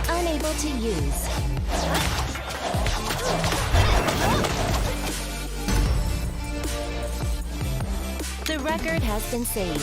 Unable to use. The record has been saved.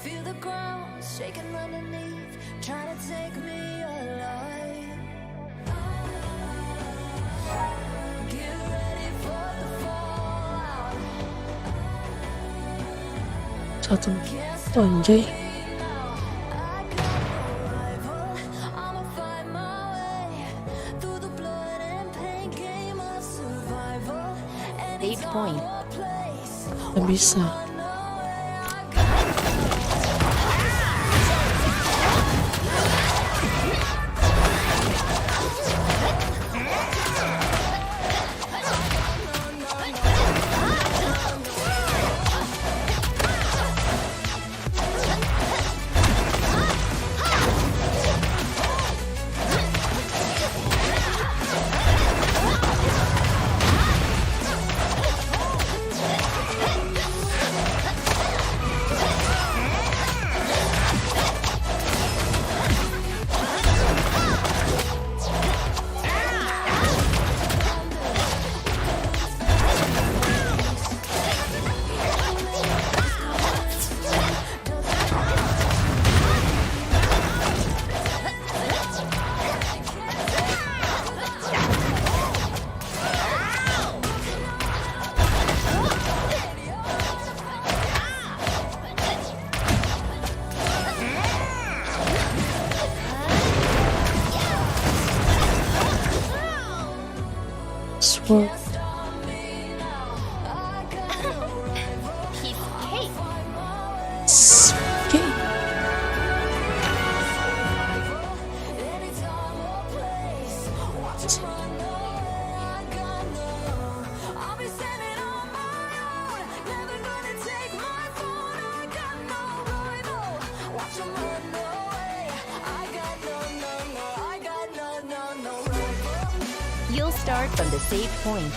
Feel the ground shaking underneath, trying to take me alive. Get ready for the fallout. satu anjay. I'ma find my way through the blood and pain, game of survival. Save point. Nggak bisa. restart from the saved point.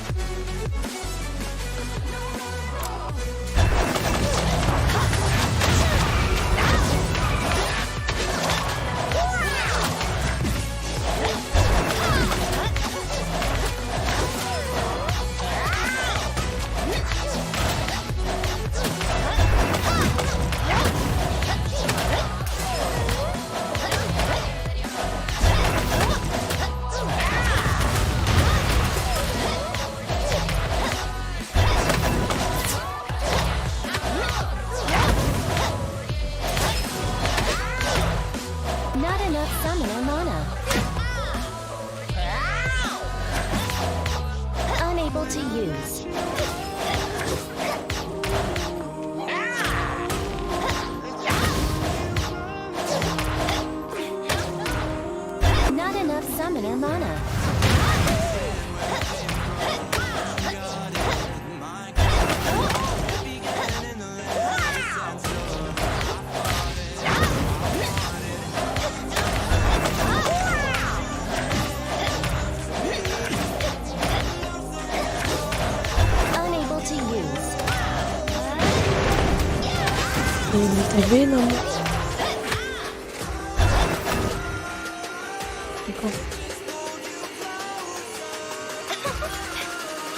Not enough summoner mana. Unable to use. Not enough summoner mana. Unable to use. Ini Venom.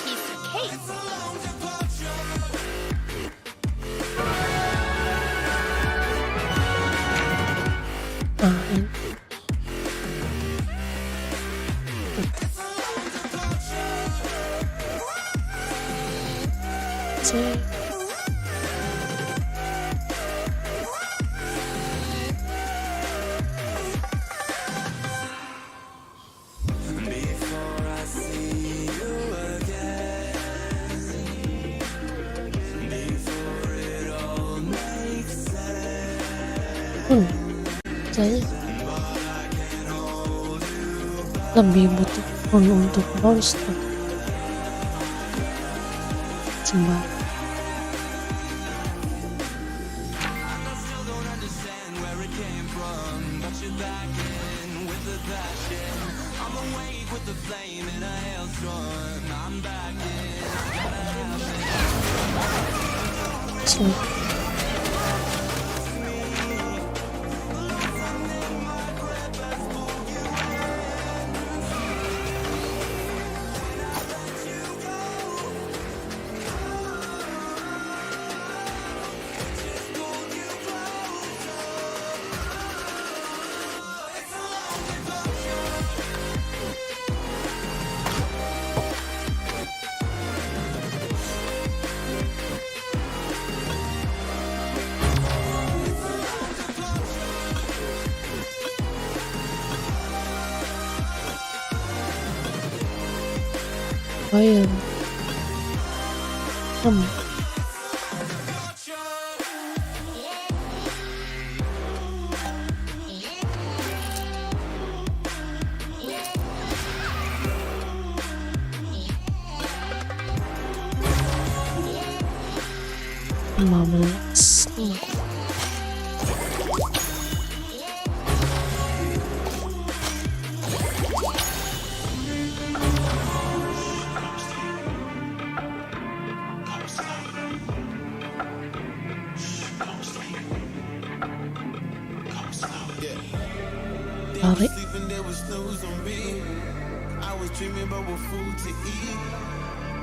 Piece of cake. Ini. Cek. Saya lebih butuh untuk monster sembah. Fire. Tarik.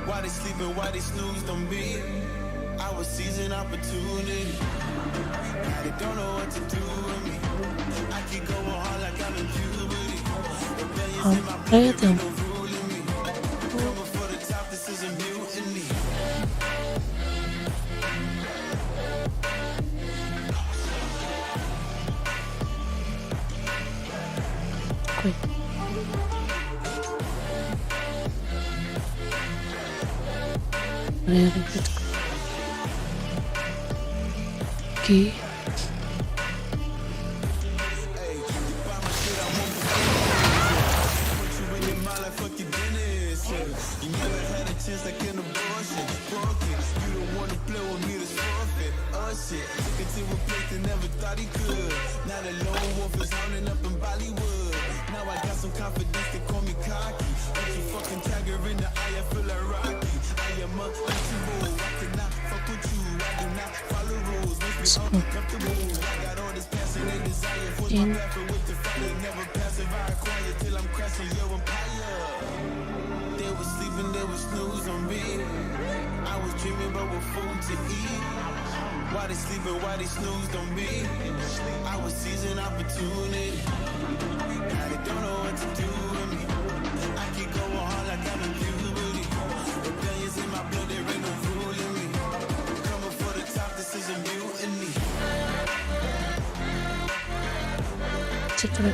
Why they sleeping, why they snoozed on me? I was seizing opportunity. Now they don't know what to do with me. I keep going hard like I'm in puberty. Rebellions in my blood, they no ruling me. Coming for the top, this is a mutiny. Quick. Okay. Never thought he could. Now the lone wolf is holding up in Bollywood. Now I got some confidence, they call me cocky. Don't you fucking tagger in the eye, I feel like Rocky. I am a untouchable, I cannot fuck with you. I do not follow rules, make me uncomfortable. I got all this passion and desire, force my passion with the fire. Never passive, I acquire till I'm crashing your empire. They were sleeping, they were snooze on me. I was dreaming about what food to eat. Why they sleeping, why they snoozed on me? I was seizing opportunity. Now they don't know what to do with me. I keep going hard like I'm in puberty. Rebellions in my blood, there ain't no ruling me. Coming for the top, this is a mutiny. Cetrek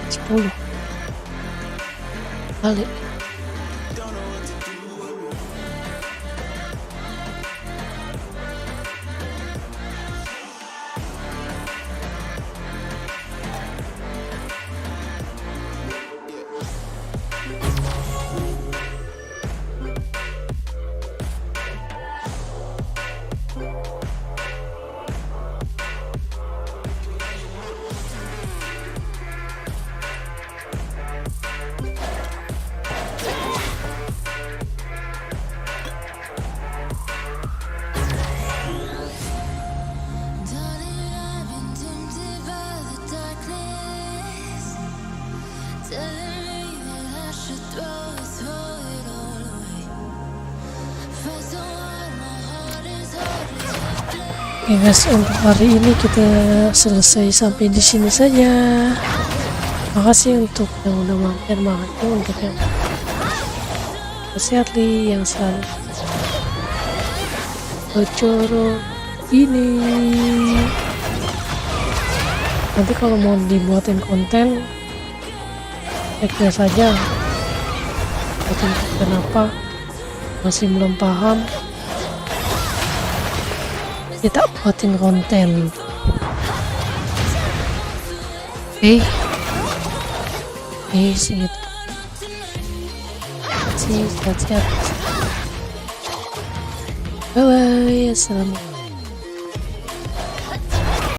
10 kali. Oke guys, untuk hari ini kita selesai sampai di sini saja. Makasih untuk yang udah mampir, makasih untuk yang sehat yang selalu bocor ini. Nanti kalau mau dibuatin konten, cek saja. Buatin konten apa? Masih belum paham. Kita buatin konten. Segitu. Sehat-sehat. Bye bye. Assalamualaikum.